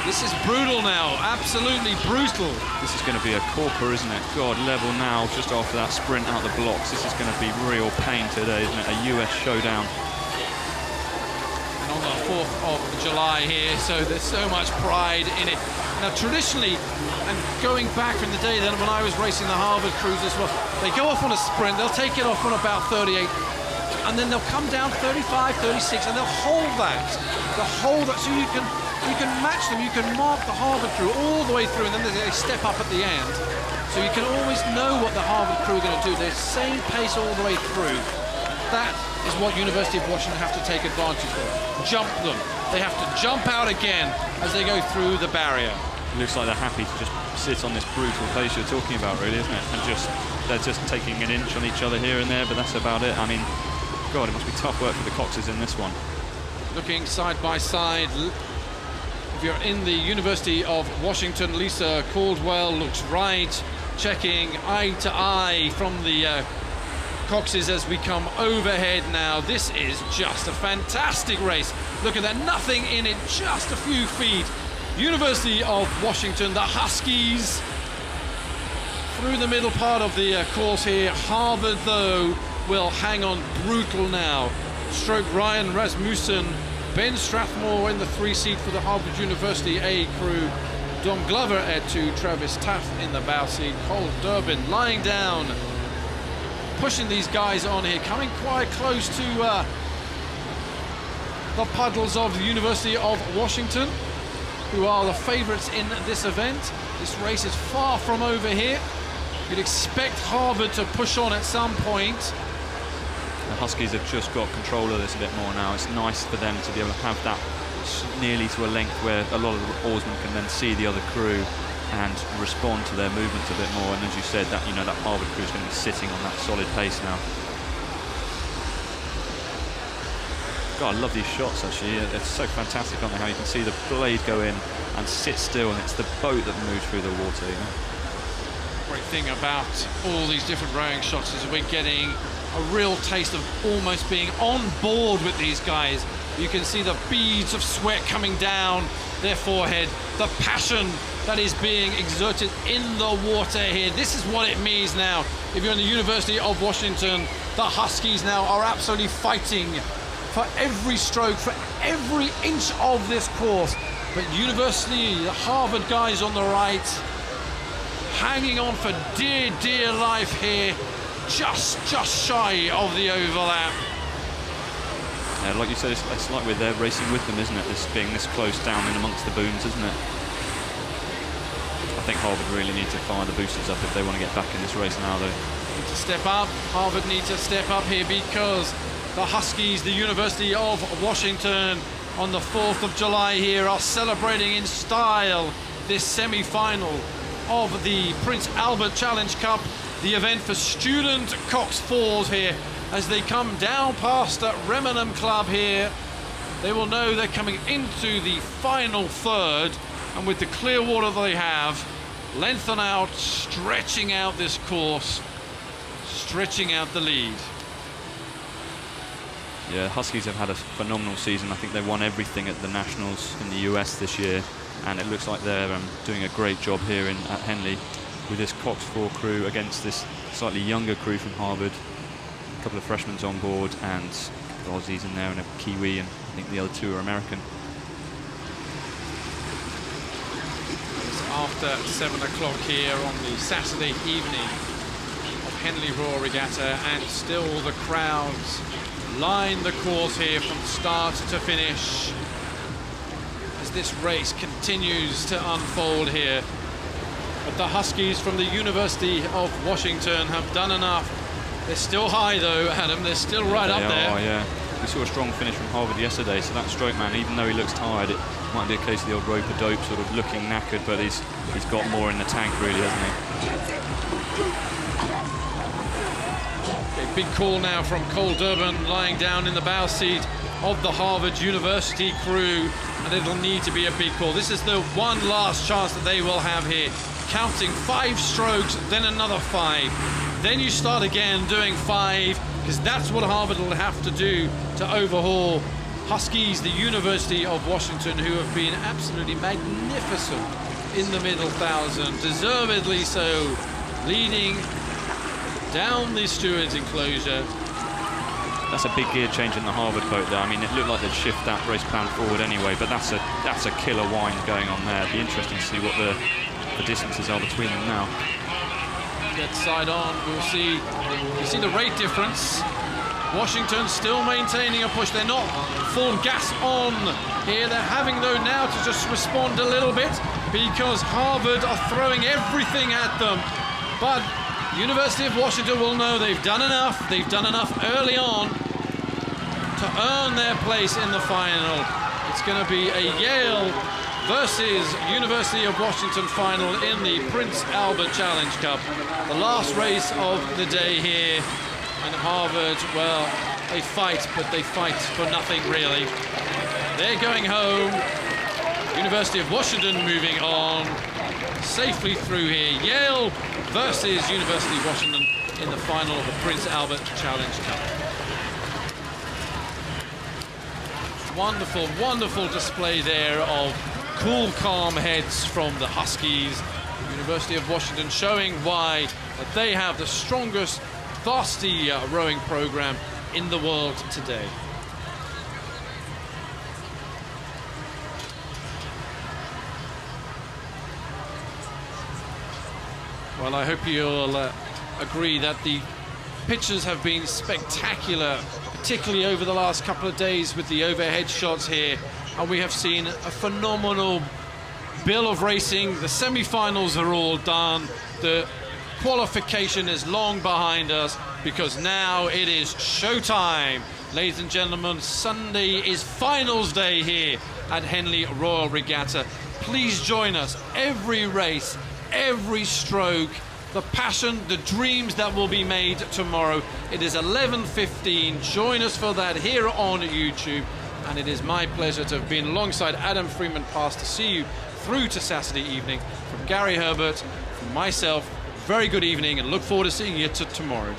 This is brutal now, absolutely brutal. This is going to be a corker, isn't it? God, level now, just after that sprint out the blocks. This is going to be real pain today, isn't it? A US showdown. And on the 4th of July here, so there's so much pride in it. Now, traditionally, and going back in the day then when I was racing the Harvard crews as well, they go off on a sprint, they'll take it off on about 38, and then they'll come down 35, 36, and they'll hold that. They'll hold that, so you can match them, you can mark the Harvard crew all the way through, and then they step up at the end. So you can always know what the Harvard crew are going to do. They're same pace all the way through. That is what University of Washington have to take advantage of. Jump them. They have to jump out again as they go through the barrier. It looks like they're happy to just sit on this brutal pace you're talking about, really, isn't it? And they're just taking an inch on each other here and there, but that's about it. I mean, God, it must be tough work for the Coxes in this one. Looking side by side. If you're in the University of Washington, Lisa Caldwell looks right, checking eye to eye from the Coxes as we come overhead now. This is just a fantastic race. Look at that, nothing in it, just a few feet. University of Washington, the Huskies through the middle part of the course here. Harvard, though, will hang on brutal now. Stroke Ryan Rasmussen, Ben Strathmore in the 3 seat for the Harvard University A crew. Dom Glover at 2, Travis Taft in the bow seat. Cole Durbin lying down, pushing these guys on here, coming quite close to the puddles of the University of Washington, who are the favourites in this event. This race is far from over here. You'd expect Harvard to push on at some point. The Huskies have just got control of this a bit more now. It's nice for them to be able to have that nearly to a length where a lot of the oarsmen can then see the other crew and respond to their movements a bit more. And as you said, that that Harvard crew is going to be sitting on that solid pace now. God, I love these shots actually. It's so fantastic, aren't they? How you can see the blade go in and sit still, and it's the boat that moves through the water. Great thing about all these different rowing shots is we're getting a real taste of almost being on board with these guys. You can see the beads of sweat coming down their forehead, the passion that is being exerted in the water here. This is what it means now. If you're in the University of Washington, the Huskies now are absolutely fighting for every stroke, for every inch of this course. But University, the Harvard guys on the right, hanging on for dear, dear life here, just shy of the overlap. Yeah, like you said, it's like we're there racing with them, isn't it? This being this close down in amongst the booms, isn't it? I think Harvard really need to fire the boosters up if they want to get back in this race now, though. Need to step up. Harvard need to step up here because the Huskies, the University of Washington, on the 4th of July here are celebrating in style this semi-final of the Prince Albert Challenge Cup, the event for student Cox Falls here. As they come down past the Remenham Club here, they will know they're coming into the final third, and with the clear water they have, lengthen out, stretching out this course, stretching out the lead. Yeah, Huskies have had a phenomenal season. I think they won everything at the Nationals in the US this year, and it looks like they're doing a great job here at Henley with this Cox 4 crew against this slightly younger crew from Harvard. A couple of freshmen on board and a couple of Aussies in there and a Kiwi, and I think the other two are American. It's after 7 o'clock here on the Saturday evening of Henley Royal Regatta, and still the crowds line the course here from start to finish as this race continues to unfold here. But the Huskies from the University of Washington have done enough. They're still high though, Adam, they're still right up there. Oh yeah, we saw a strong finish from Harvard yesterday, so that stroke man, even though he looks tired, it might be a case of the old rope-a-dope sort of looking knackered, but he's got more in the tank really, hasn't he? A big call now from Cole Durbin, lying down in the bow seat of the Harvard University crew, and it'll need to be a big call. This is the one last chance that they will have here. Counting 5 strokes, then another 5. Then you start again doing 5, because that's what Harvard will have to do to overhaul Huskies, the University of Washington, who have been absolutely magnificent in the middle thousand, deservedly so, leading down the Stewards enclosure. That's a big gear change in the Harvard boat there. I mean, it looked like they'd shift that race plan forward anyway, but that's a killer wind going on there. It'd be interesting to see what the distances are between them now. Get side on, we'll see. You see the rate difference. Washington still maintaining a push. They're not full gas on here. They're having though now to just respond a little bit because Harvard are throwing everything at them. But University of Washington will know they've done enough. They've done enough early on to earn their place in the final. It's going to be a Yale versus University of Washington final in the Prince Albert Challenge Cup. The last race of the day here. And Harvard, well, they fight, but they fight for nothing really. They're going home. University of Washington moving on safely through here. Yale versus University of Washington in the final of the Prince Albert Challenge Cup. Wonderful, wonderful display there of cool, calm heads from the Huskies. University of Washington showing why that they have the strongest varsity rowing program in the world today. Well, I hope you'll agree that the pictures have been spectacular, particularly over the last couple of days with the overhead shots here. And we have seen a phenomenal bill of racing. The semi-finals are all done. The qualification is long behind us because now it is showtime. Ladies and gentlemen, Sunday is finals day here at Henley Royal Regatta. Please join us. Every race, every stroke, the passion, the dreams that will be made tomorrow. It is 11:15. Join us for that here on YouTube. And it is my pleasure to have been alongside Adam Freeman Pass to see you through to Saturday evening. From Gary Herbert, from myself, very good evening and look forward to seeing you tomorrow.